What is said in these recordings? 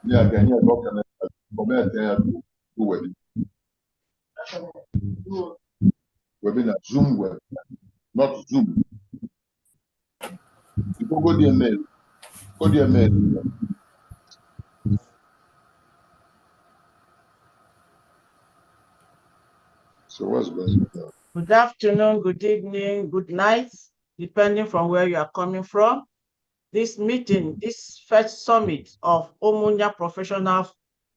Yeah, can you talk about webinar, Zoom web, not Zoom. You go there, mail. Go there, mail. So what's going on? Good afternoon, good evening, good night, depending from where you are coming from. This meeting, this first summit of Umunya Professional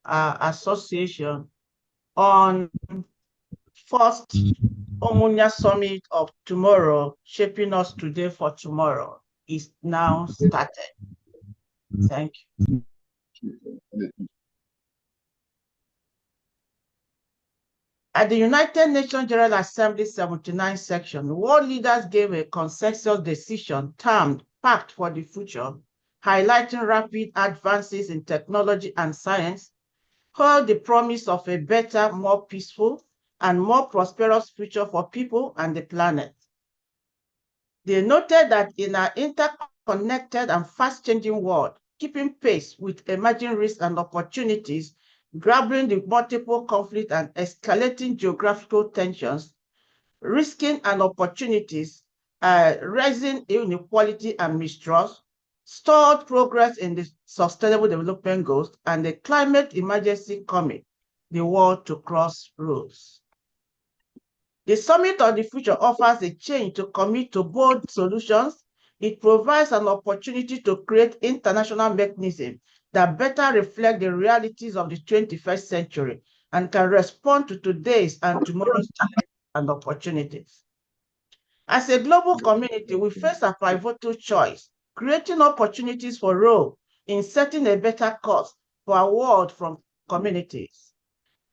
Association on first Umunya Summit of tomorrow, shaping us today for tomorrow, is now started. Thank you. At the United Nations General Assembly 79 section, world leaders gave a consensus decision termed Pact for the Future, highlighting rapid advances in technology and science, hold the promise of a better, more peaceful, and more prosperous future for people and the planet. They noted that in our interconnected and fast-changing world, keeping pace with emerging risks and opportunities, grappling with multiple conflicts and escalating geographical tensions, risking and opportunities, rising inequality and mistrust, stalled progress in the Sustainable Development Goals, and the climate emergency coming, the world to crossroads. The Summit of the Future offers a change to commit to bold solutions. It provides an opportunity to create international mechanisms that better reflect the realities of the 21st century and can respond to today's and tomorrow's challenges and opportunities. As a global community, we face a pivotal choice, creating opportunities for all in setting a better course for our world from communities.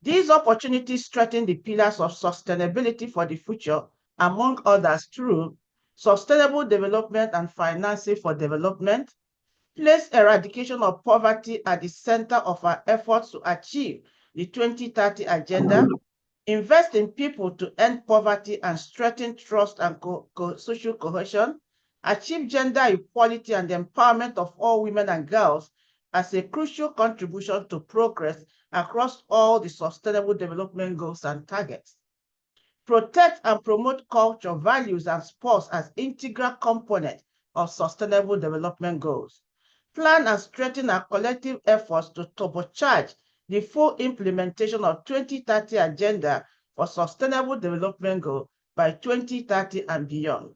These opportunities strengthen the pillars of sustainability for the future, among others through sustainable development and financing for development, place eradication of poverty at the center of our efforts to achieve the 2030 agenda, invest in people to end poverty and strengthen trust and social cohesion, achieve gender equality and the empowerment of all women and girls as a crucial contribution to progress across all the Sustainable Development Goals and targets. Protect and promote culture, values, and sports as integral components of Sustainable Development Goals. Plan and strengthen our collective efforts to turbocharge the full implementation of 2030 Agenda for Sustainable Development Goals by 2030 and beyond.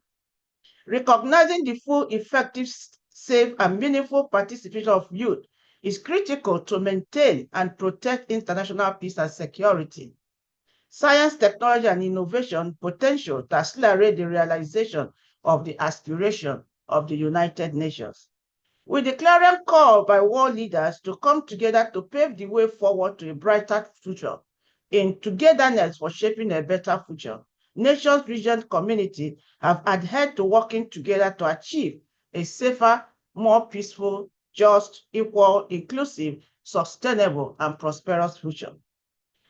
Recognizing the full, effective, safe, and meaningful participation of youth is critical to maintain and protect international peace and security. Science, technology, and innovation potential to accelerate the realization of the aspiration of the United Nations. With the clarion call by world leaders to come together to pave the way forward to a brighter future, in togetherness for shaping a better future, nations, regions, community have adhered to working together to achieve a safer, more peaceful, just, equal, inclusive, sustainable, and prosperous future.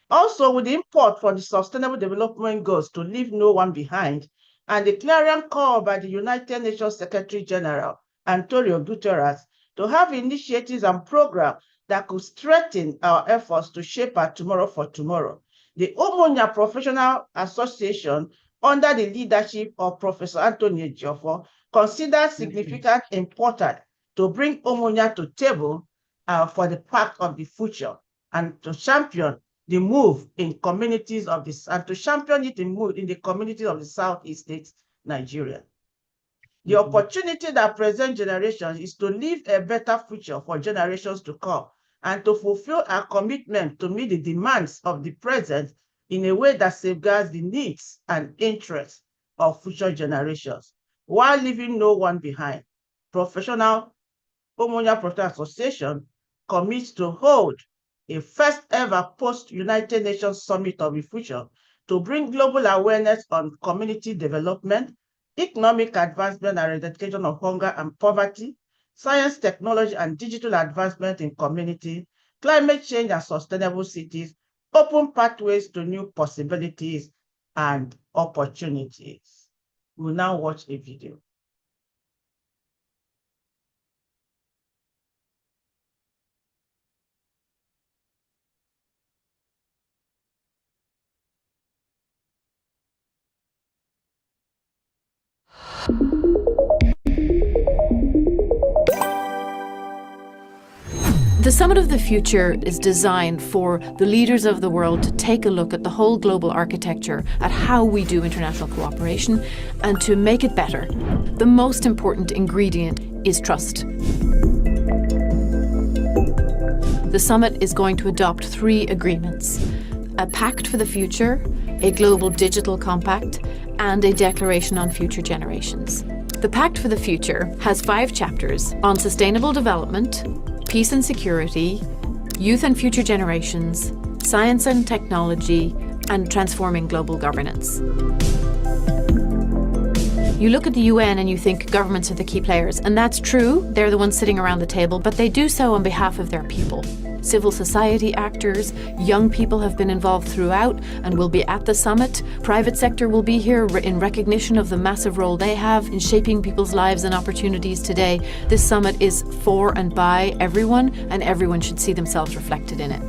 Also, with the import for the Sustainable Development Goals to leave no one behind, and the clarion call by the United Nations Secretary General, Antonio Guterres, to have initiatives and programs that could strengthen our efforts to shape our tomorrow for tomorrow. The Umunya Professional Association, under the leadership of Professor Antonio Giofo, considers significant importance to bring Umunya to table for the Pact of the Future and to champion the move in communities of this, and to champion it in the communities of the Southeast states, Nigeria. The opportunity that present generations is to leave a better future for generations to come and to fulfill our commitment to meet the demands of the present in a way that safeguards the needs and interests of future generations, while leaving no one behind. Professional Umunya Professional Association commits to hold a first ever post-United Nations Summit of the Future to bring global awareness on community development, economic advancement and eradication of hunger and poverty, science, technology, and digital advancement in community, climate change and sustainable cities, open pathways to new possibilities and opportunities. We'll now watch a video. The Summit of the Future is designed for the leaders of the world to take a look at the whole global architecture, at how we do international cooperation, and to make it better. The most important ingredient is trust. The summit is going to adopt 3 agreements: a pact for the future, a global digital compact, and a declaration on future generations. The Pact for the Future has 5 chapters on sustainable development, peace and security, youth and future generations, science and technology, and transforming global governance. You look at the UN and you think governments are the key players, and that's true, they're the ones sitting around the table, but they do so on behalf of their people. Civil society actors, young people have been involved throughout and will be at the summit. Private sector will be here in recognition of the massive role they have in shaping people's lives and opportunities today. This summit is for and by everyone, and everyone should see themselves reflected in it.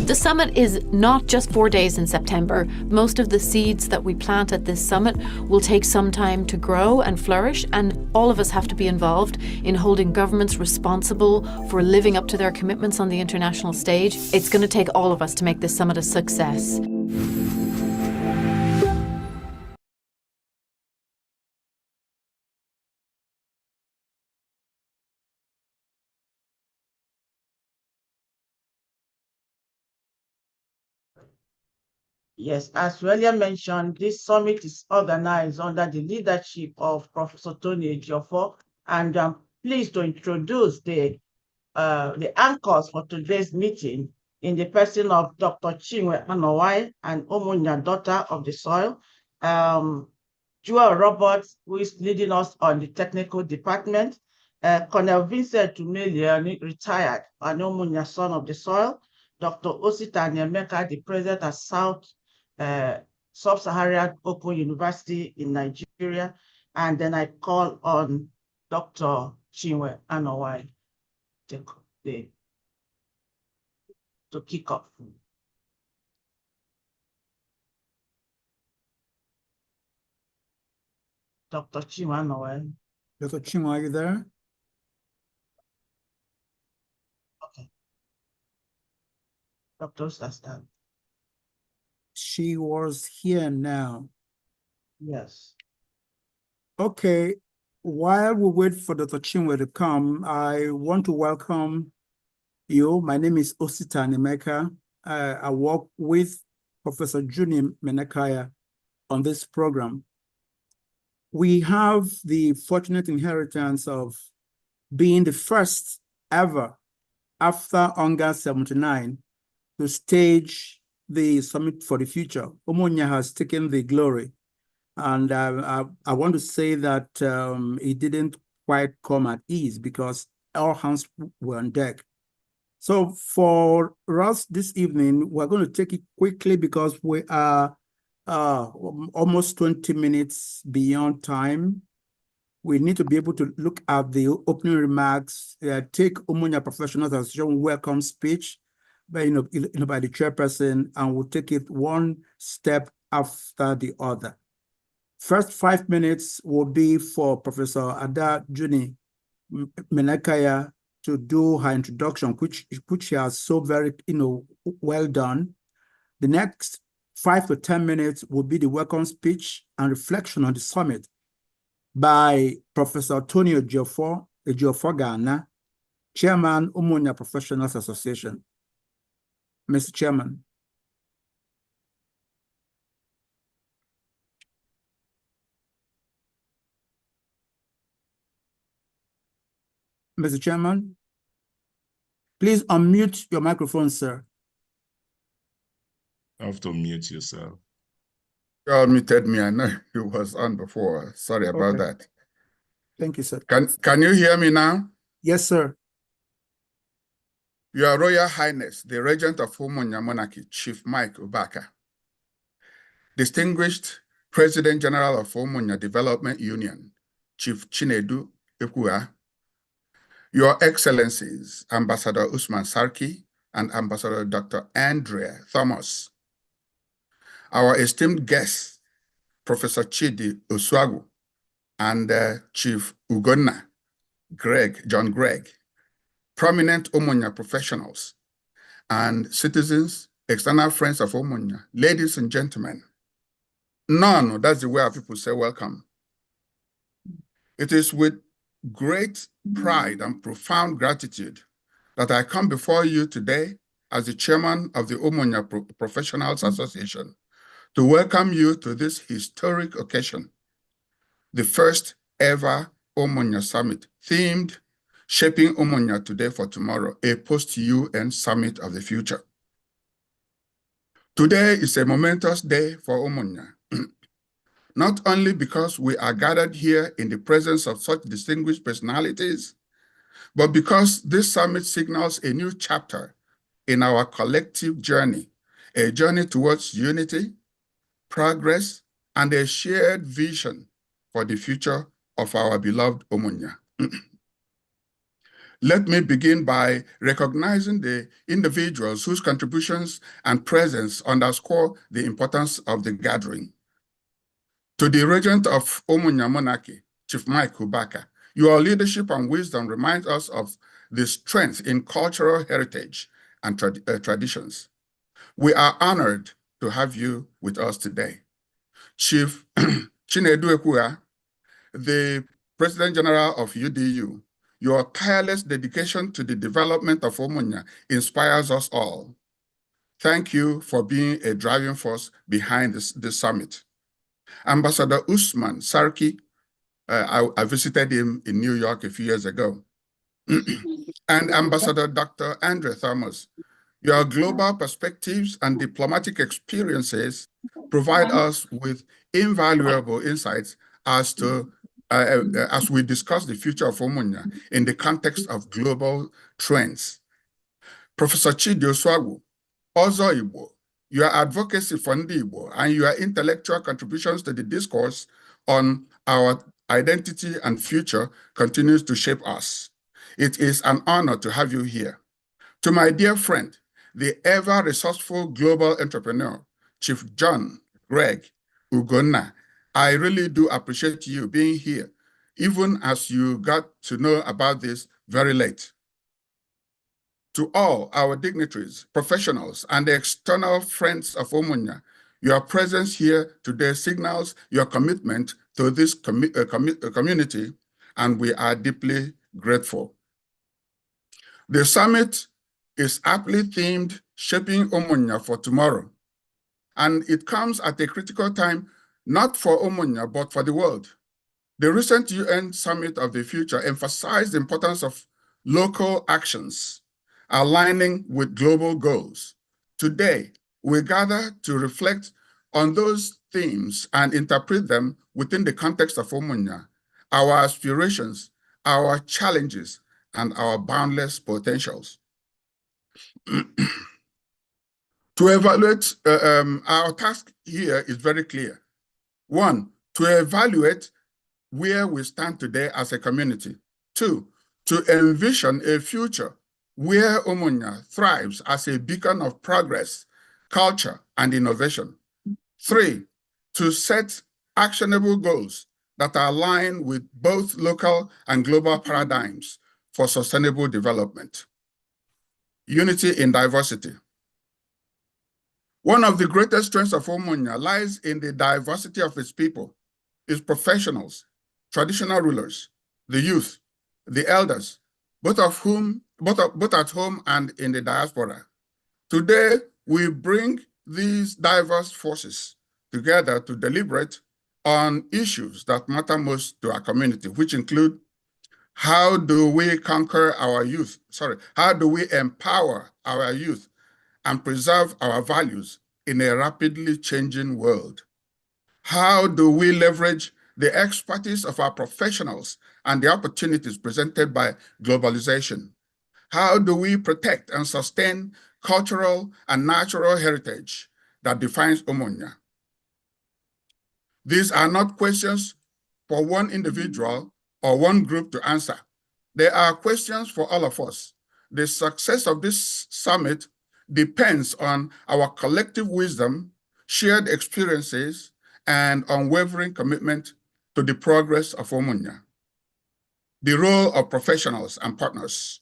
The summit is not just 4 days in September. Most of the seeds that we plant at this summit will take some time to grow and flourish, and all of us have to be involved in holding governments responsible for living up to their commitments on the international stage. It's going to take all of us to make this summit a success. Yes, as we earlier mentioned, this summit is organized under the leadership of Professor Tony Ejiofor, and I'm pleased to introduce the anchors for today's meeting in the person of Dr. Chinwe Anowai and Umunya, daughter of the soil, Joel Roberts, who is leading us on the technical department, Colonel Vincent Tumelia, retired, and Umunya, son of the soil, Dr. Osita Nyemeka, the president at Sub-Saharan Open University in Nigeria, and then I call on Dr. Chinwe Anowai to kick off. Dr. Chinwe Anowai. Dr. Chinwe, are you there? Okay. Dr. Osita. She was here now. Yes. Okay, while we wait for Dr. Chinwe to come, I want to welcome you. My name is Osita Nyemeka. I work with Professor Juni Menakaya on this program. We have the fortunate inheritance of being the first ever, after August 79, to stage the Summit for the Future. Umunya has taken the glory. And I want to say that it didn't quite come at ease because all hands were on deck. So for us this evening, we're going to take it quickly because we are almost 20 minutes beyond time. We need to be able to look at the opening remarks, take Umunya Professional Association welcome speech by the chairperson, and we'll take it one step after the other. First 5 minutes will be for Professor Ada Juni Menakaya to do her introduction, which she has so very well done. The next 5 to 10 minutes will be the welcome speech and reflection on the summit by Professor Tony Ejiofor Ghana, Chairman, Umunya Professionals Association. Mr. Chairman. Mr. Chairman, please unmute your microphone, sir. You have to mute yourself. You unmuted me. I know it was on before. Sorry about that. Thank you, sir. Can you hear me now? Yes, sir. Your Royal Highness, the Regent of Umunya Monarchy, Chief Mike Ubaka, Distinguished President General of Umunya Development Union, Chief Chinedu Ekua, Your Excellencies, Ambassador Usman Sarki and Ambassador Dr. Andrea Thomas, our esteemed guests, Professor Chidi Oswagu and Chief Ugonna John Gregg, prominent Umunya professionals and citizens, external friends of Umunya, ladies and gentlemen. No, that's the way our people say welcome. It is with great pride and profound gratitude that I come before you today as the chairman of the Umunya Professionals Association to welcome you to this historic occasion, the first ever Umunya Summit, themed Shaping Umunya Today for Tomorrow, a post-UN Summit of the Future. Today is a momentous day for Umunya, not only because we are gathered here in the presence of such distinguished personalities, but because this summit signals a new chapter in our collective journey, a journey towards unity, progress, and a shared vision for the future of our beloved Umunya. Let me begin by recognizing the individuals whose contributions and presence underscore the importance of the gathering. To the Regent of Umunya Monarchy, Chief Mike Ubaka, your leadership and wisdom remind us of the strength in cultural heritage and traditions. We are honored to have you with us today. Chief Chinedu Ekua, the President General of UDU, your tireless dedication to the development of Umunya inspires us all. Thank you for being a driving force behind this summit. Ambassador Usman Sarki, I visited him in New York a few years ago. And Ambassador Dr. Andrea Thomas, your global perspectives and diplomatic experiences provide us with invaluable insights as we discuss the future of Umunya in the context of global trends. Professor Chidi Oswagu, Ozo Igbo, your advocacy for Ndi Igbo and your intellectual contributions to the discourse on our identity and future continues to shape us. It is an honor to have you here. To my dear friend, the ever-resourceful global entrepreneur, Chief John Gregg Ugonna, I really do appreciate you being here, even as you got to know about this very late. To all our dignitaries, professionals, and external friends of Umunya, your presence here today signals your commitment to this community, and we are deeply grateful. The summit is aptly themed Shaping Umunya for Tomorrow, and it comes at a critical time not for Umunya, but for the world. The recent UN Summit of the Future emphasized the importance of local actions aligning with global goals. Today, we gather to reflect on those themes and interpret them within the context of Umunya, our aspirations, our challenges, and our boundless potentials. To evaluate, our task here is very clear. One, to evaluate where we stand today as a community. Two, to envision a future where Umunya thrives as a beacon of progress, culture, and innovation. Three, to set actionable goals that are aligned with both local and global paradigms for sustainable development. Unity in diversity. One of the greatest strengths of Umunya lies in the diversity of its people, its professionals, traditional rulers, the youth, the elders, both at home and in the diaspora. Today, we bring these diverse forces together to deliberate on issues that matter most to our community, which include how do we conquer our youth? How do we empower our youth and preserve our values in a rapidly changing world? How do we leverage the expertise of our professionals and the opportunities presented by globalization? How do we protect and sustain cultural and natural heritage that defines Umunya? These are not questions for one individual or one group to answer. They are questions for all of us. The success of this summit depends on our collective wisdom, shared experiences, and unwavering commitment to the progress of Umunya. The role of professionals and partners.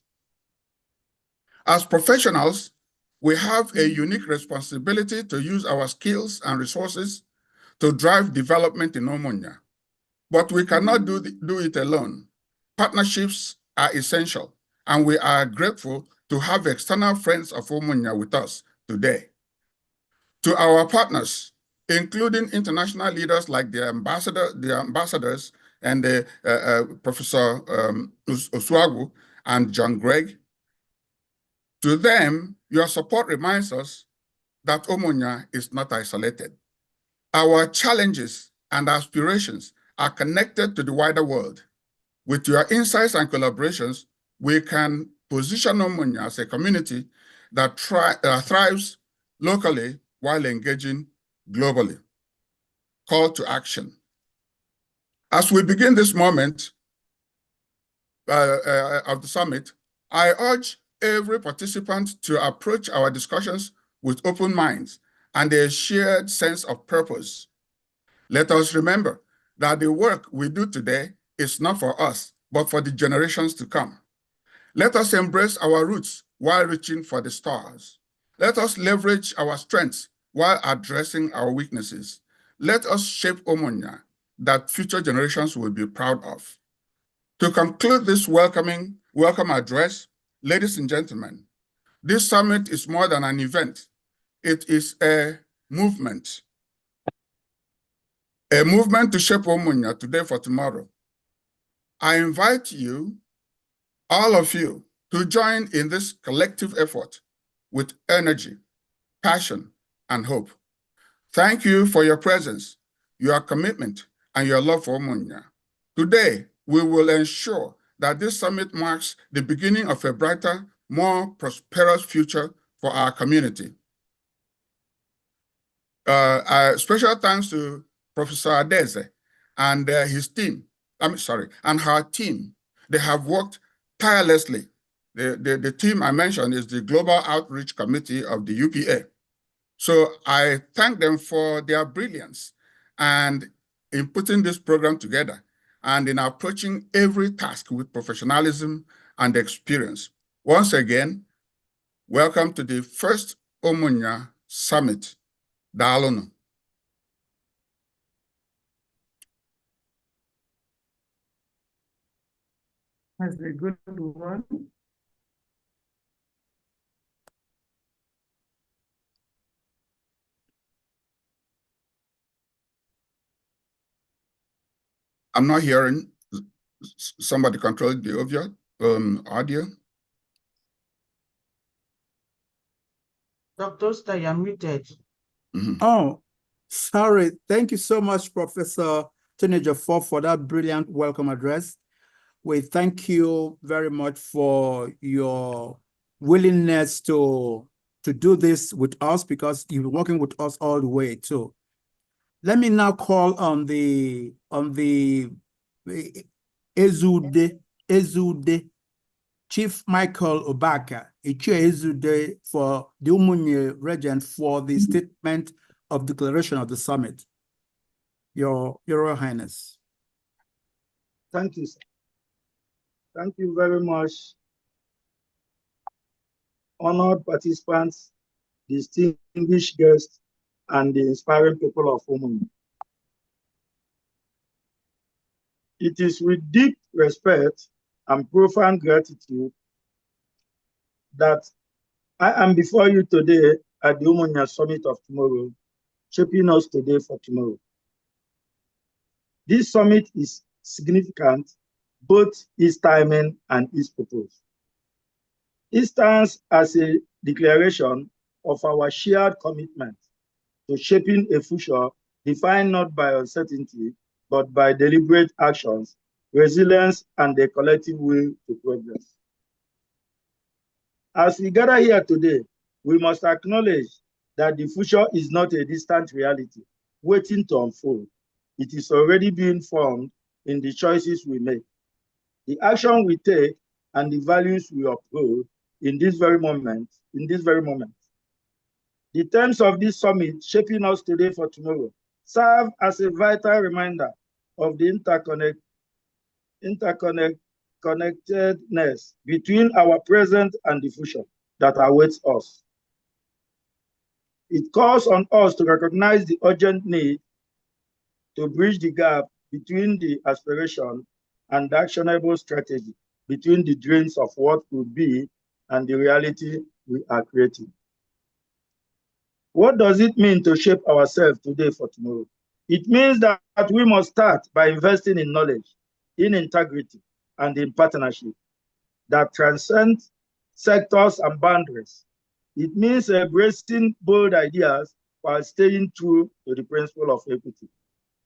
As professionals, we have a unique responsibility to use our skills and resources to drive development in Umunya. But we cannot do it alone. Partnerships are essential, and we are grateful to have external friends of Umunya with us today. To our partners, including international leaders like the ambassadors and Professor Oswagu and John Gregg, to them, your support reminds us that Umunya is not isolated. Our challenges and aspirations are connected to the wider world. With your insights and collaborations, we can position Umunya as a community that thrives locally while engaging globally. Call to action. As we begin this moment of the summit, I urge every participant to approach our discussions with open minds and a shared sense of purpose. Let us remember that the work we do today is not for us, but for the generations to come. Let us embrace our roots while reaching for the stars. Let us leverage our strengths while addressing our weaknesses. Let us shape Umunya that future generations will be proud of. To conclude this welcome address, ladies and gentlemen, this summit is more than an event. It is a movement to shape Umunya today for tomorrow. I invite you, all of you, to join in this collective effort with energy, passion, and hope. Thank you for your presence, your commitment, and your love for Umunya. Today, we will ensure that this summit marks the beginning of a brighter, more prosperous future for our community. Special thanks to Professor Adeze and his team, and her team. They have worked tirelessly. The team I mentioned is the Global Outreach Committee of the UPA. So I thank them for their brilliance and in putting this program together and in approaching every task with professionalism and experience. Once again, welcome to the first Umunya Summit. Daalunu. That's a good one. I'm not hearing. Somebody control the audio. Dr. Oster, you're muted. Mm-hmm. Oh, sorry. Thank you so much, Professor Teenager, for that brilliant welcome address. We thank you very much for your willingness to do this with us, because you've been working with us all the way too. Let me now call on the Ezude, Chief Michael Obaka, Ezude for the Umunya region, for the statement of declaration of the summit. Your Royal Highness. Thank you, sir. Thank you very much, honored participants, distinguished guests, and the inspiring people of Umunya. It is with deep respect and profound gratitude that I am before you today at the Umunya Summit of Tomorrow, shaping us today for tomorrow. This summit is significant, both its timing and its purpose. It stands as a declaration of our shared commitment to shaping a future defined not by uncertainty, but by deliberate actions, resilience, and a collective will to progress. As we gather here today, we must acknowledge that the future is not a distant reality waiting to unfold. It is already being formed in the choices we make, the action we take, and the values we uphold in this very moment. The terms of this summit, shaping us today for tomorrow, serve as a vital reminder of the interconnectedness between our present and the future that awaits us. It calls on us to recognize the urgent need to bridge the gap between the aspiration and the actionable strategy, between the dreams of what could be and the reality we are creating. What does it mean to shape ourselves today for tomorrow? It means that we must start by investing in knowledge, in integrity, and in partnership that transcend sectors and boundaries. It means embracing bold ideas while staying true to the principle of equity,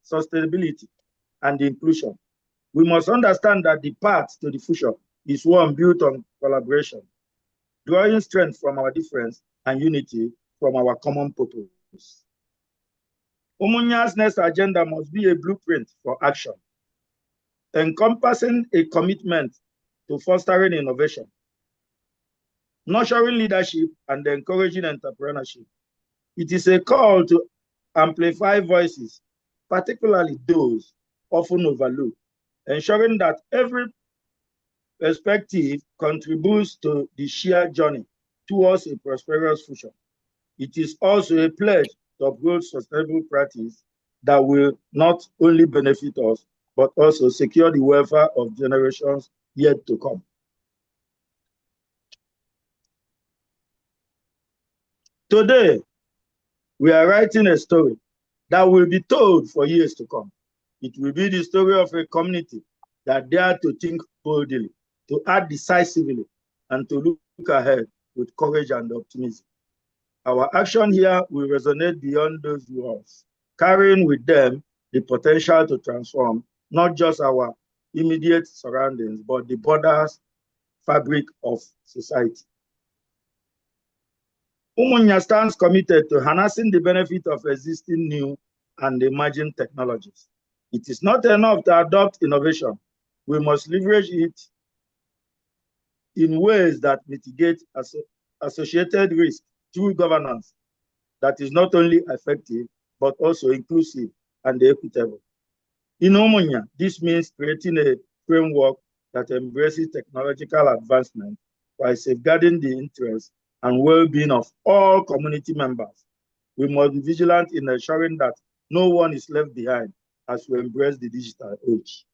sustainability, and inclusion. We must understand that the path to the future is one built on collaboration, drawing strength from our difference and unity from our common purpose. Umunya's next agenda must be a blueprint for action, encompassing a commitment to fostering innovation, nurturing leadership, and encouraging entrepreneurship. It is a call to amplify voices, particularly those often overlooked, ensuring that every perspective contributes to the shared journey towards a prosperous future. It is also a pledge to uphold sustainable practice that will not only benefit us, but also secure the welfare of generations yet to come. Today, we are writing a story that will be told for years to come. It will be the story of a community that dared to think boldly, to act decisively, and to look ahead with courage and optimism. Our action here will resonate beyond those words, carrying with them the potential to transform not just our immediate surroundings, but the broader fabric of society. Umunya stands committed to harnessing the benefit of existing new and emerging technologies. It is not enough to adopt innovation. We must leverage it in ways that mitigate associated risk through governance that is not only effective, but also inclusive and equitable. In Umunya, this means creating a framework that embraces technological advancement while safeguarding the interests and well-being of all community members. We must be vigilant in ensuring that no one is left behind as we embrace the digital age.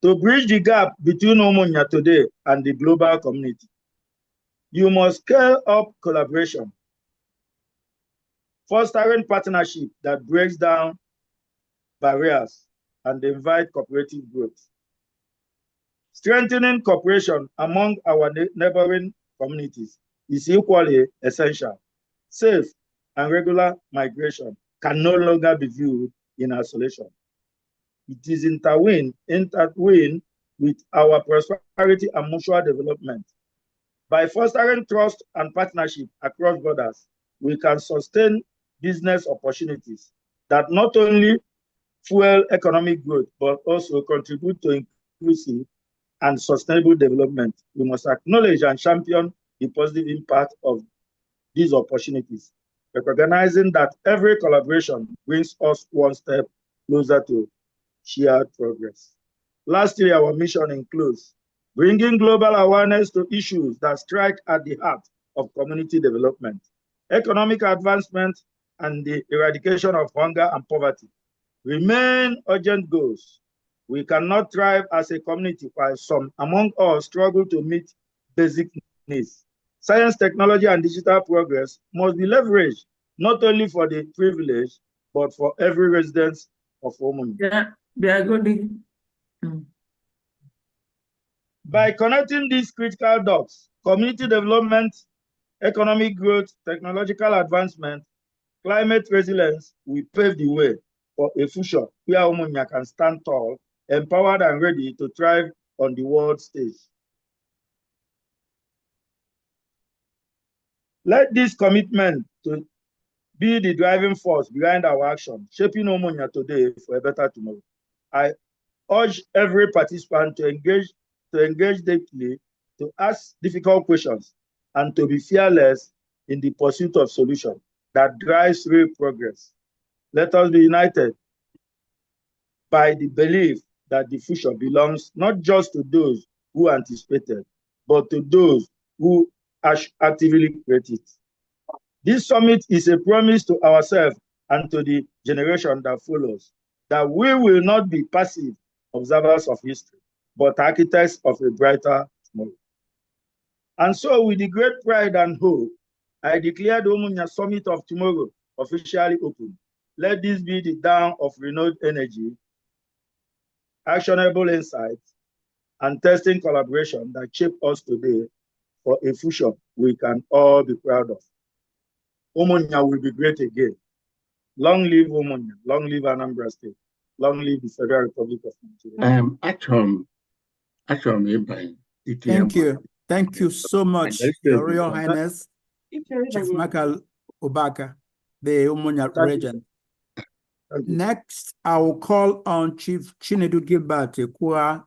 To bridge the gap between Umunya today and the global community, you must scale up collaboration, fostering partnership that breaks down barriers and invite cooperative growth. Strengthening cooperation among our neighboring communities is equally essential. Safe and regular migration can no longer be viewed in isolation. It is intertwined with our prosperity and mutual development. By fostering trust and partnership across borders, we can sustain business opportunities that not only fuel economic growth, but also contribute to inclusive and sustainable development. We must acknowledge and champion the positive impact of these opportunities, recognizing that every collaboration brings us one step closer to shared progress. Lastly, our mission includes bringing global awareness to issues that strike at the heart of community development, economic advancement, and the eradication of hunger and poverty remain urgent goals. We cannot thrive as a community while some among us struggle to meet basic needs. Science, technology, and digital progress must be leveraged not only for the privileged, but for every resident of Umunya. Yeah, they are good. By connecting these critical dots, community development, economic growth, technological advancement, climate resilience, we pave the way for a future where Umunya can stand tall, empowered and ready to thrive on the world stage. Let this commitment to be the driving force behind our action, shaping Umunya today for a better tomorrow. I urge every participant to engage deeply, to ask difficult questions, and to be fearless in the pursuit of solutions that drives real progress. Let us be united by the belief that the future belongs not just to those who anticipated, but to those who actively create it. This summit is a promise to ourselves and to the generation that follows that we will not be passive observers of history, but architects of a brighter tomorrow. And so, with the great pride and hope, I declare the Umunya Summit of Tomorrow officially open. Let this be the dawn of renewed energy, actionable insights, and testing collaboration that shape us today for a future we can all be proud of. Umunya will be great again. Long live Umunya, long live Anambra State, long live the Federal Republic of Nigeria. Thank you so much, Your Royal Highness, Chief Michael Obaka, the Umunya regent. Next, I will call on Chief Chinedu Gilbert Ekua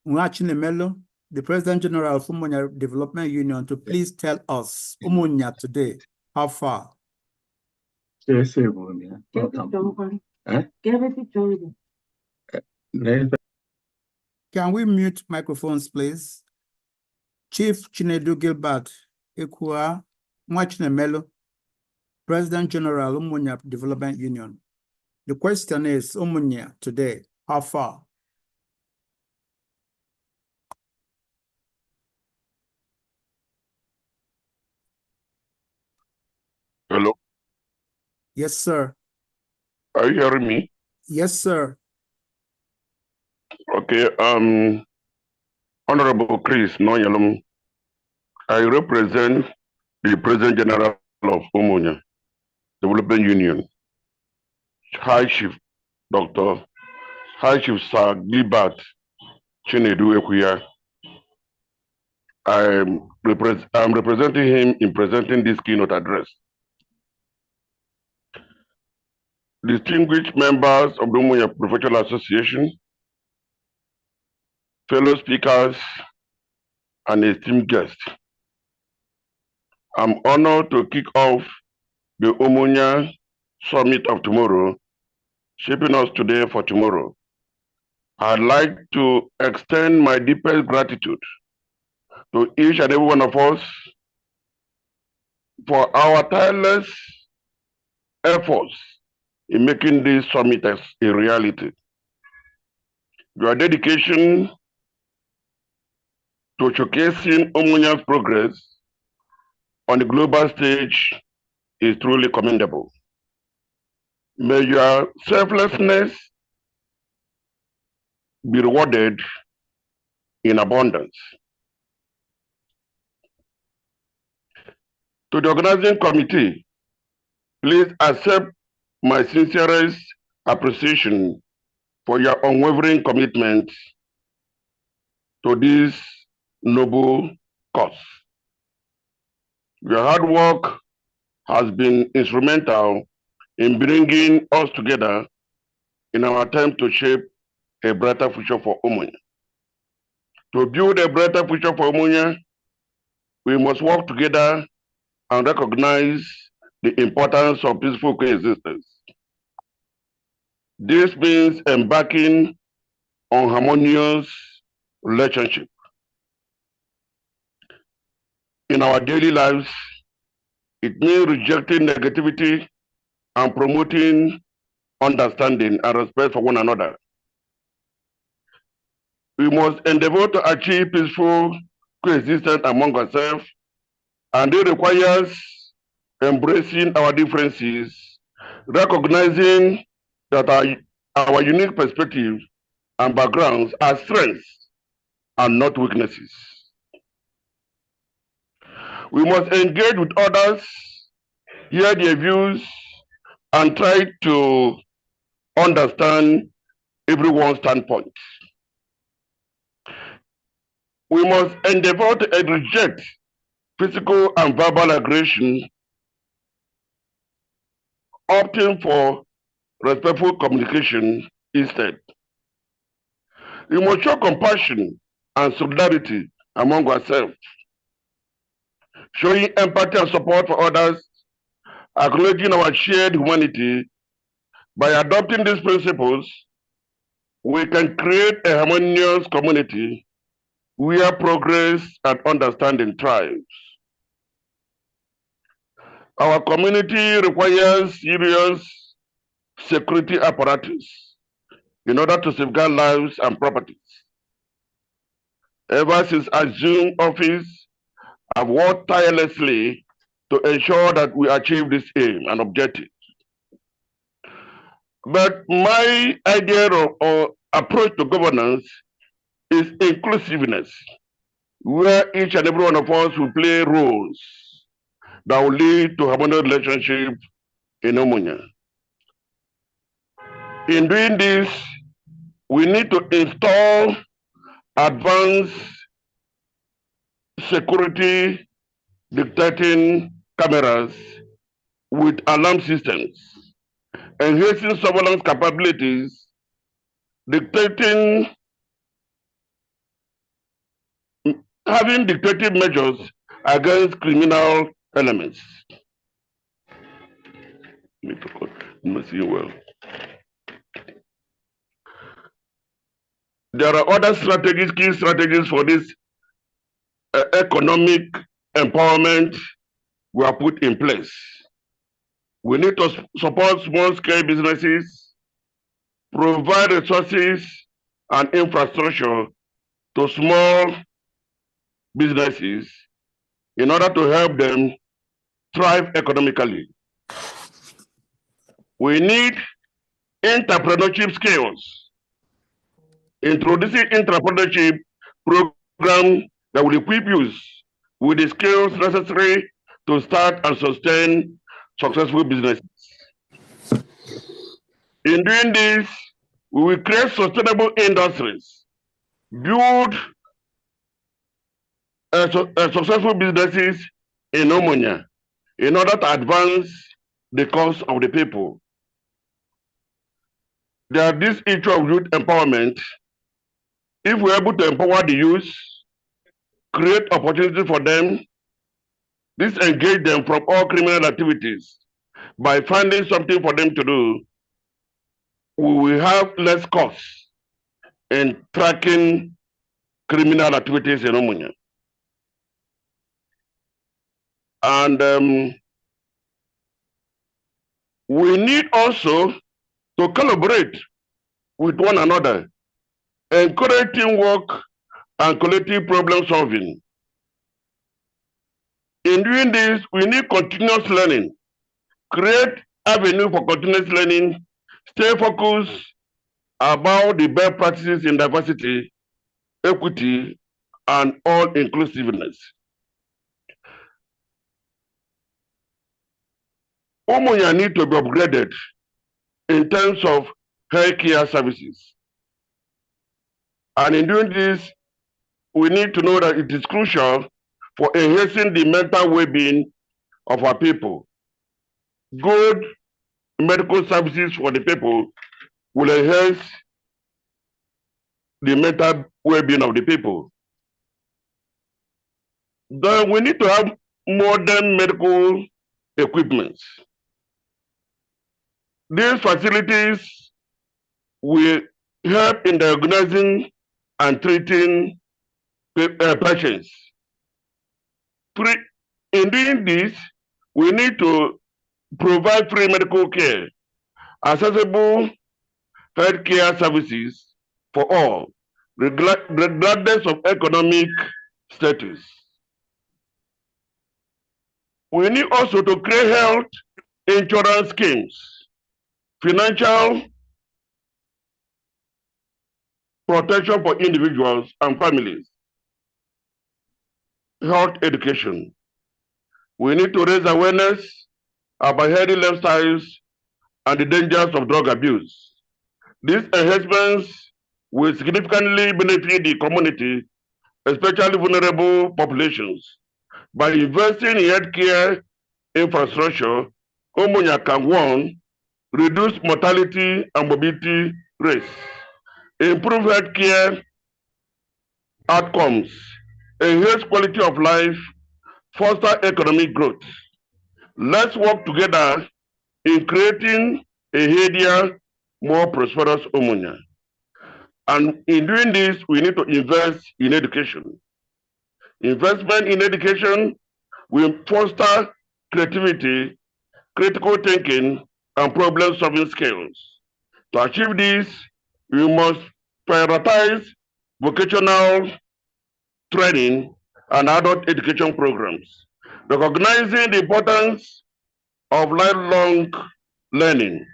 Nwachinemelo, the President General of Umunya Development Union, to please tell us, Umunya today, how far? Can we mute microphones, please? Chief Chinedu Gilbert Ekua Nwachinemelo, President General Umunya Development Union. The question is, Umunya today, how far? Hello? Yes, sir. Are you hearing me? Yes, sir. Okay, Honorable Chris Nonyalum, I represent the President General of Umunya Development Union, High Chief Sir Gilbert Chinedu Ekuya. I'm representing him in presenting this keynote address. Distinguished members of the Umunya Professional Association, fellow speakers, and esteemed guests, I'm honored to kick off the Umunya Summit of Tomorrow, shaping us today for tomorrow. I'd like to extend my deepest gratitude to each and every one of us for our tireless efforts in making this summit a reality. Your dedication to showcasing Umunya's progress on the global stage is truly commendable. May your selflessness be rewarded in abundance. To the organizing committee, please accept my sincerest appreciation for your unwavering commitment to this noble cause. Your hard work has been instrumental in bringing us together in our attempt to shape a brighter future for Umunya. To build a brighter future for Umunya, we must work together and recognize the importance of peaceful coexistence. This means embarking on harmonious relationship. In our daily lives, it means rejecting negativity and promoting understanding and respect for one another. We must endeavor to achieve peaceful coexistence among ourselves, and it requires embracing our differences, recognizing that our unique perspectives and backgrounds are strengths and not weaknesses. We must engage with others, hear their views, and try to understand everyone's standpoint. We must endeavor to reject physical and verbal aggression, opting for respectful communication instead. We must show compassion and solidarity among ourselves, showing empathy and support for others, acknowledging our shared humanity. By adopting these principles, we can create a harmonious community where progress and understanding thrives. Our community requires serious security apparatus in order to safeguard lives and properties. Ever since I assumed office, I've worked tirelessly to ensure that we achieve this aim and objective. But my idea or approach to governance is inclusiveness, where each and every one of us will play roles that will lead to harmonious relationship in Umunya. In doing this, we need to install advanced security dictating cameras with alarm systems, enhancing surveillance capabilities, having dictative measures against criminal elements. Well. There are other strategies, key strategies for this economic empowerment we are put in place. We need to support small-scale businesses, provide resources and infrastructure to small businesses in order to help them thrive economically. We need entrepreneurship skills. Introducing entrepreneurship program that will equip you with the skills necessary to start and sustain successful businesses. In doing this, we will create sustainable industries, build successful businesses in Umunya in order to advance the cause of the people. There are this issue of youth empowerment. If we're able to empower the youth, create opportunities for them, disengage them from all criminal activities by finding something for them to do, we will have less costs in tracking criminal activities in Umunya. And we need also to collaborate with one another, encourage teamwork and collective problem solving. In doing this, we need continuous learning, create avenue for continuous learning, stay focused about the best practices in diversity, equity, and all inclusiveness. Umunya need to be upgraded in terms of healthcare services. And in doing this, we need to know that it is crucial for enhancing the mental well-being of our people. Good medical services for the people will enhance the mental well-being of the people. Then we need to have modern medical equipment. These facilities will help in diagnosing and treating patients. In doing this, we need to provide free medical care, accessible healthcare services for all, regardless of economic status. We need also to create health insurance schemes, financial protection for individuals and families, health education. We need to raise awareness about healthy lifestyles and the dangers of drug abuse. These enhancements will significantly benefit the community, especially vulnerable populations, By investing in healthcare infrastructure, Umunya can, one, reduce mortality and morbidity rates, improve healthcare outcomes, enhance quality of life, foster economic growth. Let's work together in creating a healthier, more prosperous Umunya. And in doing this, we need to invest in education. Investment in education will foster creativity, critical thinking, and problem-solving skills. To achieve this, we must prioritize vocational training and adult education programs, recognizing the importance of lifelong learning.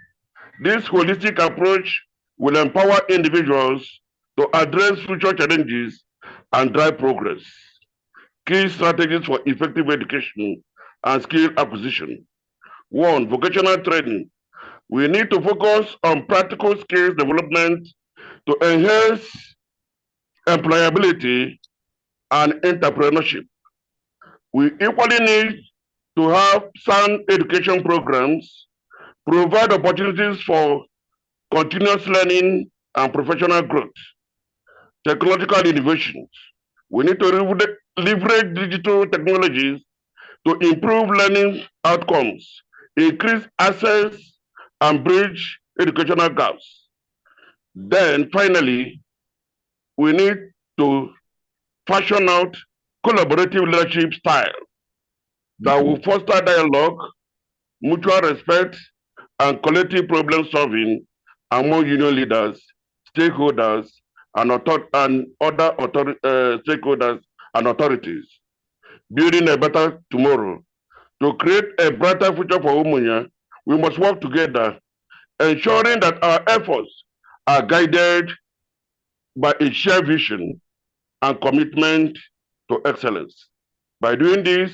This holistic approach will empower individuals to address future challenges and drive progress. Key strategies for effective education and skill acquisition. One, vocational training. We need to focus on practical skills development to enhance employability and entrepreneurship. We equally need to have sound education programs, provide opportunities for continuous learning and professional growth. Technological innovations. We need to leverage digital technologies to improve learning outcomes, increase access, and bridge educational gaps. Then finally, we need to fashion out collaborative leadership style that will foster dialogue, mutual respect, and collective problem solving among union leaders, stakeholders, and other stakeholders and authorities. Building a better tomorrow. To create a brighter future for Umunya, we must work together, ensuring that our efforts are guided by a shared vision and commitment to excellence. By doing this,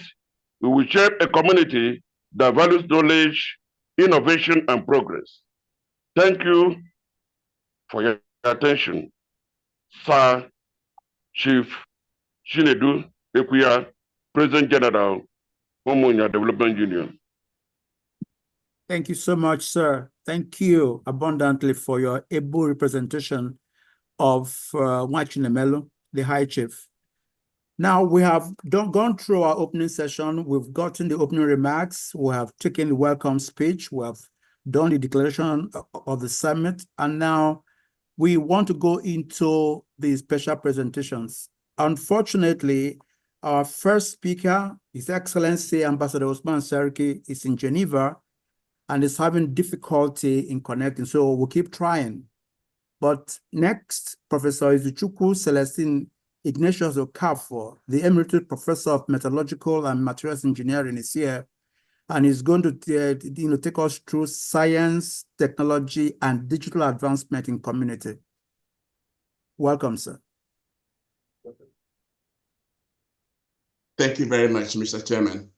we will shape a community that values knowledge, innovation, and progress. Thank you for your attention. Sir Chief Chinedu Ekuya, President General, Umunya Development Union. Thank you so much, sir. Thank you abundantly for your able representation of Wachinemelo, the High Chief. Now we have gone through our opening session. We've gotten the opening remarks. We have taken the welcome speech. We have done the declaration of the summit. And now we want to go into the special presentations. Unfortunately, our first speaker, His Excellency Ambassador Osman Seriki, is in Geneva and is having difficulty in connecting. So we'll keep trying. But next, Professor Izuchukwu Celestine Ignatius Okafor, the Emeritus Professor of Metallurgical and Materials Engineering, is here, and he's going to take us through science, technology, and digital advancement in community. Welcome, sir. Thank you very much, Mr. Chairman.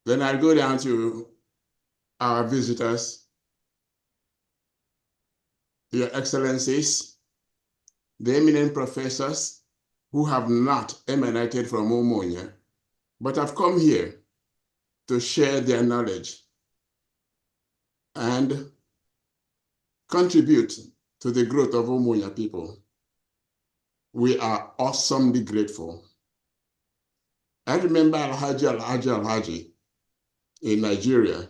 Then I'll go down to our visitors, Your Excellencies, the eminent professors who have not emanated from Umunya, but have come here to share their knowledge and contribute to the growth of Umunya people. We are awesomely grateful. I remember Alhaji in Nigeria.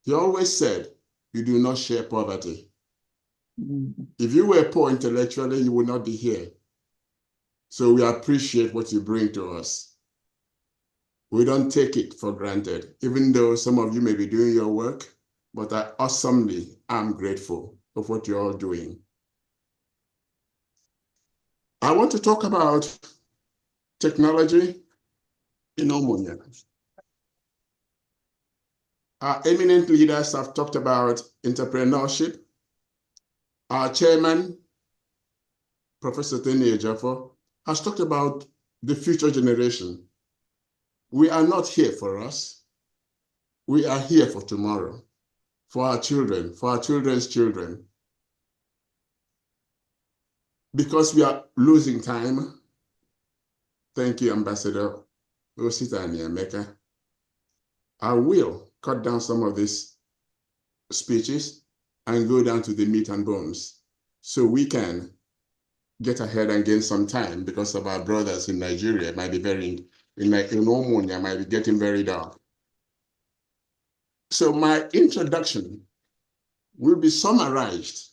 He always said, you do not share poverty. If you were poor intellectually, you would not be here. So we appreciate what you bring to us. We don't take it for granted, even though some of you may be doing your work, but I awesomely am grateful of what you're all doing. I want to talk about technology in Umunya. Our eminent leaders have talked about entrepreneurship. Our chairman, Professor Tony Ejafo, has talked about the future generation. We are not here for us. We are here for tomorrow, for our children, for our children's children. Because we are losing time, thank you, Ambassador Osita and Emeka. I will cut down some of these speeches and go down to the meat and bones so we can get ahead and gain some time, because of our brothers in Nigeria might be in Umunya might be getting very dark. So my introduction will be summarized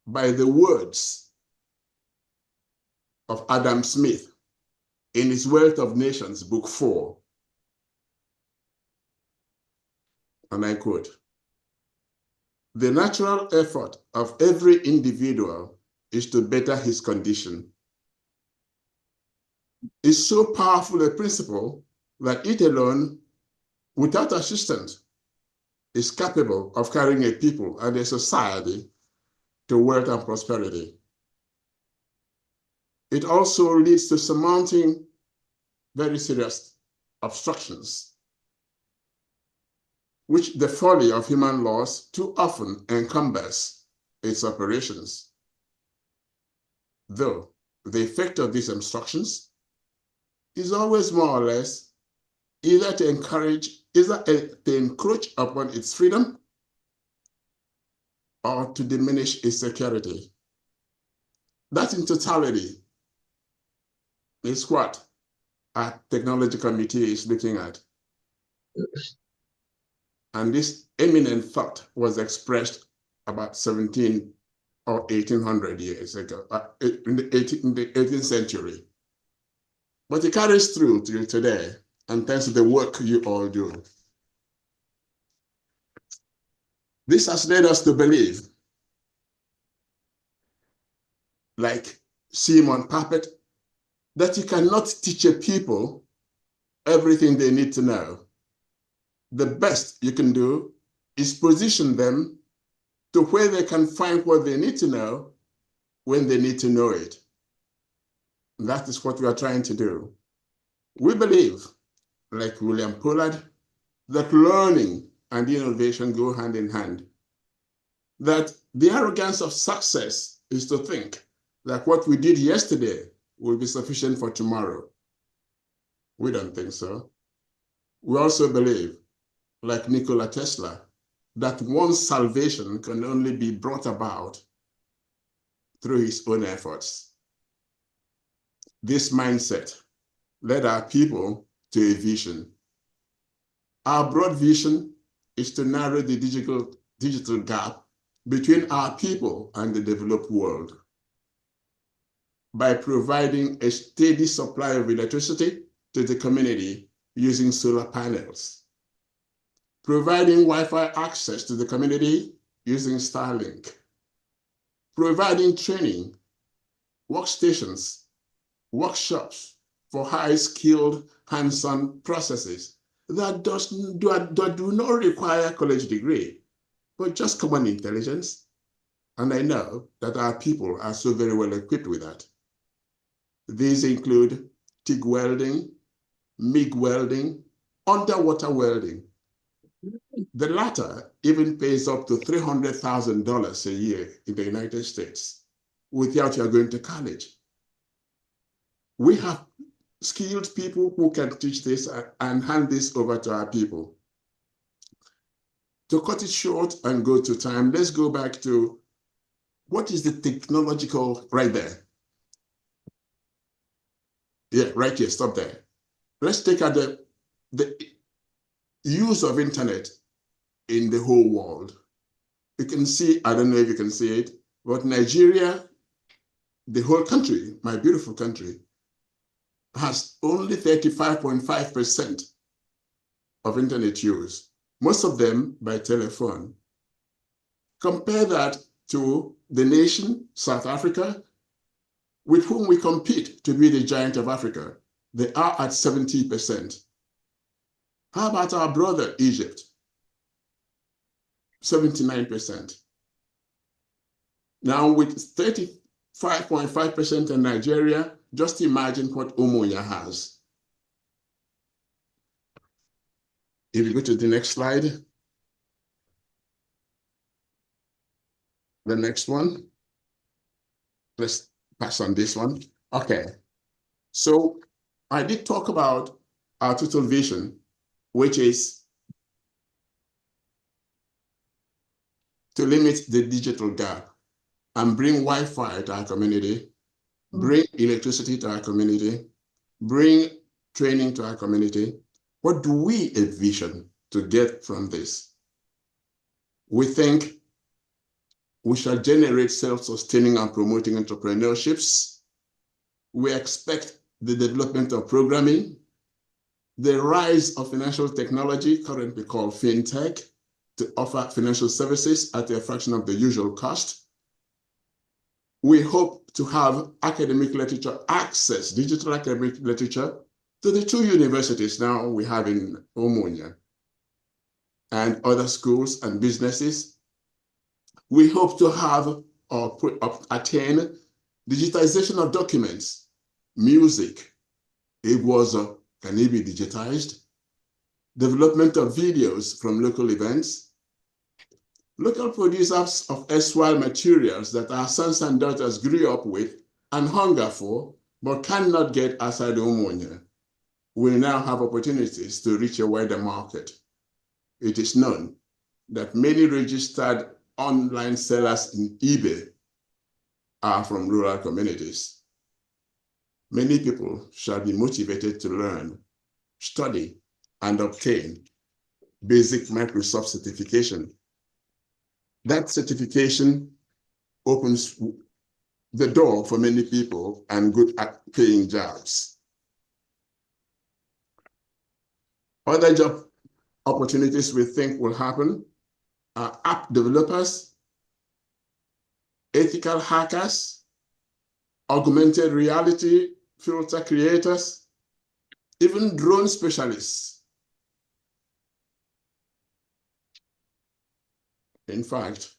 by the words of Adam Smith in his Wealth of Nations, Book 4. And I quote, "The natural effort of every individual is to better his condition. It's so powerful a principle that it alone, without assistance, is capable of carrying a people and a society to wealth and prosperity. It also leads to surmounting very serious obstructions, which the folly of human laws too often encumbers its operations. Though the effect of these obstructions is always more or less either to encroach upon its freedom or to diminish its security. That in totality is what our technology committee is looking at. And this eminent thought was expressed about 17 or 1800 years ago, in the 18th century. But it carries through to today, and thanks to the work you all do. This has led us to believe, like Simon Pact, that you cannot teach a people everything they need to know. The best you can do is position them to where they can find what they need to know when they need to know it. That is what we are trying to do. We believe, like William Pollard, that learning and innovation go hand in hand. That the arrogance of success is to think that what we did yesterday will be sufficient for tomorrow. We don't think so. We also believe, like Nikola Tesla, that one's salvation can only be brought about through his own efforts. This mindset led our people to a vision. Our broad vision is to narrow the digital gap between our people and the developed world by providing a steady supply of electricity to the community using solar panels, providing Wi-Fi access to the community using Starlink, providing training, workstations, workshops for high-skilled hands-on processes that do not require a college degree, but just common intelligence. And I know that our people are so very well equipped with that. These include TIG welding, MIG welding, underwater welding. The latter even pays up to $300,000 a year in the United States without your going to college. We have skilled people who can teach this and hand this over to our people. To cut it short and go to time, let's go back to what is the technological, right there. Yeah, right here, stop there. Let's take out the use of internet in the whole world. You can see, I don't know if you can see it, but Nigeria, the whole country, my beautiful country, has only 35.5% of internet use, most of them by telephone. Compare that to the nation, South Africa, with whom we compete to be the giant of Africa. They are at 70%. How about our brother, Egypt? 79%. Now with 35.5% in Nigeria, just imagine what Umunya has. If you go to the next slide, the next one. let's pass on this one. Okay. So I did talk about our total vision, which is to limit the digital gap and bring Wi-Fi to our community, bring electricity to our community, bring training to our community. What do we envision to get from this? We think we shall generate self-sustaining and promoting entrepreneurships. We expect the development of programming, the rise of financial technology, currently called fintech, to offer financial services at a fraction of the usual cost. We hope to have academic literature access, digital academic literature, to the 2 universities now we have in Umunya and other schools and businesses. We hope to have or attain digitization of documents, music, Igwazo, can it be digitized? Development of videos from local events, local producers of erstwhile materials that our sons and daughters grew up with and hunger for, but cannot get outside Umunya, will now have opportunities to reach a wider market. It is known that many registered online sellers in eBay are from rural communities. Many people shall be motivated to learn, study, and obtain basic Microsoft certification. That certification opens the door for many people and good at paying jobs. Other job opportunities we think will happen are app developers, ethical hackers, augmented reality filter creators, even drone specialists. In fact,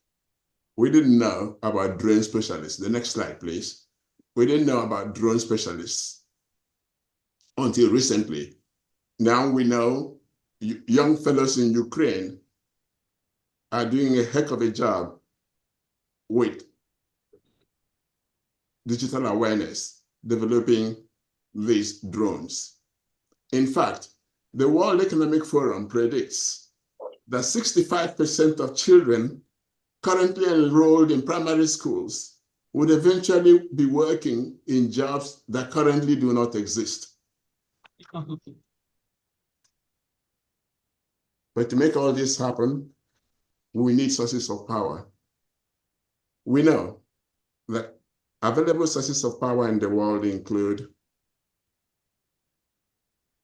we didn't know about drone specialists. The next slide, please. We didn't know about drone specialists until recently. Now we know young fellows in Ukraine are doing a heck of a job with digital awareness, developing these drones. In fact, the World Economic Forum predicts that 65% of children currently enrolled in primary schools would eventually be working in jobs that currently do not exist. But to make all this happen, we need sources of power. We know that available sources of power in the world include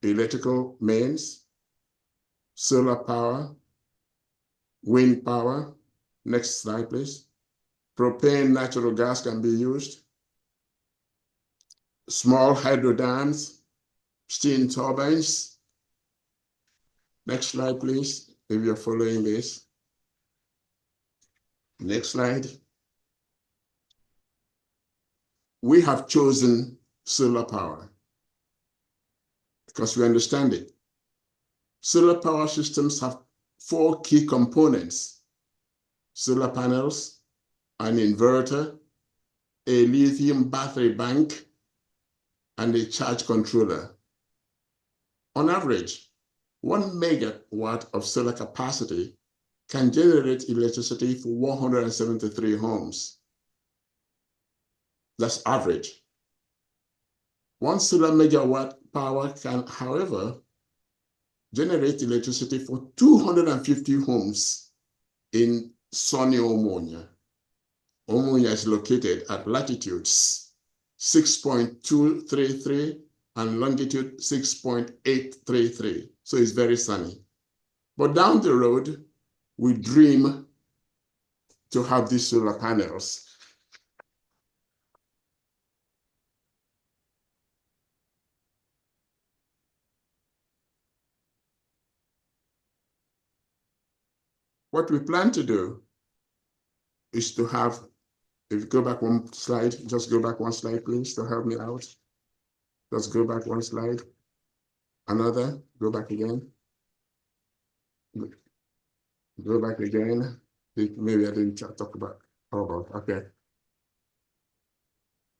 electrical mains, solar power, wind power. Next slide, please. Propane, natural gas can be used. Small hydro dams, steam turbines. Next slide, please, if you're following this. Next slide. We have chosen solar power because we understand it. Solar power systems have 4 key components: solar panels, an inverter, a lithium battery bank, and a charge controller. On average, 1 megawatt of solar capacity can generate electricity for 173 homes. That's average. 1 solar megawatt power can, however, generate electricity for 250 homes in sunny Umunya. Umunya is located at latitudes 6.233 and longitude 6.833. So it's very sunny. But down the road, we dream to have these solar panels. What we plan to do is to have, if you go back 1 slide, just go back 1 slide, please, to help me out. Just go back 1 slide. Another, go back again. Go back again. Maybe I didn't talk about, okay.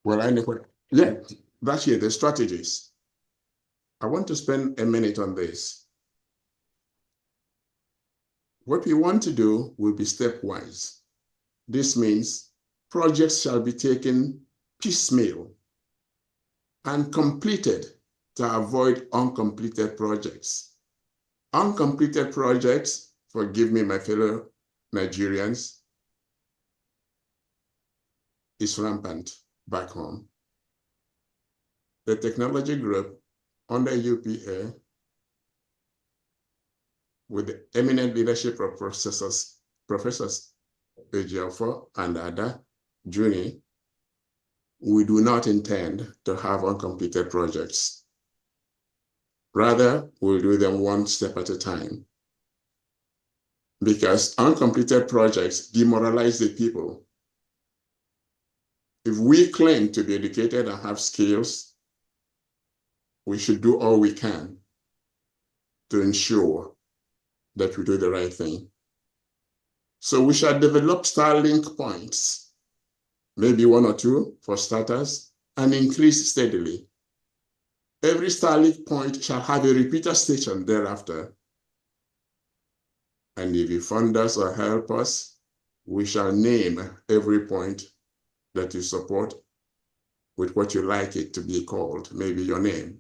Well, anyway, yeah, that's here, the strategies. I want to spend a minute on this. What we want to do will be stepwise. This means projects shall be taken piecemeal and completed to avoid uncompleted projects. Uncompleted projects, forgive me, my fellow Nigerians, is rampant back home. The technology group under UPA, with the eminent leadership of Professors Ejiofor and Ada Juni, we do not intend to have uncompleted projects. Rather, we'll do them one step at a time. Because uncompleted projects demoralize the people. If we claim to be educated and have skills, we should do all we can to ensure that we do the right thing. So we shall develop Starlink points, maybe 1 or 2 for starters, and increase steadily. Every Starlink point shall have a repeater station thereafter. And if you fund us or help us, we shall name every point that you support with what you like it to be called, maybe your name.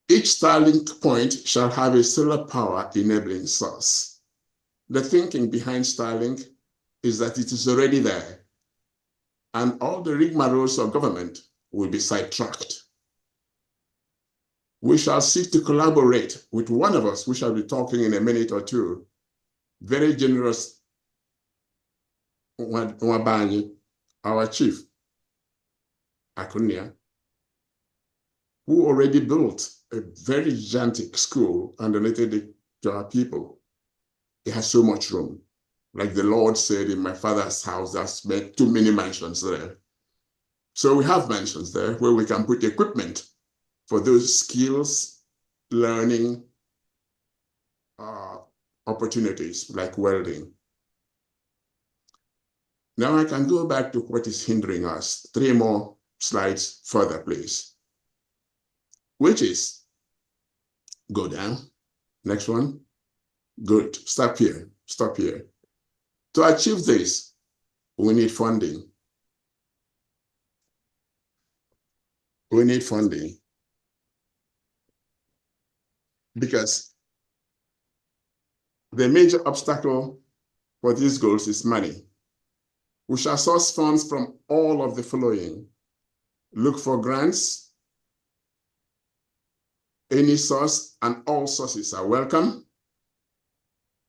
Each Starlink point shall have a solar power enabling source. The thinking behind Starlink is that it is already there, and all the rigmaroles of government will be sidetracked. We shall seek to collaborate with one of us. We shall be talking in a minute or two. Very generous Nwabani, our chief, Akunia, who already built a very gigantic school and donated it to our people. It has so much room. Like the Lord said, in my father's house, there's too many mansions there. So we have mansions there where we can put equipment for those skills, learning opportunities like welding. Now I can go back to what is hindering us. 3 more slides further, please. Which is, go down, next one. Good, stop here, stop here. To achieve this, we need funding. We need funding. Because the major obstacle for these goals is money. We shall source funds from all of the following. Look for grants. Any source and all sources are welcome.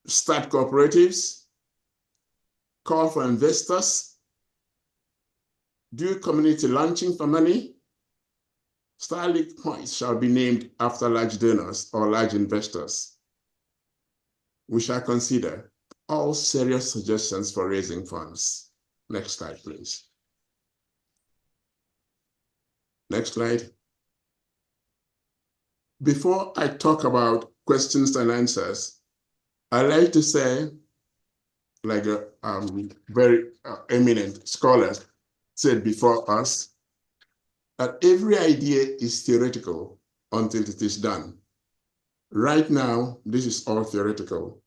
Start cooperatives. Call for investors. Do community launching for money. Starlink points shall be named after large donors or large investors. We shall consider all serious suggestions for raising funds. Next slide, please. Next slide. Before I talk about questions and answers, I like to say, like a very eminent scholar said before us, that every idea is theoretical until it is done. Right now, this is all theoretical.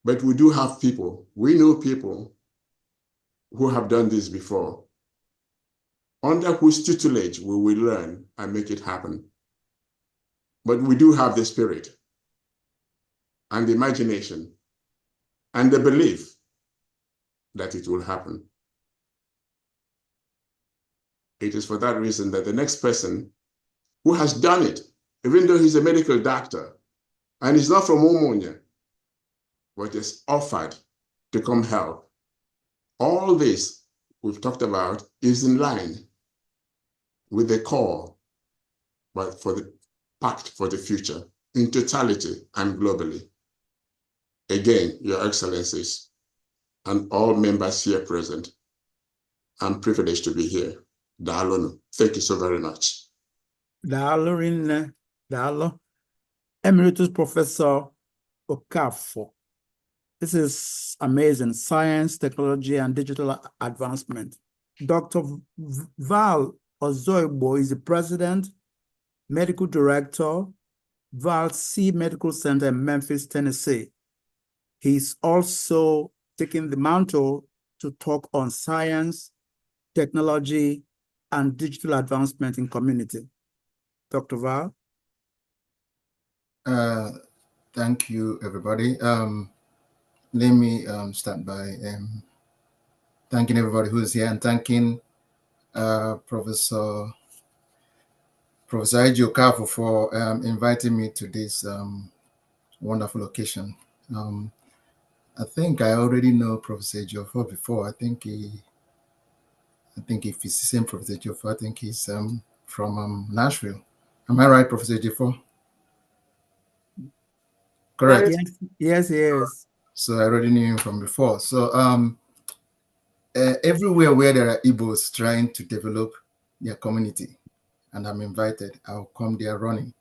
But we do have people, we know people who have done this before, under whose tutelage we will learn and make it happen. But we do have the spirit and the imagination and the belief that it will happen. It is for that reason that the next person who has done it, even though he's a medical doctor and he's not from Umunya, but is offered to come help. All this we've talked about is in line with the core, but for the Pact for the future, in totality and globally. Again, Your Excellencies, and all members here present, I'm privileged to be here. Daalonu. Thank you so very much. Daalụ. Emeritus Professor Okafor. This is amazing. Science, technology, and digital advancement. Dr. Val Ozoigbo is the president, medical director, Val C Medical Center in Memphis, Tennessee. He's also taking the mantle to talk on science, technology, and digital advancement in community. Dr. Val? Thank you, everybody. Let me start by thanking everybody who's here and thanking Professor Iji Okafor for inviting me to this wonderful occasion. I think I already know Professor Ejiofor before. I think if it's the same Professor Ejiofor, I think he's from Nashville. Am I right, Professor Ejiofor? Correct. Yes, yes. So I already knew him from before. So everywhere where there are Igbos trying to develop their community, and I'm invited, I'll come there running,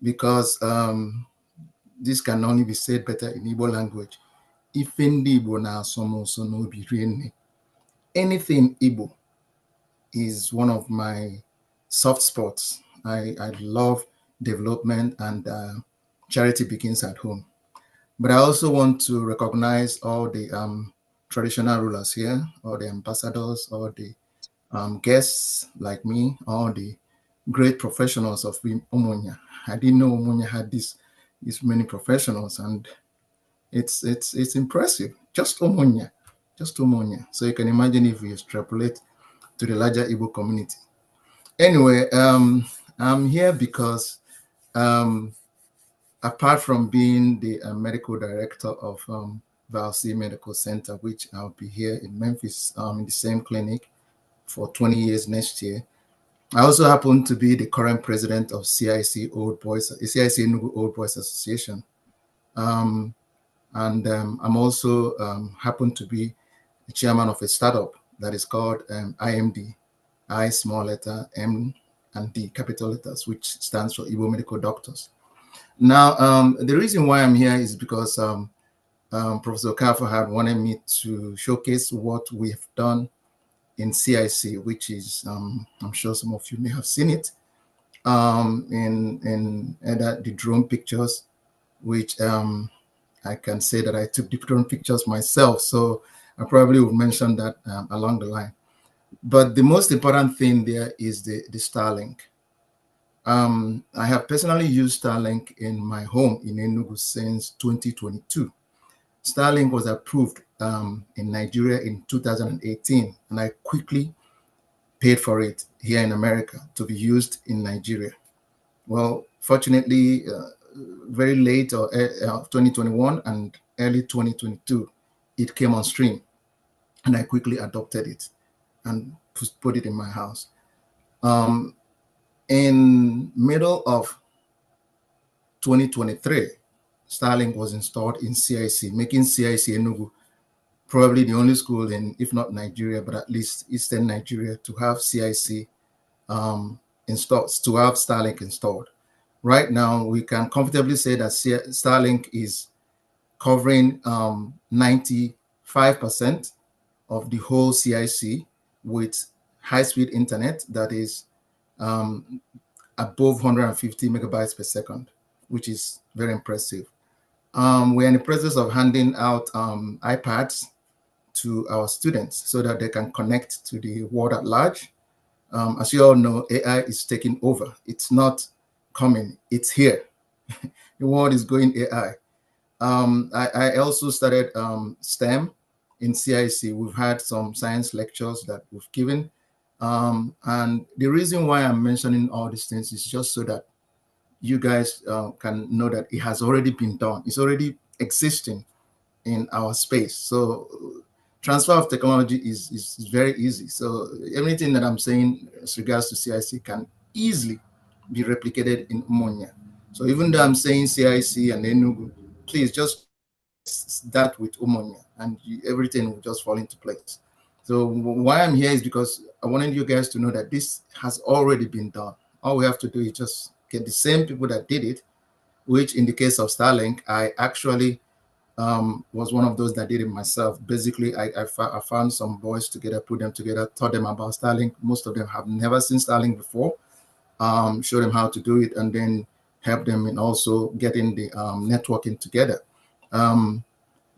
because this can only be said better in Igbo language. Anything Igbo is one of my soft spots. I love development, and charity begins at home. But I also want to recognize all the traditional rulers here, all the ambassadors, all the guests like me, all the great professionals of Umunya. I didn't know Umunya had this many professionals, and it's impressive. Just Umunya. So you can imagine if we extrapolate to the larger Igbo community. Anyway, I'm here because apart from being the medical director of Valsi Medical Center, which I'll be here in Memphis in the same clinic for 20 years next year, I also happen to be the current president of CIC Old Boys, CIC Enugu Old Boys Association. I'm also happen to be the chairman of a startup that is called IMD, I small letter, M and D capital letters, which stands for Igbo Medical Doctors. Now, the reason why I'm here is because Professor Okafor had wanted me to showcase what we have done in CIC, which is, I'm sure some of you may have seen it, in the drone pictures, which I can say that I took the drone pictures myself, so I probably would mention that along the line. But the most important thing there is the Starlink. I have personally used Starlink in my home in Enugu since 2022. Starlink was approved in Nigeria in 2018, and I quickly paid for it here in America to be used in Nigeria. Well, fortunately, very late or 2021 and early 2022, it came on stream, and I quickly adopted it and put it in my house. In middle of 2023, Starlink was installed in CIC, making CIC Enugu probably the only school in, if not Nigeria, but at least Eastern Nigeria, to have CIC installed, to have Starlink installed. Right now, we can comfortably say that Starlink is covering 95% of the whole CIC with high-speed internet that is above 150 megabytes per second, which is very impressive. We're in the process of handing out iPads to our students so that they can connect to the world at large. As you all know, AI is taking over. It's not coming, it's here. The world is going AI. I also started STEM in CIC. We've had some science lectures that we've given. And the reason why I'm mentioning all these things is just so that you guys can know that it has already been done. It's already existing in our space. So transfer of technology is very easy. So everything that I'm saying as regards to CIC can easily be replicated in Umunya. So even though I'm saying CIC and Enugu, please just start with Umunya and everything will just fall into place. So why I'm here is because I wanted you guys to know that this has already been done. All we have to do is just get the same people that did it, which in the case of Starlink, I actually was one of those that did it myself. Basically, I found some boys together, put them together, taught them about Starlink. Most of them have never seen Starlink before. Show them how to do it, and then help them in also getting the networking together.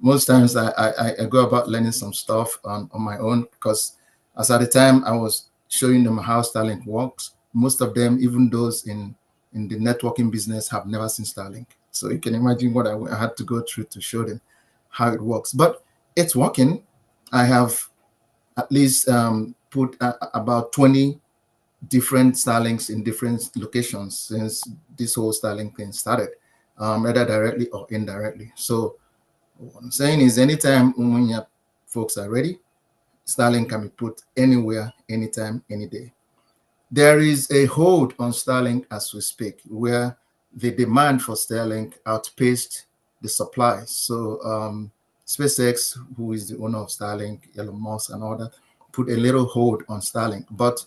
Most times I go about learning some stuff on my own, because as at the time I was showing them how Starlink works, most of them, even those in the networking business, have never seen Starlink. So you can imagine what I had to go through to show them how it works. But it's working. I have at least put about 20 different Starlinks in different locations since this whole Starlink thing started, either directly or indirectly. So what I'm saying is, anytime Umunya folks are ready, Starlink can be put anywhere, anytime, any day. There is a hold on Starlink as we speak, where the demand for Starlink outpaced the supply. So SpaceX, who is the owner of Starlink, Elon Musk and all that, put a little hold on Starlink. But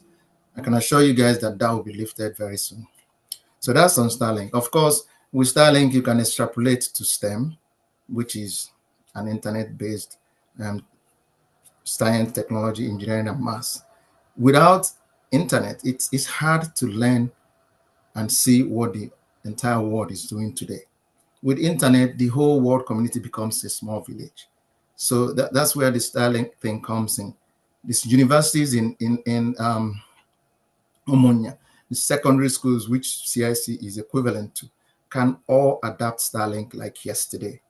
I can assure you guys that will be lifted very soon. So that's on Starlink. Of course, with Starlink, you can extrapolate to STEM, which is an internet-based science, technology, engineering, and maths. Without internet, it's hard to learn and see what the entire world is doing today. With internet, the whole world community becomes a small village. So that's where the Starlink thing comes in. These universities in Umunya, the secondary schools, which CIC is equivalent to, can all adapt Starlink like yesterday.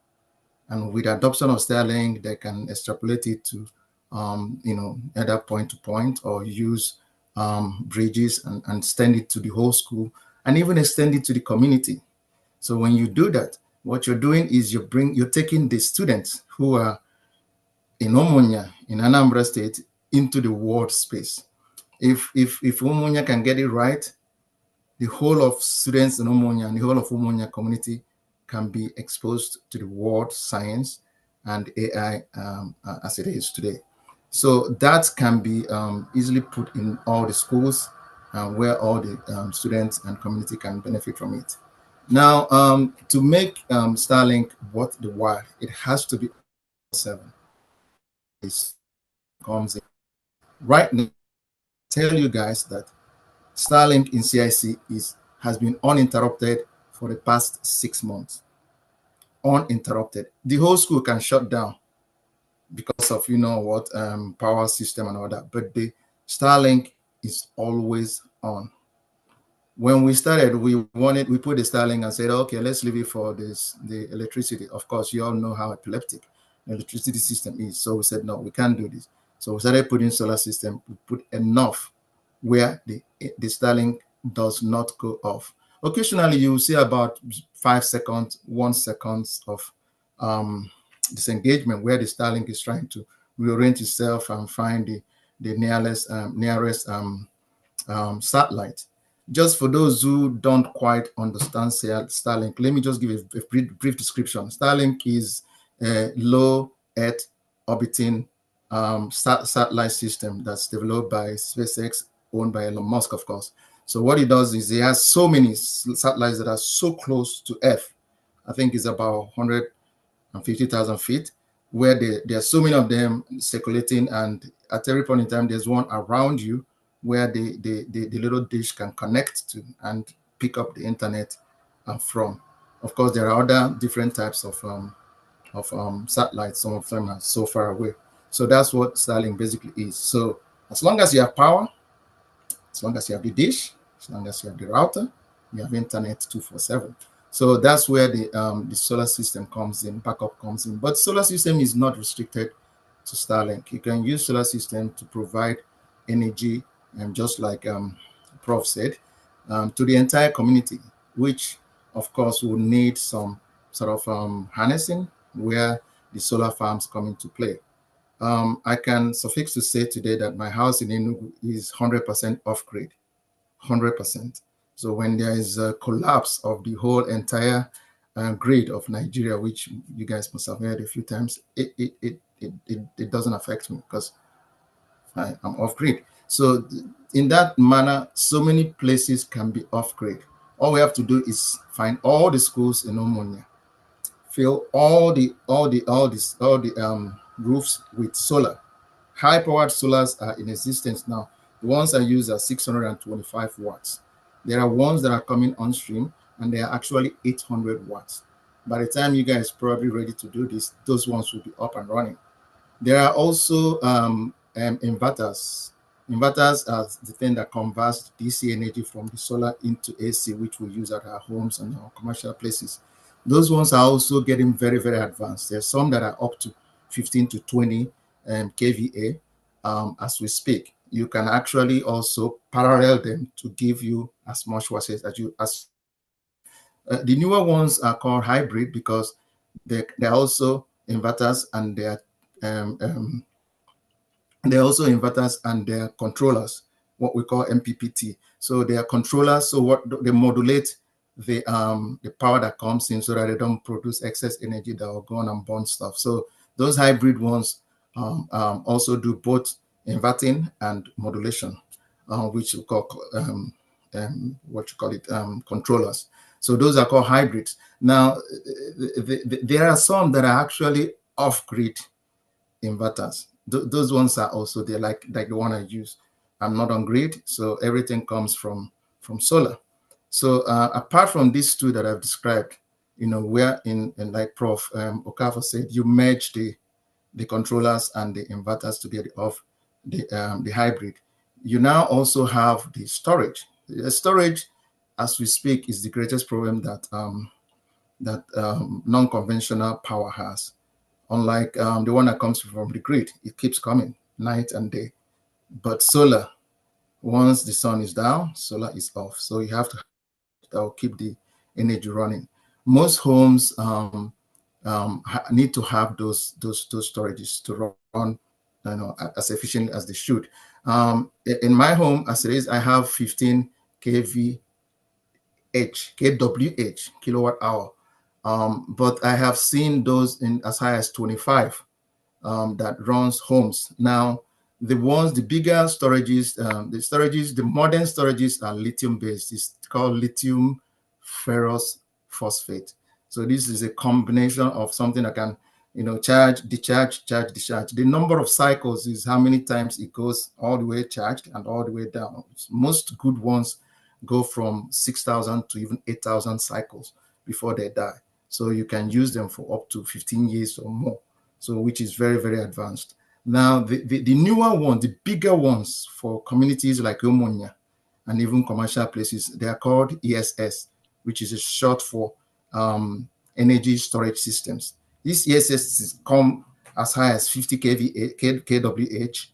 And with adoption of Starlink, they can extrapolate it to, either point to point, or use bridges and extend it to the whole school, and even extend it to the community. So when you do that, what you're doing is you're taking the students who are in Umunya, in Anambra State, into the world space. If Umunya can get it right, the whole of students in Umunya and the whole of Umunya community can be exposed to the world science and AI as it is today. So that can be easily put in all the schools where all the students and community can benefit from it. Now, to make Starlink worth the while, it has to be 7. It comes in. Right now, tell you guys that Starlink in CIC has been uninterrupted for the past 6 months. Uninterrupted. The whole school can shut down because of power system and all that, but the Starlink is always on. When we started, we put the Starlink and said, okay, let's leave it for the electricity. Of course, you all know how epileptic the electricity system is. So we said, no, we can't do this. So we started putting solar system. We put enough where the Starlink does not go off. Occasionally, you will see about 5 seconds, 1 second of disengagement, where the Starlink is trying to reorient itself and find the nearest satellite. Just for those who don't quite understand Starlink, let me just give a brief description. Starlink is a low Earth orbiting satellite system that's developed by SpaceX, owned by Elon Musk, of course. So what it does is it has so many satellites that are so close to Earth. I think it's about 150,000 feet, where there are so many of them circulating, and at every point in time, there's one around you where the little dish can connect to and pick up the internet from. Of course, there are other different types of satellites. Some of them are so far away. So that's what Starlink basically is. So as long as you have power, as long as you have the dish, as long as you have the router, you have internet 24/7. So that's where the solar system comes in, backup comes in. But solar system is not restricted to Starlink. You can use solar system to provide energy, and just like Prof said, to the entire community, which of course will need some sort of harnessing where the solar farms come into play. I can suffix to say today that my house in Enugu is 100% off-grid, 100%. So when there is a collapse of the whole entire grid of Nigeria, which you guys must have heard a few times, it doesn't affect me because I'm off-grid. So in that manner, so many places can be off-grid. All we have to do is find all the schools in Umunya, fill all the roofs with solar. High-powered solars are in existence now. The ones I use are 625 watts. There are ones that are coming on stream, and they are actually 800 watts. By the time you guys are probably ready to do this, those ones will be up and running. There are also inverters. Inverters are the thing that converts DC energy from the solar into AC, which we use at our homes and our commercial places. Those ones are also getting very, very advanced. There's some that are up to 15 to 20 kVA as we speak. You can actually also parallel them to give you as much wattage as the newer ones are called hybrid because they're also inverters and they're also inverters and they're controllers, what we call MPPT. So they are controllers. So what they modulate the power that comes in so that they don't produce excess energy that will go on and burn stuff. So those hybrid ones also do both inverting and modulation, which we call controllers. So those are called hybrids. Now, there are some that are actually off-grid inverters. Those ones are also there, like the one I use. I'm not on grid, so everything comes from solar. So apart from these two that I've described, where in like Prof. Okafor said, you merge the controllers and the inverters together of the hybrid. You now also have the storage. The storage, as we speak, is the greatest problem that non-conventional power has. Unlike the one that comes from the grid, it keeps coming night and day. But solar, once the sun is down, solar is off. So you have to keep the energy running. Most homes need to have those storages to run as efficiently as they should. In my home, as it is, I have 15 kWh, kilowatt hour. But I have seen those in as high as 25 that runs homes. Now, the bigger storages, the modern storages are lithium-based. It's called lithium ferrous phosphate. So this is a combination of something that can, charge, discharge, charge, discharge. The number of cycles is how many times it goes all the way charged and all the way down. Most good ones go from 6,000 to even 8,000 cycles before they die. So you can use them for up to 15 years or more. So which is very, very advanced. Now, the newer ones, the bigger ones for communities like Umunya and even commercial places, they are called ESS, which is a short for energy storage systems. These ESS come as high as 50 kWh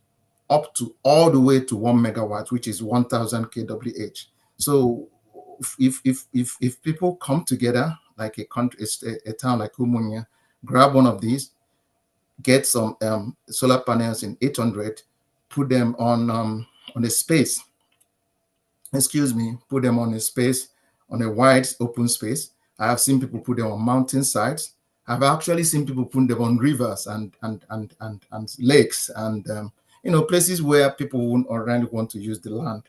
up to all the way to 1 megawatt, which is 1,000 kWh. So if people come together, like a town like Umunya, grab one of these, get some solar panels in 800, put them on a space. Put them on a space, on a wide open space. I have seen people put them on mountain sides. I've actually seen people put them on rivers and lakes and places where people wouldn't already want to use the land.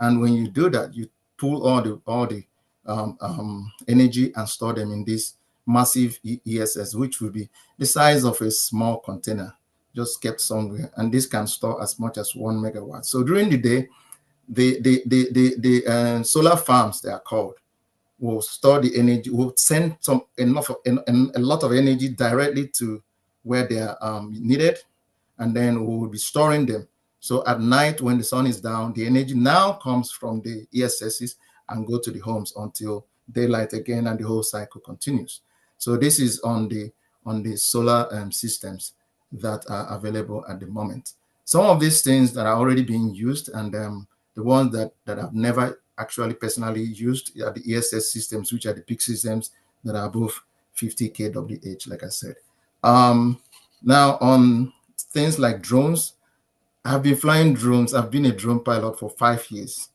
And when you do that, you pull all the energy and store them in this massive ESS, which will be the size of a small container, just kept somewhere. And this can store as much as 1 megawatt. So during the day, the solar farms, they are called, will store the energy, will send a lot of energy directly to where they are needed, and then we will be storing them. So at night, when the sun is down, the energy now comes from the ESSs and go to the homes until daylight again, and the whole cycle continues. So this is on the solar systems that are available at the moment. Some of these things that are already being used, and the ones that I've never actually personally used are the ESS systems, which are the big systems that are above 50 kWh, like I said. Now on things like drones, I've been flying drones. I've been a drone pilot for 5 years.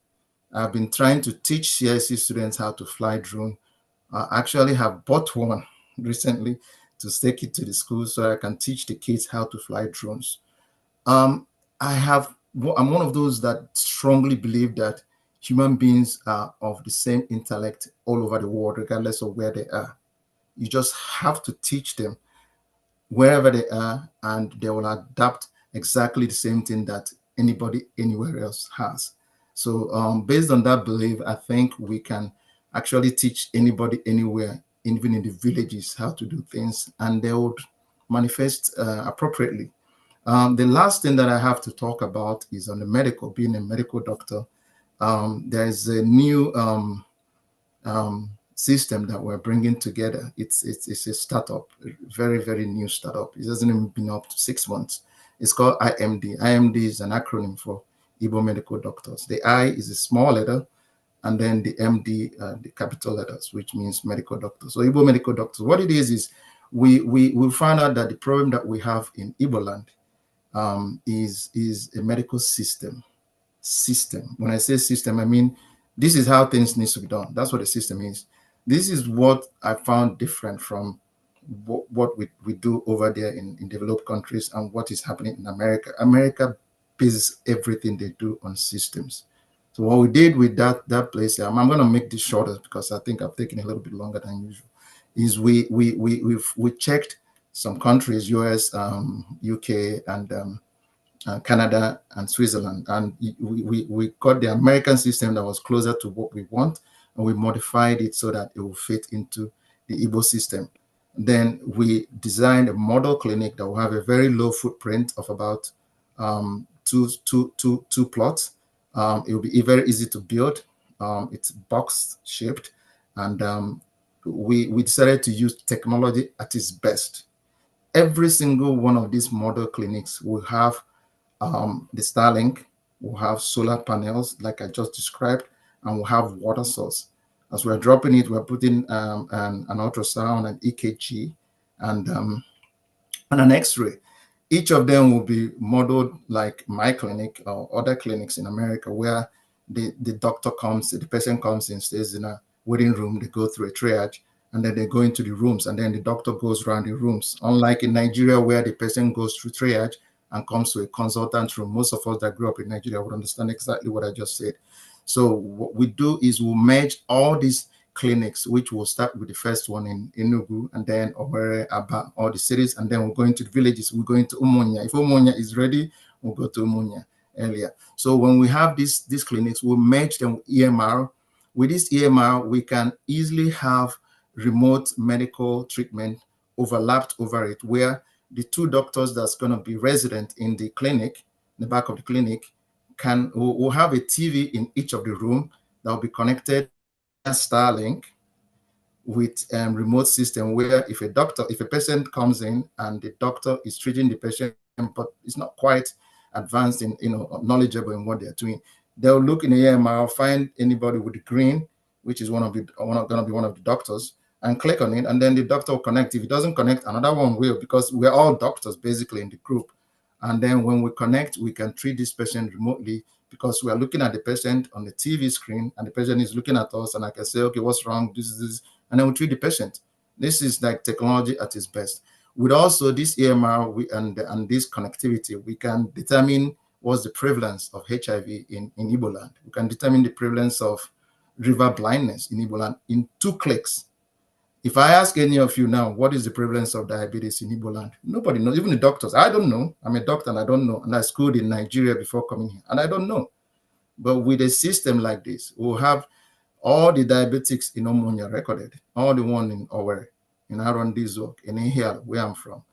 I've been trying to teach CIC students how to fly drone. I actually have bought one recently to take it to the school so I can teach the kids how to fly drones. I'm one of those that strongly believe that human beings are of the same intellect all over the world, regardless of where they are. You just have to teach them wherever they are, and they will adapt exactly the same thing that anybody anywhere else has. So based on that belief, I think we can actually teach anybody anywhere, even in the villages, how to do things, and they would manifest appropriately. The last thing that I have to talk about is on the medical, being a medical doctor. There is a new system that we're bringing together. It's a startup, a very, very new startup. It hasn't even been up to 6 months. It's called IMD. IMD is an acronym for Igbo Medical Doctors. The I is a small letter, and then the MD, the capital letters, which means medical doctors. So Igbo Medical Doctors, what it is we found out that the problem that we have in Igbo land is a medical system. When I say system, I mean this is how things need to be done. That's what a system is. This is what I found different from what we do over there in developed countries and what is happening in America. America bases everything they do on systems. So what we did with that place, I'm going to make this shorter because I think I've taken a little bit longer than usual, is we checked some countries, US, UK, and Canada and Switzerland, and we got the American system that was closer to what we want, and we modified it so that it will fit into the Igbo system. Then we designed a model clinic that will have a very low footprint of about two plots. It will be very easy to build. It's box shaped, and we decided to use technology at its best. Every single one of these model clinics will have the Starlink, will have solar panels like I just described, and we'll have water source. As we're dropping it, we're putting an ultrasound, an EKG, and an X-ray. Each of them will be modeled like my clinic or other clinics in America, where the doctor comes, the patient comes in, stays in a waiting room, they go through a triage, and then they go into the rooms, and then the doctor goes around the rooms. Unlike in Nigeria, where the patient goes through triage and comes to a consultant room. Most of us that grew up in Nigeria would understand exactly what I just said. So what we do is we'll merge all these clinics, which will start with the first one in Enugu, and then Owerri, Aba, all the cities, and then we'll go into the villages. We're going to Umunya. If Umunya is ready, we'll go to Umunya earlier. So when we have these clinics, we'll merge them with EMR. With this EMR, we can easily have remote medical treatment overlapped over it, where the two doctors that's going to be resident in the clinic, in the back of the clinic, will have a TV in each of the room that will be connected via Starlink with remote system, where if a patient comes in and the doctor is treating the patient, but it's not quite advanced in, knowledgeable in what they're doing, they'll look in the EMR, find anybody with the green, which is going to be one of the doctors, and click on it, and then the doctor will connect. If it doesn't connect, another one will, because we're all doctors basically in the group. And then when we connect, we can treat this patient remotely, because we are looking at the patient on the TV screen, and the patient is looking at us, and I can say, okay, what's wrong? This is this, and then we treat the patient. This is like technology at its best. With also this EMR and this connectivity, we can determine what's the prevalence of HIV in Igbo land. We can determine the prevalence of river blindness in Igbo land in 2 clicks. If I ask any of you now, what is the prevalence of diabetes in Igbo land? Nobody knows, even the doctors. I don't know. I'm a doctor and I don't know. And I schooled in Nigeria before coming here, and I don't know. But with a system like this, we'll have all the diabetics in Umunya recorded, all the one in Owerri, in Arondizok, in Ihia, where I'm from.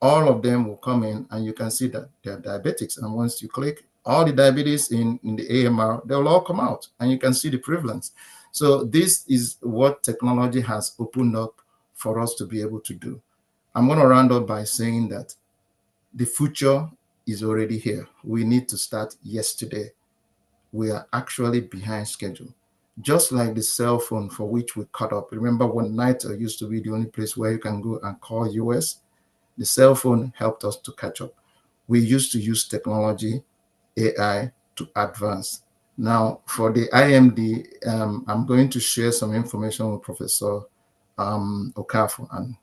All of them will come in, and you can see that they're diabetics. And once you click, all the diabetes in the AMR, they'll all come out, and you can see the prevalence. So this is what technology has opened up for us to be able to do. I'm going to round up by saying that the future is already here. We need to start yesterday. We are actually behind schedule. Just like the cell phone for which we caught up. Remember when NITO used to be the only place where you can go and call US? The cell phone helped us to catch up. We used to use technology, AI, to advance. Now, for the IMD, I'm going to share some information with Professor Okafor, and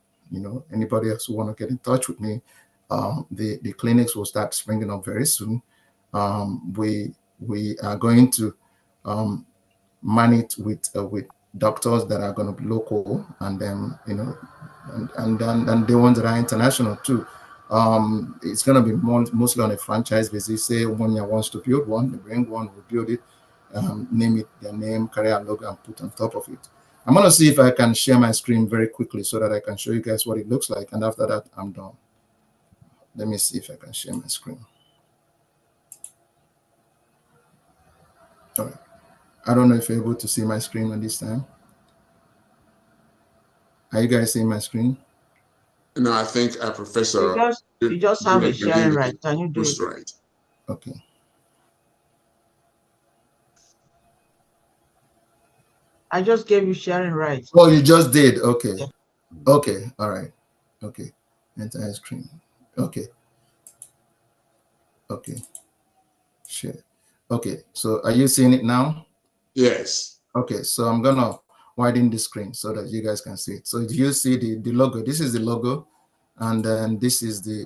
anybody else who want to get in touch with me. The clinics will start springing up very soon. We are going to man it with doctors that are going to be local, and then, you know, and the ones that are international too. It's going to be mostly on a franchise basis. Say Umunya wants to build one, they bring one, we build it, name it their name, carry a logo, and put on top of it. I'm going to see if I can share my screen very quickly so that I can show you guys what it looks like. And after that, I'm done. Let me see if I can share my screen. All right. I don't know if you're able to see my screen at this time. Are you guys seeing my screen? No, I think Professor. You just have a sharing right. Can you do it? Right. Okay. I just gave you sharing right. Oh, you just did. Okay. Yeah. Okay. All right. Okay. Entire screen. Okay. Okay. Share. Okay. So are you seeing it now? Yes. Okay. So I'm gonna widen the screen so that you guys can see it. So do you see the logo? This is the logo, and then this is the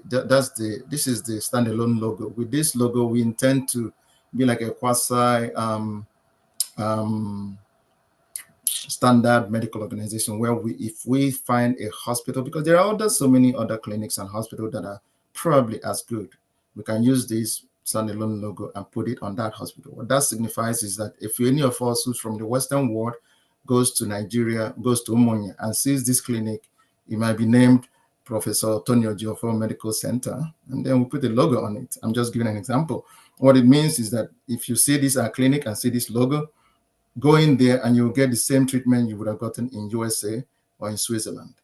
this is the standalone logo. With this logo, we intend to be like a quasi standard medical organization where if we find a hospital, because there are so many other clinics and hospitals that are probably as good, we can use this standalone logo and put it on that hospital. What that signifies is that if any of us who's from the Western world goes to Nigeria, goes to Umunya and sees this clinic, it might be named Professor Tonio Geofor Medical Center, and then we put a logo on it. I'm just giving an example. What it means is that if you see this clinic and see this logo, go in there and you'll get the same treatment you would have gotten in USA or in Switzerland.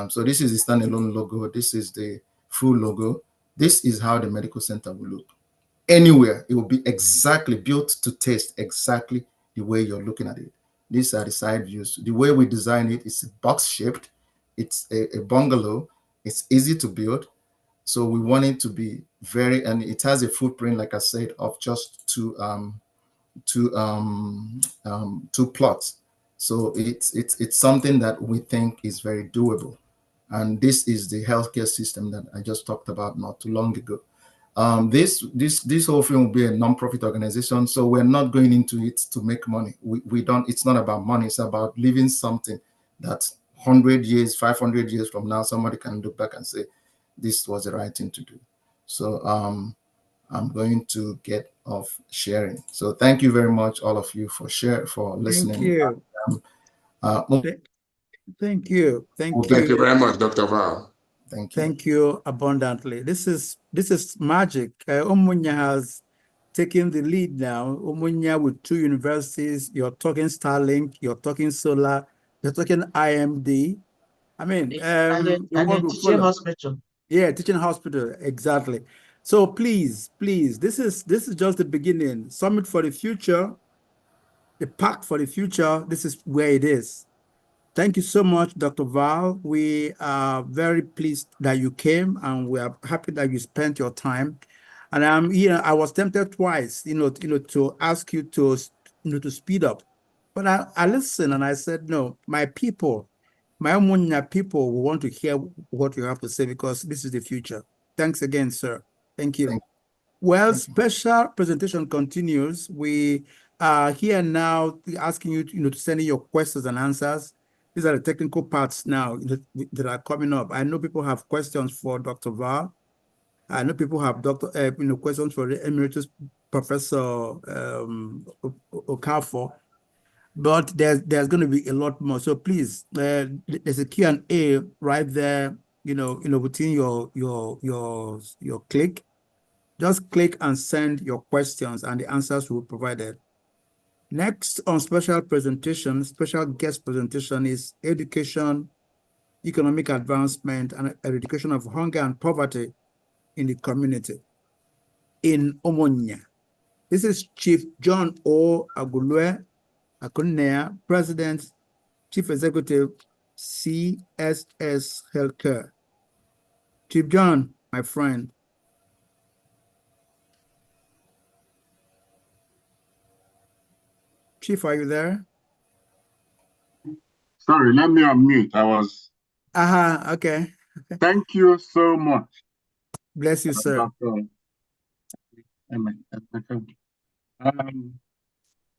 So this is the standalone logo. This is the full logo. This is how the medical center will look. Anywhere, it will be exactly built to taste exactly the way you're looking at it. These are the side views. The way we design it is box shaped. It's a bungalow. It's easy to build. So we want it to be and it has a footprint, like I said, of just two plots. So it's something that we think is very doable. And this is the healthcare system that I just talked about not too long ago. This whole thing will be a non-profit organization, so we're not going into it to make money. We don't. It's not about money. It's about leaving something that 100 years, 500 years from now, somebody can look back and say, this was the right thing to do. So I'm going to get off sharing. So thank you very much, all of you, for listening. Thank you. Thank you. Thank you very much, Dr. Val. Thank you. Thank you abundantly. This is magic. Umunya has taken the lead now. Umunya with 2 universities. You're talking Starlink. You're talking solar. You're talking IMD. I mean, and the teaching hospital. Yeah, teaching hospital, exactly. So please, this is just the beginning. Summit for the Future, the Pact for the Future. This is where it is. Thank you so much, Dr. Val. We are very pleased that you came, and we are happy that you spent your time. And I was tempted twice, to ask you to speed up, but I listened and I said, no, my people, my Umunya people will want to hear what you have to say, because this is the future. Thanks again, sir. Thank you. Well, special presentation continues. We are here now asking you, to send in your questions and answers. These are the technical parts now that are coming up. I know people have questions for Dr. Val. I know people have questions for the Emeritus Professor Okafor. But there's going to be a lot more. So please, there's a Q&A right there. Within your click. Just click and send your questions, and the answers will be provided. Next on special guest presentation is education, economic advancement, and eradication of hunger and poverty in the community in Umunya. This is Chief John O. Agulue Akunea, President, Chief Executive, CSS Healthcare. Chief John, my friend. Chief, are you there? Sorry, let me unmute. I was. Okay. Thank you so much. Bless you, sir.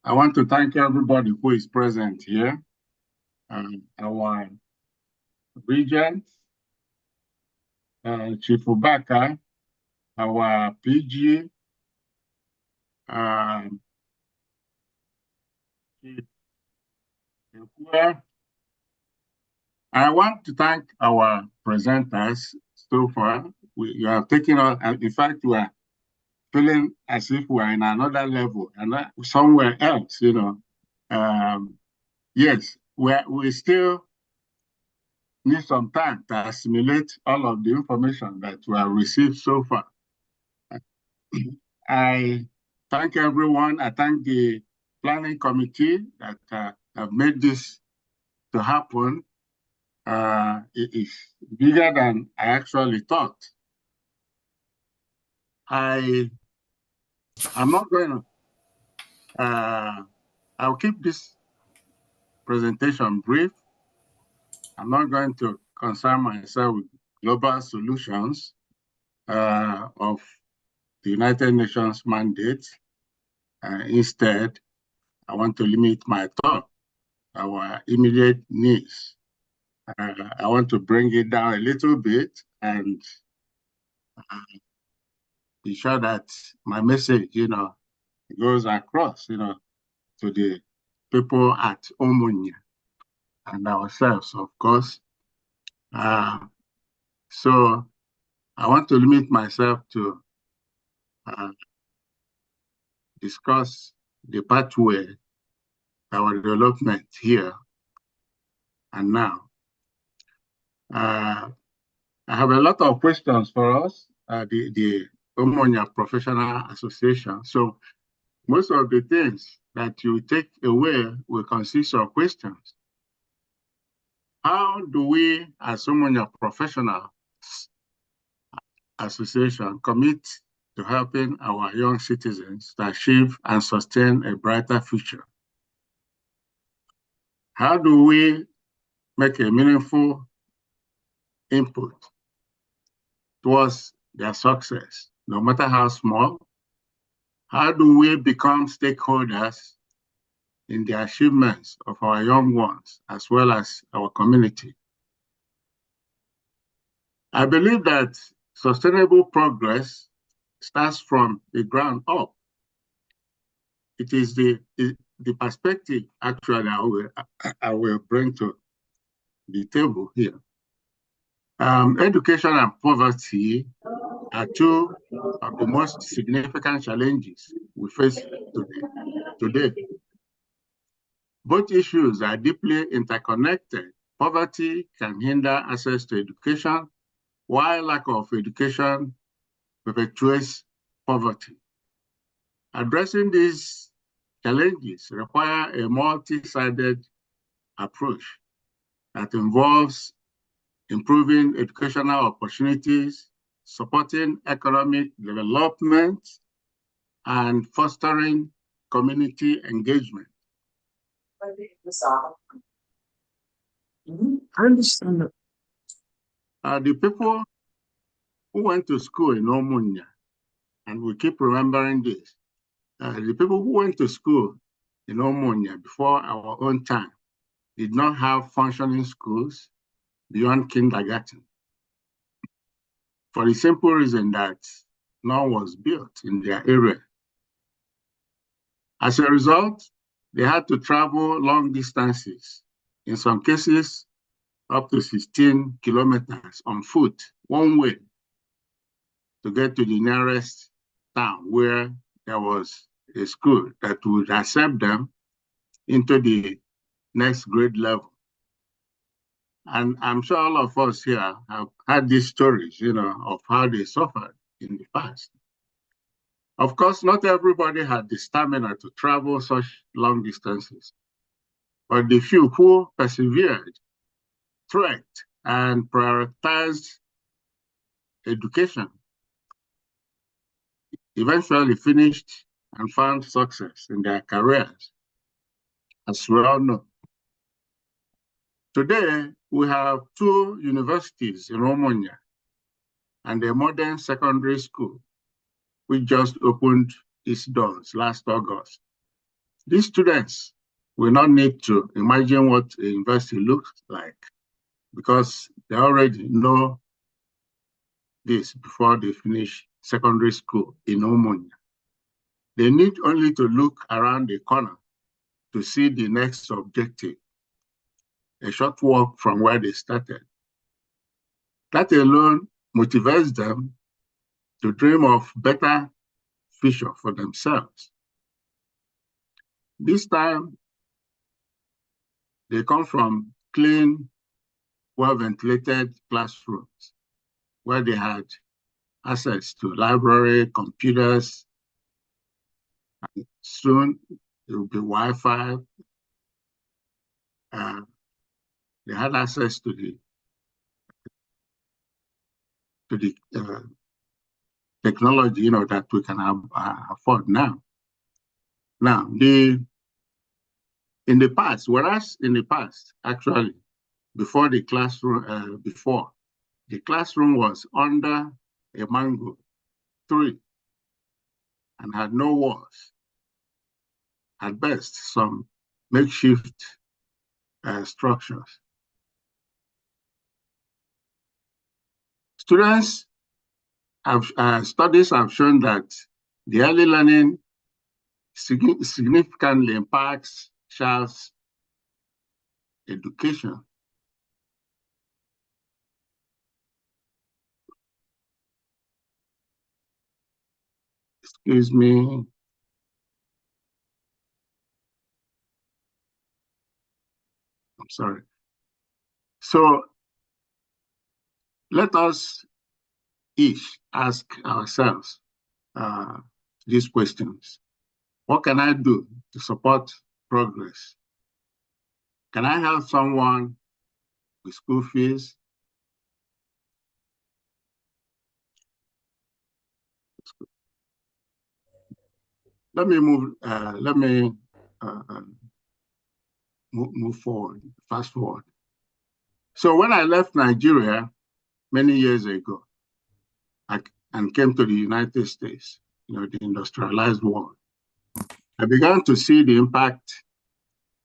I want to thank everybody who is present here. our regent, Chief Ubaka, our PG, Chief Ekua. I want to thank our presenters so far. You have taken on, in fact, we are feeling as if we are in another level and somewhere else, you know. Yes, we still need some time to assimilate all of the information that we have received so far. I thank everyone. I thank the planning committee that have made this to happen. It is bigger than I actually thought. I'm not going to, I'll keep this presentation brief. I'm not going to concern myself with global solutions of the United Nations mandate. Instead, I want to limit my thought, our immediate needs. I want to bring it down a little bit and be sure that my message, you know, goes across, you know, to the people at Umunya and ourselves, of course. So I want to limit myself to discuss the pathway, our development here and now. I have a lot of questions for us, the Umunya Professional Association. So most of the things that you take away will consist of questions. How do we, as Umunya Professional Association, commit to helping our young citizens to achieve and sustain a brighter future? How do we make a meaningful input towards their success, no matter how small? How do we become stakeholders in the achievements of our young ones, as well as our community? I believe that sustainable progress starts from the ground up. It is the perspective, actually, I will bring to the table here. Education and poverty are two of the most significant challenges we face today. Both issues are deeply interconnected. Poverty can hinder access to education, while lack of education perpetuates poverty. Addressing these challenges require a multi-sided approach that involves improving educational opportunities, supporting economic development, and fostering community engagement. I understand. The people who went to school in Umunya, and we keep remembering this, the people who went to school in Umunya before our own time did not have functioning schools beyond kindergarten, for the simple reason that none was built in their area. As a result, they had to travel long distances, in some cases up to 16 kilometers on foot, one way, to get to the nearest town where there was a school that would accept them into the next grade level. And I'm sure all of us here have had these stories, you know, of how they suffered in the past. Of course, not everybody had the stamina to travel such long distances, but the few who persevered, trekked, and prioritized education eventually finished and found success in their careers, as we all know. Today, we have 2 universities in Umunya and a modern secondary school, which just opened its doors last August. These students will not need to imagine what a university looks like because they already know this before they finish secondary school in Umunya. They need only to look around the corner to see the next objective, a short walk from where they started. That alone motivates them to dream of better future for themselves. This time, they come from clean, well-ventilated classrooms where they had access to library, computers, and soon there will be Wi-Fi. They had access to the technology, that we can afford now. Now, in the past, whereas in the past, actually, before the classroom was under a mango tree and had no walls. At best, some makeshift structures. Students studies have shown that the early learning significantly impacts child's education. Excuse me. I'm sorry. So let us each ask ourselves these questions. What can I do to support progress? Can I help someone with school fees? Let me move forward, fast forward. So when I left Nigeria many years ago and came to the United States, the industrialized world, I began to see the impact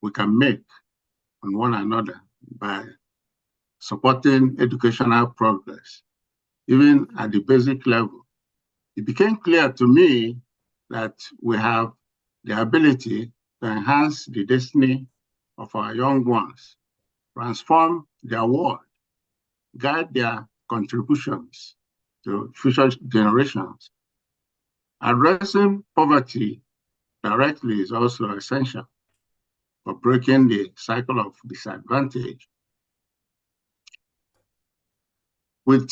we can make on one another by supporting educational progress, even at the basic level. It became clear to me that we have the ability to enhance the destiny of our young ones, transform their world, guide their contributions to future generations. Addressing poverty directly is also essential for breaking the cycle of disadvantage. With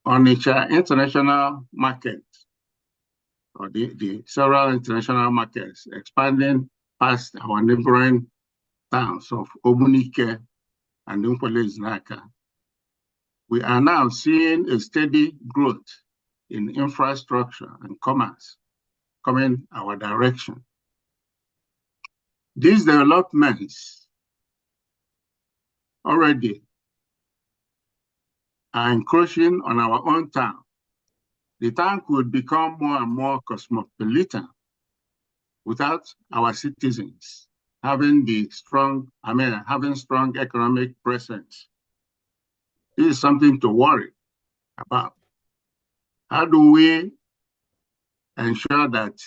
Onitsha international market, or the several international markets expanding past our neighboring towns of Omunike and Nkwele-Iznaka, we are now seeing a steady growth in infrastructure and commerce coming our direction. These developments already are encroaching on our own town. The town could become more and more cosmopolitan without our citizens having strong economic presence. This is something to worry about. How do we ensure that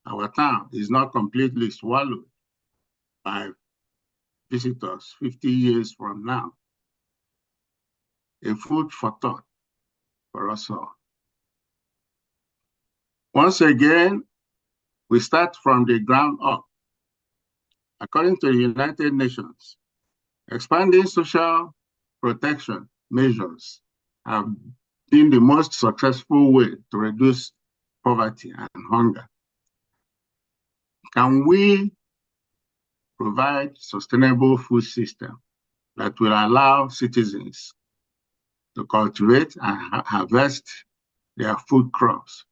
our town is not completely swallowed by visitors 50 years from now? A food for thought for us all. Once again, we start from the ground up. According to the United Nations, expanding social protection measures have been the most successful way to reduce poverty and hunger. Can we provide sustainable food system that will allow citizens to cultivate and harvest their food crops?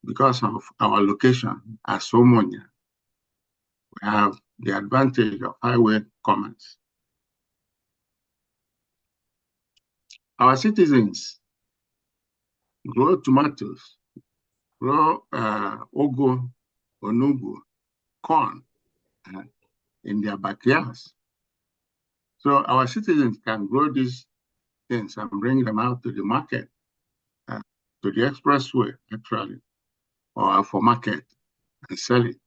Because of our location as Umunya, we have the advantage of highway commerce. Our citizens grow tomatoes, grow ugu, onugu, corn, in their backyards. So our citizens can grow these things and bring them out to the market, to the expressway, actually, or for market and sell it.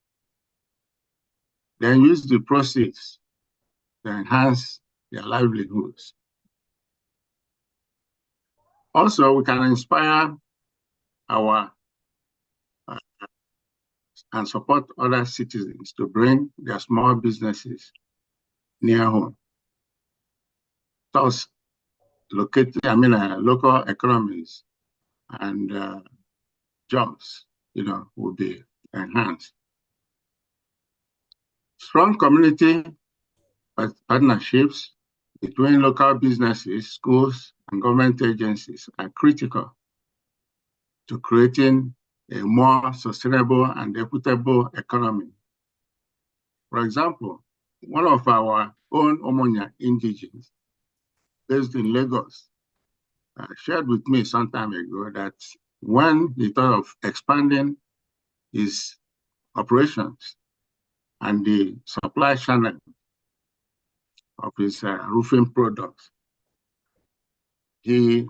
Then use the proceeds to enhance their livelihoods. Also, we can inspire our and support other citizens to bring their small businesses near home. Thus, local economies and jobs, will be enhanced. Strong community partnerships between local businesses, schools, and government agencies are critical to creating a more sustainable and equitable economy. For example, one of our own Umunya indigenes based in Lagos shared with me some time ago that when he thought of expanding his operations and the supply channel of his roofing products, he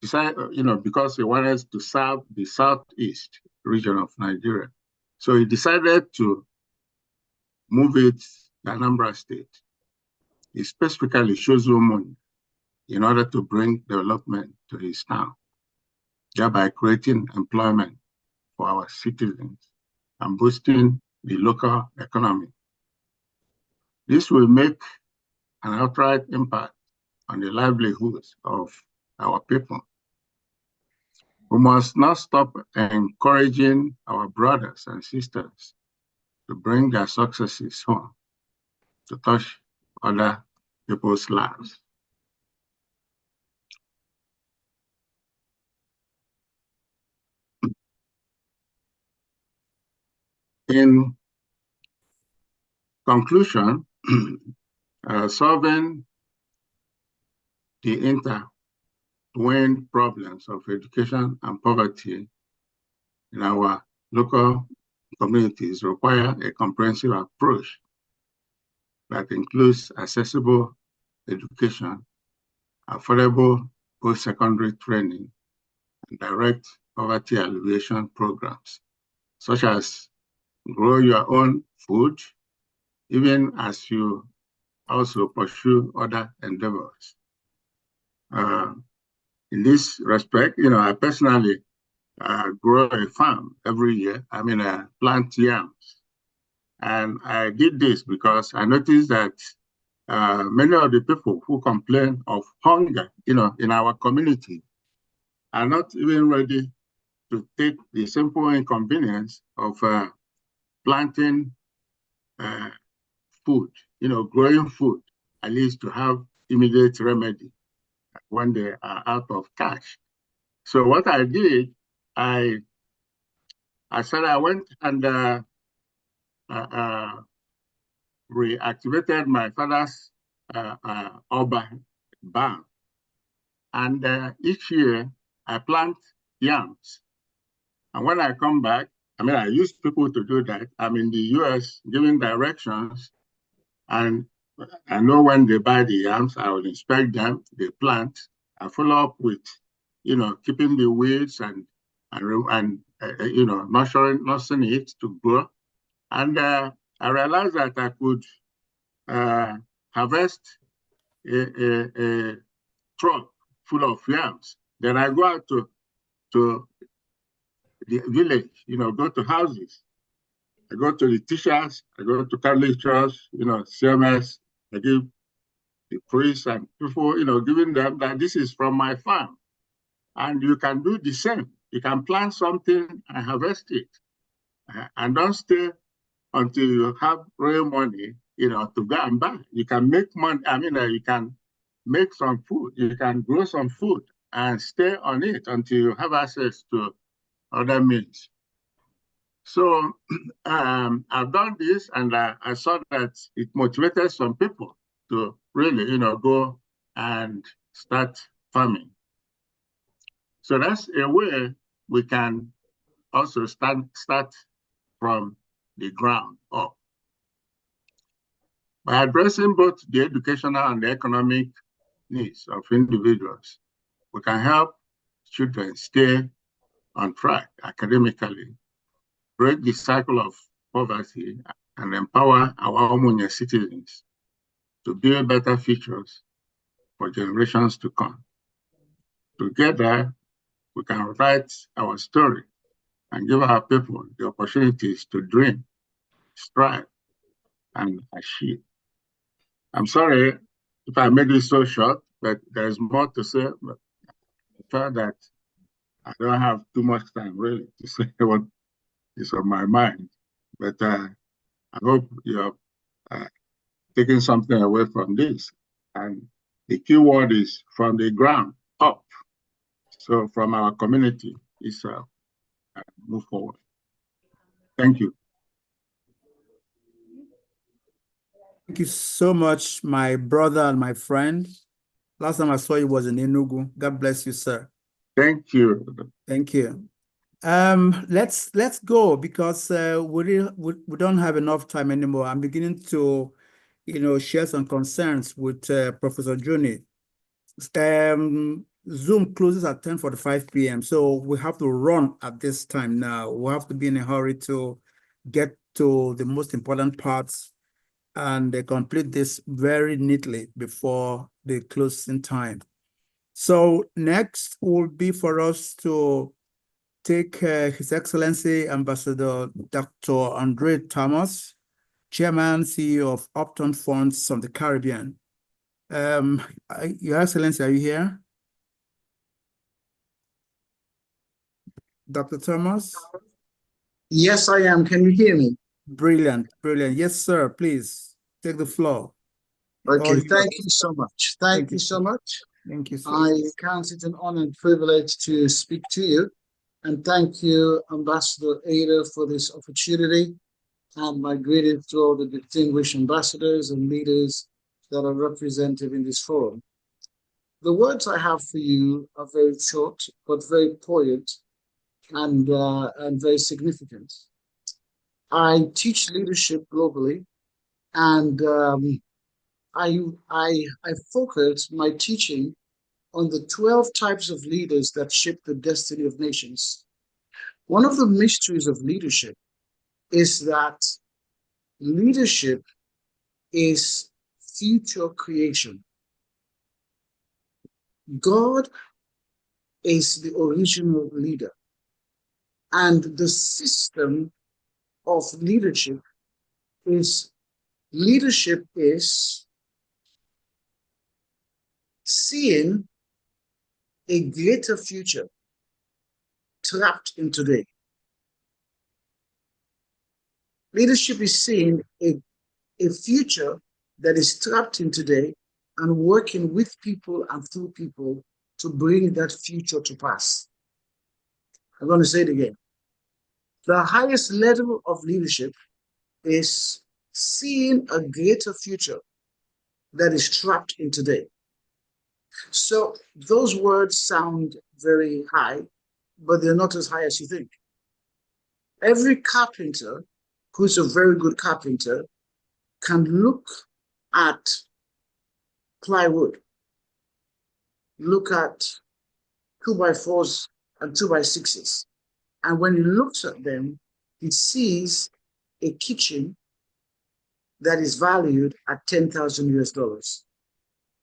decided, because he wanted to serve the southeast region of Nigeria. So he decided to move it to Anambra State. He specifically chose Umunya in order to bring development to his town, thereby creating employment for our citizens and boosting the local economy. This will make an outright impact on the livelihoods of our people. We must not stop encouraging our brothers and sisters to bring their successes home, to touch other people's lives. In conclusion, solving the intertwined problems of education and poverty in our local communities require a comprehensive approach that includes accessible education, affordable post-secondary training, and direct poverty alleviation programs, such as grow your own food, even as you also pursue other endeavors. In this respect, I personally grow a farm every year. Plant yams. And I did this because I noticed that many of the people who complain of hunger, in our community are not even ready to take the simple inconvenience of planting food, growing food, at least to have immediate remedy when they are out of cash. So what I did, I said I went and reactivated my father's urban bank. And each year I plant yams. And when I come back, I use people to do that. I'm in the US giving directions, and I know when they buy the yams, I will inspect them, they plant. I follow up with, keeping the weeds and nurturing it to grow. And I realized that I could harvest a truck full of yams. Then I go out to the village, go to houses. I go to the teachers, I go to Catholic church, CMS, I give the priests and people, giving them that this is from my farm. And you can do the same. You can plant something and harvest it. And don't stay until you have real money, to go and buy. You can make money. You can make some food. You can grow some food and stay on it until you have access to other means. So I've done this, and I saw that it motivated some people to really, go and start farming. So that's a way we can also start from the ground up. By addressing both the educational and the economic needs of individuals, we can help children stay on track academically, break the cycle of poverty, and empower our Umunya citizens to build better futures for generations to come. Together, we can write our story and give our people the opportunities to dream, strive, and achieve. I'm sorry if I made it so short, but there's more to say. But I felt that I don't have too much time really to say what is on my mind. But I hope you're taking something away from this. And the key word is from the ground up. So from our community, is move forward. Thank you. Thank you so much, my brother and my friend. Last time I saw you was in Enugu. God bless you, sir. Thank you. Thank you. Let's go because we don't have enough time anymore. I'm beginning to, share some concerns with Professor Juni. Zoom closes at 10:45 p.m. So we have to run at this time now. We have to be in a hurry to get to the most important parts and complete this very neatly before the closing time. So next will be for us to take His Excellency Ambassador Dr. Andre Thomas, Chairman, CEO of Upton Funds from the Caribbean. Your Excellency, are you here? Dr. Thomas? Yes, I am. Can you hear me? Brilliant, brilliant. Yes, sir. Please take the floor. Okay, thank you so much. Thank you so much. Thank you, sir. I count it an honor and privilege to speak to you. And thank you, Ambassador Ada, for this opportunity. And my greetings to all the distinguished ambassadors and leaders that are represented in this forum. The words I have for you are very short, but very poignant and very significant. I teach leadership globally, and I focus my teaching on the 12 types of leaders that shape the destiny of nations. One of the mysteries of leadership is that leadership is future creation. God is the original leader, and the system of leadership is seeing a greater future trapped in today. Leadership is seeing a future that is trapped in today and working with people and through people to bring that future to pass. I'm going to say it again. The highest level of leadership is seeing a greater future that is trapped in today. So those words sound very high, but they're not as high as you think. Every carpenter who's a very good carpenter can look at plywood, look at 2x4s and 2x6s. And when he looks at them, he sees a kitchen that is valued at $10,000 US.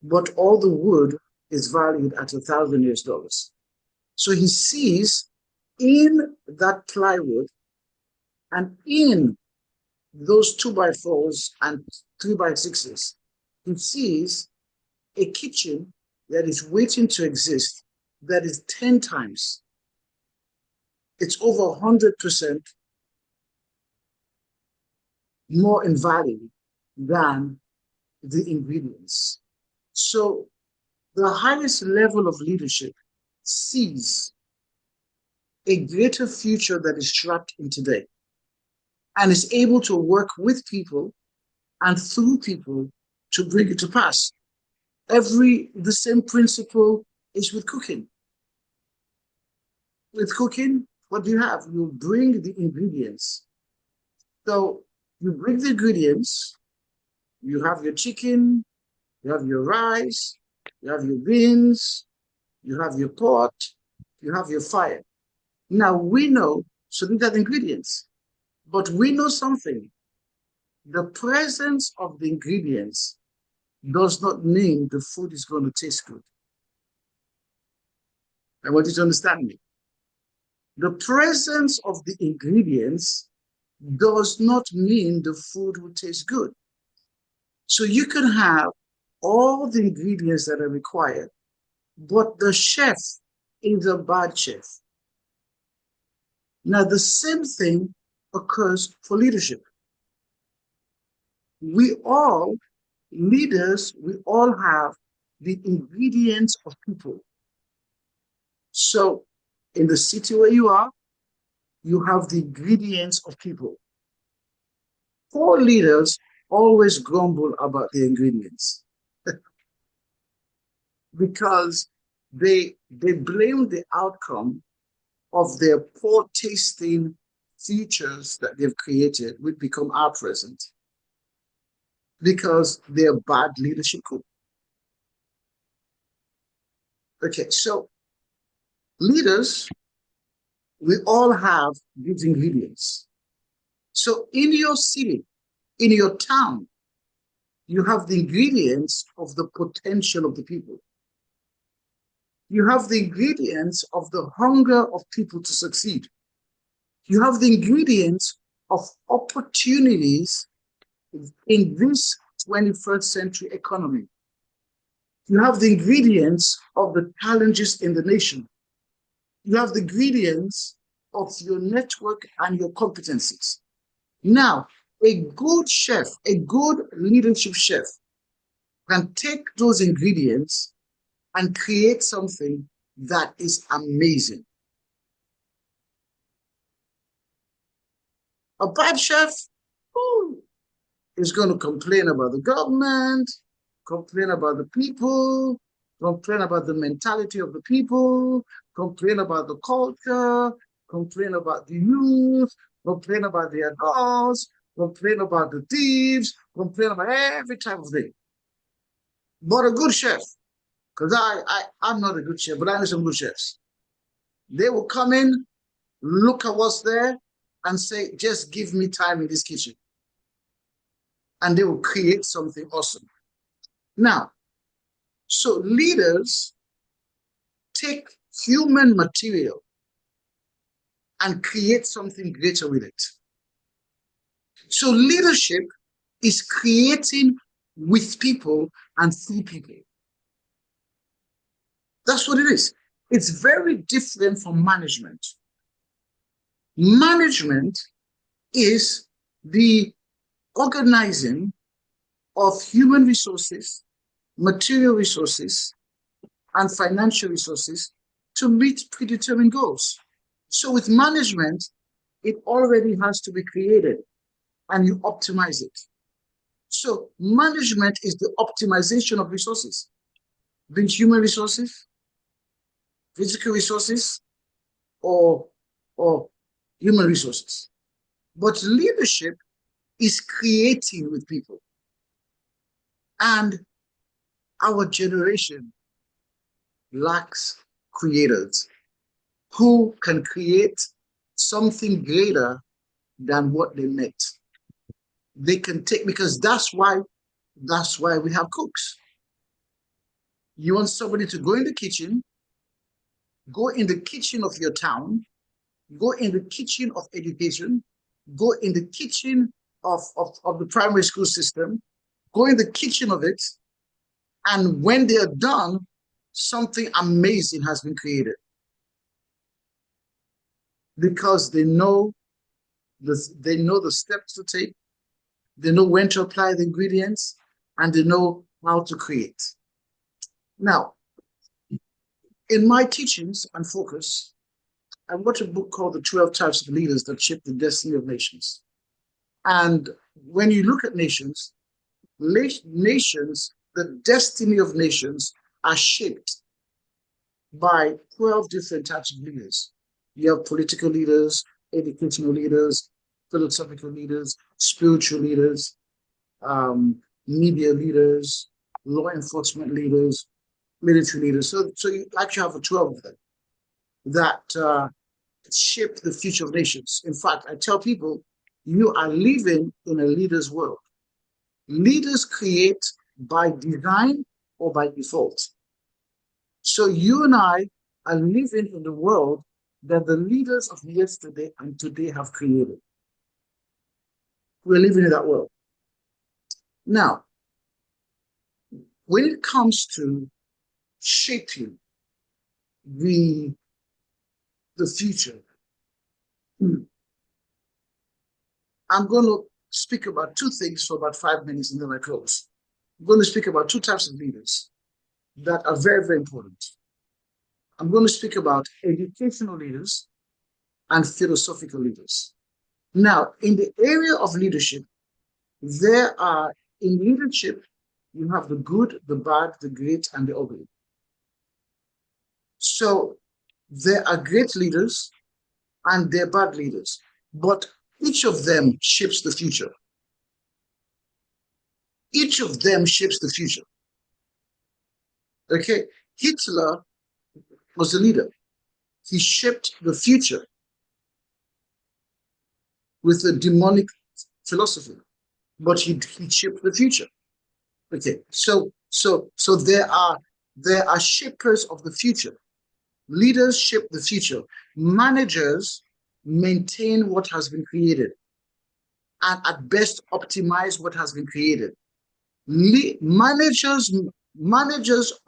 But all the wood is valued at $1,000 US. So he sees in that plywood and in those 2x4s and 3x6s, he sees a kitchen that is waiting to exist that is 10 times. It's over 100% more in value than the ingredients. So the highest level of leadership sees a greater future that is trapped in today and is able to work with people and through people to bring it to pass. The same principle is with cooking. With cooking, what do you have? You bring the ingredients. So you bring the ingredients, You have your chicken, you have your rice, you have your beans, you have your pot, you have your fire. Now we know, so these are the ingredients, but we know something. The presence of the ingredients does not mean the food is going to taste good. I want you to understand me. The presence of the ingredients does not mean the food will taste good. So you can have all the ingredients that are required, but the chef is a bad chef. Now, the same thing occurs for leadership. We all, leaders, we all have the ingredients of people. So in the city where you are, you have the ingredients of people. Poor leaders always grumble about the ingredients because they blame the outcome of their poor tasting features that they've created, which become our present, because they're bad leadership group. Okay, so leaders, we all have these ingredients. So in your city, in your town, you have the ingredients of the potential of the people. You have the ingredients of the hunger of people to succeed. You have the ingredients of opportunities in this 21st century economy. You have the ingredients of the challenges in the nation. You have the ingredients of your network and your competencies. Now, a good chef, a good leadership chef can take those ingredients and create something that is amazing. A bad chef is going to complain about the government, complain about the people, complain about the mentality of the people, complain about the culture, complain about the youth, complain about the adults, complain about the thieves, complain about every type of thing. But a good chef, because I'm not a good chef, but I know some good chefs. They will come in, look at what's there, and say, just give me time in this kitchen. And they will create something awesome. Now, so leaders take human material and create something greater with it. So leadership is creating with people and through people. That's what it is. It's very different from management. Management is the organizing of human resources, material resources, and financial resources to meet predetermined goals. So with management, it already has to be created and you optimize it. So management is the optimization of resources, be it human resources, physical resources, or human resources. But leadership is creating with people. And our generation lacks creators who can create something greater than what they met. They can take, because that's why we have cooks. You want somebody to go in the kitchen of your town, go in the kitchen of education, go in the kitchen of the primary school system, go in the kitchen of it, and when they are done, something amazing has been created. Because they know the steps to take, they know when to apply the ingredients, and they know how to create. Now, in my teachings and focus, I wrote a book called The 12 Types of Leaders That Shape the Destiny of Nations. And when you look at nations, the destiny of nations are shaped by 12 different types of leaders. You have political leaders, educational leaders, philosophical leaders, spiritual leaders, media leaders, law enforcement leaders, military leaders. So you actually have 12 of them that shape the future of nations. In fact, I tell people, you are living in a leader's world. Leaders create by design or by default. So you and I are living in the world that the leaders of yesterday and today have created. We're living in that world. Now, when it comes to shaping the future, I'm going to speak about two things for about 5 minutes and then I close. I'm going to speak about two types of leaders that are very, very important. I'm going to speak about educational leaders and philosophical leaders. Now, in the area of leadership, in leadership, you have the good, the bad, the great, and the ugly. So there are great leaders and there are bad leaders, but each of them shapes the future. Each of them shapes the future. Okay, Hitler was a leader. He shaped the future with a demonic philosophy, but he shaped the future. Okay, so there are shapers of the future. Leaders shape the future. Managers maintain what has been created and at best optimize what has been created. Managers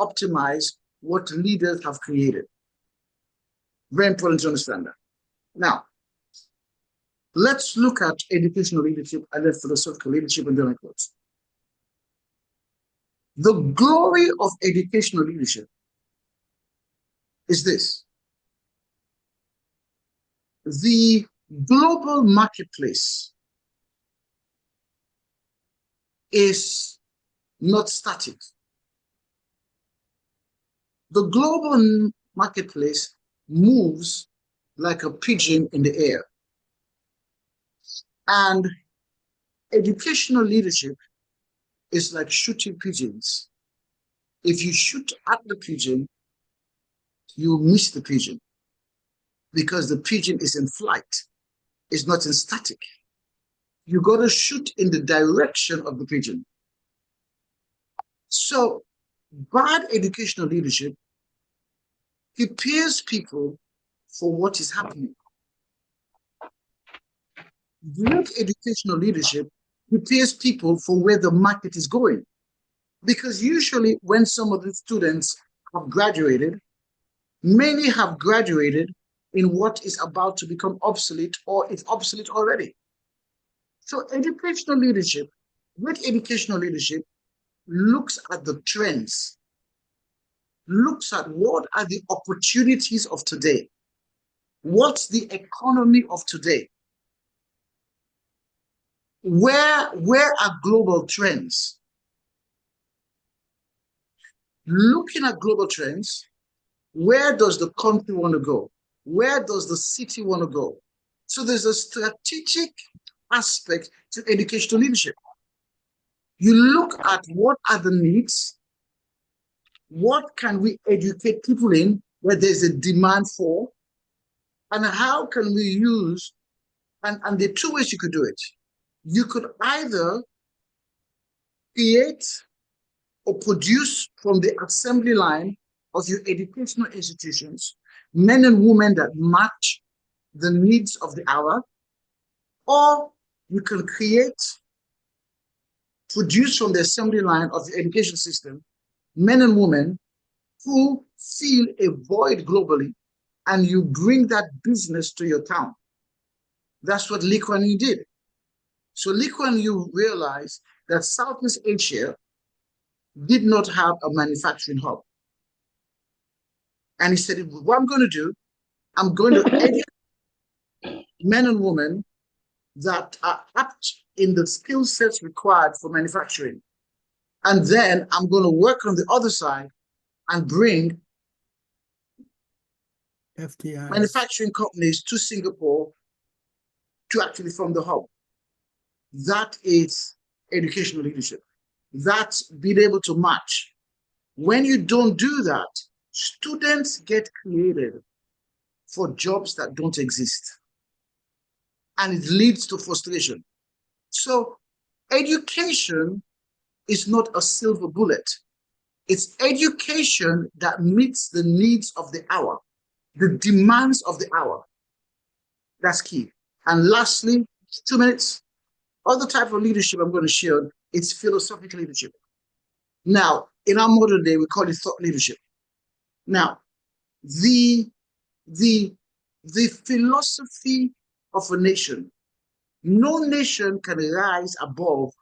optimize what leaders have created. Very important to understand that. Now, let's look at educational leadership and then philosophical leadership and then I close. The glory of educational leadership is this. The global marketplace is not static. The global marketplace moves like a pigeon in the air. And educational leadership is like shooting pigeons. If you shoot at the pigeon, you miss the pigeon because the pigeon is in flight. It's not in static. You got to shoot in the direction of the pigeon. So bad educational leadership prepares people for what is happening. Great educational leadership prepares people for where the market is going. Because usually when some of the students have graduated, many have graduated in what is about to become obsolete or it's obsolete already. So educational leadership, great educational leadership looks at the trends, looks at what are the opportunities of today, what's the economy of today, where are global trends? Looking at global trends, where does the country want to go? Where does the city want to go? So there's a strategic aspect to educational leadership. You look at what are the needs, what can we educate people in where there's a demand for, and how can we use, and there are two ways you could do it. You could either create or produce from the assembly line of your educational institutions men and women that match the needs of the hour, or you can produce from the assembly line of the education system men and women who feel a void globally, and you bring that business to your town. That's what Lee Kuan Yew did. So Lee Kuan Yew realized that Southeast Asia did not have a manufacturing hub. And he said, what I'm going to do, I'm going to educate men and women that are apt in the skill sets required for manufacturing. And then I'm going to work on the other side and bring FDIs. Manufacturing companies to Singapore to actually form the hub. That is educational leadership. that's been able to match. When you don't do that, students get created for jobs that don't exist. And it leads to frustration. So education is not a silver bullet. It's education that meets the needs of the hour, the demands of the hour. That's key. And lastly, 2 minutes, other type of leadership I'm going to share, it's philosophical leadership. Now, in our modern day, we call it thought leadership. Now, the philosophy of a nation, no nation can rise above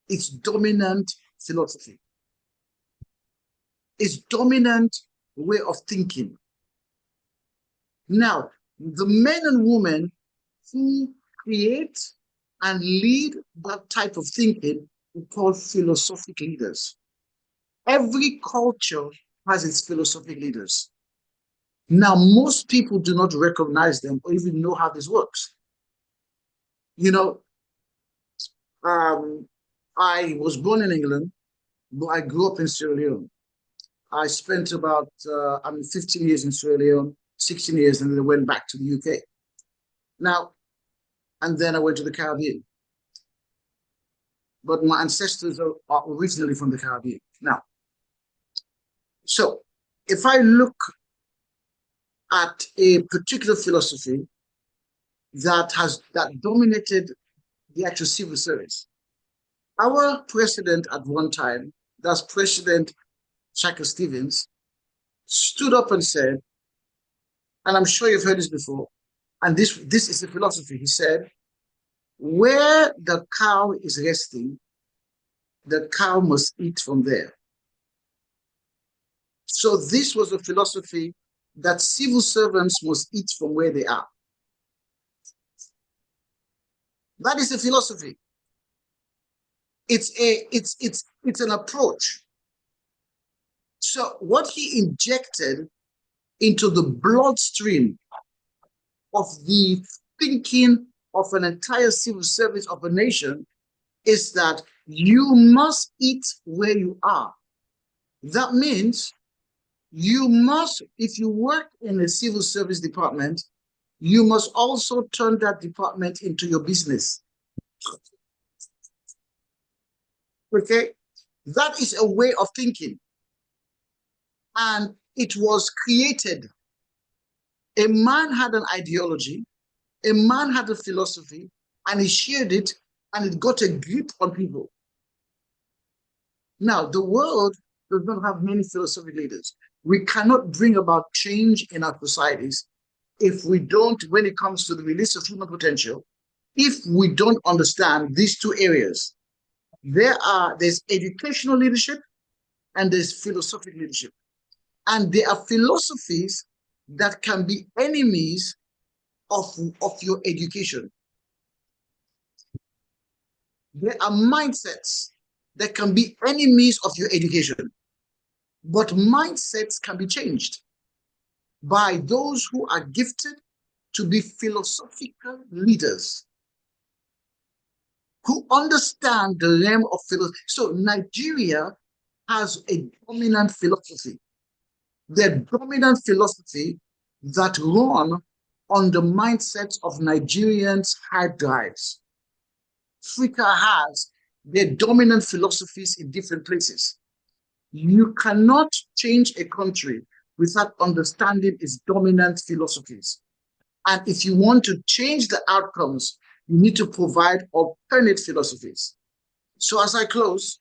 its dominant philosophy, its dominant way of thinking. Now, the men and women who create and lead that type of thinking we call philosophic leaders. Every culture has its philosophic leaders. Now, most people do not recognize them or even know how this works. You know, I was born in England, but I grew up in Sierra Leone. I spent about 15 years in Sierra Leone, 16 years, and then I went back to the UK. Now, and then I went to the Caribbean. But my ancestors are originally from the Caribbean. Now, so if I look at a particular philosophy that dominated the actual civil service, our president at one time, that's President Shackle Stevens, stood up and said, and I'm sure you've heard this before, and this is a philosophy. He said, where the cow is resting, the cow must eat from there. So this was a philosophy that civil servants must eat from where they are. That is a philosophy. It's an approach. So what he injected into the bloodstream of the thinking of an entire civil service of a nation is that you must eat where you are. That means you must, if you work in a civil service department, you must also turn that department into your business. Okay? That is a way of thinking. And it was created. A man had an ideology, a man had a philosophy, and he shared it, and it got a grip on people. Now, the world does not have many philosophical leaders. We cannot bring about change in our societies if we don't, when it comes to the release of human potential, if we don't understand these two areas. There's educational leadership and there's philosophical leadership. And there are philosophies that can be enemies of your education. There are mindsets that can be enemies of your education. But mindsets can be changed by those who are gifted to be philosophical leaders, who understand the realm of philosophy. So Nigeria has a dominant philosophy. The dominant philosophy that run on the mindsets of Nigerians' hard drives. Africa has their dominant philosophies in different places. You cannot change a country without understanding its dominant philosophies. And if you want to change the outcomes, you need to provide alternate philosophies. So as I close,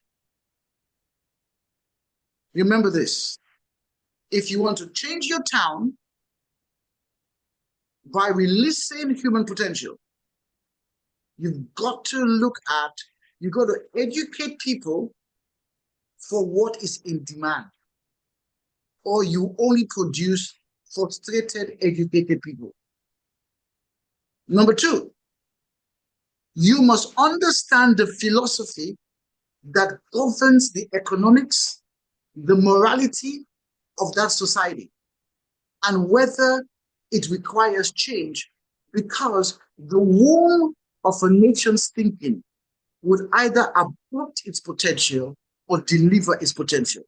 remember this. If you want to change your town by releasing human potential, you've got to educate people for what is in demand, or you only produce frustrated, educated people. Number two, you must understand the philosophy that governs the economics, the morality of that society, and whether it requires change, because the womb of a nation's thinking would either abort its potential or deliver its potential.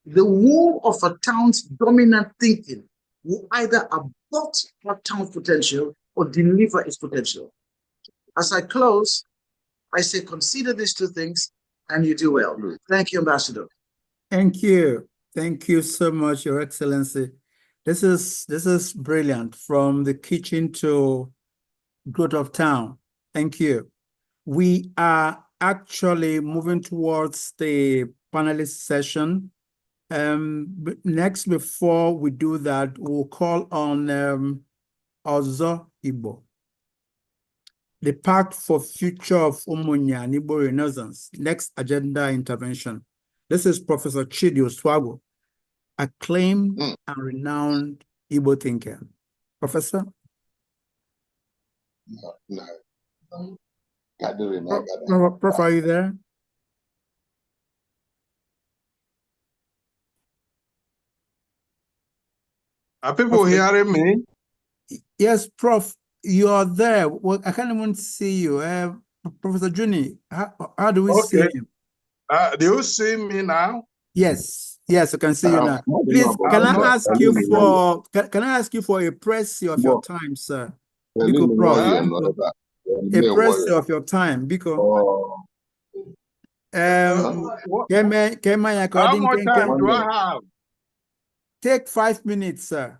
The whole of a town's dominant thinking will either abort that town's potential or deliver its potential. As I close, I say consider these two things and you do well. Thank you, Ambassador. Thank you. Thank you so much, Your Excellency. This is brilliant, from the kitchen to growth of town. Thank you. We are actually moving towards the panelist session. But next, before we do that, we'll call on Ozo Igbo. The Pact for Future of Umunya and Igbo Renaissance, next agenda intervention. This is Professor Chidi Oswago, acclaimed and renowned Igbo thinker. Professor? Prof, are you there? Are people hearing me? Yes, Prof, you are there. Well, I can't even see you. Professor Juni, how do we see you? Do you see me now? Yes, yes, I can see you now. Please, can I ask you for a press of your time, sir? Because, Prof, a press of your time, because how much time do I have? Take 5 minutes, sir.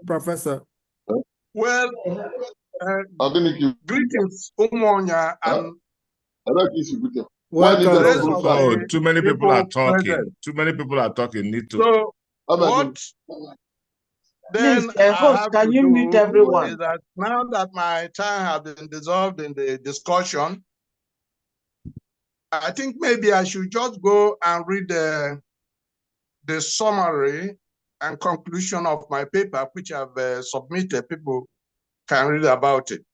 Professor. Well, greetings, Umunya, and welcome. Oh, too many people are talking. Present. Too many people are talking. Need to. So what? Then Please, host, can you mute everyone? Is that now that my time has been dissolved in the discussion, I think maybe I should just go and read the summary and conclusion of my paper, which I've submitted. People can read about it.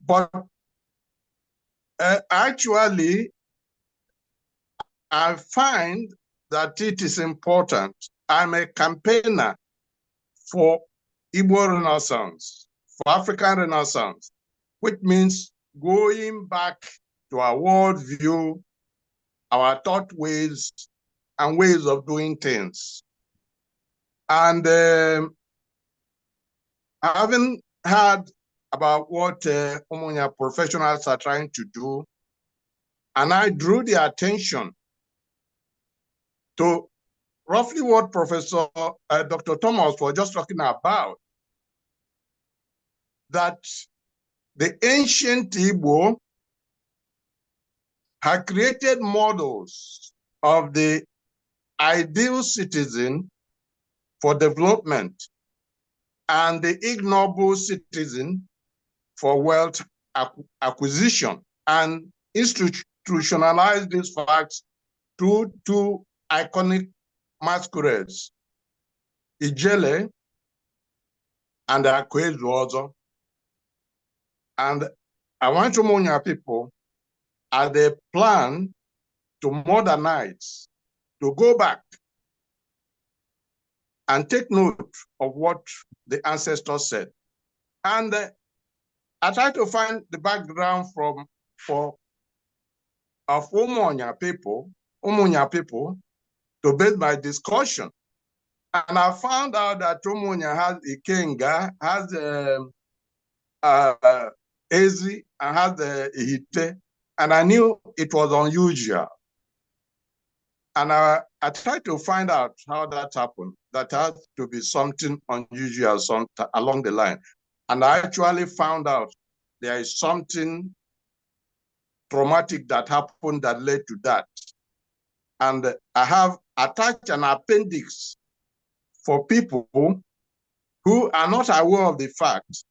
But actually, I find that it is important. I'm a campaigner for Igbo Renaissance, for African Renaissance, which means going back to our worldview, our thought ways, and ways of doing things. And having heard about what Umunya professionals are trying to do, and I drew the attention to roughly what Professor Dr. Thomas was just talking about, that the ancient Igbo had created models of the ideal citizen for development and the ignoble citizen for wealth acquisition, and institutionalized these facts through two iconic masquerades, Ijele and Akwezuozo. And I want Umunya people, as they plan to modernize, to go back and take note of what the ancestors said. And I try to find the background of Umunya people to base my discussion. And I found out that Umunya has Ikenga, has Ezi, and has Ihite, and I knew it was unusual. And I tried to find out how that happened. That had to be something unusual along the line. And I actually found out there is something traumatic that happened that led to that. And I have attached an appendix for people who are not aware of the fact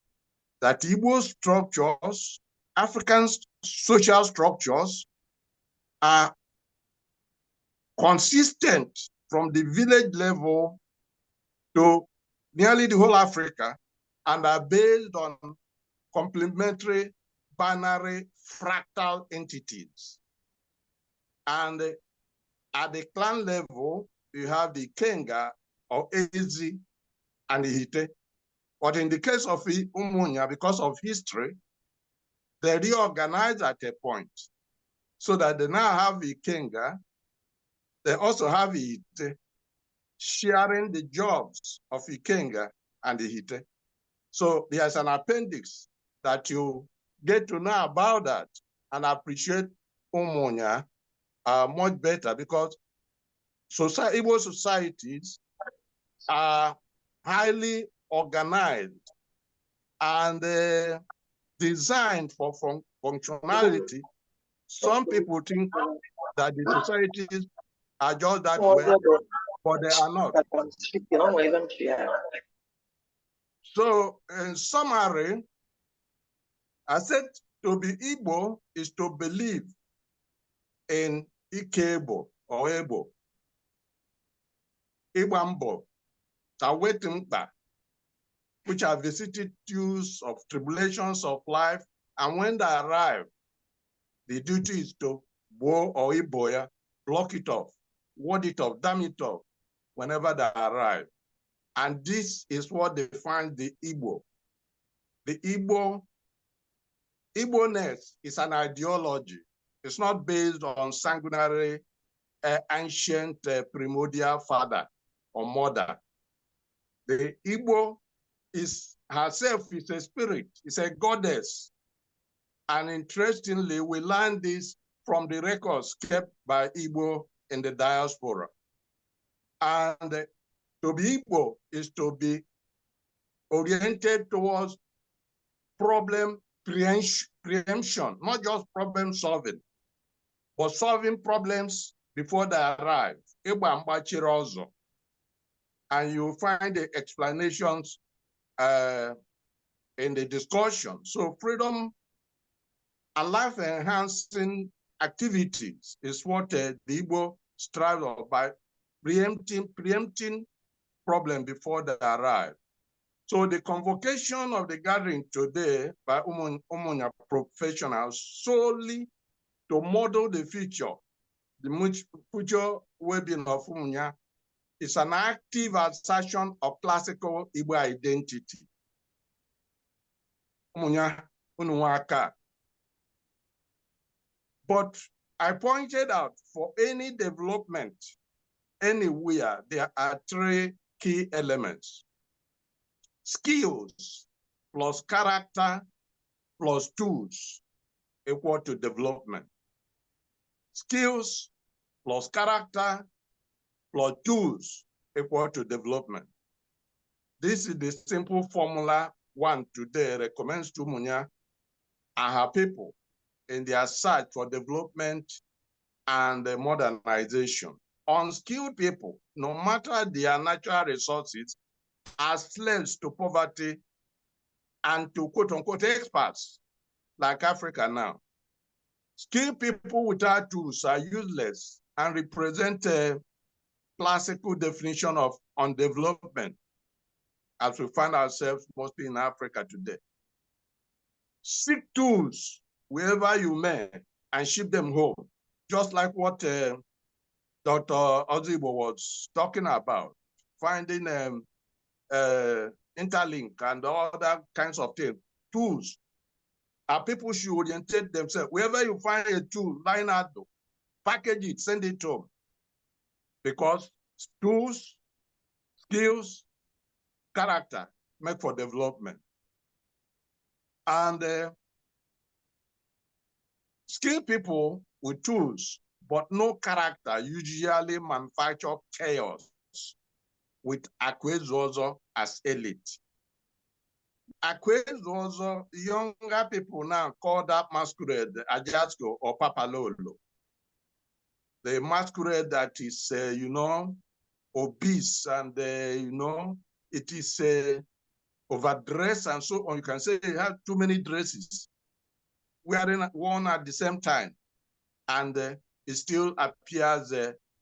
that Igbo structures, African social structures, are consistent from the village level to nearly the whole Africa, and are based on complementary, binary, fractal entities. And at the clan level, you have the Kenga or Ezi and the Hite. But in the case of Umunya, because of history, they reorganized at a point. so that they now have Ikenga. They also have Ite sharing the jobs of Ikenga and Ite. So there's an appendix that you get to know about that and appreciate Umunya much better, because Igbo societies are highly organized and designed for functionality. Some people think that the societies are just that way, but they are not. So, in summary, I said to be Igbo is to believe in Ikebo or Ebo, Igbambo, Tawetimta, which are vicissitudes of tribulations of life, and when they arrive, the duty is to Bo or Iboya, block it off, ward it off, dam it off, whenever they arrive. And this is what defines the Igbo. The Igbo-ness is an ideology. It's not based on sanguinary, ancient, primordial father or mother. The Igbo herself is a spirit, it's a goddess. And interestingly, we learn this from the records kept by Igbo in the diaspora. And to be Igbo is to be oriented towards problem preemption, not just problem solving, but solving problems before they arrive. And you find the explanations in the discussion. So freedom and life-enhancing activities is what the Igbo strive for, by preempting problem before they arrive. So the convocation of the gathering today by Umunya professionals solely to model the future, the future well-being of Umunya, is an active assertion of classical Igbo identity. Umunya, Unuwaka. But I pointed out for any development anywhere, there are three key elements: skills plus character plus tools equal to development. Skills plus character plus tools equal to development. This is the simple formula one today recommends to Umunya and her people in their search for development and modernization. Unskilled people, no matter their natural resources, are slaves to poverty and to quote-unquote experts, like Africa now. Skilled people without tools are useless and represent a classical definition of undevelopment, as we find ourselves mostly in Africa today. Seek tools wherever you may and ship them home, just like what Dr. Ozibo was talking about, finding interlink and other kinds of things, tools. Our people should orientate themselves. Wherever you find a tool lying out, package it, send it home. Because tools, skills, character make for development. And skilled people with tools but no character usually manufacture chaos with Akwezozo as elite. Akwezozo, younger people now call that masquerade Ajasko or Papalolo. The masquerade that is, obese and, it is overdressed and so on. You can say it has too many dresses wearing one at the same time, and it still appears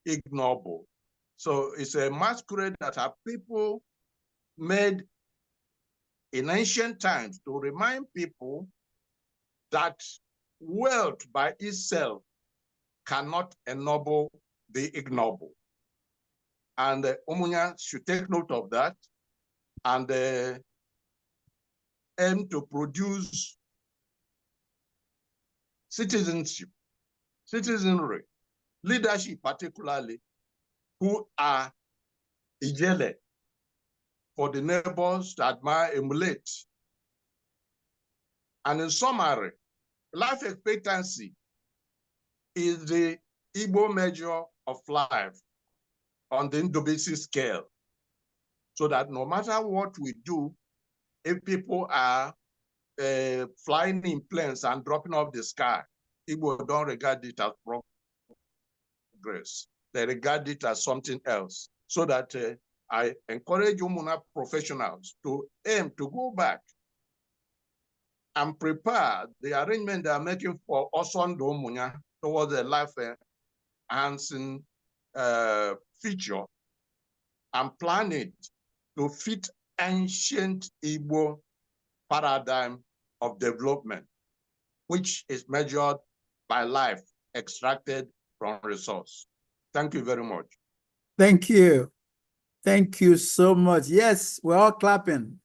ignoble. So it's a masquerade that our people made in ancient times to remind people that wealth by itself cannot ennoble the ignoble. And Umunya should take note of that and aim to produce citizenship citizenry, leadership particularly, who are ijele for the neighbors to admire, emulate. And in summary, life expectancy is the Igbo measure of life on the Ndobisi scale. So that no matter what we do, if people are flying in planes and dropping off the sky, Igbo don't regard it as progress. They regard it as something else. So that I encourage Umunya professionals to aim to go back and prepare the arrangement they are making for Osondo Umunya towards a life-enhancing feature, and plan it to fit ancient Igbo paradigm of development, which is measured by life extracted from resource. Thank you very much. Thank you. Thank you so much. Yes, we're all clapping.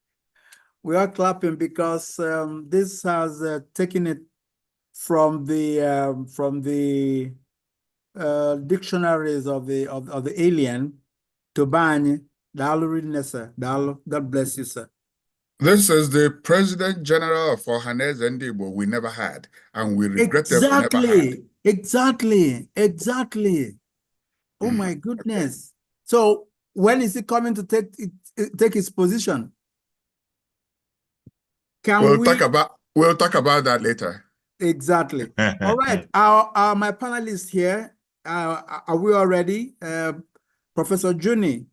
We are clapping because this has taken it from the dictionaries of the alien to Bany. God bless you, sir. This is the President General of Ohaneze Ndibo we never had, and we regret that we never had. Exactly. Oh my goodness. So when is he coming to take his position? We'll talk about that later. Exactly. All right. My panelists here, are we all ready? Professor Juni,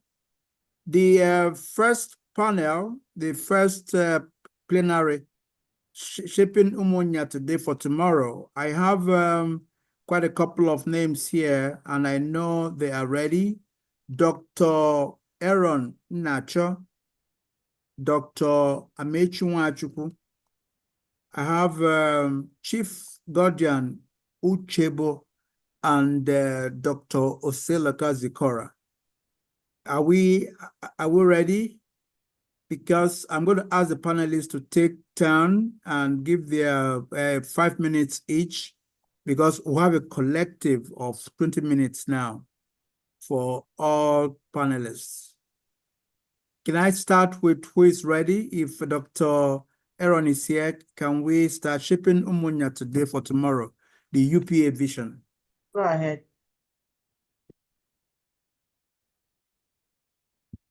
the first panel, the first plenary, shaping Umunya today for tomorrow. I have quite a couple of names here, and I know they are ready. Dr. Aaron Nacho, Dr. Amechi Nwachukwu. I have Chief Guardian Uchebo and Dr. Oselaka Zikora. Are we ready? Because I'm going to ask the panelists to take turn and give their 5 minutes each, because we have a collective of 20 minutes now for all panelists. Can I start with who is ready? If Dr. Aaron is here, can we start shaping Umunya today for tomorrow, the UPA vision? Go ahead.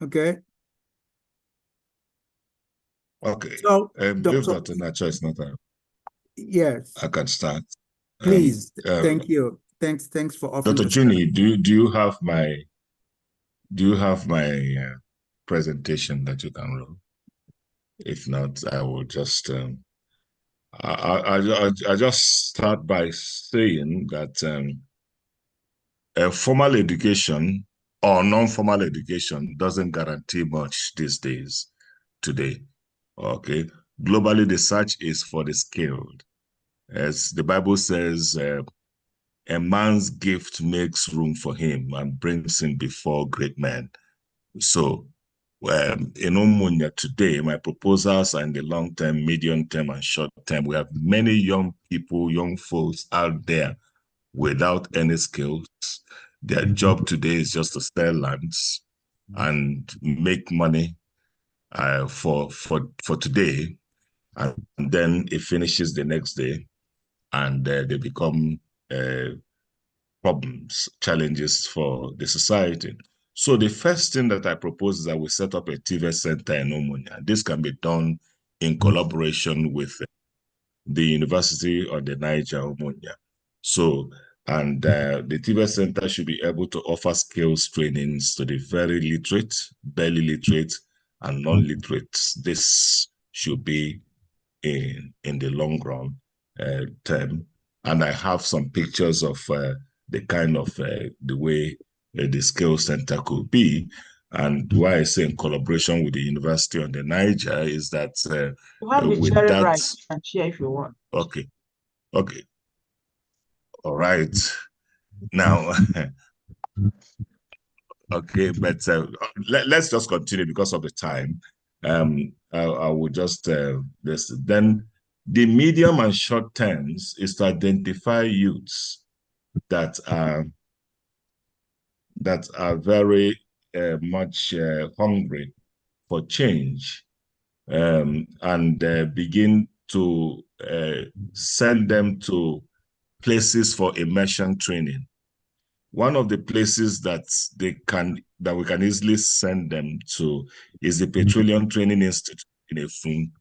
Okay. Okay. So, If Dr. Nacho is not there, yes, I can start. Please. Thank you. Thanks for offering. Dr. Juni, do you have my presentation that you can roll? If not, I will just I just start by saying that formal education or non-formal education doesn't guarantee much these days today. Okay. Globally, the search is for the skilled. As the Bible says, a man's gift makes room for him and brings him before great men. So in Umunya today, my proposals are in the long term, medium term, and short term. We have many young people, young folks out there without any skills. Their job today is just to sell lands and make money for today, and then it finishes the next day, and they become problems, challenges for the society. So the first thing that I propose is that we set up a TVET center in Umunya. This can be done in collaboration with the University of the Niger, Umunya. So, and the TVET center should be able to offer skills trainings to the very literate, barely literate, and non-literate. This should be in the long run term. And I have some pictures of the kind of the way the skill center could be. And why I say in collaboration with the University of the Niger is that you have the with sharing that, right. You can share if you want. Okay. All right. Now, okay, but let's just continue because of the time. I will just then the medium and short terms is to identify youths that are very much hungry for change, and begin to send them to places for immersion training. One of the places that we can easily send them to is the Petroleum Training Institute in Efun.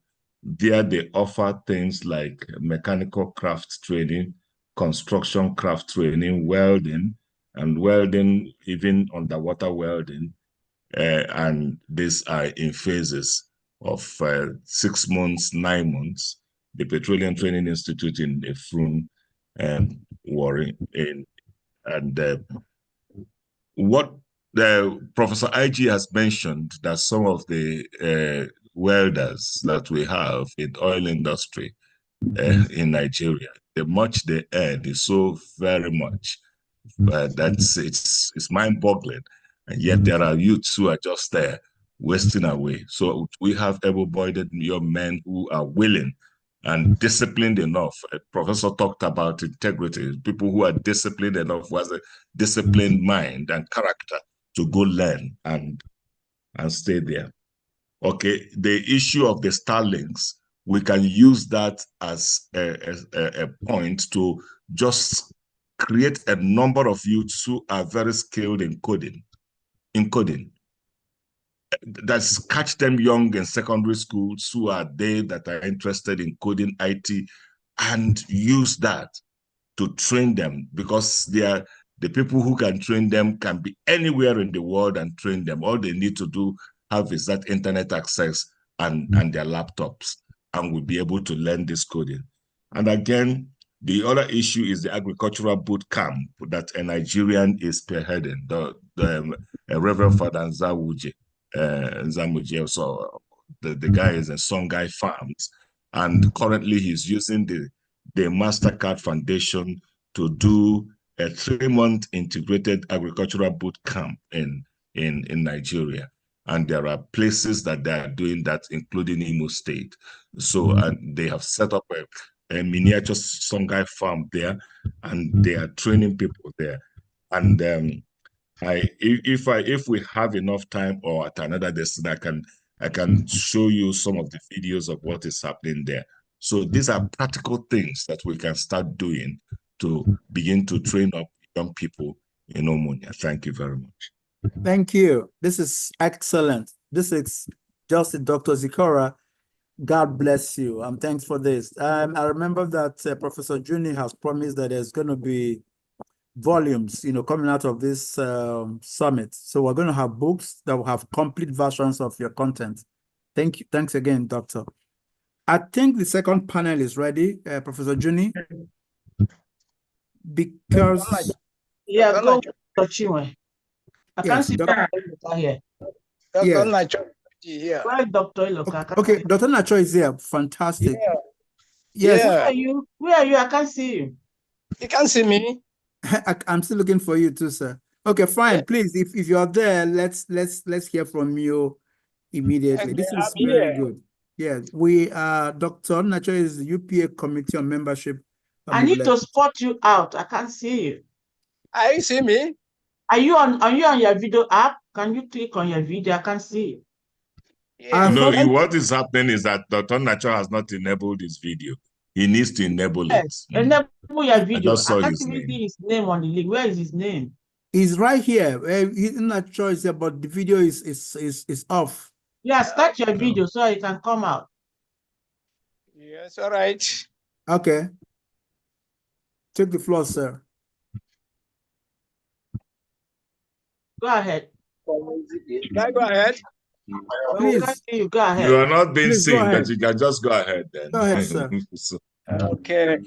There they offer things like mechanical craft training, construction craft training, welding, and welding, even underwater welding. And these are in phases of 6 months, 9 months. The Petroleum Training Institute in Efun, Warri, and what Professor IG has mentioned, that some of the welders that we have in oil industry in Nigeria, the much they earn is so very much it's mind-boggling, and yet there are youths who are just there wasting away. So we have able-bodied young men who are willing and disciplined enough. Professor talked about integrity, people who are disciplined enough, who has a disciplined mind and character to go learn and stay there. Okay, the issue of the Starlinks, we can use that as a point to just create a number of youths who are very skilled in coding. That's catch them young in secondary schools who are there that are interested in coding IT, and use that to train them, because they are the people who can train them can be anywhere in the world and train them. All they need to do is that internet access and their laptops, and will be able to learn this coding. And again, the other issue is the agricultural boot camp that a Nigerian is spearheading, the Reverend Father Nzamuje, so the guy is in Songhai Farms, and currently he's using the MasterCard Foundation to do a 3-month integrated agricultural boot camp in Nigeria. And there are places that they are doing that, including Imo State. So they have set up a miniature Songhai farm there, and they are training people there. And if we have enough time, or at another destination, I can show you some of the videos of what is happening there. So these are practical things that we can start doing to begin to train up young people in Umunya. Thank you very much. Thank you. This is excellent. This is just Dr. Zikora. God bless you. Thanks for this. I remember that Professor Juni has promised that there's going to be volumes, coming out of this summit. So we're going to have books that will have complete versions of your content. Thank you. Thanks again, Doctor. I think the second panel is ready, Professor Juni. Because yeah, go Chinwe. I can't see Dr. here. Yeah. Where Dr. Iloka? Okay, Dr. Nacho is here. Fantastic. Yeah. Yes. Where are you? Where are you? I can't see you. You can't see me. I'm still looking for you too, sir. Okay, fine. Yeah. Please, if you are there, let's hear from you immediately. Okay, this is very good. Yeah, Dr. Nacho is the UPA Committee on Membership. I need to spot you out. I can't see you. You see me? Are you on your video app? Can you click on your video? I can't see you. No, what is happening is that Dr. Nacho has not enabled his video. He needs to enable it. Enable your video. I can't even see his name on the link. Where is his name? He's right here. He's not sure, but the video is off. Yeah, start your video so it can come out. Yes, all right. Okay. Take the floor, sir. Go ahead. Can I go ahead? Please. You go ahead. You are not being seen, but you can just go ahead then. Go ahead, sir. Okay.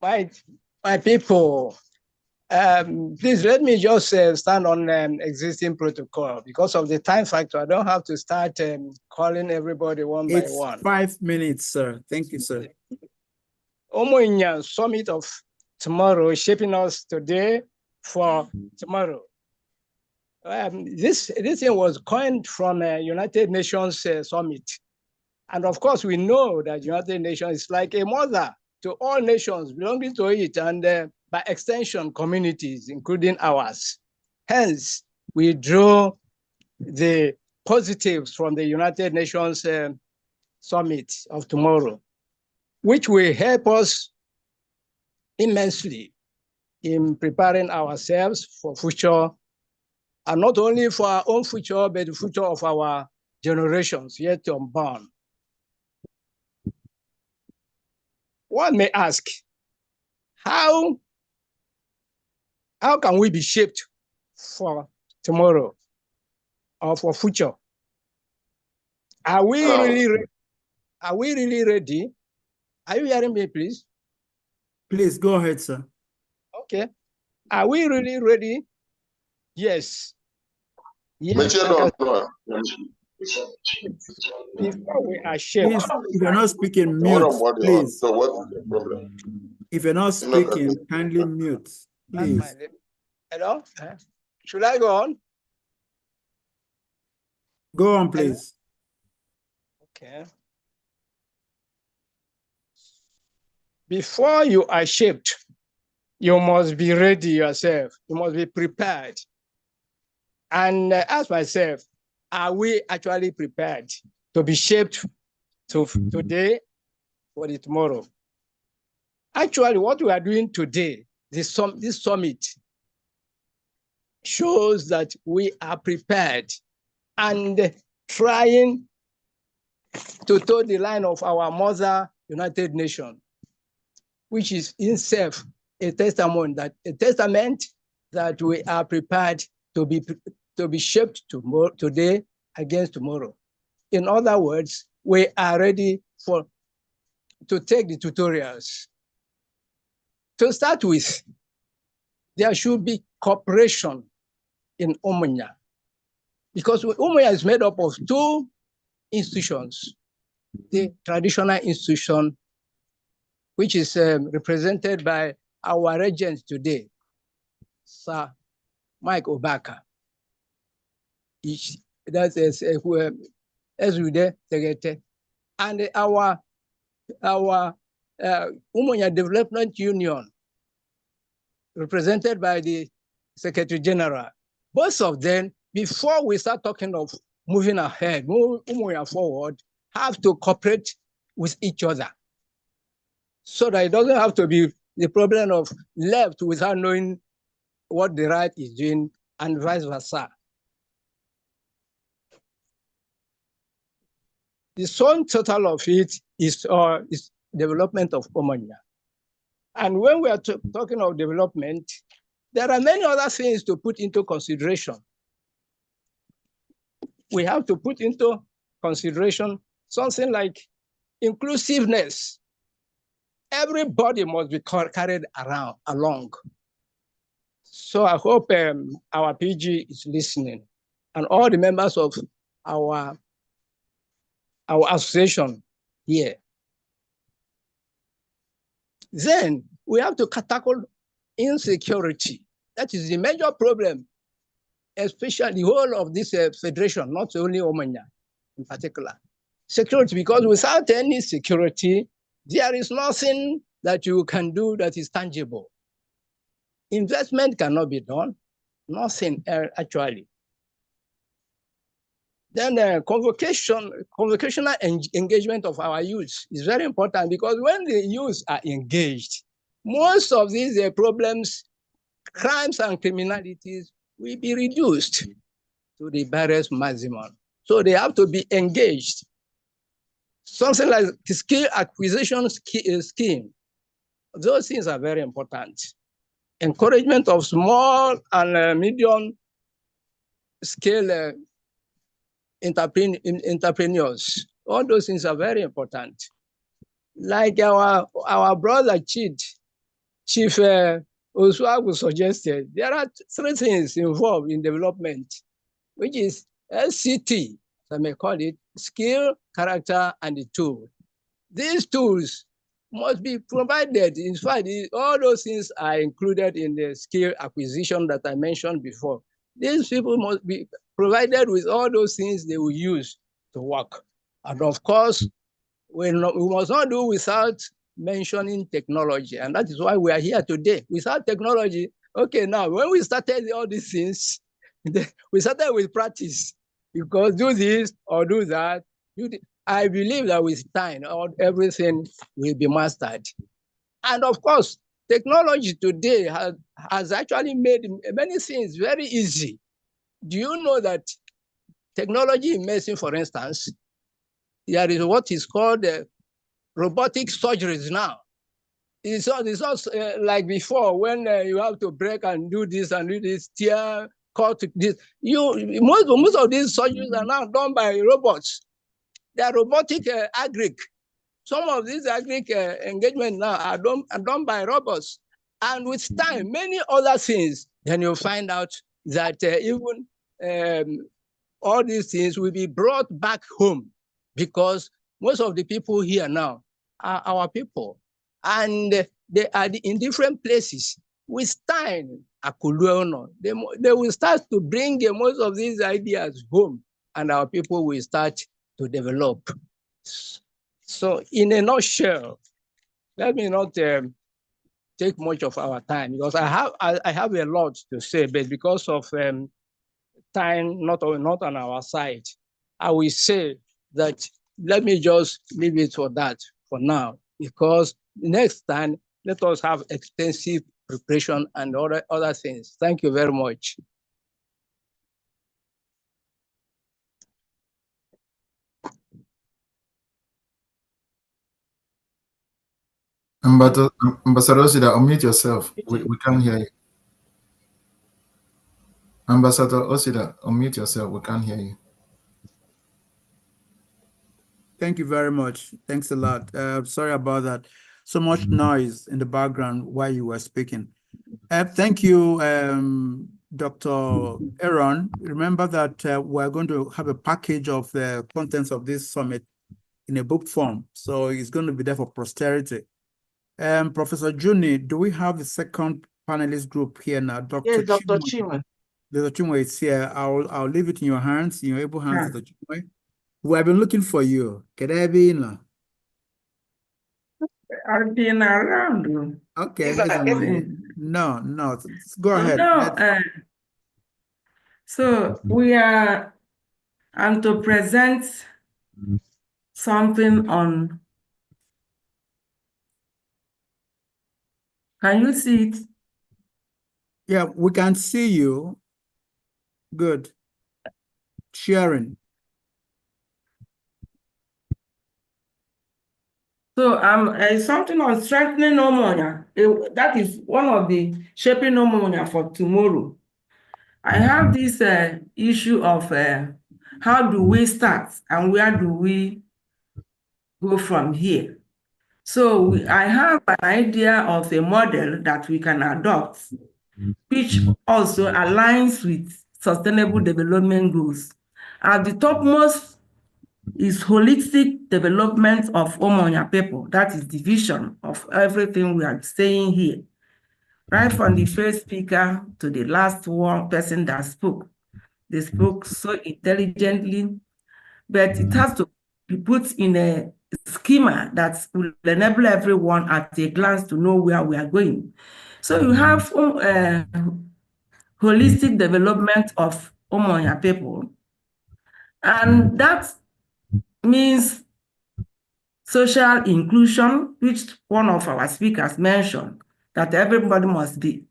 My people, please let me just stand on existing protocol. Because of the time factor, I don't have to start calling everybody one by one. 5 minutes, sir. Thank you, sir. Umunya summit of tomorrow, shaping us today for tomorrow. This thing was coined from a United Nations summit. And of course, we know that United Nations is like a mother to all nations belonging to it, and by extension, communities, including ours. Hence, we draw the positives from the United Nations Summit of tomorrow, which will help us immensely in preparing ourselves for future, and not only for our own future, but the future of our generations yet to unborn. One may ask, how can we be shaped for tomorrow or for future? Are we really ready? Are you hearing me, please? Please go ahead, sir. Okay. Are we really ready? Yes. Yes. Before we are shaped. Please, if you're not speaking, mute, please. So what is the problem? If you're not speaking, kindly mute, please. Hello? Should I go on? Go on, please. Okay. Before you are shaped, you must be ready yourself. You must be prepared. And ask myself, are we actually prepared to be shaped to today for the tomorrow? Actually, what we are doing today, this summit, shows that we are prepared and trying to toe the line of our mother United Nations, which is in itself a testament that we are prepared to be shaped today against tomorrow. In other words, we are ready to take the tutorials. To start with, there should be cooperation in Umunya, because Umunya is made up of two institutions. The traditional institution, which is represented by our regent today, Sir Mike Obaka. That is and our Umunya Development Union, represented by the Secretary General. Both of them, before we start talking of moving ahead, moving forward, have to cooperate with each other, so that it doesn't have to be the problem of left without knowing what the right is doing, and vice versa. The sum total of it is development of Umunya. And when we are talking of development, there are many other things to put into consideration. We have to put into consideration something like inclusiveness. Everybody must be carried along. So I hope our PG is listening, and all the members of our association here. Then we have to tackle insecurity. That is the major problem, especially the whole of this federation, not only Umunya in particular. Security, because without any security, there is nothing that you can do that is tangible. Investment cannot be done, nothing actually. Then convocational engagement of our youth is very important, because when the youth are engaged, most of these problems, crimes and criminalities will be reduced to the barest maximum. So they have to be engaged. Something like the skill acquisition scheme, those things are very important. Encouragement of small and medium scale entrepreneurs, all those things are very important. Like our brother Chief Oswago suggested, there are three things involved in development, which is SCT, as I may call it, skill, character, and the tool. These tools must be provided. In fact, all those things are included in the skill acquisition that I mentioned before. These people must be provided with all those things they will use to work. And of course, we must not do without mentioning technology. And that is why we are here today. Without technology, okay, now when we started all these things, we started with practice, because do this or do that. I believe that with time, everything will be mastered. And of course, technology today has actually made many things very easy. Do you know that technology in medicine, for instance, there is what is called robotic surgeries now. It's not like before when you have to break and do this, tear, cut this. Most of these surgeries are now done by robots. They are robotic agric. Some of these agric engagements now are done by robots. And with time, many other things, then you'll find out that even all these things will be brought back home, because most of the people here now are our people, and they are in different places. With time, they will start to bring most of these ideas home, and our people will start to develop. So in a nutshell, let me not take much of our time, because I have a lot to say, but because of time not on our side, I will say that let me just leave it for that for now, because next time let us have extensive preparation and other things. Thank you very much. Ambassador Osida, unmute yourself. We can't hear you. Ambassador Osida, unmute yourself. We can't hear you. Thank you very much. Thanks a lot. Sorry about that. So much noise in the background while you were speaking. Thank you, Dr. Aaron. Remember that we're going to have a package of the contents of this summit in a book form. So it's going to be there for posterity. Professor Juni, do we have the second panelist group here now? Yes, Dr. Chinwe. Dr. Chinwe is here. I'll leave it in your hands, in your able hands, Dr. Chinwe. We have been looking for you. Can I be in? I've been around. Okay. No. Go ahead. No, so I'm to present something on. Can you see it? Yeah, we can see you. Good. Sharing. So something on strengthening Umunya. That is one of the shaping Umunya for tomorrow. I have this issue of how do we start and where do we go from here? So I have an idea of a model that we can adopt, which also aligns with sustainable development goals. At the topmost is holistic development of Umunya people. That is the vision of everything we are saying here. Right from the first speaker to the last one person that spoke. They spoke so intelligently, but it has to be put in a schema that will enable everyone at a glance to know where we are going. So you have holistic development of Umunya people, and that means social inclusion, which one of our speakers mentioned, that everybody must be,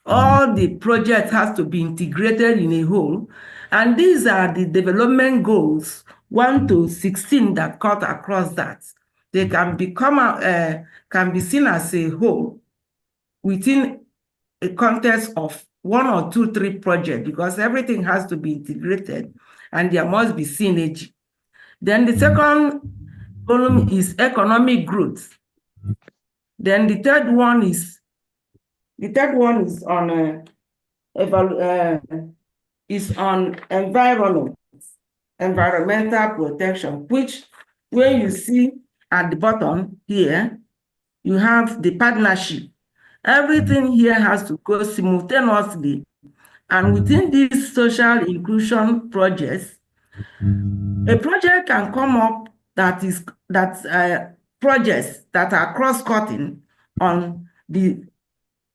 all the projects has to be integrated in a whole. And these are the development goals, 1 to 16 that cut across that. They can be seen as a whole within a context of 1 or 2, 3 projects, because everything has to be integrated and there must be synergy. Then the second column is economic growth. Then the third one is on environmental protection, which when you see at the bottom here, you have the partnership. Everything here has to go simultaneously. And within these social inclusion projects, a project can come up that projects that are cross-cutting on the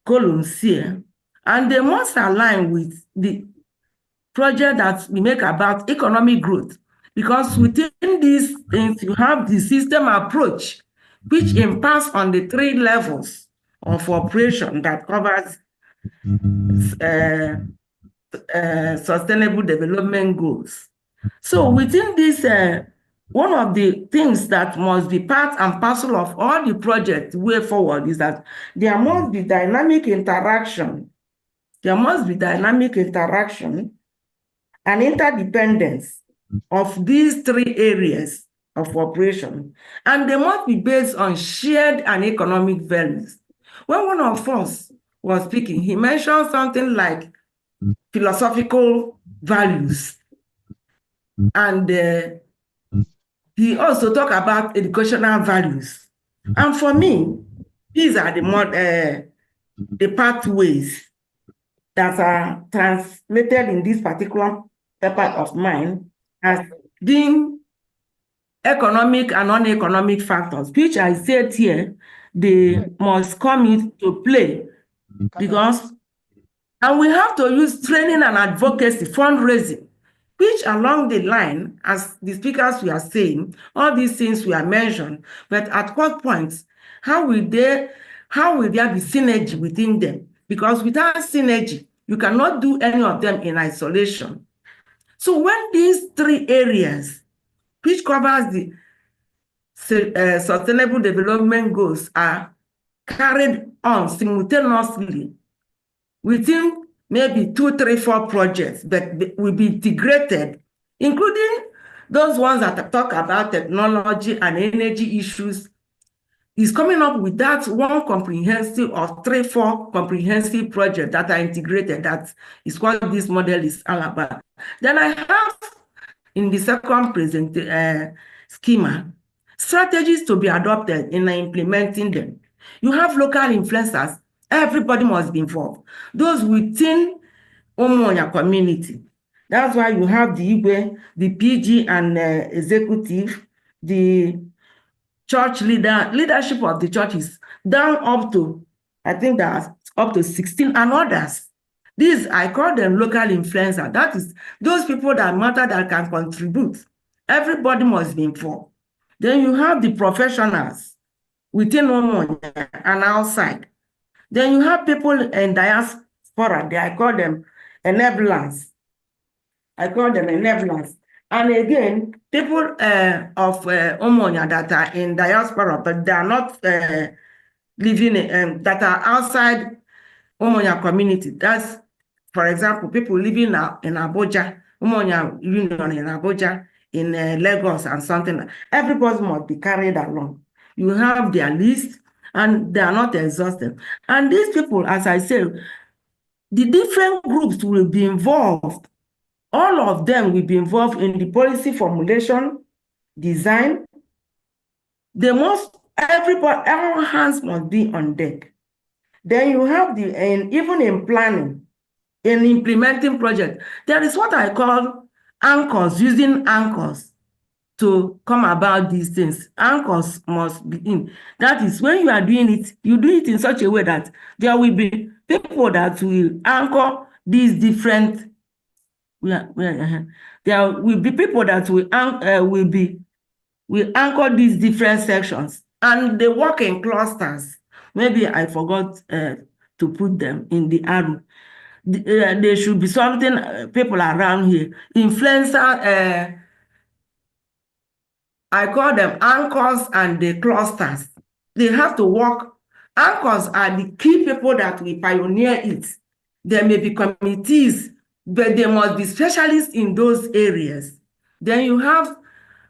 columns here, and they must align with the project that we make about economic growth, because within these things, you have the system approach, which impacts on the 3 levels of operation that covers sustainable development goals. So within this, one of the things that must be part and parcel of all the project way forward is that there must be dynamic interaction. There must be dynamic interaction and interdependence of these 3 areas of operation, and they must be based on shared and economic values. When one of us was speaking, he mentioned something like philosophical values, and he also talked about educational values. And for me, these are the pathways that are translated in this particular part of mine as being economic and non-economic factors, which I said here, they must come into play, because, and we have to use training and advocacy, fundraising, which along the line, as the speakers were saying, all these things were mentioned, but at what point, how will there be synergy within them? Because without synergy, you cannot do any of them in isolation. So when these 3 areas, which covers the sustainable development goals, are carried on simultaneously within maybe 2, 3, 4 projects that will be integrated, including those ones that talk about technology and energy issues, is coming up with that one comprehensive or 3, 4 comprehensive projects that are integrated. That is what this model is all about. Then I have in the second schema strategies to be adopted in implementing them. You have local influencers. Everybody must be involved. Those within Umunya community. That's why you have the Igwe, the PG and executive, the church leadership of the churches, down up to, I think that's up to 16 and others. These, I call them local influencers. That is those people that matter, that can contribute. Everybody must be involved. Then you have the professionals within Umunya and outside. Then you have people in diaspora. I call them enablers. And again, people of Umunya that are in diaspora, but they are not living that are outside Umunya community. That's, for example, people living in Abuja, Umunya Union in Abuja, in Lagos and something. Everybody must be carried along. You have their list, and they are not exhausted. And these people, as I said, the different groups will be involved. All of them will be involved in the policy formulation, design. They must, everybody, all hands must be on deck. Then you have and even in planning, in implementing projects, there is what I call anchors, using anchors to come about these things. Anchors must be in. That is, when you are doing it, you do it in such a way that there will be people that will anchor these different. There will be people that will anchor these different sections, and they work in clusters. Maybe I forgot to put them in the arrow. There should be something, people around here, influencer, I call them anchors and the clusters. They have to work. Anchors are the key people that will pioneer it. There may be committees, but they must be specialists in those areas. Then you have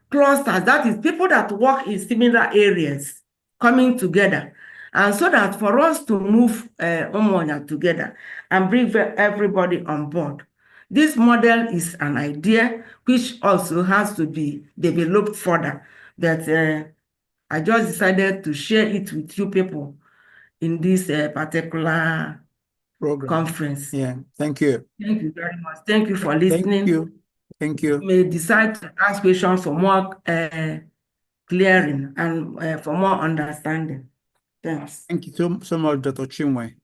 clusters, that is people that work in similar areas coming together. And so that for us to move Umunya together and bring everybody on board. This model is an idea which also has to be developed further. But I just decided to share it with you people in this particular program conference. Yeah, thank you. Thank you very much. Thank you for listening. Thank you. Thank you. You may decide to ask questions for more clearing and for more understanding. Thanks. Thank you so much, Dr. Chinwe.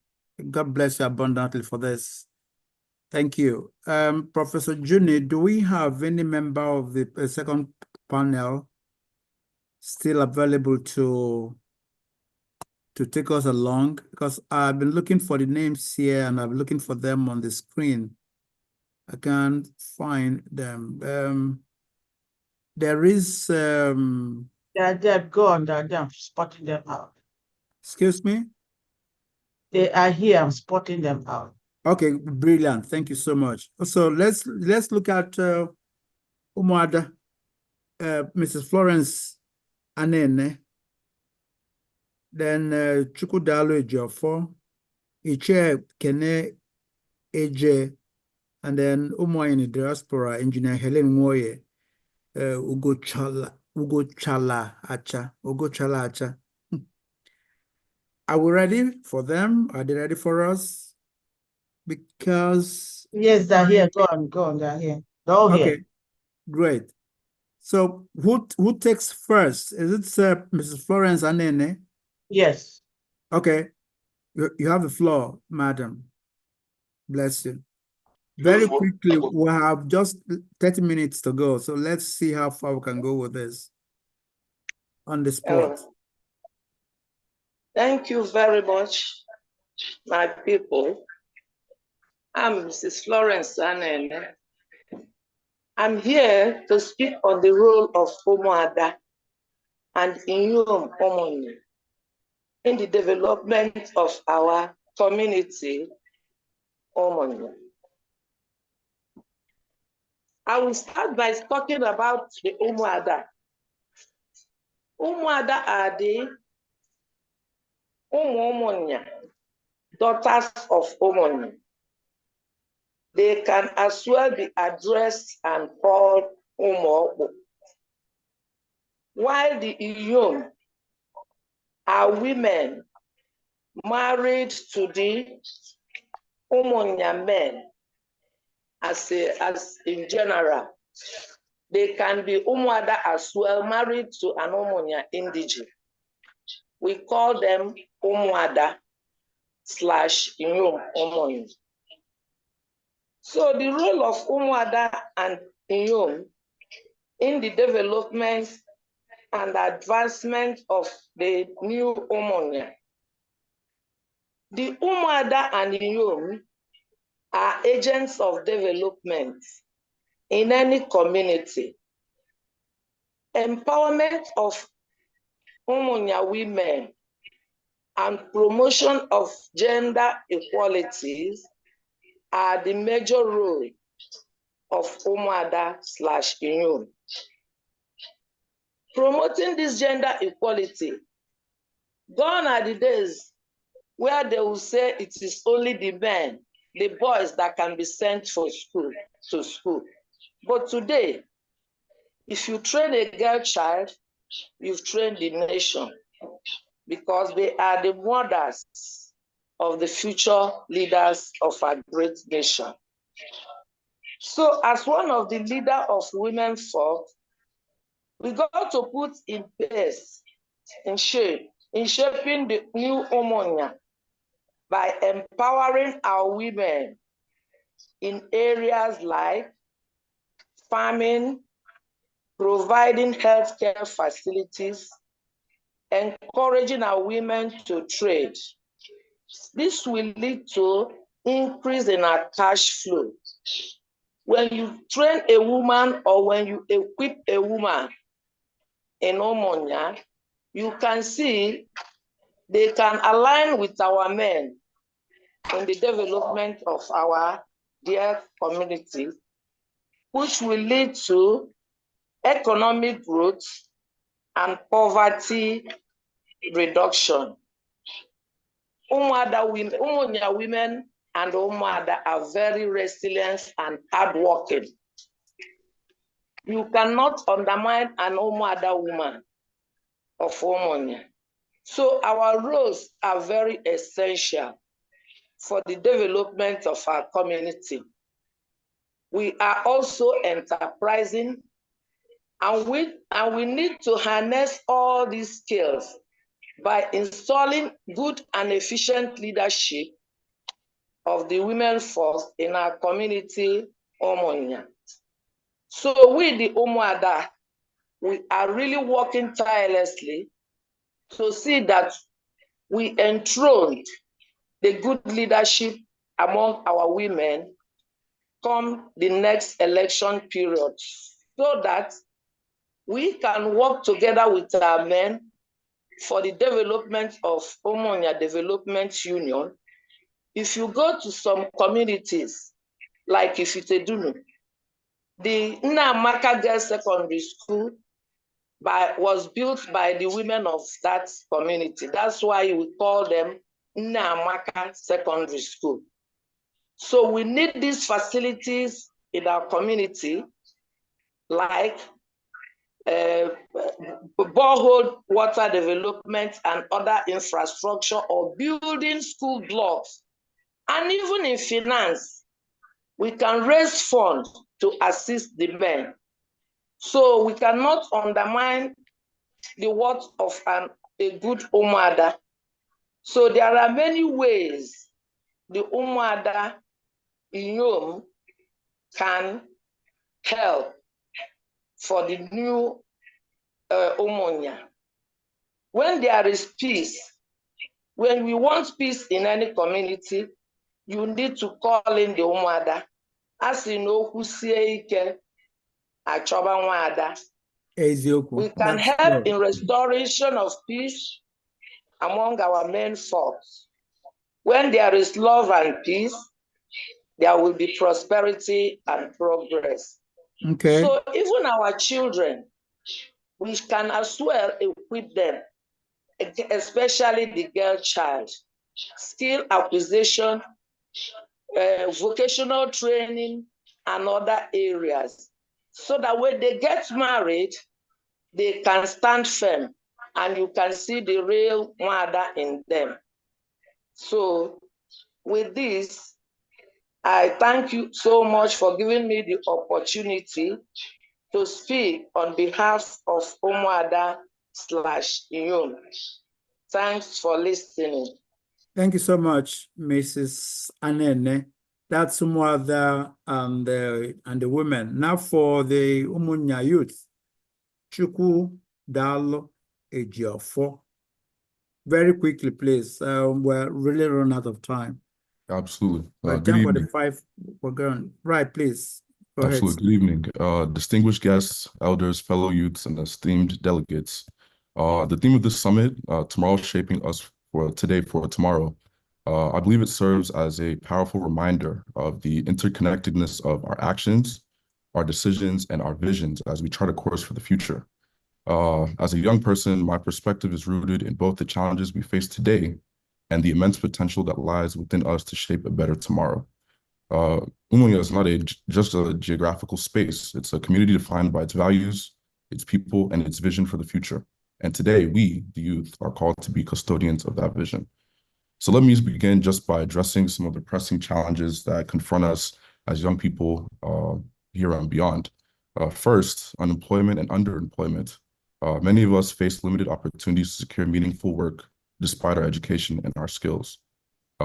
God bless you abundantly for this. Thank you. Professor Juni, do we have any member of the second panel still available to take us along? Because I've been looking for the names here and I'm looking for them on the screen. I can't find them. There is... They're gone. I'm spotting them out. Excuse me? They are here. I'm spotting them out. Okay, brilliant. Thank you so much. So let's look at Umuada, Mrs. Florence Anene, then Chukudalo Ejiofor, Iche Kene Eje, and then Umunya in the diaspora, Engineer Helen Nwoye, Ugo Chala Acha. Are we ready for them? Are they ready for us? Because yes, they're here. Go on, they're here. They're all here. Okay, great. So who takes first? Is it Mrs. Florence Anene? Yes. Okay, you have the floor, madam. Bless you. Very quickly, we have just 30 minutes to go, so let's see how far we can go with this on the spot. Thank you very much, my people. I'm Mrs. Florence Anene. I'm here to speak on the role of Umuada and Inyom Umunya in the development of our community, Umunya. I will start by talking about the Umuada. Umuada are the Umunya, daughters of Umunya. They can as well be addressed and called Umuokpo. While the Iyom are women married to the Umunya men, as in general, they can be Umuada as well, married to an Umunya indigene. We call them Umuada / Iyom Umunya. So the role of Umuada and Iyom in the development and advancement of the new Umunya. The Umuada and Iyom are agents of development in any community. Empowerment of Umunya women and promotion of gender equalities are the major role of Umuada / Iyom. Promoting this gender equality, gone are the days where they will say it is only the men, the boys that can be sent to school. But today, if you train a girl child, you've trained the nation, because they are the mothers of the future leaders of our great nation. So as one of the leaders of women folk, we got to put in place, in shaping the new Umunya by empowering our women in areas like farming, providing healthcare facilities, encouraging our women to trade. This will lead to increase in our cash flow. When you train a woman or when you equip a woman in Umunya, you can see they can align with our men in the development of our dear community, which will lead to economic growth and reduction. Umunya women and Umuada are very resilient and hardworking. You cannot undermine an Umuada woman of Umunya. So our roles are very essential for the development of our community. We are also enterprising And we need to harness all these skills by installing good and efficient leadership of the women force in our community, Umunya. So we, the Umuada, we are really working tirelessly to see that we enthrone the good leadership among our women come the next election period, so that we can work together with our men for the development of Umunya Development Union. If you go to some communities, like Ifitedunu, the Nnamaka Girls Secondary School was built by the women of that community. That's why we call them Nnamaka Secondary School. So we need these facilities in our community, like borehole water development and other infrastructure, or building school blocks. And even in finance, we can raise funds to assist the men. So we cannot undermine the worth of a good Umuada. So there are many ways the Umuada Inyom can help for the new Umunya. When there is peace, when we want peace in any community, you need to call in the Umuada. As you know, who say we can help in restoration of peace among our main folks. When there is love and peace, there will be prosperity and progress. Okay. So even our children, we can as well equip them, especially the girl child, skill acquisition, vocational training, and other areas, so that when they get married, they can stand firm and you can see the real mother in them. So with this, I thank you so much for giving me the opportunity to speak on behalf of Umuada/Inyom. Thanks for listening. Thank you so much, Mrs. Anene. That's Umuada and the women. Now for the Umunya youth, Chukwu Dalo Ejiofo. Very quickly, please. We're really run out of time. Absolutely. By Good evening. 10:45, we're going. Right, please. Go Absolutely. Good evening. Distinguished guests, elders, fellow youths, and esteemed delegates. The theme of this summit, tomorrow shaping us for today for tomorrow, I believe it serves as a powerful reminder of the interconnectedness of our actions, our decisions, and our visions as we chart a course for the future. As a young person, my perspective is rooted in both the challenges we face today and the immense potential that lies within us to shape a better tomorrow. Umunya is not just a geographical space. It's a community defined by its values, its people, and its vision for the future. And today, we, the youth, are called to be custodians of that vision. So let me begin just by addressing some of the pressing challenges that confront us as young people here and beyond. First, unemployment and underemployment. Many of us face limited opportunities to secure meaningful work despite our education and our skills.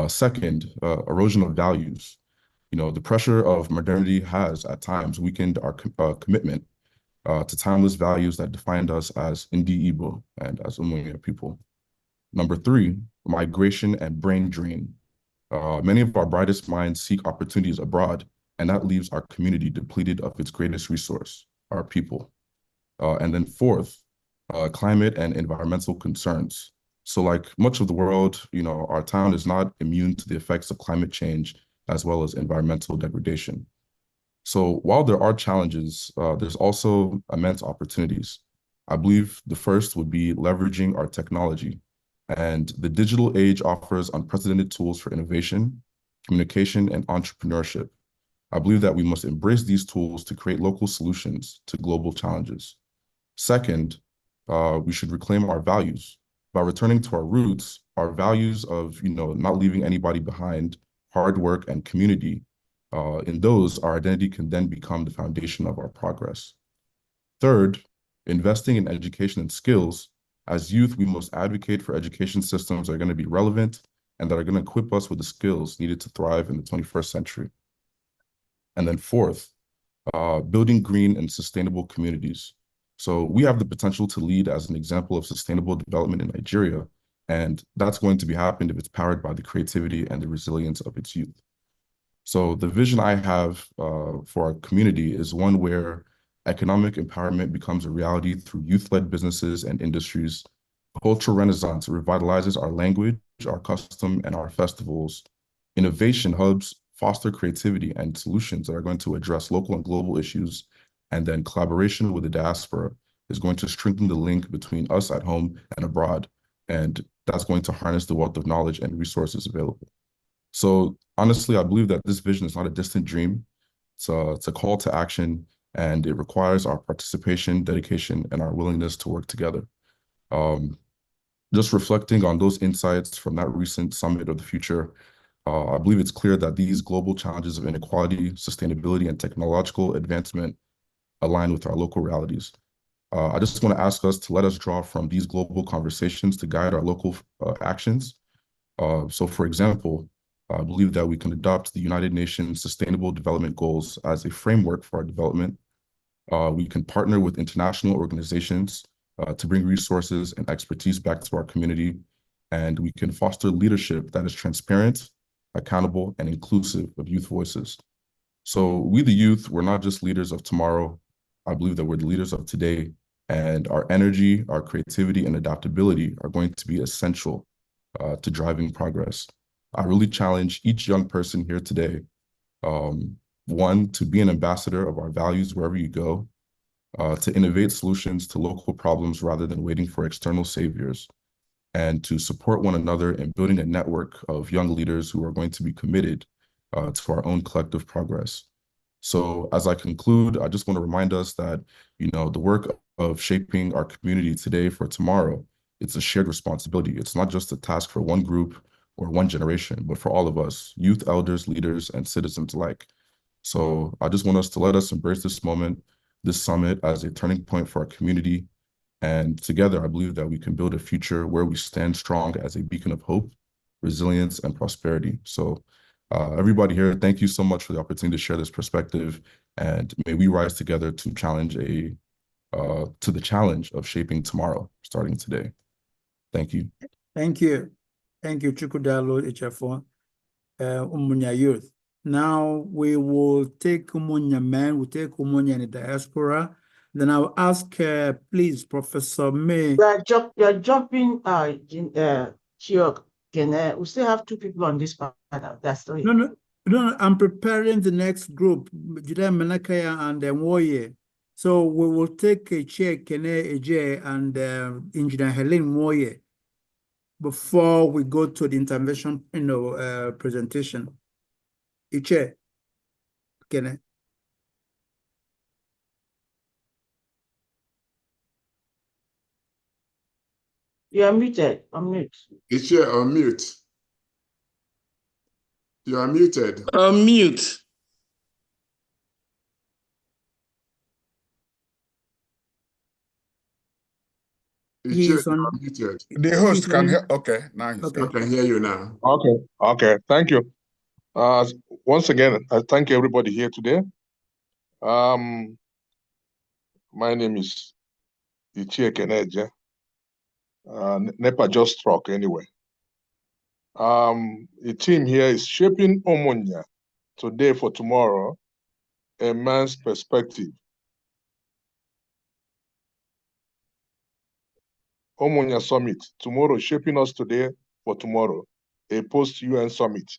Second, erosion of values. The pressure of modernity has at times weakened our commitment to timeless values that defined us as Ndi Igbo and as Umunya people. Number three, migration and brain drain. Many of our brightest minds seek opportunities abroad, and that leaves our community depleted of its greatest resource, our people. And then fourth, climate and environmental concerns. So like much of the world, our town is not immune to the effects of climate change as well as environmental degradation. So while there are challenges, there's also immense opportunities. I believe the first would be leveraging our technology. And the digital age offers unprecedented tools for innovation, communication, and entrepreneurship. I believe that we must embrace these tools to create local solutions to global challenges. Second, we should reclaim our values. By returning to our roots, our values of not leaving anybody behind, hard work, and community, in those, our identity can then become the foundation of our progress. Third, investing in education and skills. As youth, we must advocate for education systems that are going to be relevant and that are going to equip us with the skills needed to thrive in the 21st century. And then fourth, building green and sustainable communities. So we have the potential to lead as an example of sustainable development in Nigeria, and that's going to be happening if it's powered by the creativity and the resilience of its youth. So the vision I have for our community is one where economic empowerment becomes a reality through youth-led businesses and industries. Cultural renaissance revitalizes our language, our custom, and our festivals. Innovation hubs foster creativity and solutions that are going to address local and global issues. And then collaboration with the diaspora is going to strengthen the link between us at home and abroad. And that's going to harness the wealth of knowledge and resources available. So honestly, I believe that this vision is not a distant dream. It's a call to action, and it requires our participation, dedication, and our willingness to work together. Just reflecting on those insights from that recent Summit of the Future, I believe it's clear that these global challenges of inequality, sustainability, and technological advancement align with our local realities. I just want to ask us to let us draw from these global conversations to guide our local actions. So for example, I believe that we can adopt the United Nations Sustainable Development Goals as a framework for our development. We can partner with international organizations to bring resources and expertise back to our community. And we can foster leadership that is transparent, accountable, and inclusive of youth voices. So we, the youth, we're not just leaders of tomorrow. I believe that we're the leaders of today, and our energy, our creativity, and adaptability are going to be essential to driving progress. I really challenge each young person here today, one, to be an ambassador of our values wherever you go, to innovate solutions to local problems rather than waiting for external saviors, and to support one another in building a network of young leaders who are going to be committed to our own collective progress. So as I conclude, I just want to remind us that, the work of shaping our community today for tomorrow, it's a shared responsibility. It's not just a task for one group or one generation, but for all of us, youth, elders, leaders, and citizens alike. So I just want us to let us embrace this moment, this summit, as a turning point for our community. And together, I believe that we can build a future where we stand strong as a beacon of hope, resilience, and prosperity. So everybody here, thank you so much for the opportunity to share this perspective, and may we rise together to challenge to the challenge of shaping tomorrow, starting today. Thank you. Thank you. Thank you, Chukudalo Echefo, Umunya youth. Now we will take Umunya men, we'll take Umunya in the diaspora. Then I'll ask, please, Professor May. You're jumping, Chiok. We still have two people on this panel. That's three. No, I'm preparing the next group, Judah Menakaya and Woye. So we will take a chair, Kene Eje and Engineer Helen Woye before we go to the intervention, presentation. Iche, Kene. You are muted. Unmute. Iche, unmute. You are muted. Unmute. Iche, you are muted. The host can hear. Okay, now he's I can hear you now. Okay. Thank you. Once again, I thank everybody here today. My name is Ichie Keneje. NEPA just struck anyway. The team here is shaping Umunya today for tomorrow, a man's perspective. Umunya Summit, tomorrow, shaping us today for tomorrow, a post-UN summit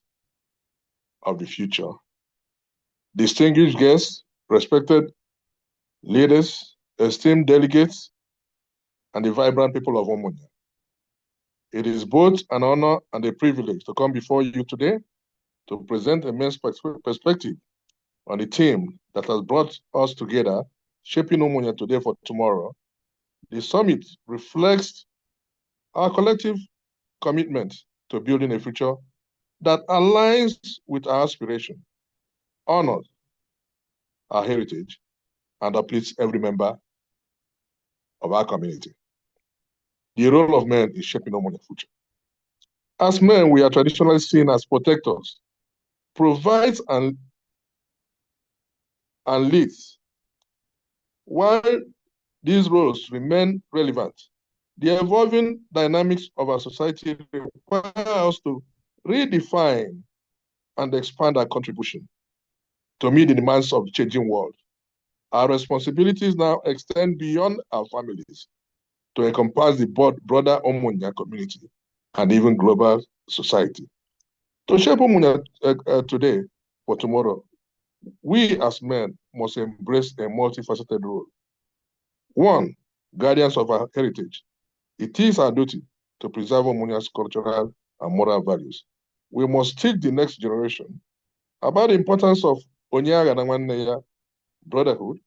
of the future. Distinguished guests, respected leaders, esteemed delegates, and the vibrant people of Umunya. It is both an honor and a privilege to come before you today to present a man's perspective on the theme that has brought us together, shaping Umunya today for tomorrow. The summit reflects our collective commitment to building a future that aligns with our aspiration, honors our heritage, and uplifts every member of our community. The role of men in shaping Umunya future. As men, we are traditionally seen as protectors, provides and leads. While these roles remain relevant, the evolving dynamics of our society require us to redefine and expand our contribution to meet the demands of the changing world. Our responsibilities now extend beyond our families to encompass the broader Umunya community and even global society. To shape Umunya today for tomorrow, we as men must embrace a multifaceted role. One, guardians of our heritage. It is our duty to preserve Umunya's cultural and moral values. We must teach the next generation about the importance of Onyaga Nangwaneya, brotherhood,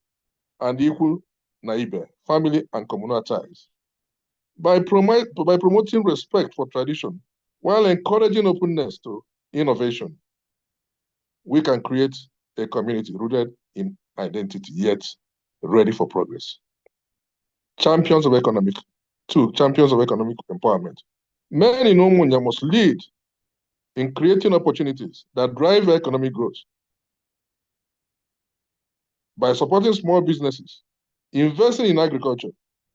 and equal Naibe, family and communal ties. By promoting respect for tradition while encouraging openness to innovation, we can create a community rooted in identity, yet ready for progress. Champions of economic empowerment. Men in Umunya must lead in creating opportunities that drive economic growth. By supporting small businesses, investing in agriculture,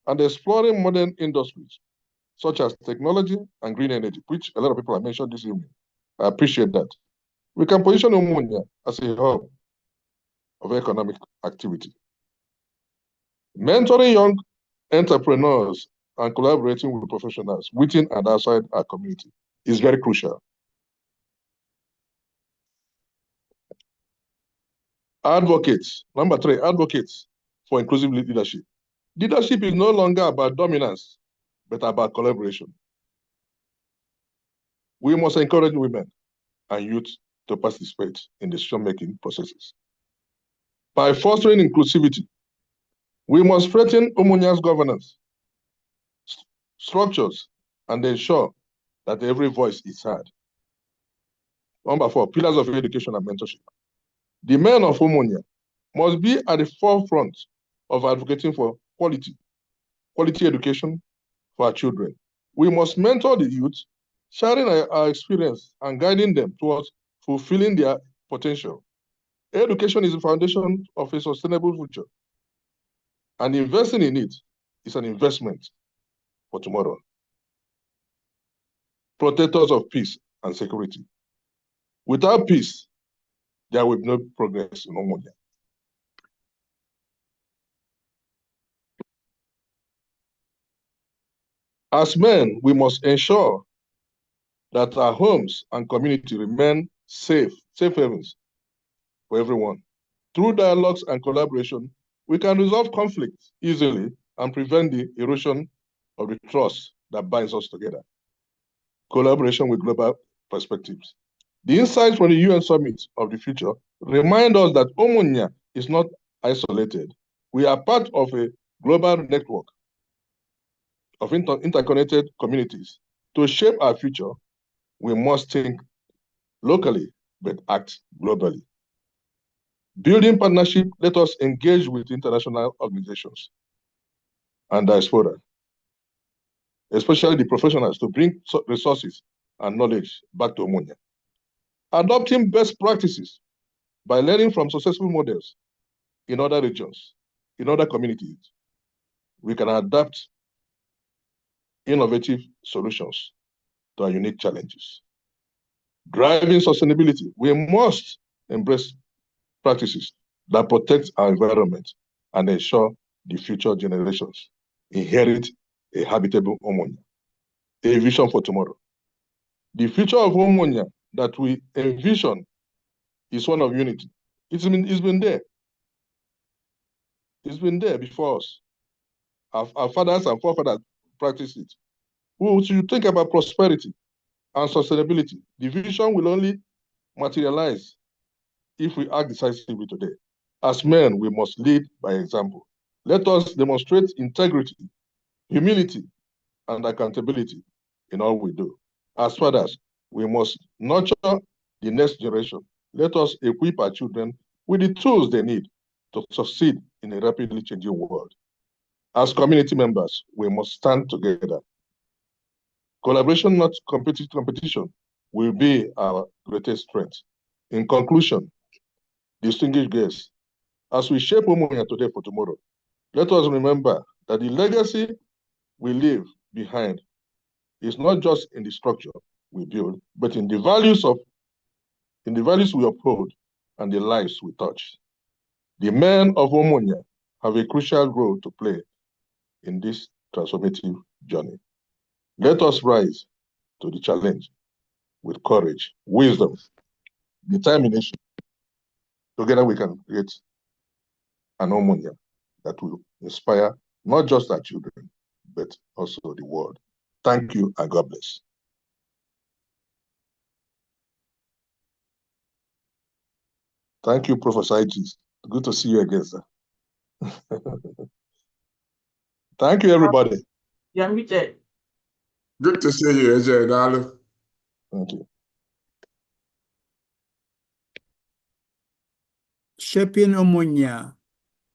and exploring modern industries, such as technology and green energy, which a lot of people have mentioned this evening. I appreciate that. We can position Umunya as a hub of economic activity. Mentoring young entrepreneurs and collaborating with professionals within and outside our community is very crucial. Advocates, number 3, advocates for inclusive leadership. Leadership is no longer about dominance, but about collaboration. We must encourage women and youth to participate in decision-making processes. By fostering inclusivity, we must strengthen Umunya's governance structures and ensure that every voice is heard. Number 4, pillars of education and mentorship. The men of Umunya must be at the forefront of advocating for quality education for our children. We must mentor the youth, sharing our experience and guiding them towards fulfilling their potential. Education is the foundation of a sustainable future, and investing in it is an investment for tomorrow. Protectors of peace and security. Without peace, there will be no progress in Umunya. As men, we must ensure that our homes and community remain safe havens for everyone. Through dialogues and collaboration, we can resolve conflicts easily and prevent the erosion of the trust that binds us together. Collaboration with global perspectives. The insights from the UN Summit of the Future remind us that Umunya is not isolated. We are part of a global network of interconnected communities. To shape our future, we must think locally, but act globally. Building partnership, let us engage with international organizations and diaspora, especially the professionals, to bring resources and knowledge back to Umunya. Adopting best practices by learning from successful models in other regions, in other communities, we can adapt innovative solutions to our unique challenges. Driving sustainability, we must embrace practices that protect our environment and ensure the future generations inherit a habitable Umunya, a vision for tomorrow. The future of Umunya that we envision is one of unity. It's been there. It's been there before us. Our fathers and forefathers practiced it. We should think about prosperity and sustainability. The vision will only materialize if we act decisively today. As men, we must lead by example. Let us demonstrate integrity, humility, and accountability in all we do. As fathers, we must nurture the next generation. Let us equip our children with the tools they need to succeed in a rapidly changing world. As community members, we must stand together. Collaboration, not competition, will be our greatest strength. In conclusion, distinguished guests, as we shape Umunya today for tomorrow, let us remember that the legacy we leave behind is not just in the structure we build, but in the values we uphold and the lives we touch. The men of Umunya have a crucial role to play in this transformative journey. Let us rise to the challenge with courage, wisdom, determination. Together we can create an Umunya that will inspire not just our children, but also the world. Thank you and God bless. Thank you, Professor Igis. Good to see you again, sir. Thank you, everybody. You're muted. Good to see you, Eze Dalu. Thank you. Shaping Umunya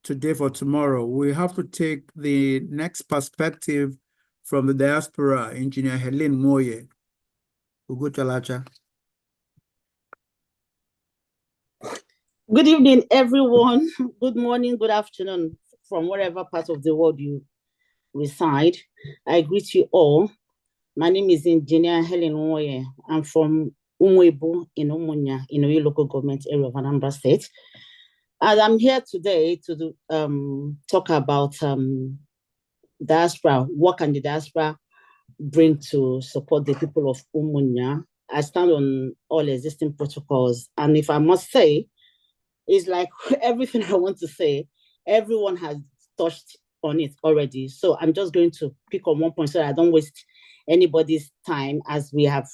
today for tomorrow. We have to take the next perspective from the diaspora, Engineer Helen Moye. Ugutalacha. Good evening, everyone. Good morning, good afternoon, from wherever part of the world you reside. I greet you all. My name is Engineer Helen Moye. I'm from Umwebu in Umunya, in Oyo local government area of Anambra State. And I'm here today to talk about diaspora. What can the diaspora bring to support the people of Umunya? I stand on all existing protocols. And if I must say, it's like everything I want to say, everyone has touched on it already. So I'm just going to pick on one point so that I don't waste anybody's time, as we have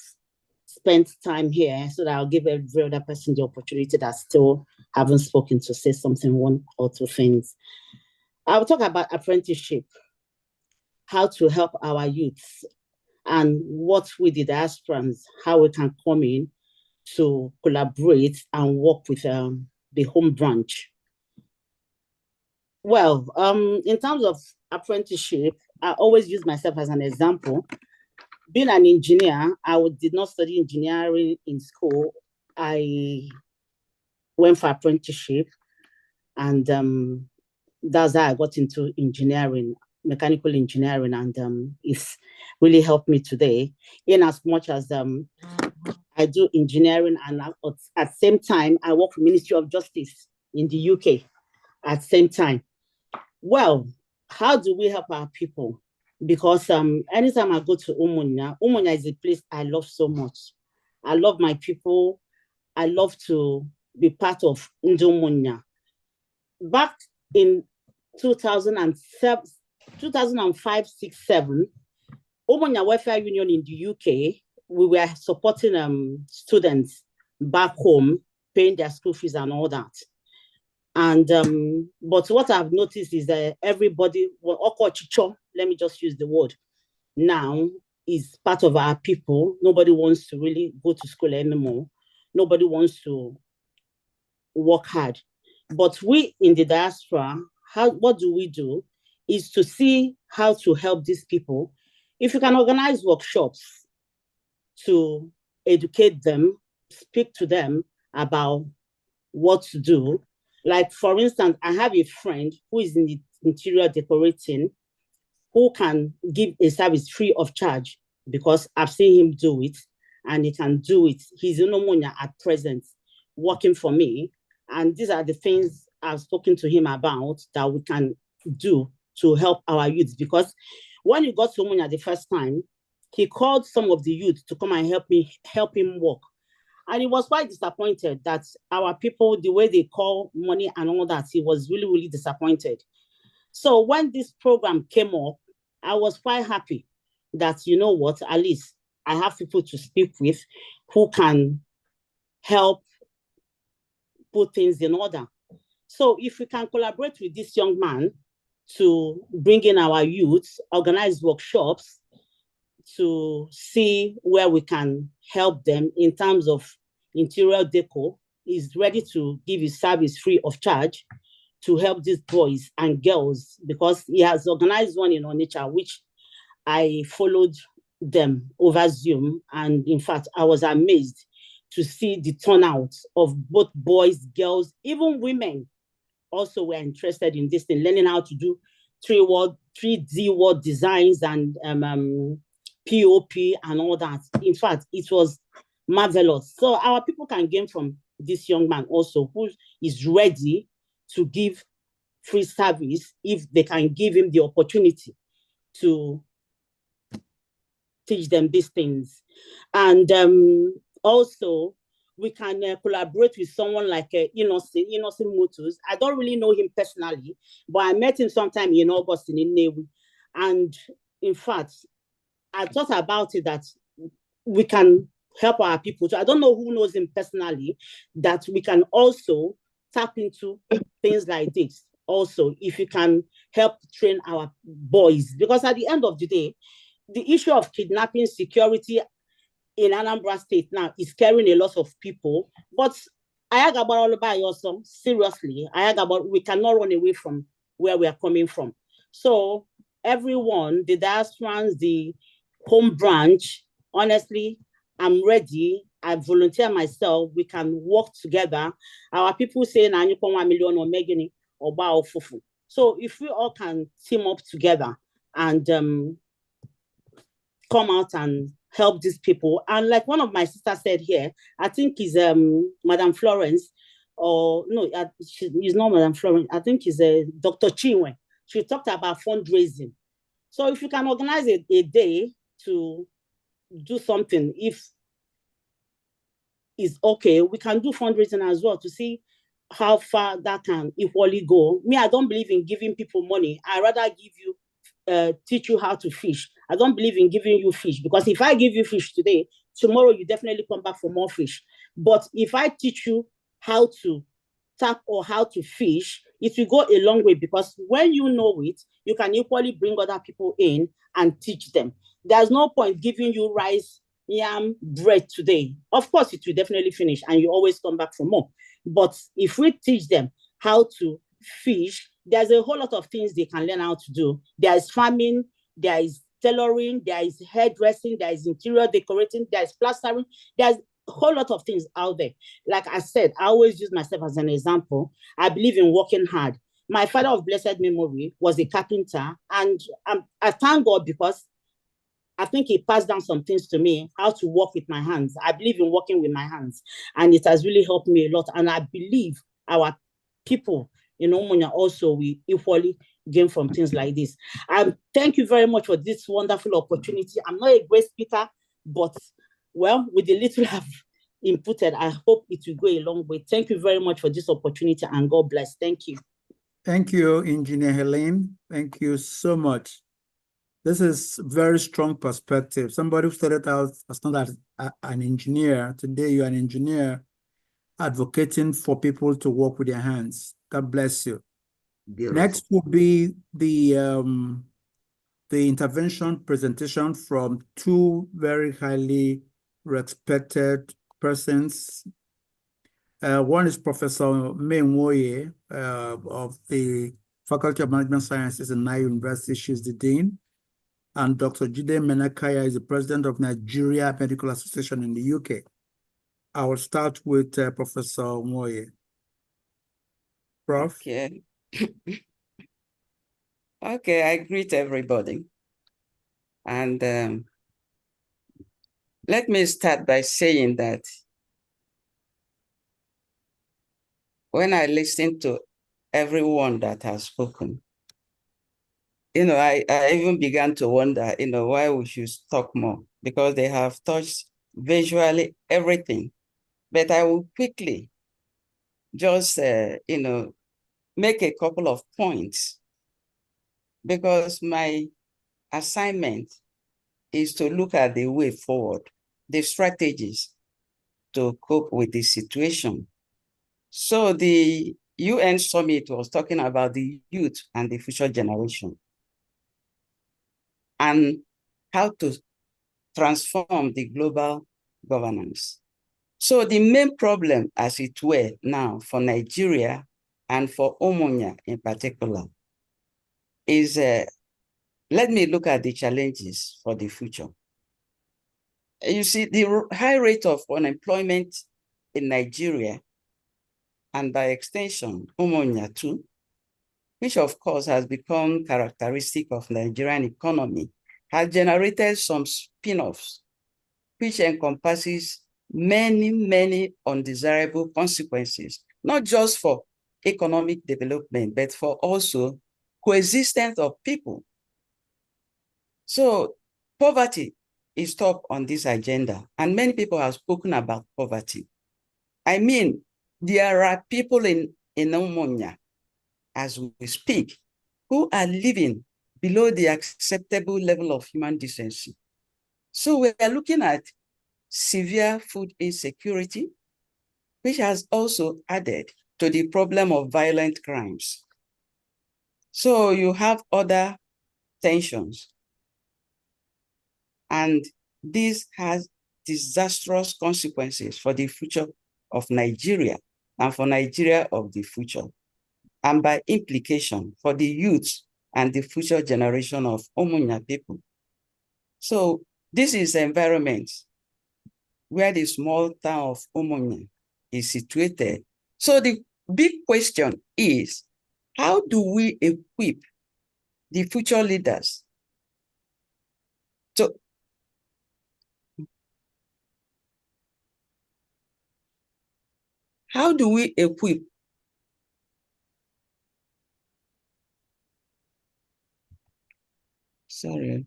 spent time here, so that I'll give every other person the opportunity that still haven't spoken to say something, one or two things. I'll talk about apprenticeship, how to help our youths, and what with the diasporans, how we can come in to collaborate and work with the home branch. Well, in terms of apprenticeship, I always use myself as an example. Being an engineer, I did not study engineering in school. I went for apprenticeship, and that's how I got into engineering, mechanical engineering, and it's really helped me today, in as much as I do engineering, and at the same time, I work for Ministry of Justice in the UK at the same time. Well, how do we help our people? Because anytime I go to Umunya, Umunya is a place I love so much. I love my people. I love to be part of Umunya. Back in 2005, 6, 7, Umunya Welfare Union in the UK, we were supporting students back home, paying their school fees and all that. And but what I've noticed is that everybody, let me just use the word, now is part of our people. Nobody wants to really go to school anymore. Nobody wants to work hard. But we in the diaspora, what do we do is to see how to help these people. If you can organize workshops to educate them, speak to them about what to do. Like, for instance, I have a friend who is in the interior decorating, who can give a service free of charge, because I've seen him do it, and he can do it. He's in Umunya at present, working for me. And these are the things I've spoken to him about that we can do to help our youth. Because when he got to Umunya the first time, he called some of the youth to come and help him work. And he was quite disappointed that our people, the way they call money and all that, he was really, really disappointed. So when this program came up, I was quite happy that, you know what, at least I have people to speak with who can help put things in order. So if we can collaborate with this young man to bring in our youth, organize workshops, to see where we can help them in terms of interior deco, is ready to give his service free of charge. to help these boys and girls, because he has organized one in Onitsha, which I followed them over Zoom. And in fact, I was amazed to see the turnout of both boys, girls, even women also were interested in this thing, learning how to do 3D word designs and POP and all that. In fact, it was marvelous. So our people can gain from this young man also, who is ready to give free service if they can give him the opportunity to teach them these things. And also, we can collaborate with someone like Innocent Motors. I don't really know him personally, but I met him sometime in August in Nnewi. And in fact, I thought about it that we can help our people. So I don't know who knows him personally, that we can also tap into things like this. Also, if you can help train our boys, because at the end of the day, the issue of kidnapping, security in Anambra State now is scaring a lot of people. But seriously, we cannot run away from where we are coming from. So everyone, the diasporans, the home branch, honestly, I'm ready. I volunteer myself. We can work together. Our people say, "1 million or megani or bao fufu." So if we all can team up together and come out and help these people. And like one of my sisters said here, I think is Madam Florence, or no, she's not Madam Florence. I think is Dr. Chinwe. She talked about fundraising. So if you can organize a day to do something, if it's okay, we can do fundraising as well to see how far that can equally go. Me, I don't believe in giving people money. I rather give you teach you how to fish. I don't believe in giving you fish, because if I give you fish today, tomorrow you definitely come back for more fish. But if I teach you how to tap or how to fish, it will go a long way, because when you know it, you can equally bring other people in and teach them. There's no point giving you rice, yam, bread today. Of course, it will definitely finish and you always come back for more. But if we teach them how to fish, there's a whole lot of things they can learn how to do. There is farming, there is tailoring, there is hairdressing, there is interior decorating, there is plastering, there's a whole lot of things out there. Like I said, I always use myself as an example. I believe in working hard. My father of blessed memory was a carpenter, and I thank God, because I think he passed down some things to me, how to work with my hands. I believe in working with my hands, and it has really helped me a lot. And I believe our people in Umunya also we equally gain from things like this. Thank you very much for this wonderful opportunity. I'm not a great speaker, but well, with the little I've inputted, I hope it will go a long way. Thank you very much for this opportunity, and God bless. Thank you. Thank you, Engineer Helene. Thank you so much. This is very strong perspective. Somebody who started out as not an engineer, today you're an engineer advocating for people to work with their hands. God bless you. Beautiful. Next will be the intervention presentation from two very highly respected persons. One is Professor May Nwoye of the Faculty of Management Sciences in Nile University. She's the Dean. And Dr. Jide Menakaya is the President of Nigeria Medical Association in the UK. I will start with Professor Nwoye. Prof. Okay. Okay, I greet everybody. And let me start by saying that when I listen to everyone that has spoken, I even began to wonder, why we should talk more, because they have touched visually everything. But I will quickly just, make a couple of points, because my assignment is to look at the way forward, the strategies to cope with the situation. So the UN summit was talking about the youth and the future generation and how to transform the global governance. So the main problem, as it were now for Nigeria and for Umunya in particular, is let me look at the challenges for the future. You see, the high rate of unemployment in Nigeria, and by extension, Umunya too, which of course has become characteristic of Nigerian economy, has generated some spin-offs, which encompasses many, many undesirable consequences, not just for economic development, but for also coexistence of people. So poverty is top on this agenda, and many people have spoken about poverty. I mean, there are people in Umunya, as we speak, who are living below the acceptable level of human decency. So we are looking at severe food insecurity, which has also added to the problem of violent crimes. So you have other tensions, and this has disastrous consequences for the future of Nigeria and for Nigeria of the future, and by implication for the youth and the future generation of Umunya people. So this is the environment where the small town of Umunya is situated. So the big question is, how do we equip the future leaders to how do we equip sorry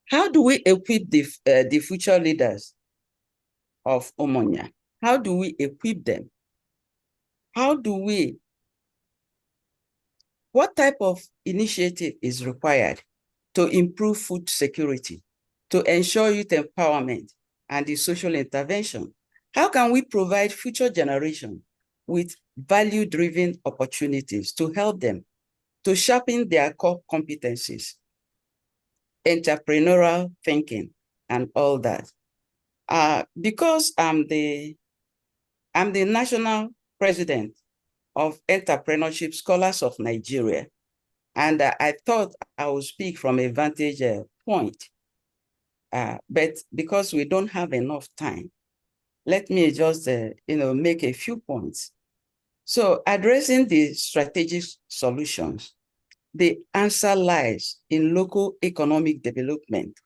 how do we equip the future leaders of Umunya? How do we equip them? What type of initiative is required to improve food security, to ensure youth empowerment and the social intervention? How can we provide future generations with value-driven opportunities to help them to sharpen their core competencies, entrepreneurial thinking, and all that? Because I'm the national president of Entrepreneurship Scholars of Nigeria, and I thought I would speak from a vantage point, but because we don't have enough time, let me just make a few points. So addressing the strategic solutions, the answer lies in local economic development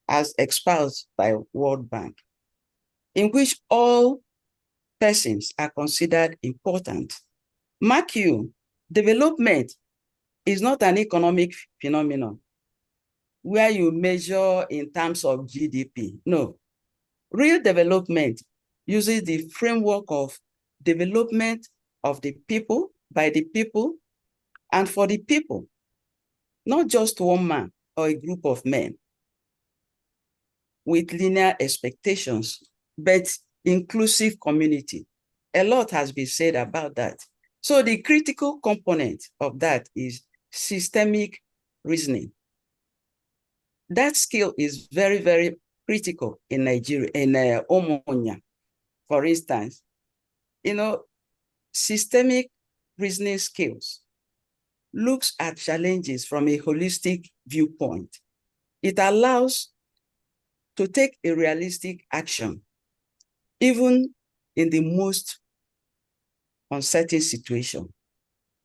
as espoused by World Bank, in which all persons are considered important. Mark you, development is not an economic phenomenon where you measure in terms of GDP. No, real development uses the framework of development of the people, by the people, and for the people, not just one man or a group of men with linear expectations, but inclusive community. A lot has been said about that. So the critical component of that is systemic reasoning. That skill is very, very critical in Nigeria, in Umunya, for instance. Systemic reasoning skills looks at challenges from a holistic viewpoint. It allows to take a realistic action, even in the most uncertain situation.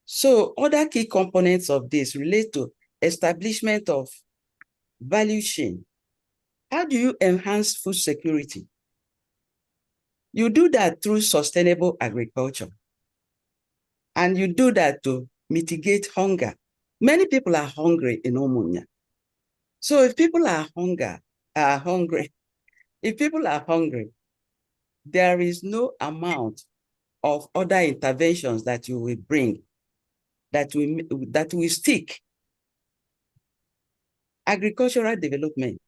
So other key components of this relate to establishment of value chain. How do you enhance food security? You do that through sustainable agriculture. And you do that to mitigate hunger. Many people are hungry in Umunya. So if people are hungry, there is no amount of other interventions that you will bring that will stick. Agricultural development.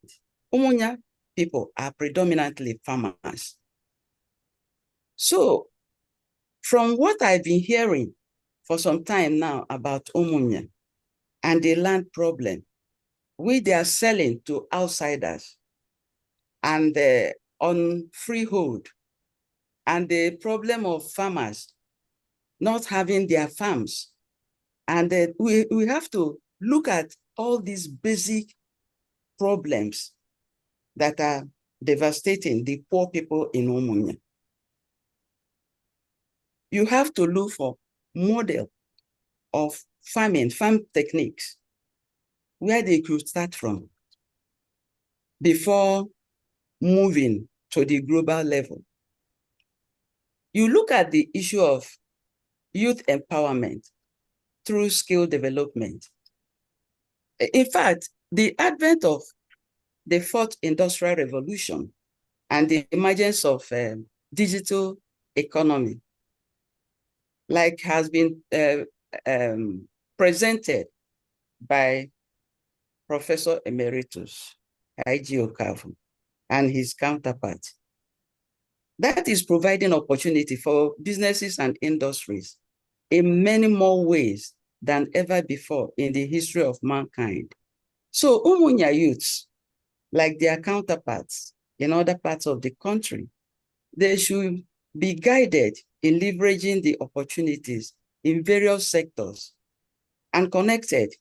Umunya people are predominantly farmers. So from what I've been hearing for some time now about Umunya, and the land problem, which they are selling to outsiders, and on freehold, and the problem of farmers not having their farms. And we have to look at all these basic problems that are devastating the poor people in Umunya. You have to look for model of farming, farm techniques, where they could start from before moving to the global level. You look at the issue of youth empowerment through skill development. In fact, the advent of the fourth industrial revolution and the emergence of digital economy, like has been presented by Professor Emeritus I.G. Okafu and his counterpart. That is providing opportunity for businesses and industries in many more ways than ever before in the history of mankind. So Umunya youths, like their counterparts in other parts of the country, they should be guided in leveraging the opportunities in various sectors and connected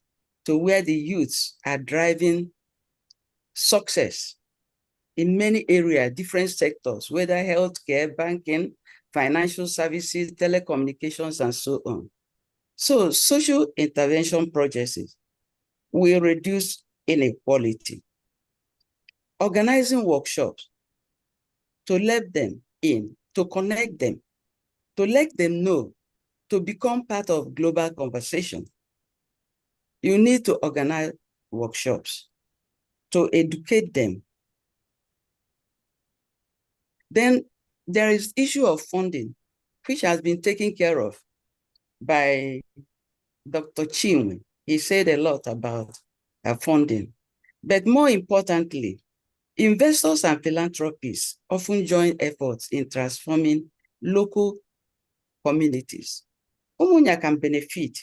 to where the youths are driving success in many areas, different sectors, whether healthcare, banking, financial services, telecommunications, and so on. So social intervention projects will reduce inequality. Organizing workshops to let them in, to connect them, to let them know, to become part of global conversation. You need to organize workshops to educate them. Then there is issue of funding, which has been taken care of by Dr. Chinwe. He said a lot about funding. But more importantly, investors and philanthropists often join efforts in transforming local communities. Umunya can benefit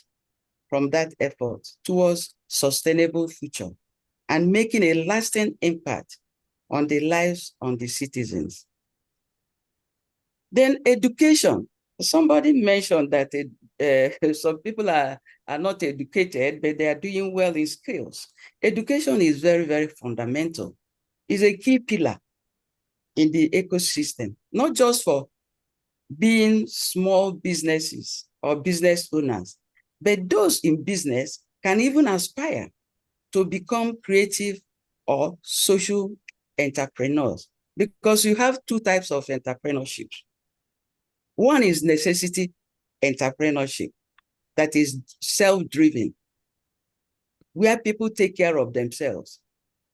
from that effort towards sustainable future and making a lasting impact on the lives of the citizens. Then education. Somebody mentioned that some people are not educated, but they are doing well in skills. Education is very, very fundamental. It's a key pillar in the ecosystem, not just for being small businesses or business owners, but those in business can even aspire to become creative or social entrepreneurs, because you have two types of entrepreneurship. One is necessity entrepreneurship, that is self-driven, where people take care of themselves.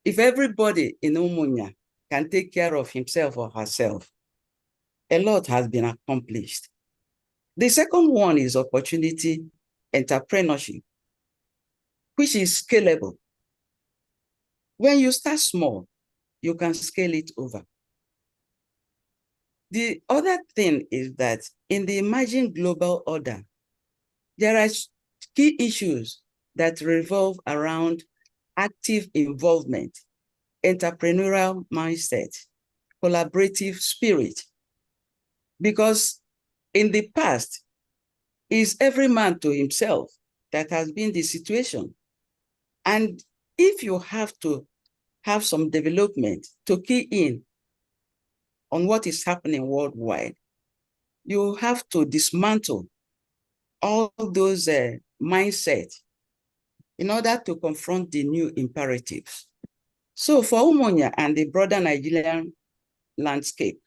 If everybody in Umunya can take care of himself or herself, a lot has been accomplished. The second one is opportunity entrepreneurship, which is scalable. When you start small, you can scale it over. The other thing is that in the emerging global order, there are key issues that revolve around active involvement, entrepreneurial mindset, collaborative spirit. Because in the past, it's every man to himself that has been the situation. And if you have to have some development to key in on what is happening worldwide, you have to dismantle all those mindsets in order to confront the new imperatives. So for Umunya and the broader Nigerian landscape,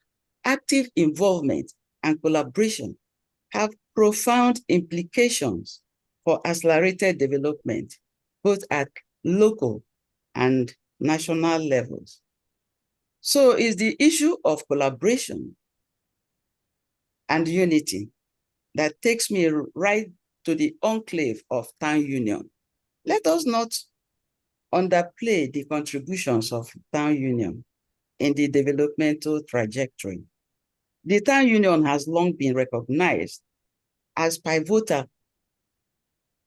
active involvement and collaboration have profound implications for accelerated development, both at local and national levels. So it's the issue of collaboration and unity that takes me right to the enclave of town union. Let us not underplay the contributions of town union in the developmental trajectory. The town union has long been recognized as pivotal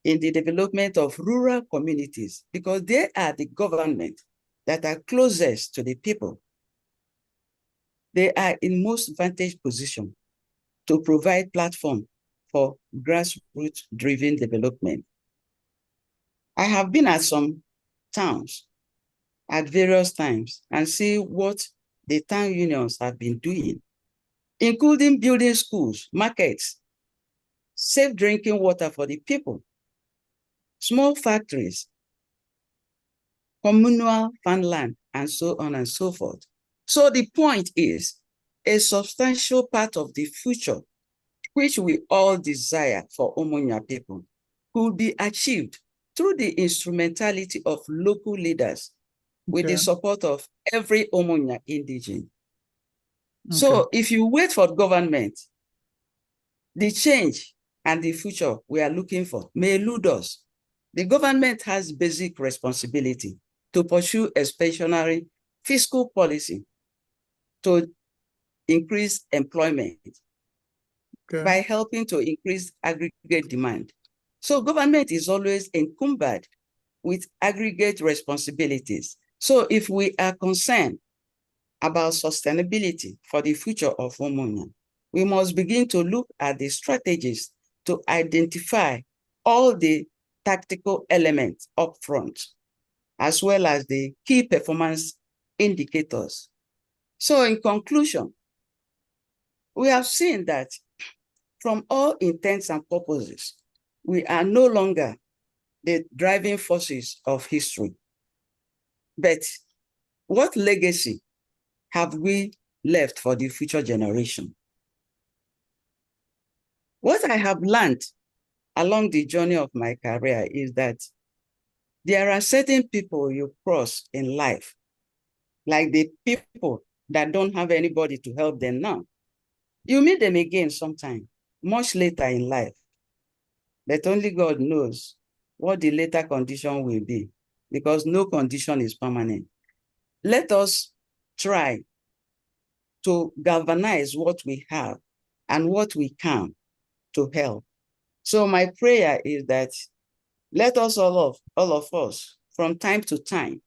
in the development of rural communities because they are the government that are closest to the people. They are in most vantage position to provide platform for grassroots-driven development. I have been at some towns at various times and see what the town unions have been doing, including building schools, markets, safe drinking water for the people, small factories, communal farmland, and so on and so forth. So the point is, a substantial part of the future, which we all desire for Umunya people, could be achieved through the instrumentality of local leaders with the support of every Umunya indigene. So if you wait for government, the change and the future we are looking for may elude us. The government has basic responsibility to pursue expansionary fiscal policy to increase employment by helping to increase aggregate demand. So government is always encumbered with aggregate responsibilities. So if we are concerned about sustainability for the future of Umunya, we must begin to look at the strategies to identify all the tactical elements up front, as well as the key performance indicators. So in conclusion, we have seen that from all intents and purposes, we are no longer the driving forces of history. But what legacy have we left for the future generation? What I have learned along the journey of my career is that there are certain people you cross in life, like the people that don't have anybody to help them now. You meet them again sometime, much later in life, but only God knows what the later condition will be, because no condition is permanent. Let us try to galvanize what we have and what we can to help. So my prayer is that let us all of us, from time to time,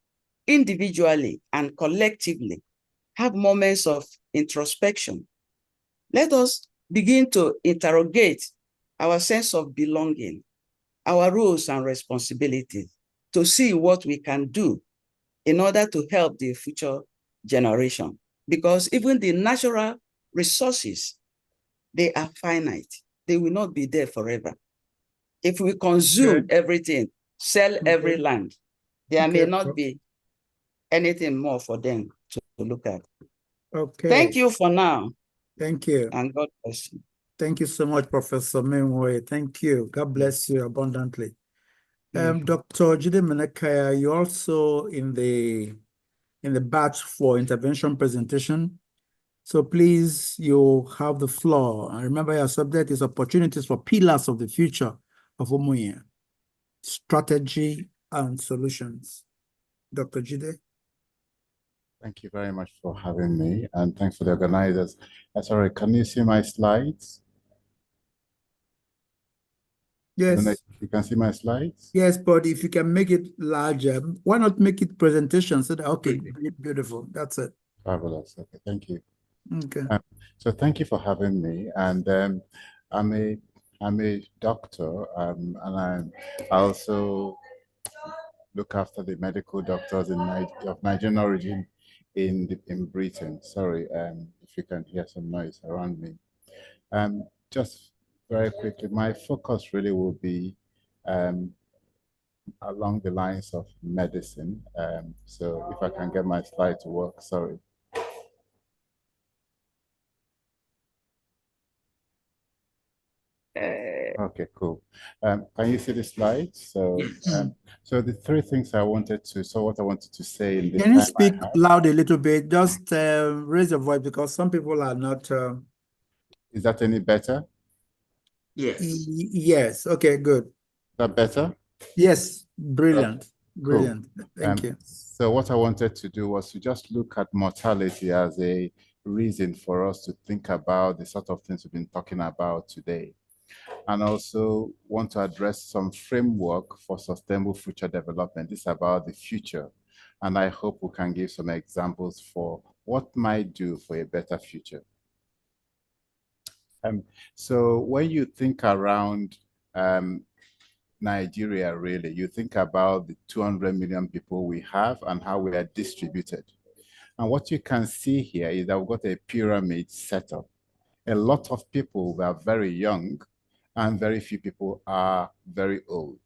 individually and collectively, have moments of introspection. Let us begin to interrogate our sense of belonging, our roles and responsibilities, to see what we can do in order to help the future generation. Because even the natural resources, they are finite. They will not be there forever. If we consume everything, sell every land, there may not be anything more for them to look at. Thank you for now. Thank you. And God bless you. Thank you so much, Professor Menwe. Thank you. God bless you abundantly. Dr. Jide Menekaya, you're also in the batch for intervention presentation. So please, you have the floor. And remember, your subject is opportunities for pillars of the future of Umunya, strategy and solutions. Dr. Jide. Thank you very much for having me, and thanks for the organizers. Sorry, can you see my slides? Yes. I don't know if you can see my slides. Yes, but if you can make it larger, why not make it presentation? So that, okay, beautiful. That's it. Fabulous. Okay, thank you. Okay. So thank you for having me. And I'm a doctor, and I also look after the medical doctors of Nigerian origin in Britain. Sorry, if you can hear some noise around me. Just very quickly, my focus really will be along the lines of medicine. So if I can get my slide to work, sorry. Okay, cool. Can you see the slides? So, so the three things I wanted to, what I wanted to say in this Can you time speak loud a little bit? Just raise your voice because some people are not. Is that any better? Yes. Yes. Okay, good. Is that better? Yes. Brilliant. Brilliant. Cool. Thank you. So what I wanted to do was to just look at mortality as a reason for us to think about the sort of things we've been talking about today. and also want to address some framework for sustainable future development. This is about the future. And I hope we can give some examples for what might do for a better future. So when you think around Nigeria, really, you think about the 200 million people we have and how we are distributed. And what you can see here is that we've got a pyramid set up. A lot of people are very young and very few people are very old.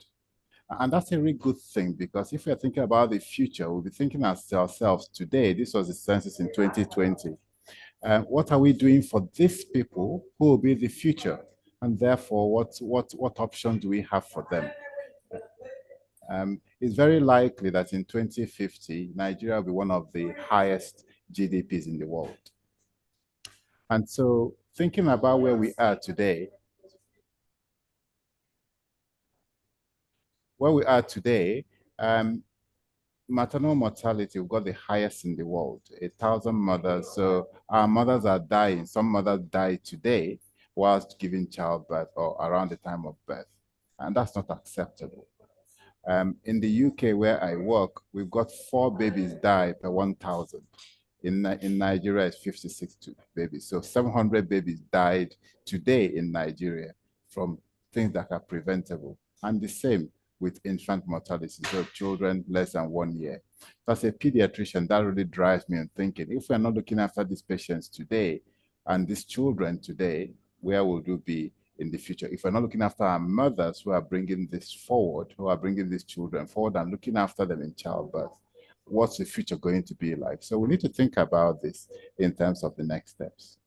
And that's a really good thing, because if we're thinking about the future, we'll be thinking ourselves today. This was the census in 2020. What are we doing for these people who will be the future? And therefore, what option do we have for them? It's very likely that in 2050, Nigeria will be one of the highest GDPs in the world. And so thinking about where we are today, maternal mortality, we've got the highest in the world, 1,000 mothers. So our mothers are dying. Some mothers die today whilst giving childbirth or around the time of birth. And that's not acceptable. In the UK, where I work, we've got 4 babies die per 1,000. In Nigeria, it's 56 babies. So 700 babies died today in Nigeria from things that are preventable. And the same with infant mortality, so children less than 1 year. So as a pediatrician, that really drives me in thinking, if we're not looking after these patients today and these children today, where will we be in the future? If we're not looking after our mothers who are bringing this forward, who are bringing these children forward and looking after them in childbirth, what's the future going to be like? So we need to think about this in terms of the next steps.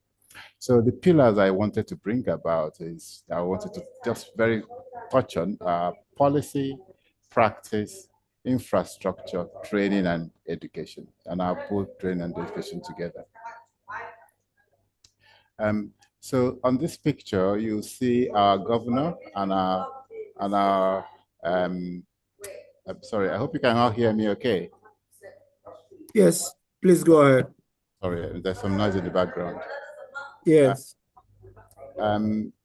So the pillars I wanted to bring about is, I wanted to just very touch on policy, practice, infrastructure, training, and education. And I'll put training and education together. So on this picture, you see our governor and our I'm sorry, I hope you can all hear me okay. Yes, please go ahead. Sorry, there's some noise in the background. Yes.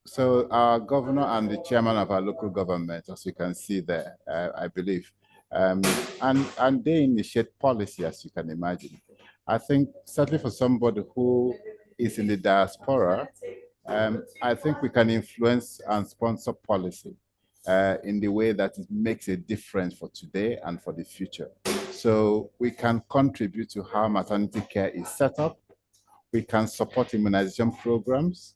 So our governor and the chairman of our local government, as you can see there, I believe, and they initiate policy, as you can imagine. I think certainly for somebody who is in the diaspora, I think we can influence and sponsor policy in the way that it makes a difference for today and for the future. So we can contribute to how maternity care is set up. We can support immunization programs.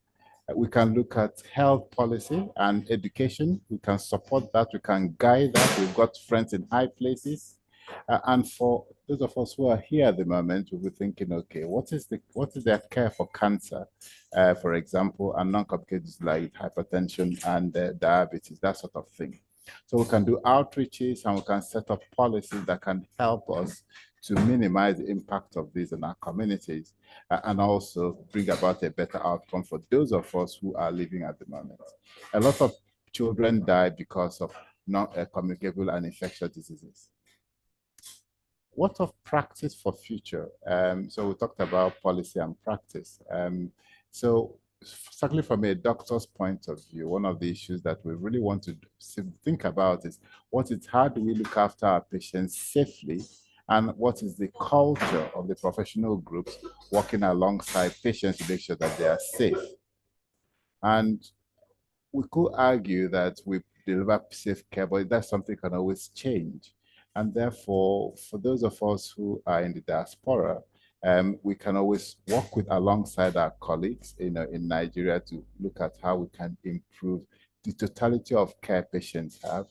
We can look at health policy and education. We can support that. We can guide that. We've got friends in high places. And for those of us who are here at the moment, we'll be thinking, okay, what is their care for cancer, for example, and non-complicated like hypertension and diabetes, that sort of thing. So we can do outreaches and we can set up policies that can help us to minimize the impact of this in our communities and also bring about a better outcome for those of us who are living at the moment. A lot of children die because of non-communicable and infectious diseases. What of practice for future? So we talked about policy and practice. So certainly from a doctor's point of view, one of the issues that we really want to think about is how do we look after our patients safely, and what is the culture of the professional groups working alongside patients to make sure that they are safe. And we could argue that we deliver safe care, but that's something that can always change. And therefore, for those of us who are in the diaspora, we can always work alongside our colleagues in Nigeria to look at how we can improve the totality of care patients have,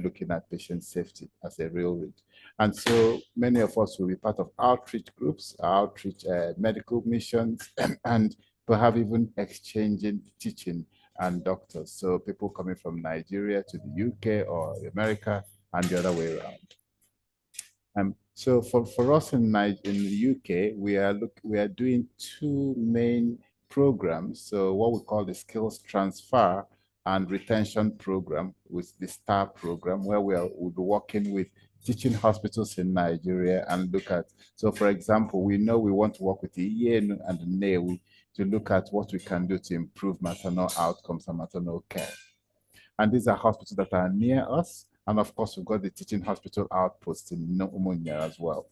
looking at patient safety as a real read. And so many of us will be part of outreach groups, outreach medical missions, and perhaps even exchanging teaching and doctors. So people coming from Nigeria to the UK or America and the other way around. So for us in the UK, we are doing 2 main programs. So what we call the skills transfer and retention program with the STAR program, where we'll be working with teaching hospitals in Nigeria and look at, so for example, we know we want to work with the EN and the NEW to look at what we can do to improve maternal outcomes and maternal care. And these are hospitals that are near us. And of course, we've got the teaching hospital outpost in Umunya as well.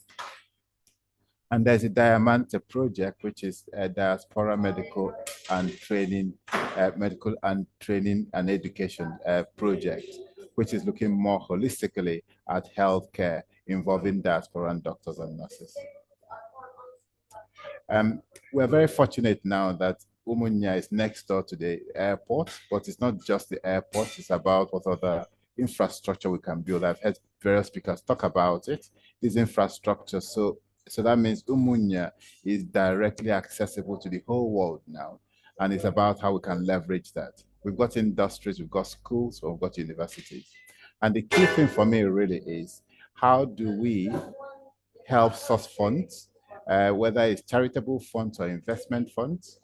And there's a Diamante project, which is a diaspora medical and training and education project, which is looking more holistically at healthcare involving diaspora and doctors and nurses. We're very fortunate now that Umunya is next door to the airport, but it's not just the airport, it's about what other infrastructure we can build. I've heard various speakers talk about it, this infrastructure. So that means Umunya is directly accessible to the whole world now. And it's about how we can leverage that. We've got industries, we've got schools, we've got universities. And the key thing for me really is, how do we help source funds, whether it's charitable funds or investment funds?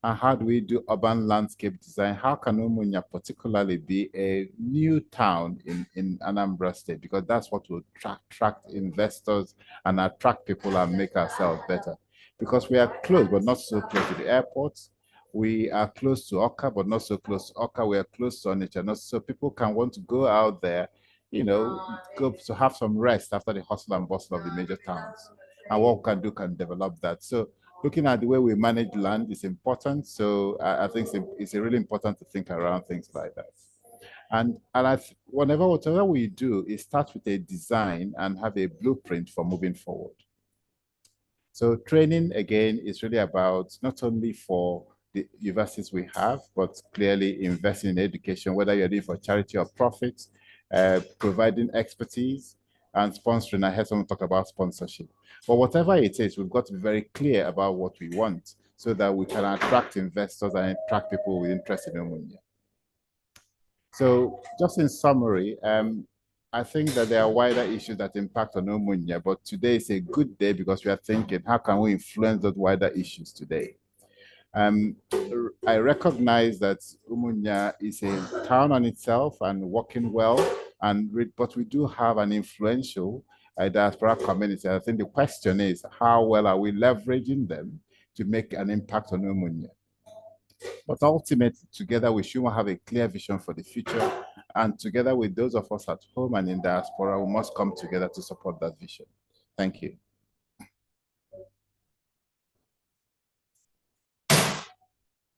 And how do we do urban landscape design? How can Umunya particularly be a new town in Anambra State? Because that's what will attract investors and attract people and make ourselves better. Because we are close, but not so close to the airports. We are close to Oka, but not so close to Oka. We are close to Onitsha, not so people can want to go out there, you know, go to have some rest after the hustle and bustle of the major towns. And what we can do can develop that. So looking at the way we manage land is important. So I think it's really important to think around things like that. And whatever we do, is start with a design and have a blueprint for moving forward. So training, again, is really about not only for the universities we have, but clearly investing in education, whether you're doing for charity or profit, providing expertise, and sponsoring. I heard someone talk about sponsorship. But whatever it is, we've got to be very clear about what we want so that we can attract investors and attract people with interest in Umunya. So just in summary, I think that there are wider issues that impact on Umunya, but today is a good day because we are thinking, how can we influence those wider issues today? I recognize that Umunya is a town on itself and working well, but we do have an influential diaspora community. I think the question is, how well are we leveraging them to make an impact on Umunya? But ultimately, together we should have a clear vision for the future, and together with those of us at home and in diaspora, we must come together to support that vision. Thank you.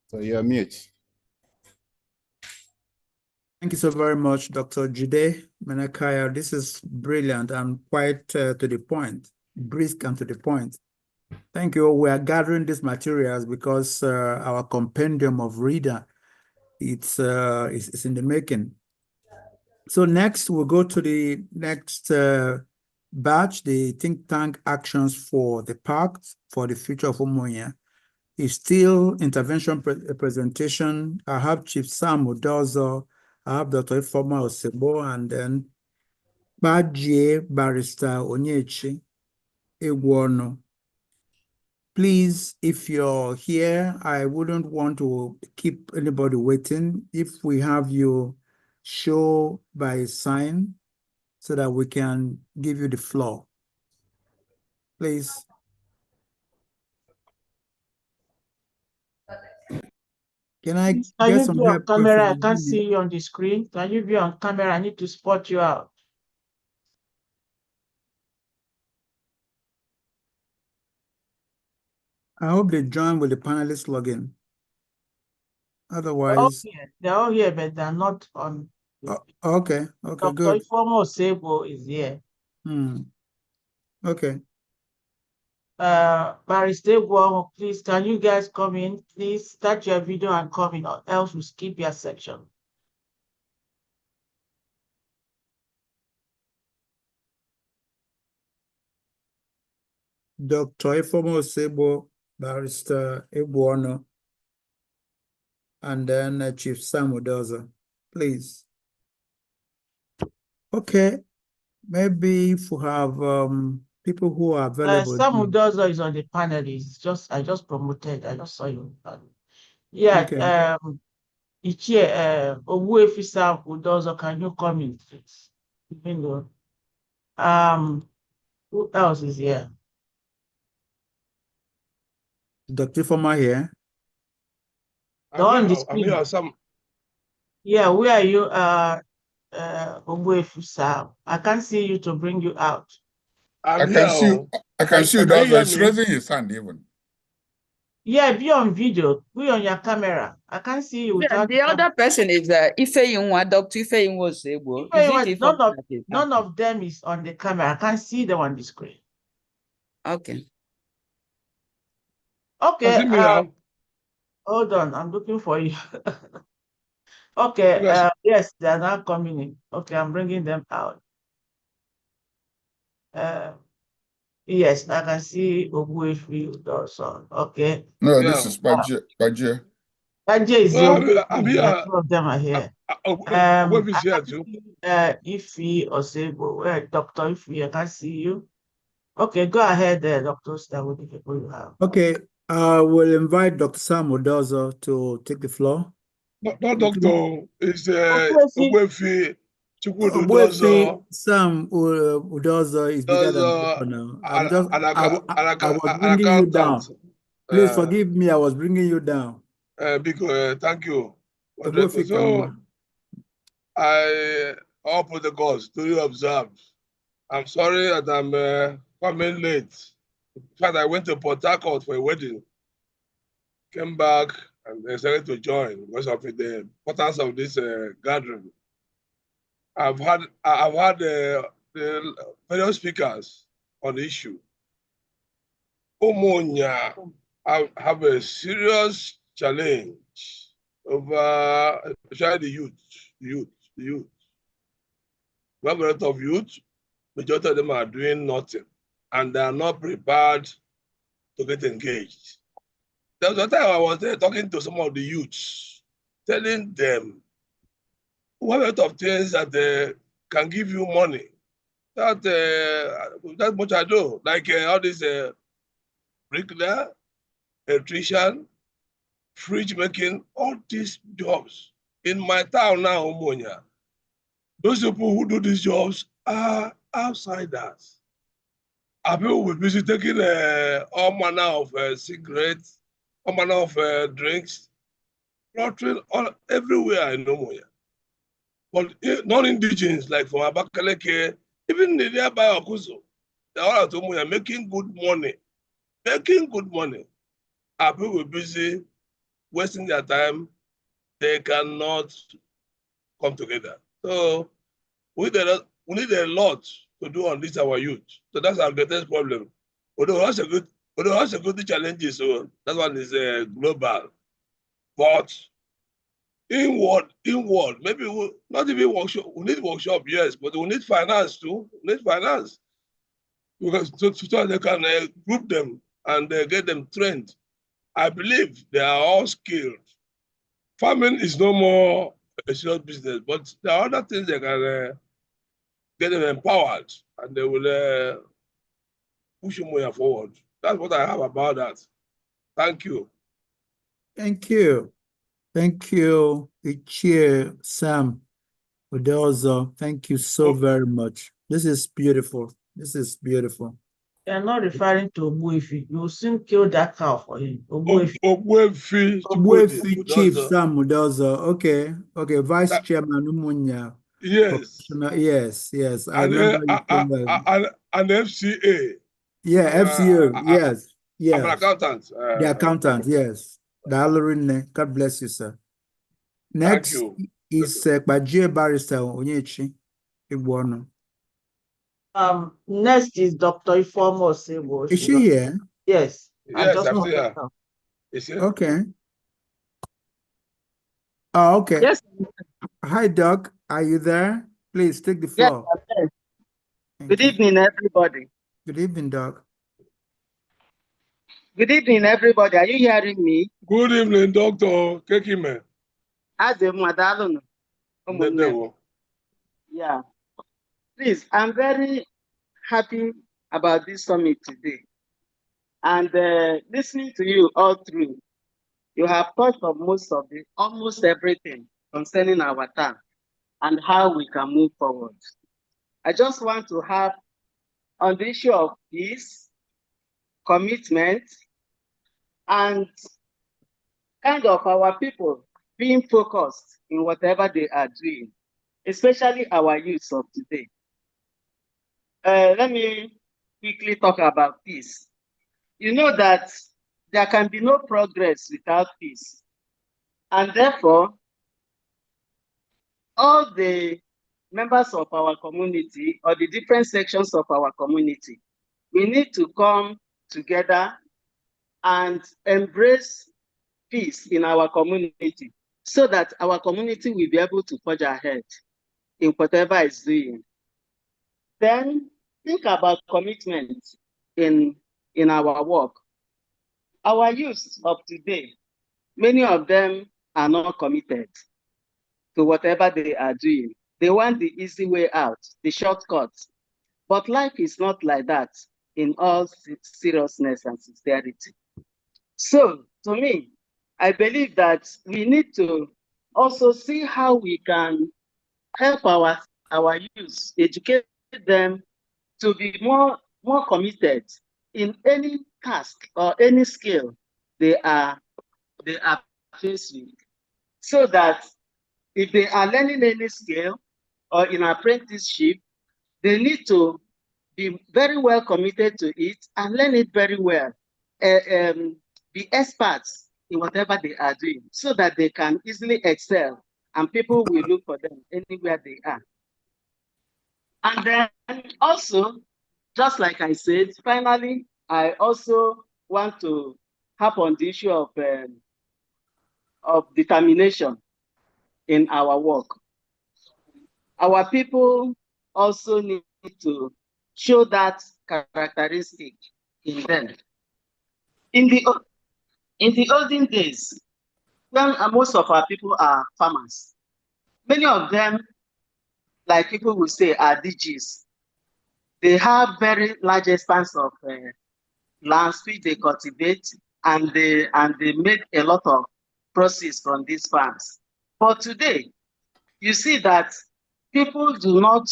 So you're mute. Thank you so very much, Dr. Jide Menakaya. This is brilliant and quite to the point, brisk and to the point. Thank you. We are gathering these materials because our compendium of reader, it's in the making. So next, we'll go to the next batch, the think tank actions for the Pact for the future of Umunya. It's still intervention presentation. I have Chief Sam Udozo, I have Dr. Ifeoma Osebo, and then Badje Barrister Onyechi Egwono. Please, if you're here, I wouldn't want to keep anybody waiting. If we have you show by sign so that we can give you the floor. Please. Can I get some help? Camera, I can't see you on the screen. Can you be on camera? I need to spot you out. I hope they join with the panelists login. Otherwise, they're all here, but they're not on. Okay, Dr. good. Ifeoma Osebo is here. Okay. Barrister Egwono, please, can you guys come in? Please start your video and come in, or else we'll skip your section. Dr. Ifeoma Osebo, Barrister Egwono, and then Chief Sam Udozo, please. Okay, maybe if we have people who are available. Sam Udozo is on the panel. I just promoted. I just saw you. Yeah. Okay. Ichie Obuefi Sam Udozo, can you come in, please? Who else is here? Dr. Ifeoma here. On the I'm here, Sam. Yeah, where are you, Ogbuefi Sam? I can't see you to bring you out. I can see Udozo is raising his hand even. Yeah, be on video, be on your camera. I can't see you without the other person is Ifeyinwa, Dr. Ifeyinwa Osegbo. none of them is on the camera. I can't see them on the screen. Okay. Okay. Hold on, I'm looking for you. Okay. Yes, they are now coming in. Okay, I'm bringing them out. Yes, I can see Ogbuefi also. Okay. No, this is Baje. Baje is the I'm here. Two of them are here. Ogbuefi is here too. Ife Osegbo, where Dr. Ife, I can see you. Okay, go ahead there, Dr. Star, with the people you have. Okay, we'll invite Dr. Sam Udozo to take the floor. No, doctor, it's Ogbuefi. Ogbuefi Sam Udozo is bigger than Dr. now. I was bringing you down. Please forgive me, I was bringing you down. Thank you. So, I all protocols duly observed. I'm sorry that I'm coming late. In fact, I went to Port Harcourt for a wedding. Came back and decided to join because of the importance of this gathering. I've had the various speakers on the issue. Umunya have a serious challenge over especially the youth. We have a lot of youth. Majority of them are doing nothing, and they are not prepared to get engaged. There was a time I was there talking to some of the youths, telling them what a lot of things that can give you money. That much I do, like all this bricklayer, electrician, fridge making, all these jobs. In my town now, Umunya, those people who do these jobs are outsiders. People will be busy taking all manner of cigarettes, all manner of drinks, lottery, all everywhere in Umunya. But non-indigenous, like from Abakaleke, even the nearby Okuso, they're all at Umunya making good money. People will be busy wasting their time. They cannot come together. So we need a lot to do on this, our youth. So that's our greatest problem. Although it has security challenges, so that one is global. But inward, maybe not even workshop. We need workshop, yes, but we need finance too. We need finance because so they can group them and get them trained. I believe they are all skilled. Farming is no more a serious business, but there are other things they can get them empowered, and they will push Umunya forward. That's what I have about that. Thank you. Thank you. Thank you, the chair, Sam Udozo. Thank you so very much. This is beautiful. This is beautiful. You're not referring to Ogbuefi. You'll soon kill that cow for him. Ogbuefi Chief Sam Udozo. Okay. Vice Chairman Umunya. Yes. Yes. I remember you so well. And FCA. Yeah, FCA. Yes. I'm an accountant. The accountant, yes. God bless you, sir. Next is Baje Barrister Onyechi Igbono. Next is Dr. Ifeoma Osegbo. Is she here? Yes. Yes, I'm here. Is she? Okay. Oh, okay. Yes. Hi, Doc. Are you there? Please take the floor. Yes. Good evening, everybody. Good evening, Doc. Good evening, everybody. Are you hearing me? Good evening, Dr. Kekime. Yeah. Please, I'm very happy about this summit today. And listening to you all through, you have touched on almost everything concerning our town and how we can move forward. I just want to have on the issue of peace, commitment, and kind of our people being focused in whatever they are doing, especially our youth of today. Let me quickly talk about peace. You know that there can be no progress without peace. And therefore, all the members of our community or the different sections of our community, we need to come together and embrace peace in our community so that our community will be able to forge ahead in whatever it's doing. Then think about commitment in our work. Our youth of today, many of them are not committed to whatever they are doing. They want the easy way out, the shortcut. But life is not like that in all seriousness and sincerity. So, to me, I believe that we need to also see how we can help our youth, educate them to be more committed in any task or any skill they are faced with, so that if they are learning any skill or in apprenticeship, they need to be very well committed to it and learn it very well. Be experts in whatever they are doing so that they can easily excel and people will look for them anywhere they are. And then also, just like I said, finally, I also want to harp on the issue of determination in our work. Our people also need to show that characteristic in them. In the olden days, when most of our people are farmers, many of them, like people will say, are DGs. They have very large expanse of lands which they cultivate, and they make a lot of proceeds from these farms. But today, you see that people do not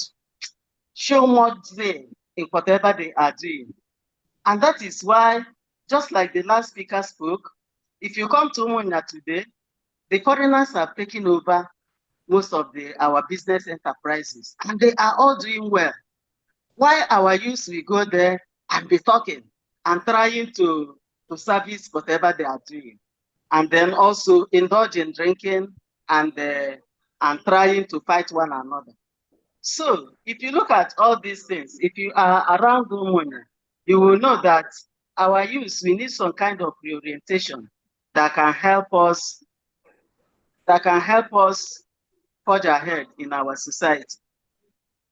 show much zeal in whatever they are doing. And that is why, just like the last speaker spoke, if you come to Umunya today, the foreigners have taken over most of our business enterprises, and they are all doing well. Why our youth will go there and be talking and trying to service whatever they are doing, and then also indulge in drinking and trying to fight one another. So if you look at all these things, if you are around Umunya, you will know that our youth, we need some kind of reorientation that can help us forge ahead in our society.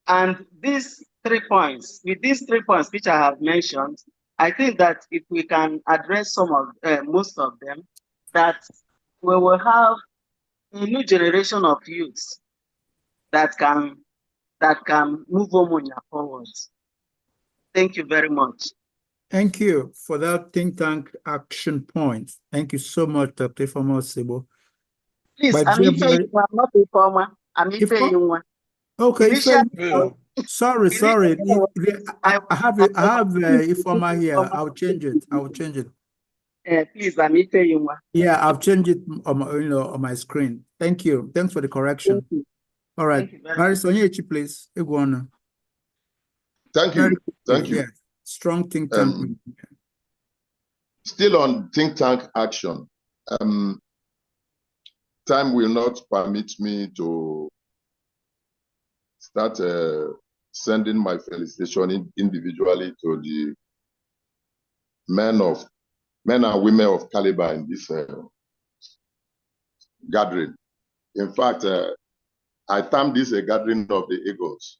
And these 3 points, with these 3 points which I have mentioned, I think that if we can address most of them, that we will have a new generation of youths that can move Umunya forward. Thank you very much. Thank you for that think tank action point. Thank you so much, Dr. Ifeoma Osibo. Please, I'm not Ifeoma. I'm Ifeoma. Okay, sorry. I have Ifeoma here. I'll change it. Please, I'm Ifeoma. Yeah, I've changed it on my screen. Thank you. Thanks for the correction. All right, Maris Onyechi, please. Thank you. Thank you. Yeah. Strong think tank. Still on think tank action. Time will not permit me to start sending my felicitation individually to the men and women of caliber in this gathering. In fact, I term this a gathering of the eagles.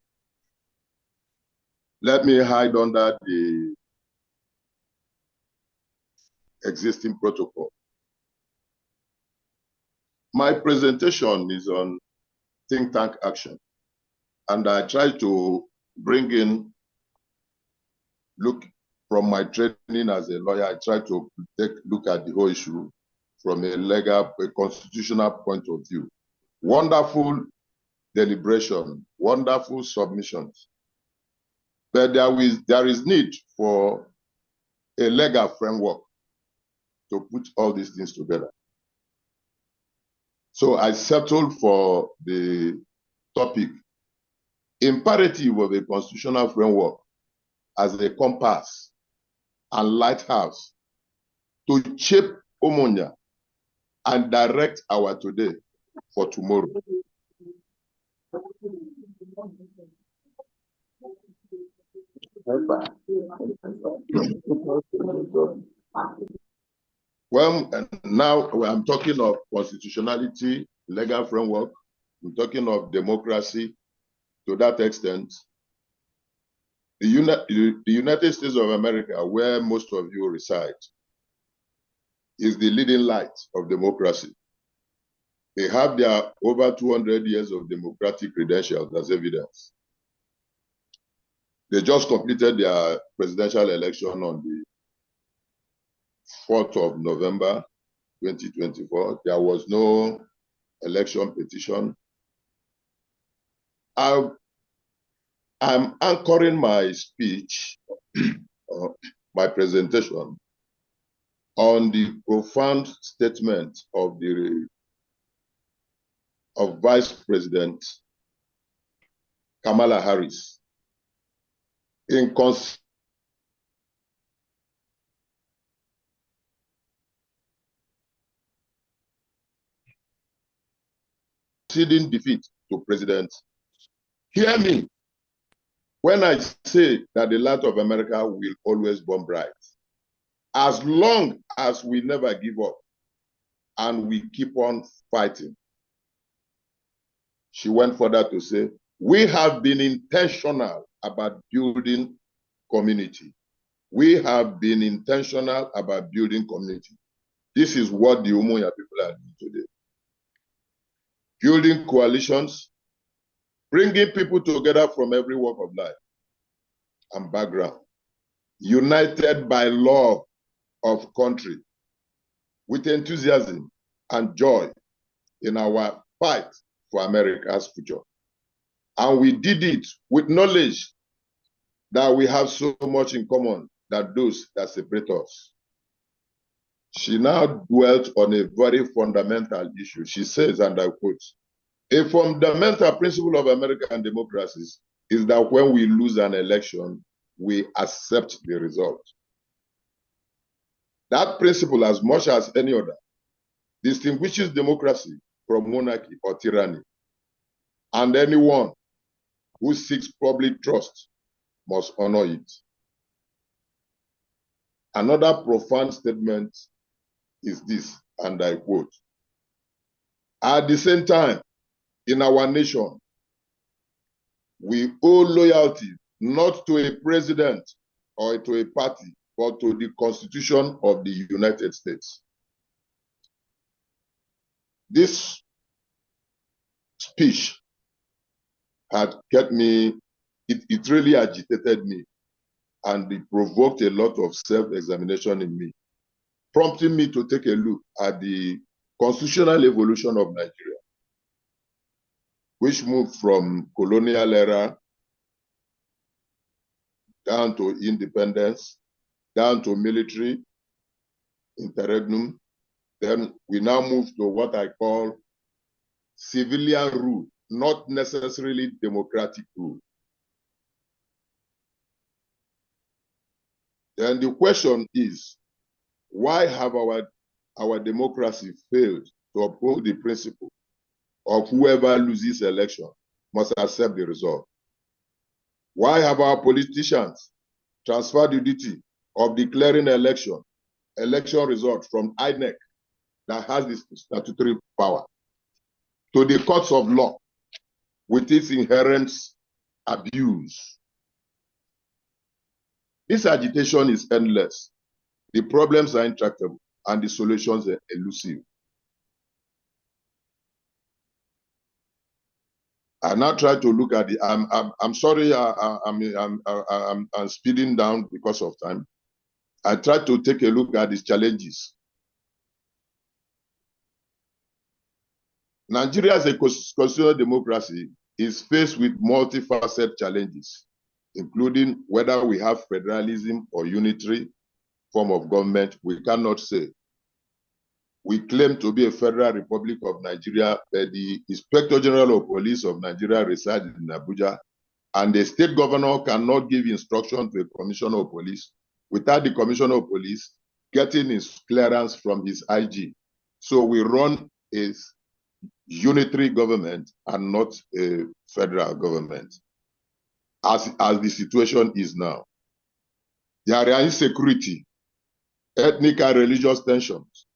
Let me hide under the existing protocol. My presentation is on think tank action, and I try to bring in, look from my training as a lawyer, I try to look at the whole issue from a constitutional point of view. Wonderful deliberation, wonderful submissions, but there is need for a legal framework to put all these things together. So I settled for the topic, imperative of a constitutional framework as a compass and lighthouse to shape Umunya and direct our today for tomorrow. Well, now I'm talking of constitutionality, legal framework, I'm talking of democracy. To that extent, the United States of America, where most of you reside, is the leading light of democracy. They have their over 200 years of democratic credentials as evidence. They just completed their presidential election on the 4th of November, 2024. There was no election petition. I'm anchoring my speech, my presentation, on the profound statement of Vice President Kamala Harris in conceding defeat to President. Hear me when I say that the light of America will always burn bright, as long as we never give up and we keep on fighting. She went further to say, we have been intentional about building community. We have been intentional about building community. This is what the Umunya people are doing today. Building coalitions, bringing people together from every walk of life and background, united by love of country, with enthusiasm and joy in our fight for America's future. And we did it with knowledge that we have so much in common that those that separate us. She now dwelt on a very fundamental issue. She says, and I quote, a fundamental principle of American democracies is that when we lose an election, we accept the result. That principle, as much as any other, distinguishes democracy from monarchy or tyranny. And anyone who seeks public trust must honor it. Another profound statement is this, and I quote, at the same time, in our nation, we owe loyalty not to a president or to a party, but to the Constitution of the United States. This speech had kept me, it really agitated me, and it provoked a lot of self-examination in me, prompting me to take a look at the constitutional evolution of Nigeria, which moved from colonial era down to independence, down to military interregnum. Then we now move to what I call civilian rule, not necessarily democratic rule. Then the question is, why have our democracy failed to uphold the principle of whoever loses election must accept the result? Why have our politicians transferred the duty of declaring election result from INEC that has this statutory power to the courts of law with its inherent abuse? This agitation is endless. The problems are intractable and the solutions are elusive. I now try to look at the. I'm sorry. I'm speeding down because of time. I try to take a look at these challenges. Nigeria as a constitutional democracy is faced with multifaceted challenges, including whether we have federalism or unitary form of government. We cannot say. We claim to be a Federal Republic of Nigeria, but the Inspector General of Police of Nigeria resides in Abuja, and the state governor cannot give instruction to a commissioner of police without the commissioner of police getting his clearance from his IG. So we run a unitary government and not a federal government, as the situation is now. There are insecurity, ethnic and religious tensions.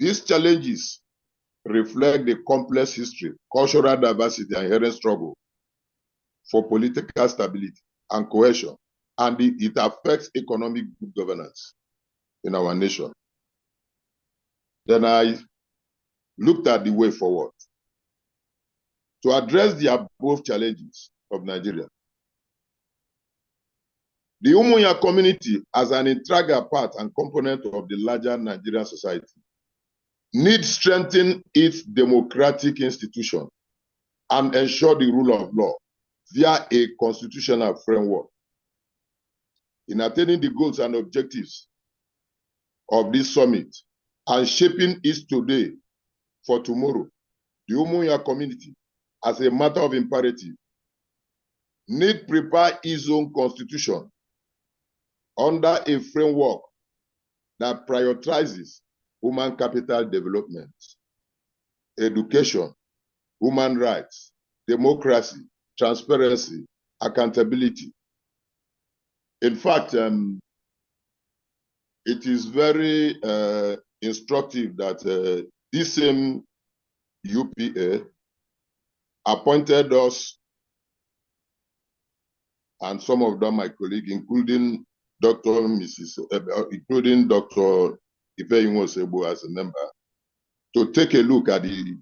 These challenges reflect the complex history, cultural diversity, and inherent struggle for political stability and cohesion, and it affects economic good governance in our nation. Then I looked at the way forward to address the above challenges of Nigeria. The Umunya community, as an integral part and component of the larger Nigerian society, needs to strengthen its democratic institution and ensure the rule of law via a constitutional framework. In attaining the goals and objectives of this summit and shaping it today for tomorrow, the Umunya community, as a matter of imperative, need to prepare its own constitution under a framework that prioritizes human capital development, education, human rights, democracy, transparency, accountability. In fact, it is very instructive that this same UPA appointed us, and some of them my colleagues, including Dr. Ifeyinwo as a member, to take a look at the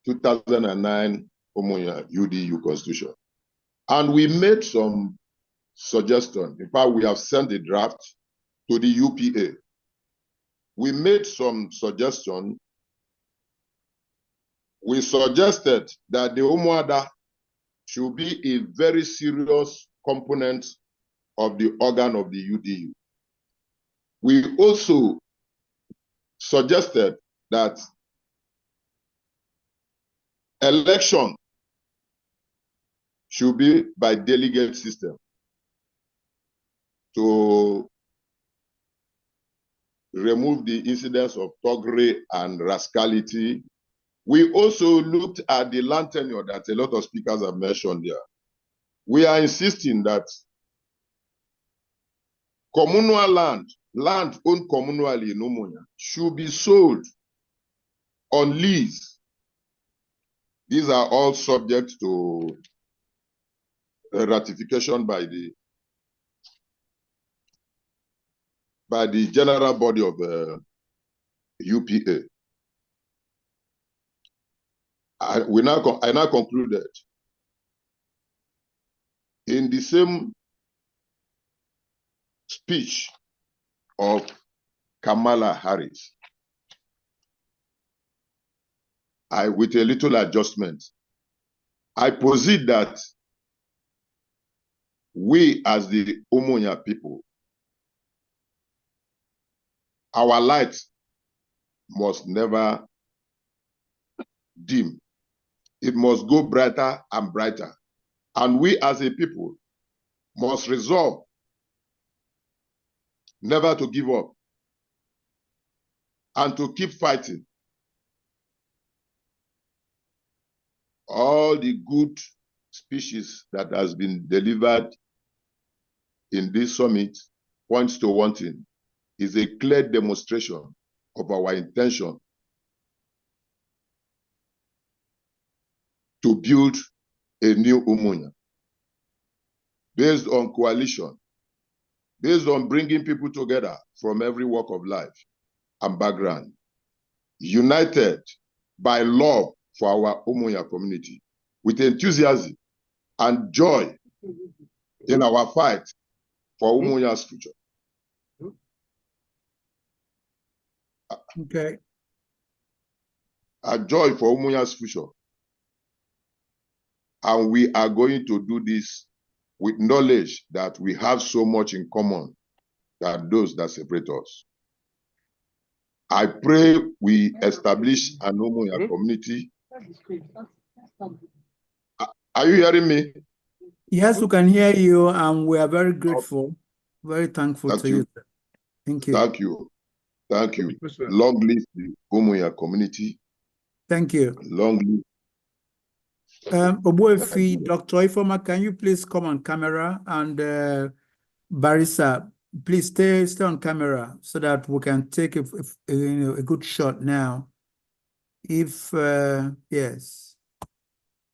2009 Umunya UDU Constitution. And we made some suggestions. In fact, we have sent a draft to the UPA. We made some suggestions. We suggested that the Umuada should be a very serious component of the organ of the UDU. We also suggested that election should be by delegate system to remove the incidence of thuggery and rascality. We also looked at the land tenure that a lot of speakers have mentioned there. We are insisting that communal land owned communally in Umunya should be sold on lease. These are all subject to ratification by the general body of UPA. I now concluded in the same speech of Kamala Harris, with a little adjustment, I posit that we as the Umunya people, our light must never dim. It must go brighter and brighter. And we as a people must resolve never to give up and to keep fighting. All the good speeches that has been delivered in this summit points to one thing, is a clear demonstration of our intention to build a new Umunya based on coalition, based on bringing people together from every walk of life and background, united by love for our Umunya community, with enthusiasm and joy in our fight for Umunya's future. Okay. A joy for Umunya's future. And we are going to do this with knowledge that we have so much in common than those that separate us. I pray we establish an Umunya community. Are you hearing me? Yes, we can hear you, and we are very grateful, very thankful to you. Thank you. Thank you. Thank you. Long live the Umunya community. Thank you. Long live. Obuefi, Dr. Ifoma, can you please come on camera? And Barisa, please stay on camera so that we can take a good shot now. If, yes.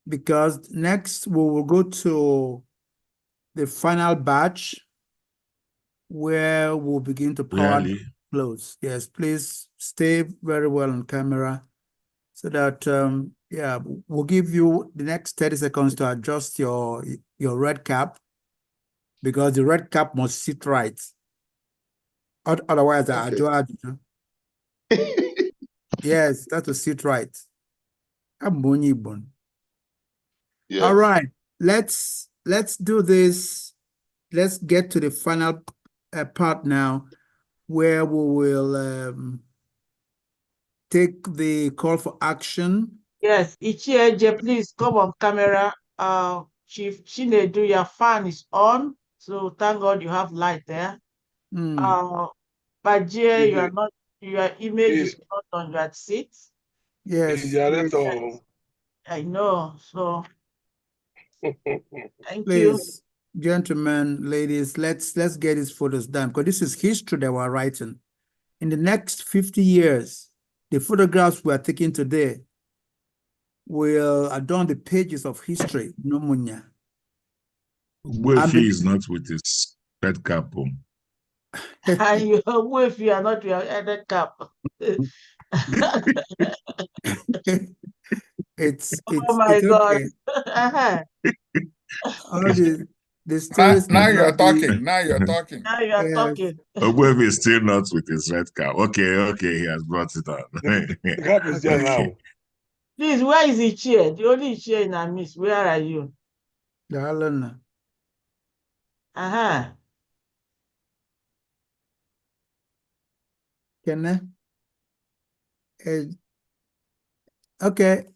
Because next we will go to the final batch where we'll begin to power close. Yes, please stay very well on camera so that, yeah, we'll give you the next 30 seconds to adjust your red cap, because the red cap must sit right. Otherwise, okay. Yes, that will sit right. Yes. All right, let's do this. Let's get to the final part now, where we will take the call for action. Yes, Ichieje, please come on camera. Chief Chinedu, your fan is on, so thank God you have light there. Bajie, your image is not on your seat. Yes. I know, so thank Please, you. Gentlemen, ladies, let's get these photos done, because this is history that we're writing. In the next 50 years, the photographs we are taking today will adorn the pages of history. Umunya. Umuefi is not with his red cap. And you are not your headed cap. It's oh my God. Okay. All the stories. Now you're talking. Now you're talking. Now you're talking. Umuefi is still not with his red cap. Okay, he has brought it on. The cap is there now. Please, where is the chair? The only chair in our midst. Where are you? Can I? Okay.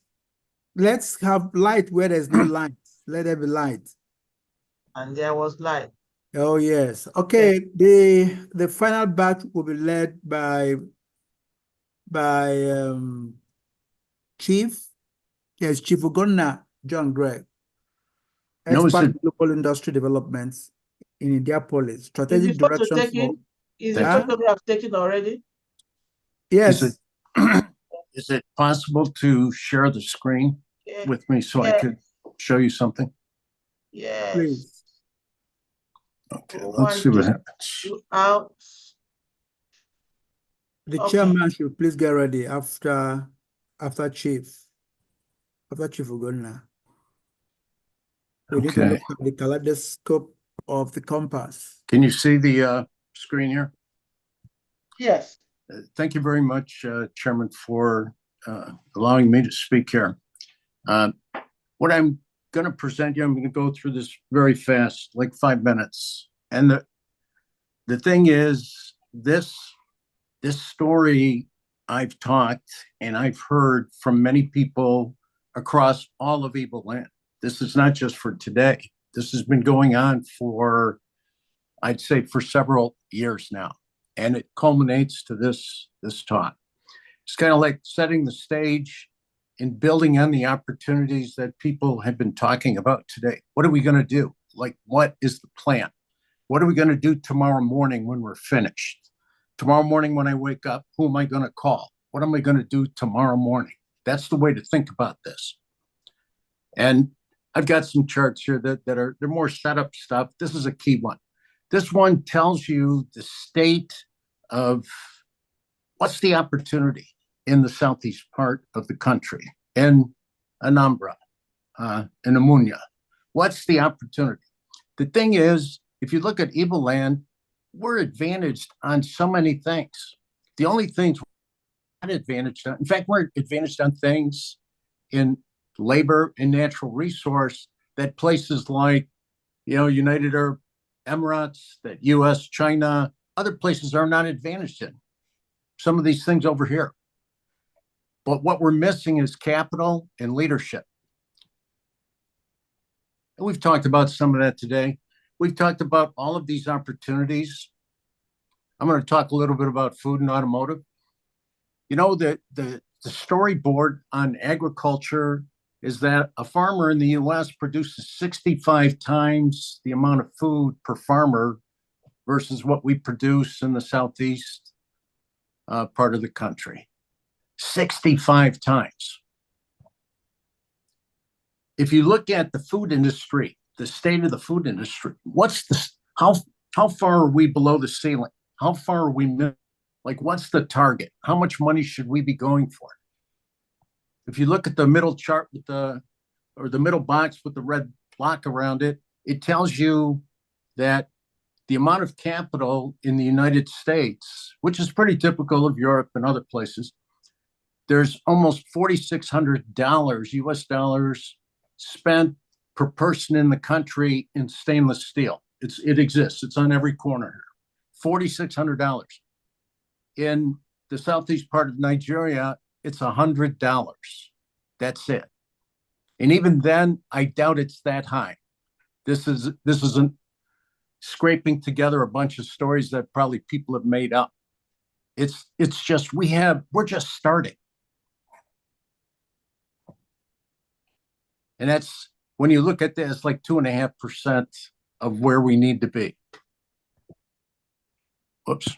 Let's have light where there's no light. Let there be light. And there was light. Oh yes. Okay. The final batch will be led by Chief Chief Ugonna John Gregg, expert in global industry developments in Indianapolis, strategic direction for. Is the photograph taken already? Yes. Is it possible to share the screen with me so I could show you something? Yes. Please. Okay, let's see what happens. Out. The chairman should please get ready after Chief Ugonna. We need to look at the kaleidoscope of the compass. Can you see the screen here? Yes. Thank you very much, Chairman, for allowing me to speak here. What I'm going to present you, I'm going to go through this very fast, like 5 minutes. And the thing is, this story I've talked and I've heard from many people across all of Igbo land. This is not just for today. This has been going on for, I'd say, for several years now. And it culminates to this talk. It's kind of like setting the stage and building on the opportunities that people have been talking about today. What are we going to do? Like, what is the plan? What are we going to do tomorrow morning when we're finished? Tomorrow morning when I wake up, who am I going to call? What am I going to do tomorrow morning? That's the way to think about this. And I've got some charts here they're more setup stuff. This is a key one. This one tells you the state of what's the opportunity in the southeast part of the country, in Anambra, in Umunya. What's the opportunity? The thing is, if you look at Igbo land, we're advantaged on so many things. The only things we're not advantaged on, in fact, we're advantaged on things in labor and natural resource that places like, United Arab Emirates, that US, China, other places are not advantaged in. some of these things over here. But what we're missing is capital and leadership. And we've talked about some of that today. We've talked about all of these opportunities. I'm going to talk a little bit about food and automotive. You know, the storyboard on agriculture is that a farmer in the US produces 65 times the amount of food per farmer versus what we produce in the Southeast part of the country. 65 times. If you look at the food industry, the state of the food industry, how far are we below the ceiling? How far are we, like, what's the target? How much money should we be going for? If you look at the middle chart with the middle box with the red block around it, it tells you that the amount of capital in the United States, which is pretty typical of Europe and other places, there's almost $4,600 US dollars spent per person in the country in stainless steel. It exists. It's on every corner here. $4,600. In the southeast part of Nigeria, it's $100. That's it. And even then, I doubt it's that high. This isn't scraping together a bunch of stories that probably people have made up. It's just we're just starting. And that's, when you look at this, like 2.5% of where we need to be. Whoops.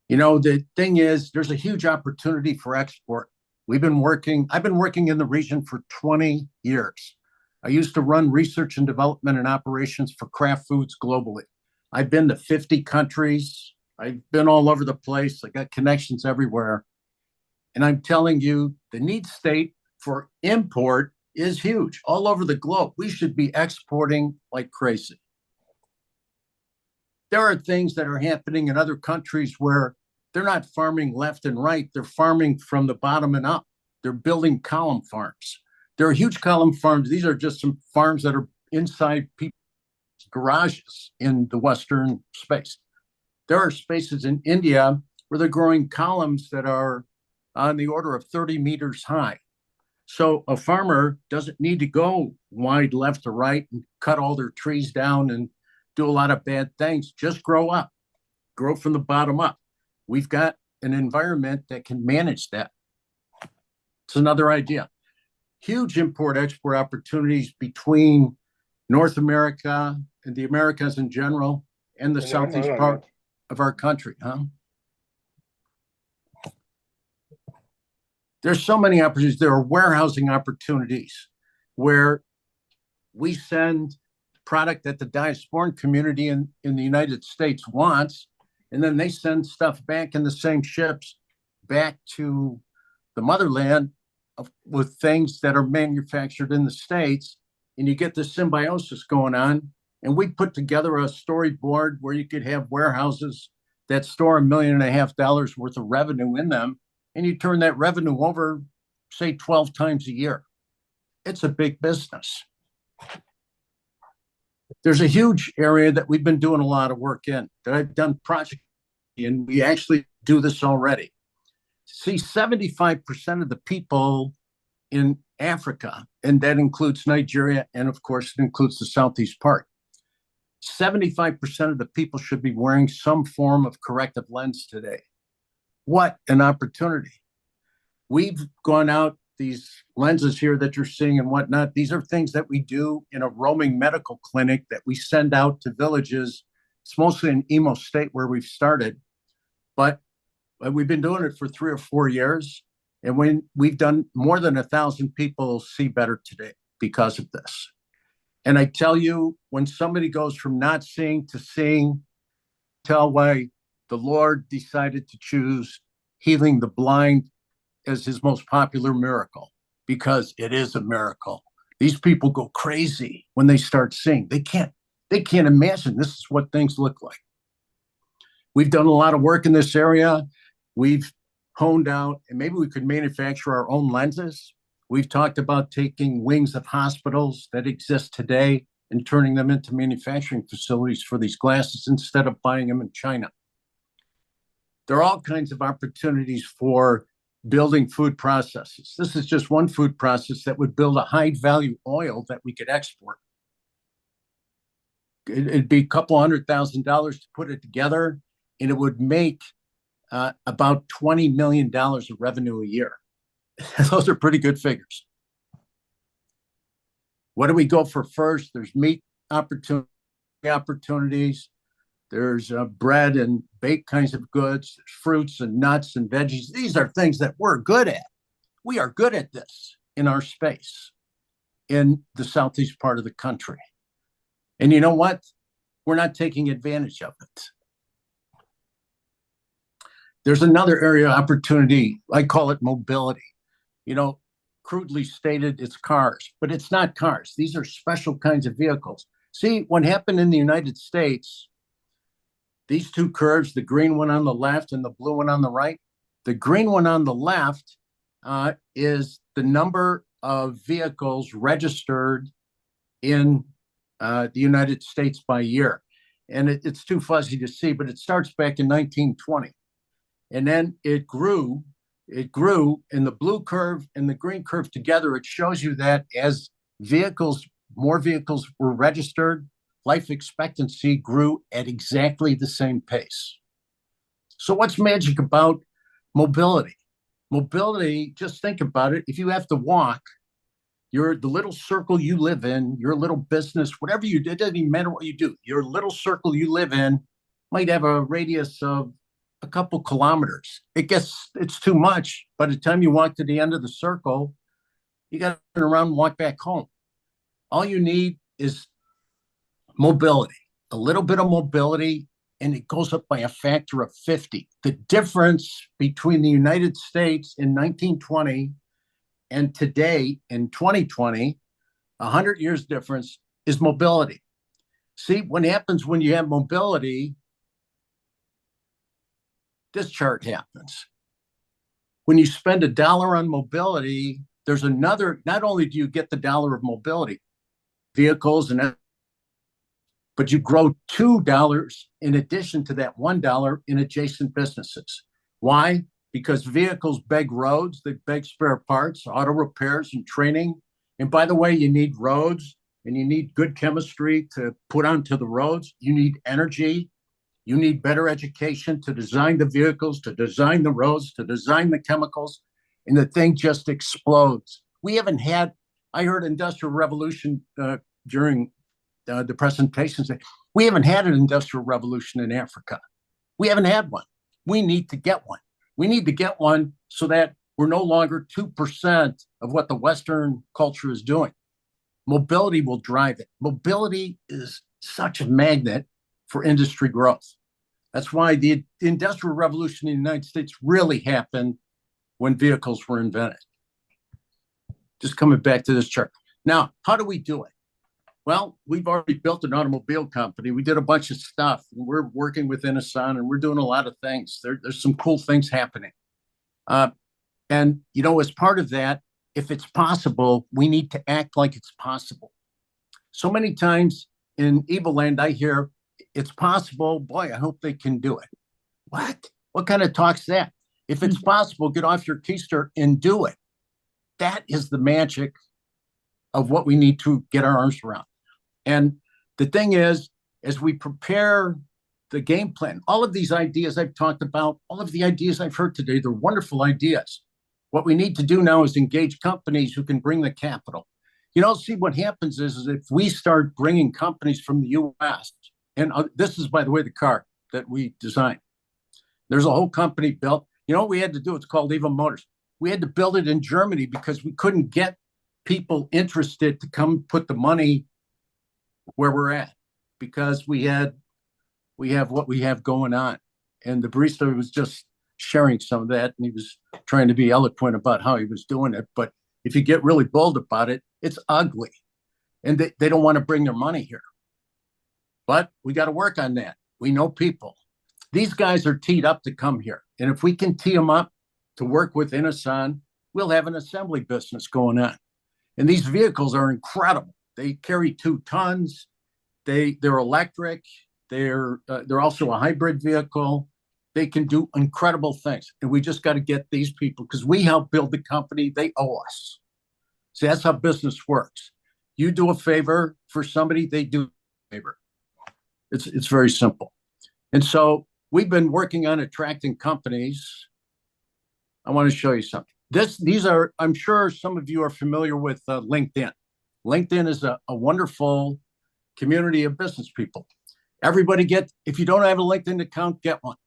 You know, the thing is, there's a huge opportunity for export. I've been working in the region for 20 years. I used to run research and development and operations for Kraft Foods globally. I've been to 50 countries. I've been all over the place. I got connections everywhere. And I'm telling you, the need state for import is huge all over the globe. We should be exporting like crazy. There are things that are happening in other countries where they're not farming left and right. They're farming from the bottom and up. They're building column farms. There are huge column farms. These are just some farms that are inside people's garages in the Western space. There are spaces in India where they're growing columns that are on the order of 30 meters high. So a farmer doesn't need to go wide left or right and cut all their trees down and do a lot of bad things. Just grow up, grow from the bottom up. We've got an environment that can manage that. It's another idea. Huge import-export opportunities between North America and the Americas in general and the southeast part of our country, huh? There's so many opportunities. There are warehousing opportunities where we send product that the diasporan community in the United States wants, and then they send stuff back in the same ships back to the motherland with things that are manufactured in the States, and you get this symbiosis going on. And we put together a storyboard where you could have warehouses that store $1.5 million worth of revenue in them, and you turn that revenue over, say, 12 times a year. It's a big business. There's a huge area that we've been doing a lot of work in, that I've done projects, and we actually do this already. See, 75% of the people in Africa, and that includes Nigeria, and of course, it includes the southeast part, 75% of the people should be wearing some form of corrective lens today. What an opportunity. We've gone out, these lenses here that you're seeing and whatnot, these are things that we do in a roaming medical clinic that we send out to villages. It's mostly in Imo State where we've started, but we've been doing it for 3 or 4 years. And when we've done more than 1,000 people see better today because of this. And I tell you, when somebody goes from not seeing to seeing, tell why the Lord decided to choose healing the blind as his most popular miracle, because it is a miracle. These people go crazy when they start seeing. They can't imagine this is what things look like. We've done a lot of work in this area. We've honed out, and maybe we could manufacture our own lenses. We've talked about taking wings of hospitals that exist today and turning them into manufacturing facilities for these glasses instead of buying them in China. There are all kinds of opportunities for building food processes. This is just one food process that would build a high value oil that we could export. It'd be a couple $100,000 to put it together, and it would make about $20 million of revenue a year. Those are pretty good figures. What do we go for first? There's meat opportunities. There's bread and baked kinds of goods. There's fruits and nuts and veggies. These are things that we're good at. We are good at this in our space in the southeast part of the country. And you know what? We're not taking advantage of it. There's another area of opportunity. I call it mobility. You know, crudely stated, it's cars, but it's not cars. These are special kinds of vehicles. See, what happened in the United States, these two curves, the green one on the left and the blue one on the right, the green one on the left is the number of vehicles registered in the United States by year. And it's too fuzzy to see, but it starts back in 1920. And then it grew, and the blue curve and the green curve together, it shows you that as more vehicles were registered, life expectancy grew at exactly the same pace. So what's magic about mobility? Mobility, just think about it. If you have to walk, the little circle you live in, your little business, whatever you do, it doesn't even matter what you do. Your little circle you live in might have a radius of a couple kilometers. It's too much. By the time you walk to the end of the circle, you got to turn around and walk back home. All you need is mobility, a little bit of mobility, and it goes up by a factor of 50. The difference between the United States in 1920 and today in 2020, 100 years difference, is mobility. See, what happens when you have mobility, this chart happens. When you spend $1 on mobility, there's another, not only do you get the dollar of mobility, vehicles, but you grow $2 in addition to that $1 in adjacent businesses. Why? Because vehicles beg roads, they beg spare parts, auto repairs, and training. And by the way, you need roads, and you need good chemistry to put onto the roads. You need energy. You need better education to design the vehicles, to design the roads, to design the chemicals, and the thing just explodes. We haven't had, I heard industrial revolution during the presentations. We haven't had an industrial revolution in Africa. We haven't had one. We need to get one. We need to get one so that we're no longer 2% of what the Western culture is doing. Mobility will drive it. Mobility is such a magnet for industry growth. That's why the Industrial Revolution in the United States really happened when vehicles were invented. Just coming back to this chart. Now, how do we do it? Well, we've already built an automobile company. We did a bunch of stuff. We're working with Inasan, and we're doing a lot of things. There's some cool things happening. And, you know, as part of that, if it's possible, we need to act like it's possible. So many times in Evil Land, I hear, it's possible. Boy, I hope they can do it. What? What kind of talk's that? If it's possible, get off your keister and do it. That is the magic of what we need to get our arms around. And the thing is, as we prepare the game plan, all of these ideas I've talked about, all of the ideas I've heard today, they're wonderful ideas. What we need to do now is engage companies who can bring the capital. You know, see, what happens is if we start bringing companies from the U.S., and this is, by the way, the car that we designed. There's a whole company built. You know what we had to do? It's called Eva Motors. We had to build it in Germany because we couldn't get people interested to come put the money where we're at, because we have what we have going on. And the barista was just sharing some of that, and he was trying to be eloquent about how he was doing it. But if you get really bold about it, it's ugly. And they don't want to bring their money here. But we got to work on that. We know people. These guys are teed up to come here. And if we can tee them up to work with Inasan, we'll have an assembly business going on. And these vehicles are incredible. They carry 2 tons. They're electric. They're also a hybrid vehicle. They can do incredible things. And we just got to get these people, because we help build the company. They owe us. See, that's how business works. You do a favor for somebody, they do a favor. It's very simple. And so we've been working on attracting companies. I want to show you something. These are, I'm sure some of you are familiar with LinkedIn. LinkedIn is a wonderful community of business people. Everybody if you don't have a LinkedIn account, get one.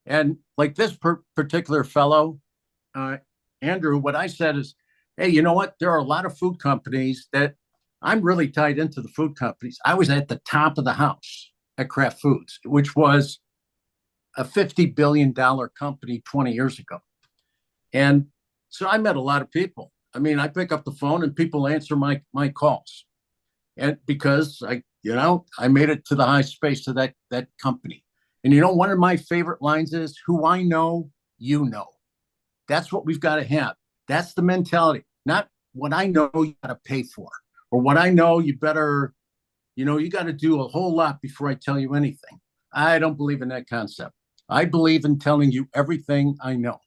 And like this particular fellow, Andrew, what I said is, hey, you know what? There are a lot of food companies that I'm really tied into the food companies. I was at the top of the house at Kraft Foods, which was a $50 billion company 20 years ago. And so I met a lot of people. I mean, I pick up the phone and people answer my calls. And because I made it to the high space of that company. And one of my favorite lines is, who I know, you know. That's what we've got to have. That's the mentality. Not what I know you got to pay for, or what I know you better, you got to do a whole lot before I tell you anything. I don't believe in that concept. I believe in telling you everything I know.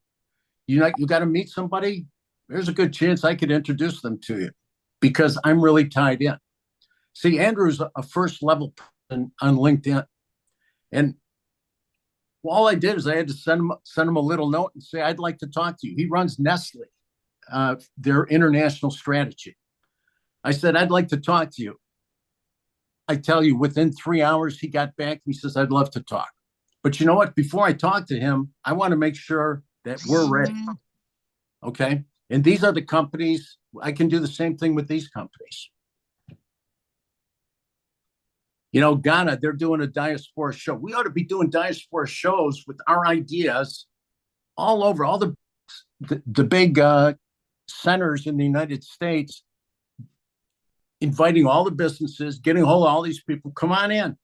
You got to meet somebody. There's a good chance I could introduce them to you because I'm really tied in. See, Andrew's a first level person on LinkedIn. And all I did is I had to send him a little note and say, I'd like to talk to you. He runs Nestle, their international strategy. I said, I'd like to talk to you. I tell you, within 3 hours, he got back and he says, I'd love to talk. But you know what? Before I talk to him, I want to make sure that we're ready. Okay? And these are the companies. I can do the same thing with these companies. Ghana, they're doing a diaspora show. We ought to be doing diaspora shows with our ideas all over, all the big centers in the United States, inviting all the businesses, getting a hold of all these people. Come on in,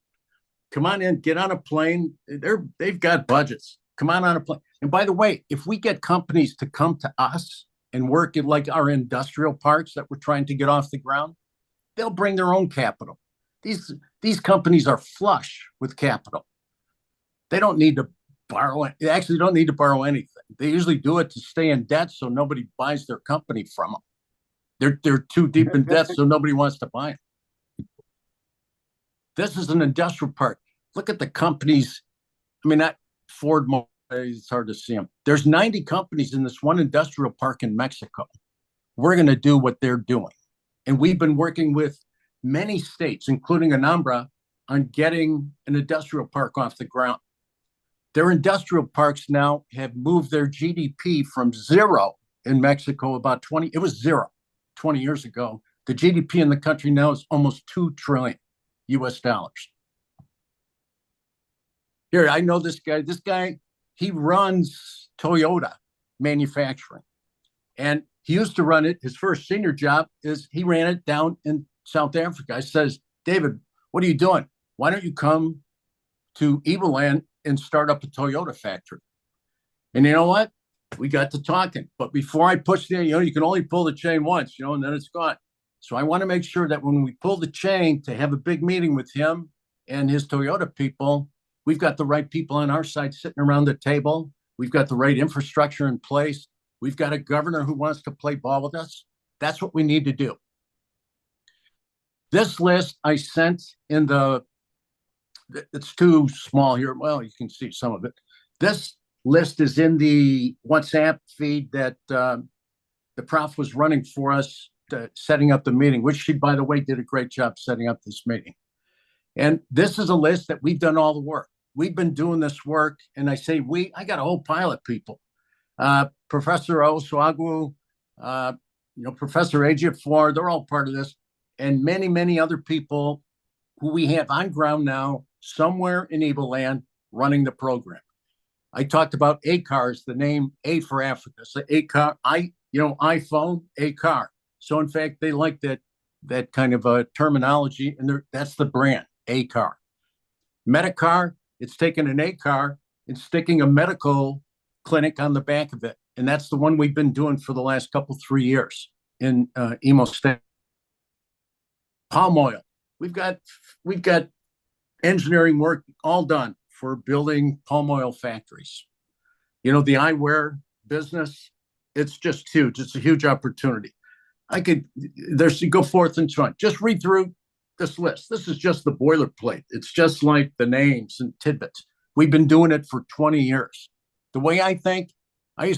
get on a plane. They've got budgets. Come on a plane. And by the way, if we get companies to come to us and work in like our industrial parks that we're trying to get off the ground, they'll bring their own capital. These companies are flush with capital. They don't need to borrow. They actually don't need to borrow anything. They usually do it to stay in debt so nobody buys their company from them. They're too deep in debt so nobody wants to buy them. This is an industrial park. Look at the companies. I mean, that Ford, it's hard to see them. There's 90 companies in this one industrial park in Mexico. We're going to do what they're doing. And we've been working with many states, including Anambra, on getting an industrial park off the ground. Their industrial parks now have moved their GDP from zero in Mexico it was zero 20 years ago. The GDP in the country now is almost $2 trillion US dollars. Here, I know this guy. This guy, he runs Toyota manufacturing. And he used to run it. His first senior job is he ran it down in South Africa. I says, David, what are you doing? Why don't you come to Evoland and start up a Toyota factory? And you know what? We got to talking. But before I pushed it, you can only pull the chain once, and then it's gone. So I want to make sure that when we pull the chain to have a big meeting with him and his Toyota people, we've got the right people on our side sitting around the table. We've got the right infrastructure in place. We've got a governor who wants to play ball with us. That's what we need to do. This list I sent it's too small here. Well, you can see some of it. This list is in the WhatsApp feed that the prof was running for us, setting up the meeting, which she, by the way, did a great job setting up this meeting. And this is a list that we've done all the work. We've been doing this work, and I say I got a whole pile of people. Professor Osuagu, Professor Ejiofor, they're all part of this. And many, many other people who we have on ground now, somewhere in Evoland, running the program. I talked about ACARs, the name A for Africa. So ACAR, iPhone, ACAR. So in fact, they like that kind of a terminology, and that's the brand, ACAR. Medicar, it's taking an ACAR and sticking a medical clinic on the back of it. And that's the one we've been doing for the last 3 years in Imo State. Palm oil. We've got engineering work all done for building palm oil factories. You know, the eyewear business, it's just huge. It's a huge opportunity. You go forth and front. Just read through this list. This is just the boilerplate. It's just like the names and tidbits. We've been doing it for 20 years. The way I think,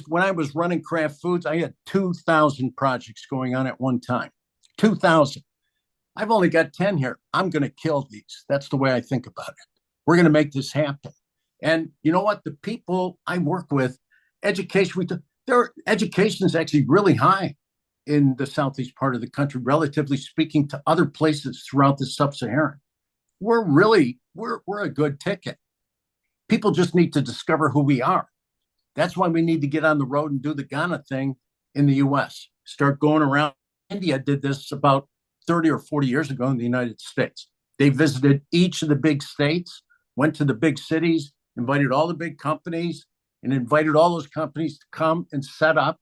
when I was running Kraft Foods, I had 2,000 projects going on at one time. 2,000. I've only got 10 here. I'm going to kill these. That's the way I think about it. We're going to make this happen. And you know what? The people I work with, education is actually really high in the southeast part of the country, relatively speaking to other places throughout the sub-Saharan. We're a good ticket. People just need to discover who we are. That's why we need to get on the road and do the Ghana thing in the US. Start going around. India did this about 30 or 40 years ago in the United States. They visited each of the big states, went to the big cities, invited all the big companies, and invited all those companies to come and set up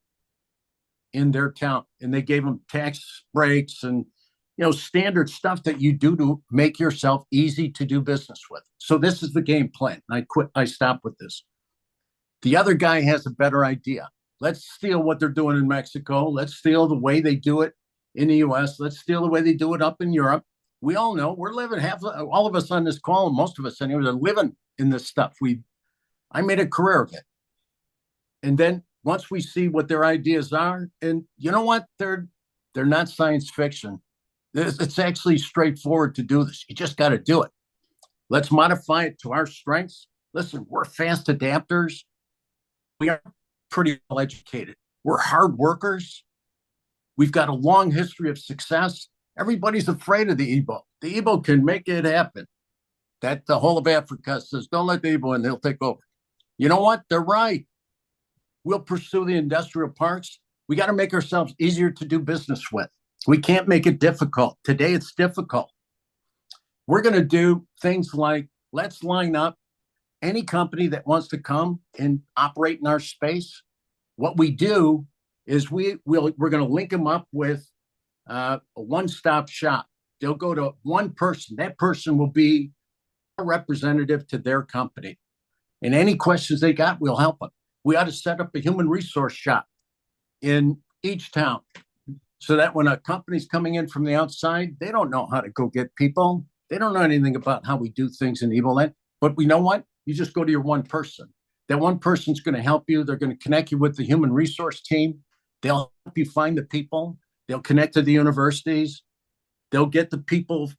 in their town. And they gave them tax breaks and, you know, standard stuff that you do to make yourself easy to do business with. So this is the game plan. I stopped with this. The other guy has a better idea. Let's steal what they're doing in Mexico. Let's steal the way they do it in the US. Let's steal the way they do it up in Europe. We all know we're living, all of us on this call, and most of us anyway, are living in this stuff. I made a career of it. And then once we see what their ideas are, and you know what? They're not science fiction. It's actually straightforward to do this. You just got to do it. Let's modify it to our strengths. Listen, we're fast adapters. We are pretty well educated. We're hard workers. We've got a long history of success. Everybody's afraid of the Igbo. The Igbo can make it happen. That the whole of Africa says, don't let the Igbo in, they'll take over. You know what? They're right. We'll pursue the industrial parks. We got to make ourselves easier to do business with. We can't make it difficult. Today, it's difficult. We're going to do things like, let's line up any company that wants to come and operate in our space. What we do is we're going to link them up with a one-stop shop. They'll go to one person. That person will be a representative to their company. And any questions they got, we'll help them. We ought to set up a human resource shop in each town so that when a company's coming in from the outside, they don't know how to go get people. They don't know anything about how we do things in Igbo land. But we know what? You just go to your one person. That one person's going to help you. They're going to connect you with the human resource team. They'll help you find the people. They'll connect to the universities. They'll get the people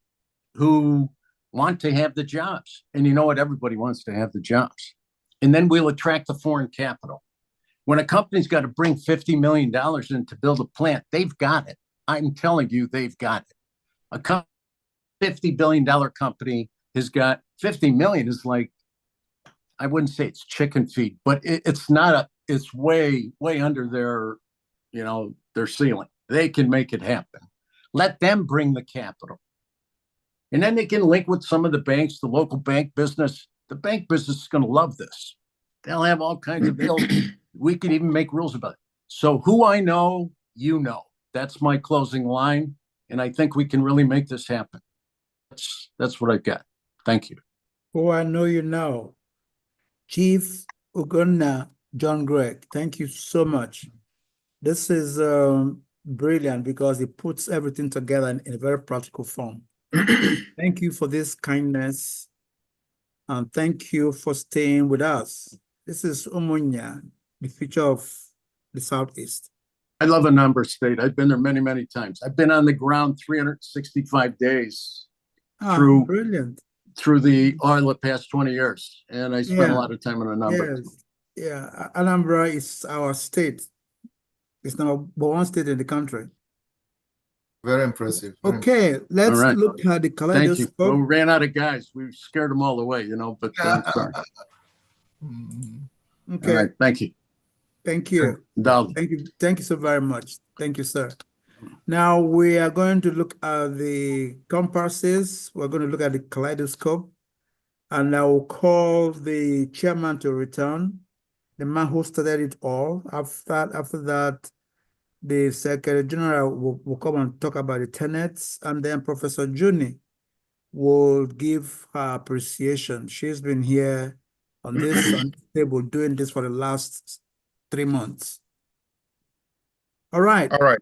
who want to have the jobs. And you know what? Everybody wants to have the jobs. And then we'll attract the foreign capital. When a company's got to bring $50 million in to build a plant, they've got it. I'm telling you, they've got it. A $50 billion company has got 50 million is like, I wouldn't say it's chicken feed, but it's not it's way under their, their ceiling. They can make it happen. Let them bring the capital. And then they can link with some of the banks, the local bank business. The bank business is going to love this. They'll have all kinds of bills. We can even make rules about it. So who I know, you know. That's my closing line. And I think we can really make this happen. That's what I got. Thank you. Who I know, you know. Chief Ugonna John Gregg, thank you so much. This is brilliant because it puts everything together in a very practical form. Thank you for this kindness. And thank you for staying with us. This is Umunya, the future of the Southeast. I love a number state. I've been there many, many times. I've been on the ground 365 days through the oil the past 20 years. And I spent a lot of time on a number. Yes. Yeah, Anambra is our state. It's number one state in the country. Very impressive. Okay, let's look at the kaleidoscope. Thank you. Well, we ran out of guys. We scared them all away, but I'm sorry. Okay. All right, thank you. Thank you. Thank you so very much. Thank you, sir. Now we are going to look at the compasses. We're going to look at the kaleidoscope. And I will call the chairman to return, the man who started it all. After that, the Secretary General will come and talk about the tenets, and then Professor Juni will give her appreciation. She's been here on this table doing this for the last 3 months. All right. All right.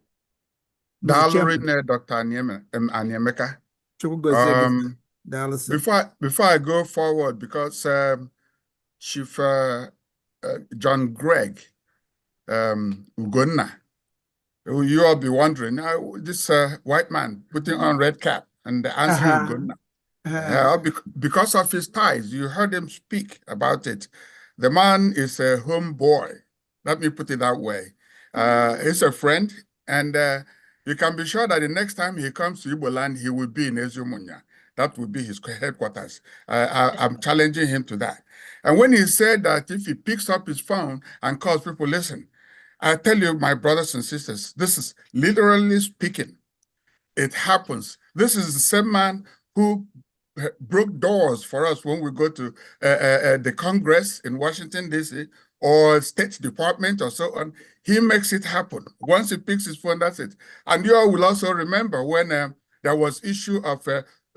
Mr. Chairman. Dr. Anyemeka. Before I go forward, because Chief John Greg Ugonna, you all be wondering, this white man putting on red cap and answering Ugonna. Because of his ties, you heard him speak about it. The man is a homeboy. Let me put it that way. He's a friend, and you can be sure that the next time he comes to Igbo land, he will be in Umunya. That will be his headquarters. I'm challenging him to that. And when he said that if he picks up his phone and calls people, listen, I tell you, my brothers and sisters, this is literally speaking. It happens. This is the same man who broke doors for us when we go to the Congress in Washington, D.C., or State Department or so on. He makes it happen. Once he picks his phone, that's it. And you all will also remember when there was issue of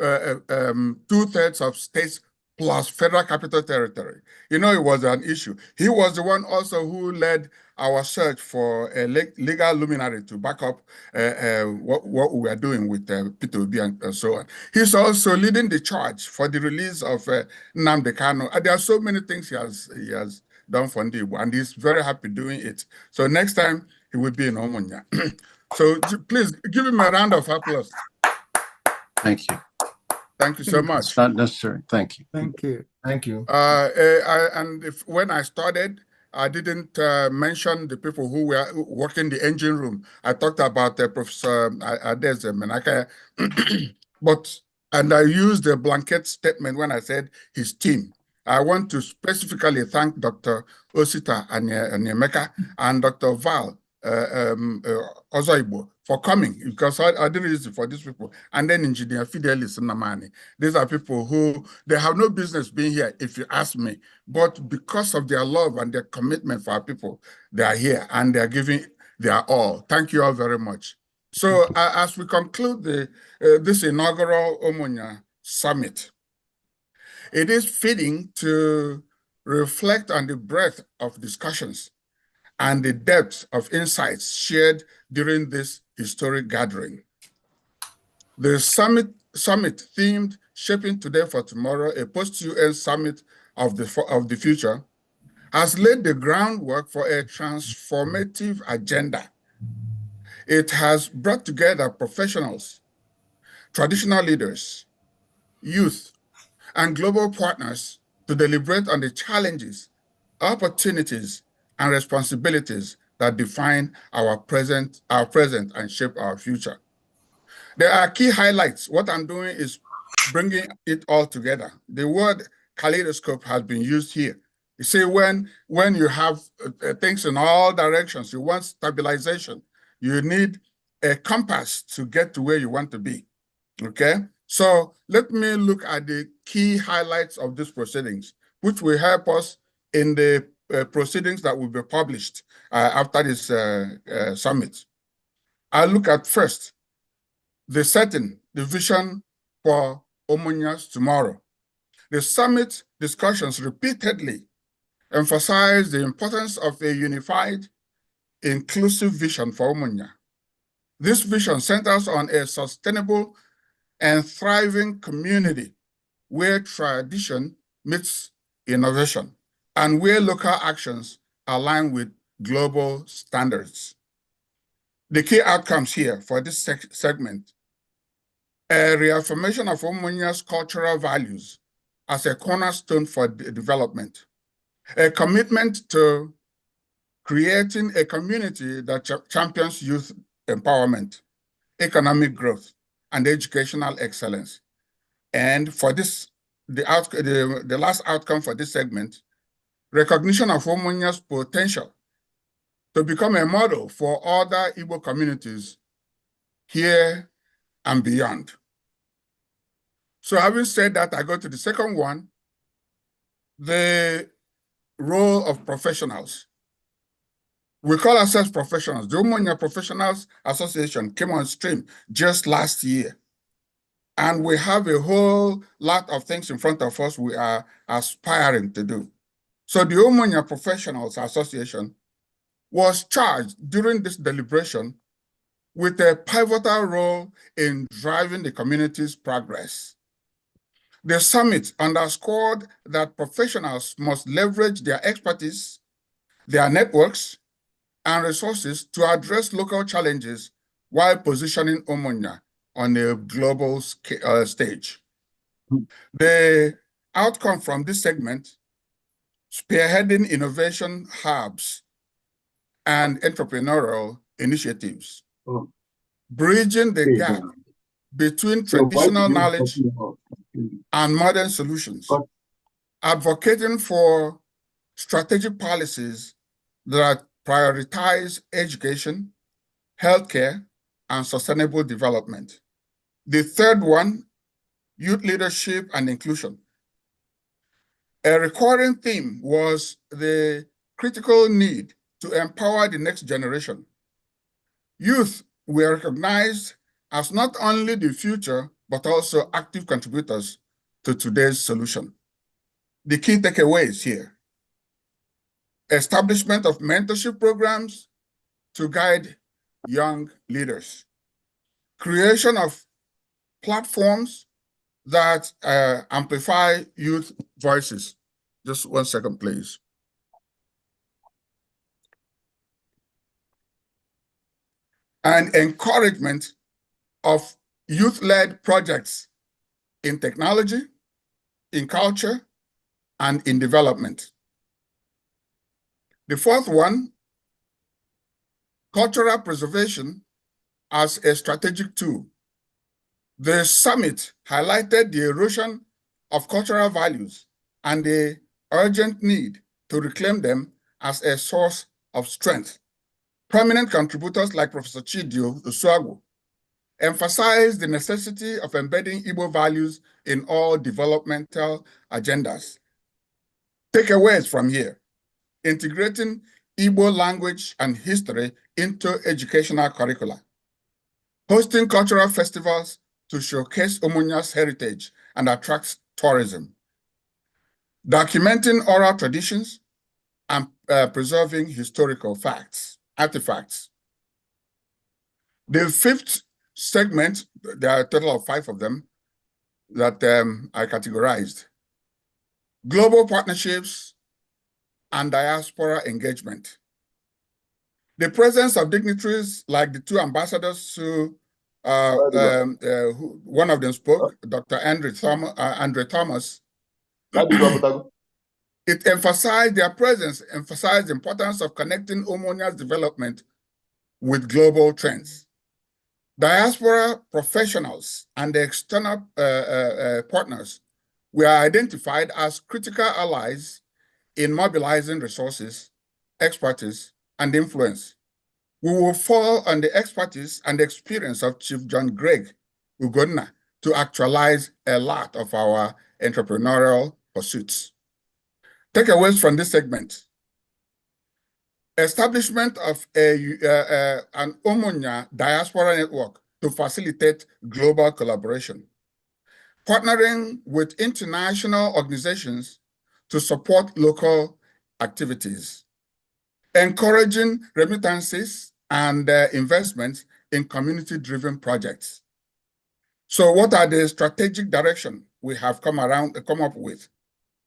2/3 of states plus federal capital territory. You know, it was an issue. He was the one also who led our search for a legal luminary to back up what we were doing with P2B and so on. He's also leading the charge for the release of Nnamdi Kanu. There are so many things he has done for Ndibo, and he's very happy doing it. So next time, he will be in Umunya. So please give him a round of applause. Thank you. Thank you so much. It's not necessary. Thank you. Thank you. Thank you. When I started, I didn't mention the people who were working the engine room. I talked about Professor Adeze Menaka, and I used the blanket statement when I said his team. I want to specifically thank Dr. Osita Anyemeka and Dr. Val Ozoibo for coming, because I did it for these people. And then Engineer Fidelis Namani. These are people who, they have no business being here, if you ask me. But because of their love and their commitment for our people, they are here and they are giving their all. Thank you all very much. So as we conclude this inaugural Umunya Summit, it is fitting to reflect on the breadth of discussions and the depth of insights shared during this historic gathering. The summit themed Shaping Today for Tomorrow, a post-UN summit of the future, has laid the groundwork for a transformative agenda. It has brought together professionals, traditional leaders, youth, and global partners to deliberate on the challenges, opportunities, and responsibilities that define our present and shape our future. There are key highlights. What I'm doing is bringing it all together. The word kaleidoscope has been used here. You see, when you have things in all directions, you want stabilization. You need a compass to get to where you want to be, okay? So let me look at the key highlights of these proceedings, which will help us in the proceedings that will be published after this summit. I'll look at first the setting, the vision for Umunya's tomorrow. The summit discussions repeatedly emphasize the importance of a unified, inclusive vision for Umunya. This vision centers on a sustainable and thriving community where tradition meets innovation and where local actions align with global standards. The key outcomes here for this segment: a reaffirmation of Umunya's cultural values as a cornerstone for development, a commitment to creating a community that champions youth empowerment, economic growth, and educational excellence. And for this, the last outcome for this segment, recognition of Umunya's potential to become a model for other Igbo communities here and beyond. So having said that, I go to the second one, the role of professionals. We call ourselves professionals. The Umunya Professionals Association came on stream just last year. And we have a whole lot of things in front of us we are aspiring to do. So the Umunya Professionals Association was charged during this deliberation with a pivotal role in driving the community's progress. The summit underscored that professionals must leverage their expertise, their networks, and resources to address local challenges while positioning Umunya on a global stage. The outcome from this segment, spearheading innovation hubs and entrepreneurial initiatives, bridging the gap between traditional knowledge and modern solutions, advocating for strategic policies that prioritize education, healthcare, and sustainable development. The third one, youth leadership and inclusion. A recurring theme was the critical need to empower the next generation. Youth were recognized as not only the future, but also active contributors to today's solution. The key takeaways here: establishment of mentorship programs to guide young leaders, creation of platforms that amplify youth voices. Just 1 second, please. And encouragement of youth-led projects in technology, in culture, and in development. The fourth one, cultural preservation as a strategic tool. The summit highlighted the erosion of cultural values and the urgent need to reclaim them as a source of strength. Prominent contributors like Professor Chidio Usuagu emphasized the necessity of embedding Igbo values in all developmental agendas. Takeaways from here: integrating Igbo language and history into educational curricula, hosting cultural festivals to showcase Umunya's heritage and attract tourism, documenting oral traditions, and preserving historical artifacts. The fifth segment, there are a total of 5 of them that I categorized: global partnerships and diaspora engagement. The presence of dignitaries like the 2 ambassadors who one of them spoke, Dr. Andre Thomas. It emphasized their presence, emphasized the importance of connecting Umunya's development with global trends. Diaspora professionals and the external partners were identified as critical allies in mobilizing resources, expertise, and influence. We will fall on the expertise and experience of Chief John Greg Ugonna to actualize a lot of our entrepreneurial pursuits. Takeaways from this segment: establishment of an Umunya diaspora network to facilitate global collaboration, partnering with international organizations to support local activities, encouraging remittances and investments in community-driven projects. So what are the strategic direction we have come up with?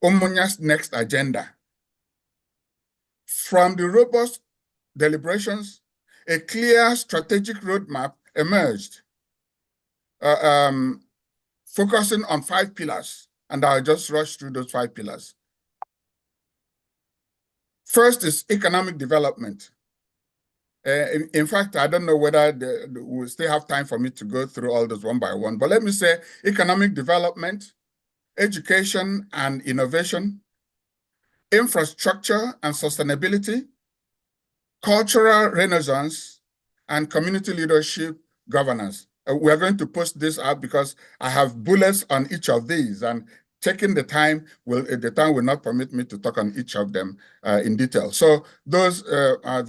Umunya's next agenda. From the robust deliberations, a clear strategic roadmap emerged, focusing on 5 pillars, and I'll just rush through those 5 pillars. First is economic development. In fact, I don't know whether we'll still have time for me to go through all those one by one, but let me say economic development, education and innovation, infrastructure and sustainability, cultural renaissance, and community leadership governance. We're going to post this out because I have bullets on each of these, and taking the time will not permit me to talk on each of them in detail. So those are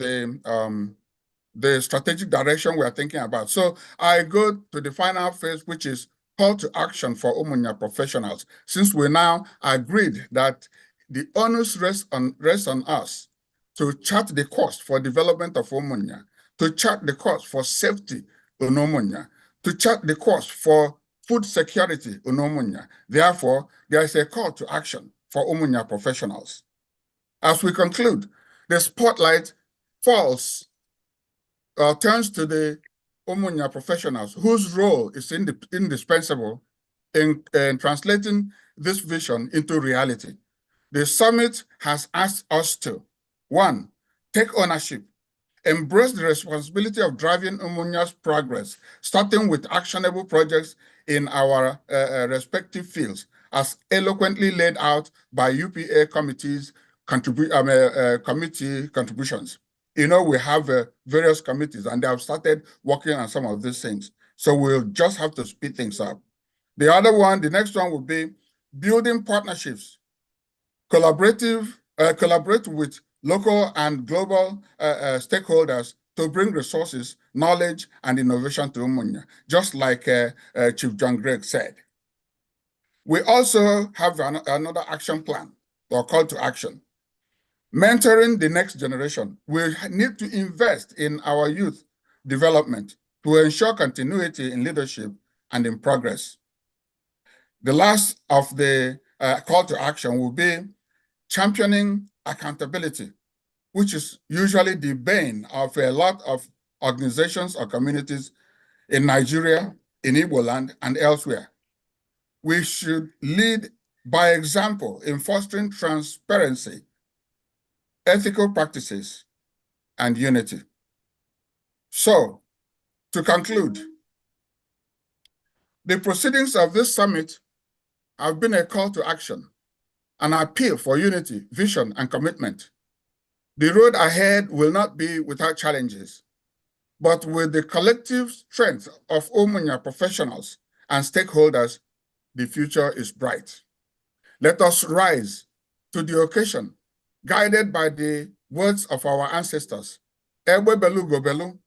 the strategic direction we are thinking about. So I go to the final phase, which is call to action for Umunya professionals, since we now agreed that the onus rests on us to chart the course for development of Umunya, to chart the course for safety in Umunya, to chart the course for food security in Umunya. Therefore, there is a call to action for Umunya professionals. As we conclude, the spotlight turns to the Umunya professionals whose role is indispensable in translating this vision into reality. The summit has asked us to, 1, take ownership, embrace the responsibility of driving Umunya's progress, starting with actionable projects in our respective fields, as eloquently laid out by UPA committee contributions. You know, we have various committees and they have started working on some of these things. So we'll just have to speed things up. The next one will be building partnerships, collaborate with local and global stakeholders to bring resources, knowledge, and innovation to Umunya, just like Chief John Gregg said. We also have another action plan or call to action. Mentoring the next generation. We need to invest in our youth development to ensure continuity in leadership and in progress. The last of the call to action will be championing accountability, which is usually the bane of a lot of organizations or communities in Nigeria, in Igbo land, and elsewhere. We should lead by example in fostering transparency, ethical practices, and unity. So, to conclude, the proceedings of this summit have been a call to action, an appeal for unity, vision, and commitment. The road ahead will not be without challenges, but with the collective strength of Umunya professionals and stakeholders, the future is bright. Let us rise to the occasion, guided by the words of our ancestors. Egbe belu gobelu,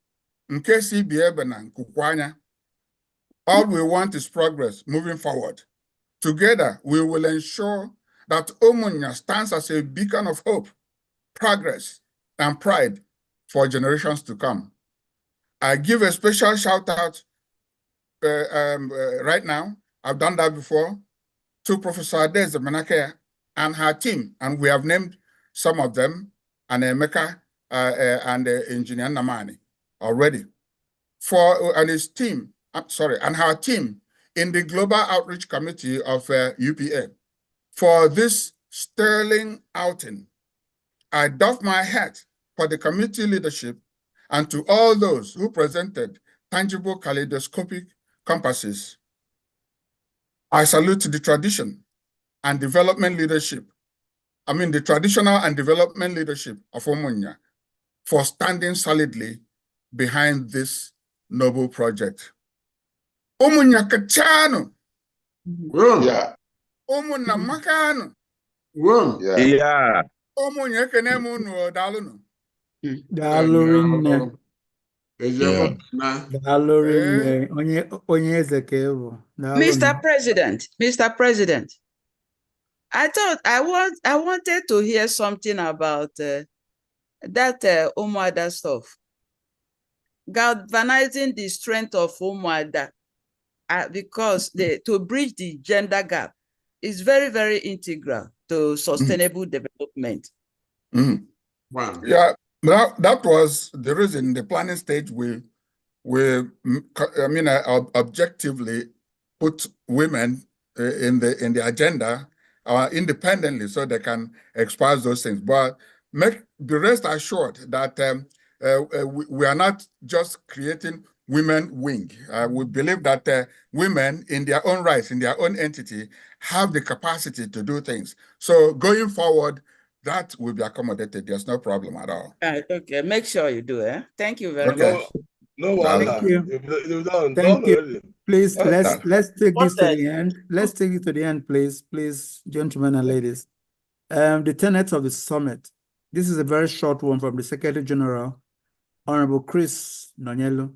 nke si bi ebe na nkukwanya. All we want is progress moving forward. Together, we will ensure that Umunya stands as a beacon of hope, progress, and pride for generations to come. I give a special shout out right now, I've done that before, to Professor Adeze Menakea and her team, and we have named some of them, and Emeka and Engineer Namani already, and his team, and her team in the Global Outreach Committee of UPA for this sterling outing. I doff my hat for the committee leadership and to all those who presented tangible kaleidoscopic compasses. I salute the tradition and development leadership, the traditional and development leadership of Umunya for standing solidly behind this noble project. Umunya kachano. Yeah. Umunya makano. Yeah. Umunya kenemu no daluno. Dalurinne. Mr. President, I wanted to hear something about that Umuada stuff. Galvanizing the strength of Umuada because to bridge the gender gap is very, very integral to sustainable development. Wow. Yeah, that was the reason the planning stage we objectively put women in the agenda independently so they can express those things. But be rest assured that we are not just creating women wing. We believe that women in their own rights, in their own entity, have the capacity to do things. So going forward, that will be accommodated. There's no problem at all. Okay, make sure you do it. Thank you very much. Thank you. Thank you. Please, let's take this to the end. Let's take it to the end, please, gentlemen and ladies. The tenets of the summit. This is a very short one from the Secretary General, Honorable Chris Nonyelo.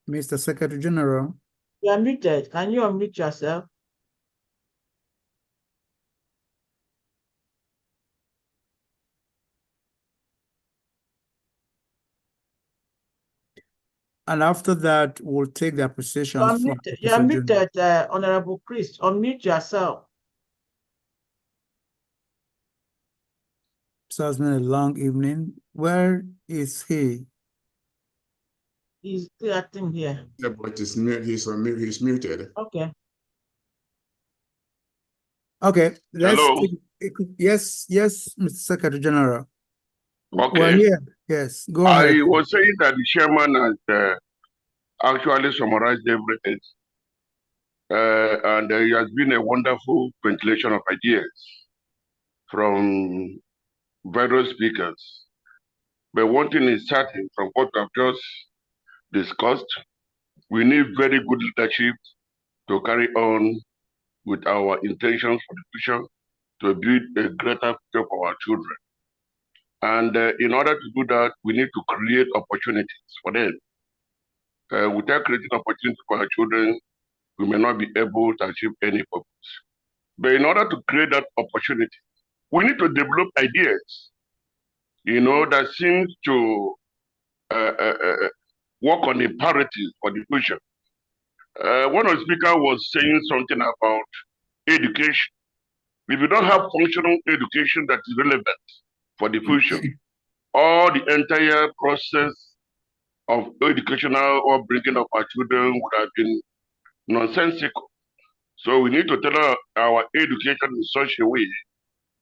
Mr. Secretary General. You are muted. Can you unmute yourself? And after that, we'll take the appreciations from You are muted, Honorable Chris. Unmute yourself. So it's been a long evening. Where is he? He's still acting here. Yeah, but he's muted. Okay. Okay, let's Hello? yes, Mr. Secretary General. Okay. We're here. Yes, go ahead. I was saying that the chairman has actually summarized everything. And there has been a wonderful ventilation of ideas from various speakers. But one thing is certain from what I've just discussed, we need very good leadership to carry on with our intentions for the future, to build a greater future for our children. And in order to do that, we need to create opportunities for them. Without creating opportunities for our children, we may not be able to achieve any purpose. But in order to create that opportunity, we need to develop ideas, that seems to work on imperatives for the future. One of the speakers was saying something about education. If you don't have functional education that is relevant for the future, all the entire process of educational or bringing up our children would have been nonsensical. So we need to tailor our education in such a way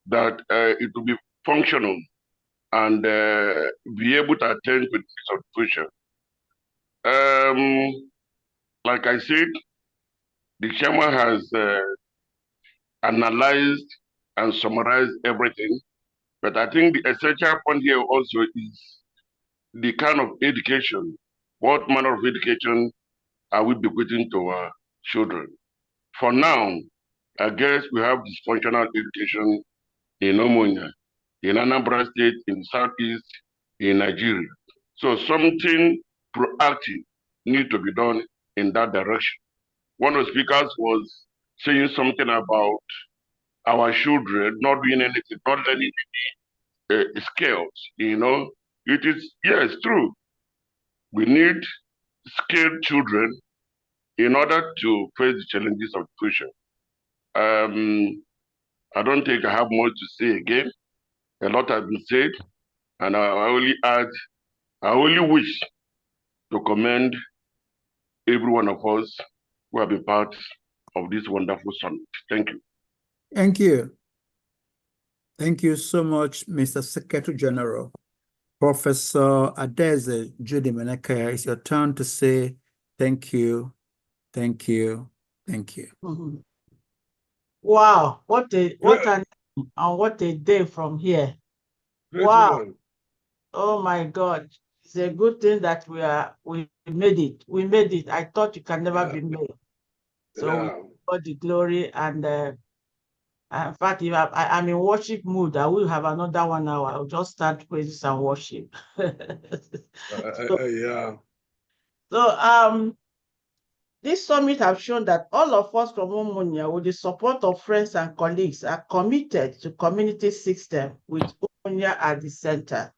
that it will be functional and be able to attend to the needs of the future. Like I said, the chairman has analyzed and summarized everything, but I think the essential point here also is the kind of education. What manner of education are we bequeathing to our children? For now, I guess we have dysfunctional education in Umunya, in Anambra State, in Southeast, in Nigeria. So something proactive needs to be done in that direction. One of the speakers was saying something about our children not doing anything, not learning any skills, It is, yes, true. We need skilled children in order to face the challenges of the future. I don't think I have much to say again. A lot has been said, and I only wish to commend every one of us who have been part of this wonderful summit. Thank you. Thank you. Thank you so much, Mr. Secretary General. Professor Adeze Judy Meneke, it's your turn to say thank you, thank you, thank you. Mm-hmm. Wow, what a day from here. Wow. Oh my God. It's a good thing that we made it. We made it. I thought it can never be made. So we got the glory, and in fact, if I'm in worship mood, I will have another 1 hour. I'll just start praises and worship. So this summit has shown that all of us from Umunya, with the support of friends and colleagues, are committed to community system with Umunya at the center.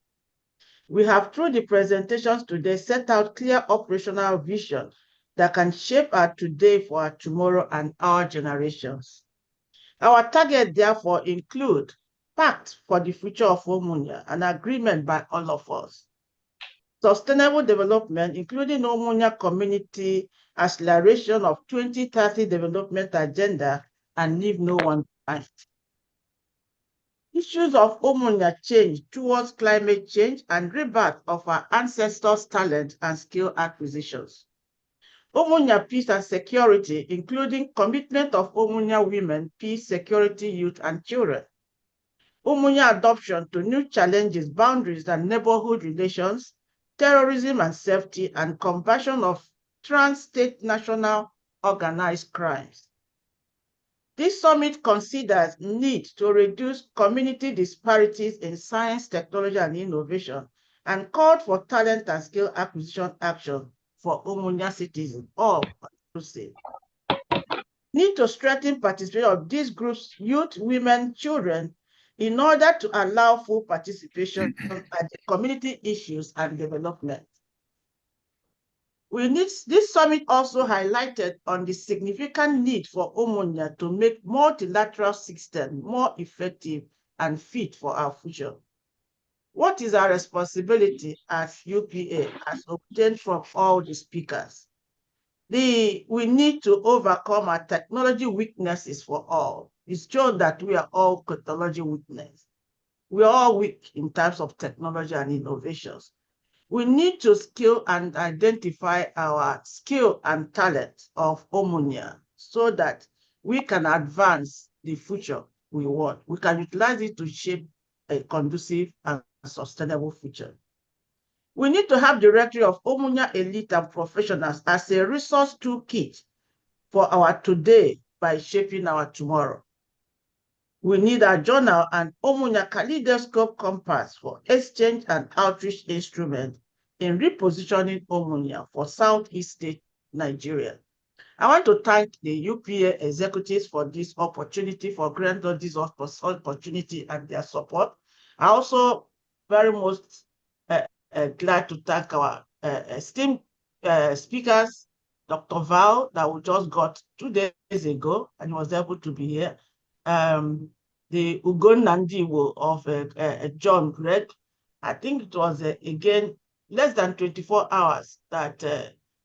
We have, through the presentations today, set out clear operational vision that can shape our today for our tomorrow and our generations. Our target, therefore, include Pact for the future of Umunya, an agreement by all of us. Sustainable development, including Umunya community acceleration of 2030 development agenda, and leave no one behind. Issues of Umunya change towards climate change and rebirth of our ancestors' talent and skill acquisitions. Umunya peace and security, including commitment of Umunya women, peace, security, youth, and children. Umunya adoption to new challenges, boundaries, and neighborhood relations, terrorism and safety, and combating of trans-state national organized crimes. This summit considers need to reduce community disparities in science, technology, and innovation, and called for talent and skill acquisition action for Umunya citizens, all inclusive. Need to strengthen participation of these groups, youth, women, children, in order to allow full participation at the community issues and development. This summit also highlighted on the significant need for Umunya to make multilateral system more effective and fit for our future. What is our responsibility as UPA, as obtained from all the speakers? We need to overcome our technology weaknesses for all. It's shown that we are all technology weakness. We are all weak in terms of technology and innovations. We need to skill and identify our skill and talent of Umunya so that we can advance the future we want. We can utilize it to shape a conducive and sustainable future. We need to have the directory of Umunya elite and professionals as a resource toolkit for our today by shaping our tomorrow. We need a journal and Umunya kaleidoscope compass for exchange and outreach instruments in repositioning Umunya for Southeast State Nigeria. I want to thank the UPA executives for this opportunity, for granting this opportunity and their support. I also very much glad to thank our esteemed speakers, Dr. Val, that we just got 2 days ago, and he was able to be here. The Ugon Nandiwo of John Greg. I think it was, again, less than 24 hours that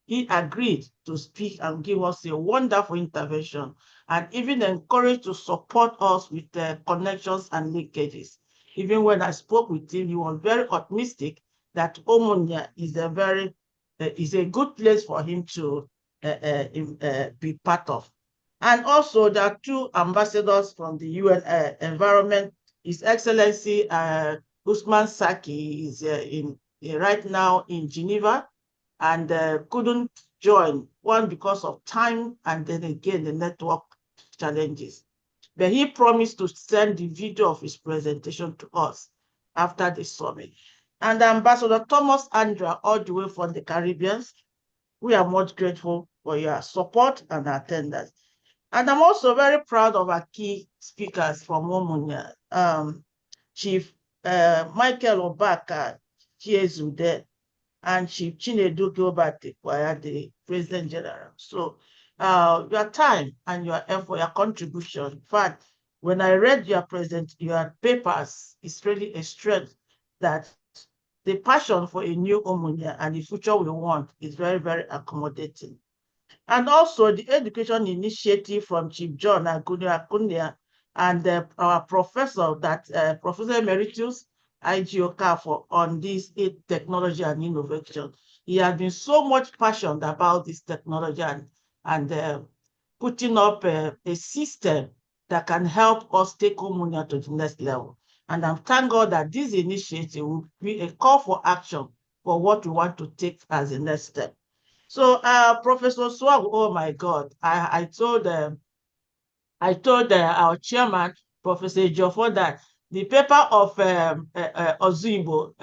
he agreed to speak and give us a wonderful intervention, and even encouraged to support us with connections and linkages. Even when I spoke with him, he was very optimistic that Umunya is a good place for him to be part of. And also, there are 2 ambassadors from the UN Environment. His Excellency Usman Saki is right now in Geneva and couldn't join, one because of time and then again the network challenges. But he promised to send the video of his presentation to us after the summit. And Ambassador Thomas Andra, all the way from the Caribbean, we are much grateful for your support and attendance. And I'm also very proud of our key speakers from Umunya. Chief Michael Obaka Chiezude and Chief Chinedu Gilbert, the President General. So your time and your effort, your contribution. In fact, when I read your papers, it's really a strength that the passion for a new Umunya and the future we want is very, very accommodating. And also the education initiative from Chief John Akunia and our professor, Professor Emeritus IG Okafor, on this technology and innovation. He has been so much passionate about this technology and putting up a system that can help us take Umunya to the next level. And I'm thank God that this initiative will be a call for action for what we want to take as a next step. So, Professor Swag, oh my God, I told our chairman, Professor Jofo, that the paper of Ozimbo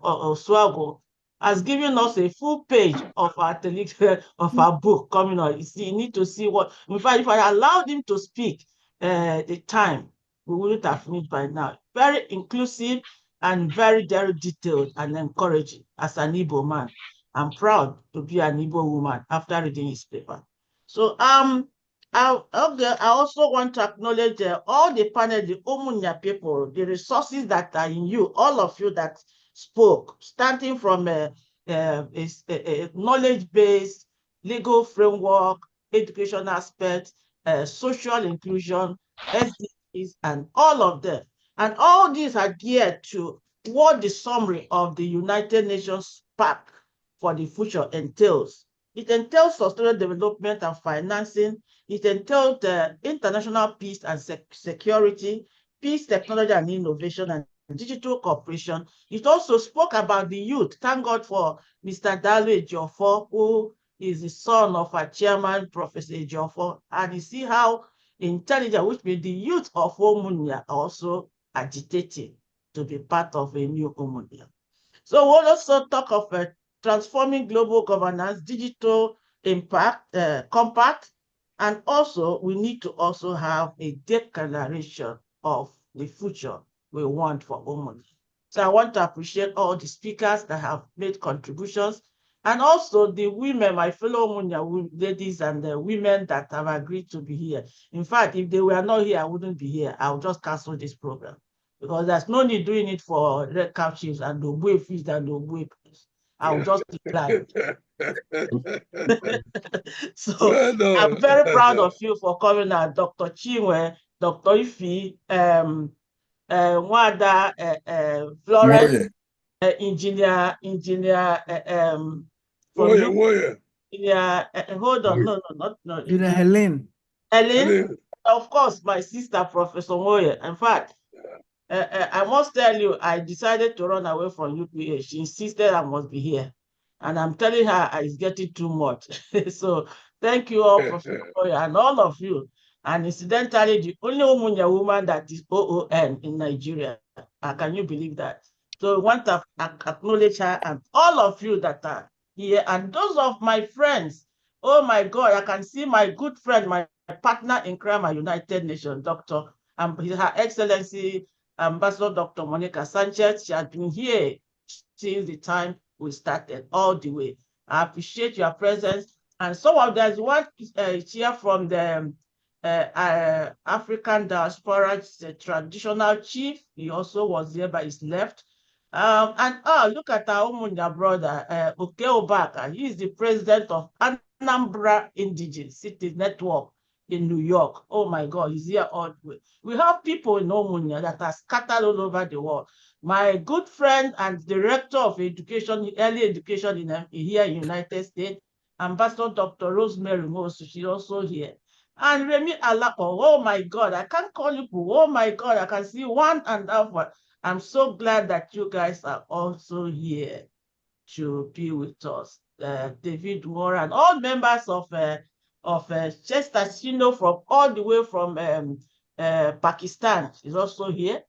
Oswago has given us a full page of our book coming on. You need to see what. In fact, if I allowed him to speak the time, we wouldn't have finished by now. Very inclusive and very, very detailed and encouraging as an Igbo man. I'm proud to be an Igbo woman after reading his paper. So I also want to acknowledge all the panel, the Umunya people, the resources that are in you, all of you that spoke, starting from a knowledge-based legal framework, education aspect, social inclusion, SDGs, and all of them. And all these are geared to what the summary of the United Nations Pact for the future entails. It entails sustainable development and financing. It entails international peace and security, peace, technology and innovation, and digital cooperation. It also spoke about the youth. Thank God for Mr. Dalu Ejiofor, who is the son of our chairman, Professor Ejiofor, and you see how intelligent, which means the youth of Umunya also agitating to be part of a new Umunya. So we'll also talk transforming global governance, digital impact, compact, and also we need to also have a declaration of the future we want for Umunya. So I want to appreciate all the speakers that have made contributions, and also the women, my fellow Umunya ladies and the women that have agreed to be here. In fact, if they were not here, I wouldn't be here. I would just cancel this program, because there's no need doing it for red cap chiefs and the way fees and the way. I will just decline. So Well I'm very proud of you for coming out, Dr. Chinwe, Dr. Ifi, Wada, Florence, engineer, from you. Yeah, hold on, no, Helen. Ellen, of course, my sister, Professor Moye. In fact, I must tell you, I decided to run away from UPA. She insisted I must be here. And I'm telling her it's getting too much. So thank you all, Professor Moye, and all of you. And incidentally, the only Umunya woman that is OON in Nigeria. Can you believe that? So I want to acknowledge her and all of you that are here, and those of my friends. Oh my God, I can see my good friend, my partner in crime at United Nations, Dr. Her Excellency Ambassador Dr. Monica Sanchez. She has been here since the time we started, all the way. I appreciate your presence. And so there's one here from the African diaspora, the traditional chief. He also was there, but he's left. And look at our Umunya brother, Oke Obaka. He is the president of Anambra Indigenous Cities Network in New York. Oh my God, he's here all the way. We have people in Umunya that are scattered all over the world. My good friend and director of education, early education here in the United States, Ambassador Dr. Rosemary Mosu, she's also here. And Remy Alapo, oh my God, I can't call you, oh my God, I can see one and half one. I'm so glad that you guys are also here to be with us. David Moore and all members of Chester Sino from all the way from Pakistan is also here.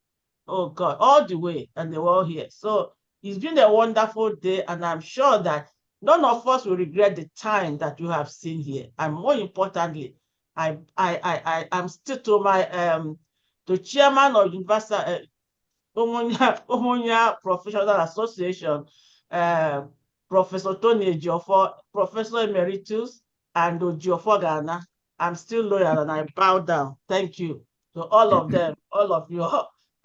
Oh God, all the way, and they were all here. So it's been a wonderful day, and I'm sure that none of us will regret the time that you have seen here. And more importantly, I'm still to my the chairman of Universal Umunya Professional Association, Professor Tony Ejiofor, Professor Emeritus, and Ejiofor Ghana. I'm still loyal and I bow down. Thank you to all of them, all of you.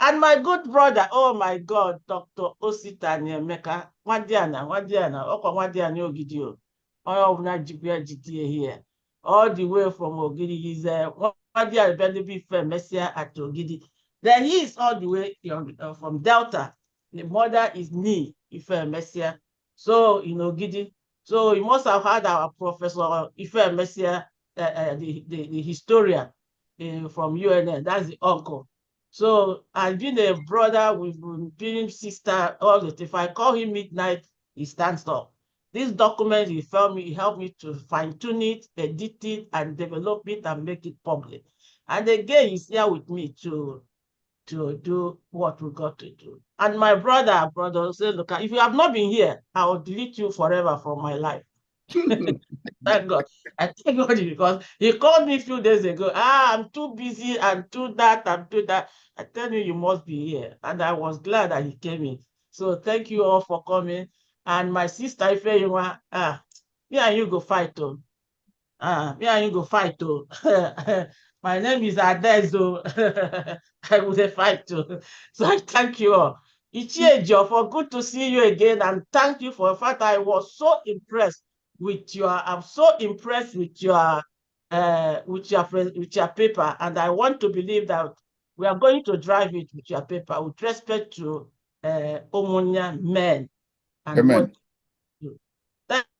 And my good brother, oh my God, Dr. Osita Nyemeka, Wadiana, Okwa Wadiana Ogidio, here, all the way from Ogidi. He's Wadiana Benedict Messia at Ogidi. Then he is all the way from Delta. The mother is me, Ife Messia. So, Ogidi. So you must have had our Professor Ife Messia, the historian from UNN. That's the uncle. So I've been a brother, we've been sister, all the time. If I call him midnight, he stands up. This document, he helped me to fine-tune it, edit it, and develop it and make it public. And again, he's here with me to do what we got to do. And my brother said, look, if you have not been here, I will delete you forever from my life. Thank God. I thank God because he called me a few days ago. I'm too busy and do that and do that. I tell you, you must be here. And I was glad that he came in. So thank you all for coming. And my sister, if you want, me and you go fight too. Me and you go fight too. My name is Adezo. I will fight too. So I thank you all. Ichiejo, for good to see you again, and thank you for the fact I was so impressed with I'm so impressed with your paper, and I want to believe that we are going to drive it with your paper with respect to Umunya men and Amen. what you.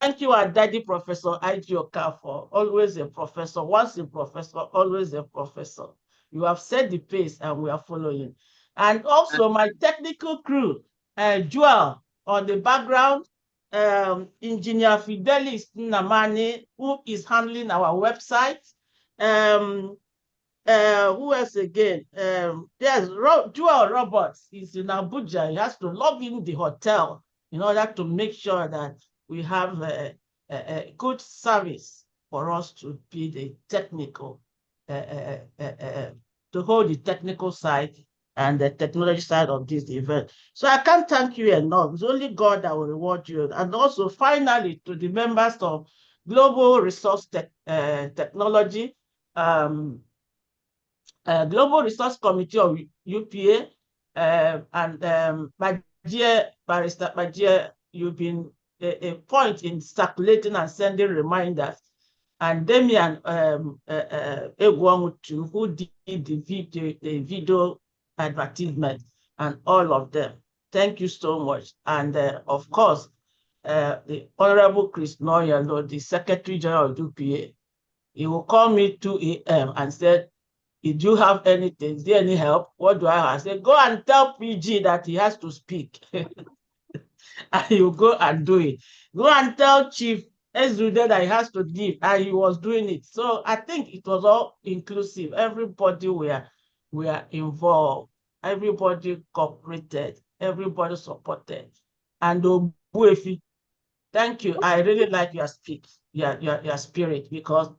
Thank you, our daddy Professor I.G. Okafor, always a professor, once a professor, always a professor. You have set the pace and we are following. And also my technical crew, Joel on the background, Engineer Fidelis Namani, who is handling our website. Who else again? There's Joel Roberts. He's in Abuja. He has to log in the hotel in order to make sure that we have a good service for us to be the technical, to hold the technical side and the technology side of this event. So I can't thank you enough. It's only God that will reward you. And also, finally, to the members of Global Resource Technology, Global Resource Committee of UPA, and my dear Barrister, my dear, you've been a point in circulating and sending reminders. And Damian Egwongutu, who did the video advertisement, and all of them. Thank you so much. And of course, the Honorable Chris Noyalo, the Secretary General of UPA, he will call me 2 a.m. and said, "Did you have anything? Is there any help? What do I have?" I said, "Go and tell PG that he has to speak." And you go and do it. Go and tell Chief Ezrude that he has to give, and he was doing it. So I think it was all inclusive. Everybody were involved. Everybody cooperated. Everybody supported. And Obuefi, thank you. I really like your speech, your spirit, because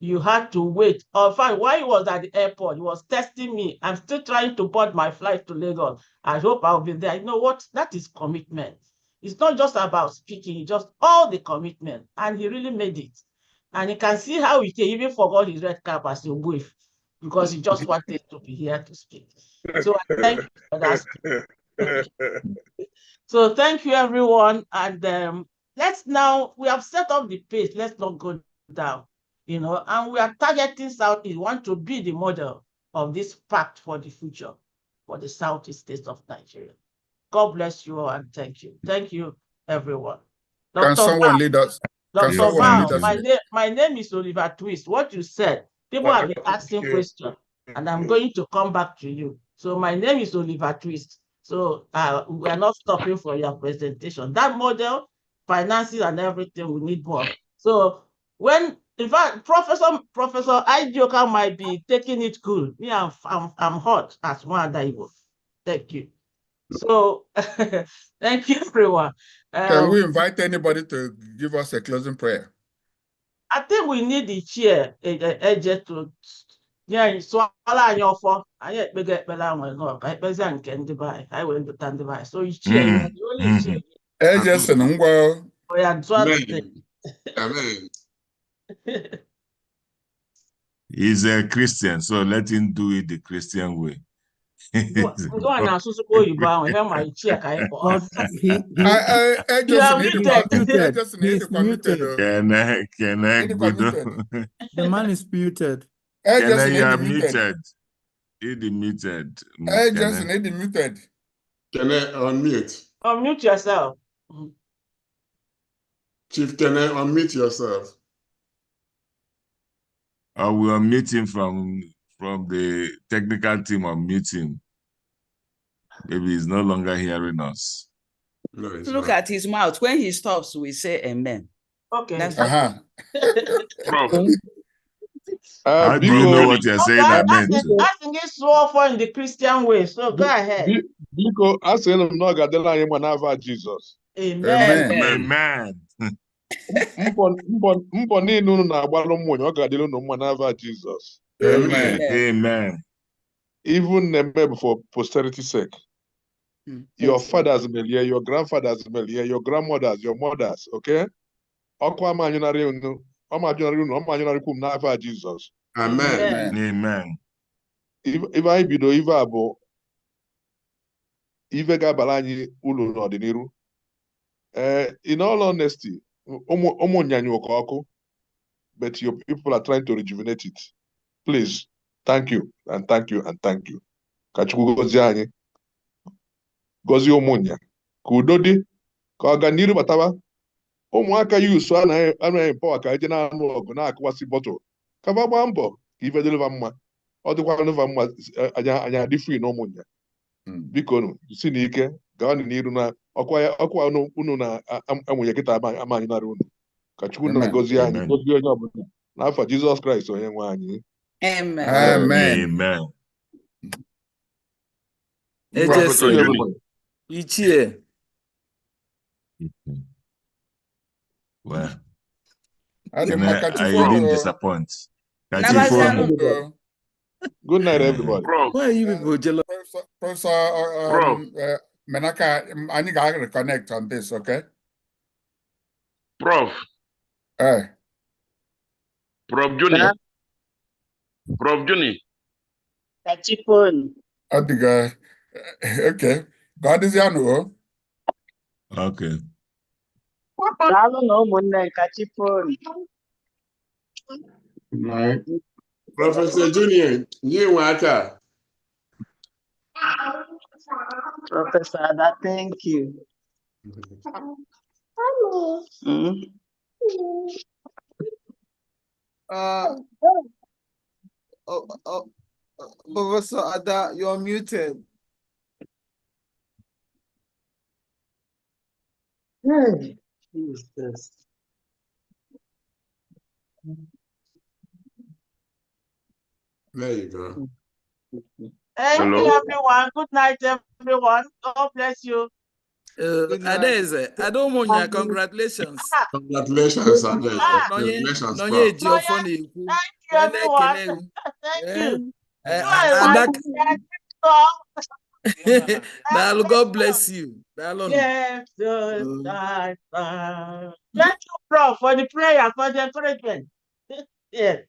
you had to wait. In fact, while he was at the airport, he was testing me. I'm still trying to board my flight to Lagos. I hope I'll be there. You know what? That is commitment. It's not just about speaking, it's just all the commitment. And he really made it. And you can see how he even forgot his red cap as a wife, because he just wanted to be here to speak. So I thank you for that. So thank you, everyone. And let's now, we have set up the pace. Let's not go down. And we are targeting Southeast. We want to be the model of this pact for the future for the Southeast states of Nigeria. God bless you all and thank you. Thank you, everyone. Can someone lead us? Dr. Val, my name is Oliver Twist. What you said, people have been asking questions, and I'm going to come back to you. So my name is Oliver Twist. So we are not stopping for your presentation. That model, finances and everything, we need more. So in fact, Professor Idioka might be taking it cool. Me, I'm hot as one that he was. Thank you. So thank you, everyone. Can we invite anybody to give us a closing prayer? I think we need the chair to so He's a Christian, so let him do it the Christian way. You are muted. The man is muted. You are muted. Muted. Muted. Can I unmute? Unmute yourself. Chief, can I unmute yourself? We are meeting from the technical team of meeting. Maybe he's no longer hearing us. No, look at his mouth. When he stops, we say amen. Okay. That's How do you know what you're saying? Amen. I think it's so for in the Christian way. So go ahead. Because I say no Jesus. Amen. Amen. Jesus. Amen. Amen. Even for posterity's sake. Your fathers may hear, your grandfathers may hear, your grandmothers, your mothers, okay? Jesus. Amen. Amen. If I be do even abo, even gabalani ulu no diniru. In all honesty, but your people are trying to rejuvenate it. Please, thank you and thank you and thank you. Kachuku gozi gozi Umunya. Kudodi, kaganiru batawa. Ụmụaka yusu anaghị empower ka eje na-anụ ọgụ na-akụwasị bọtụl kaba gbaa mbọ ka ife dịrịva mma ọ dịkwa nụva mma anya dị free na Umunya biko nụ si n'ike gaa n'iru na ọkwa unu na-enwenye kịta ama anyị nara unu ka Chukwu na-agọzi anyị gozie onye ọbụla n'afọ Jizọs Kraịst onye nwe anyị. Amen. Ichie. Well, I didn't disappoint. Good night, everybody. Prof. Why are you people jealous? Professor Menaka, I need to reconnect on this, okay? Prof. Prof. Juni. Prof. Juni. Kachipon. Okay. God is your Okay. Professor Junior, you waka. Professor Ada, thank you. Professor Ada, you're muted. Hey, Jesus. There you go. Thank you, everyone. Good night, everyone. God bless you. Adaeze, Umunya, congratulations. Congratulations, Adaeze. Congratulations, Prof. Thank you, everyone. Thank you. God bless you. Yes, thank you, Prof, for the prayer, for the encouragement. Yes.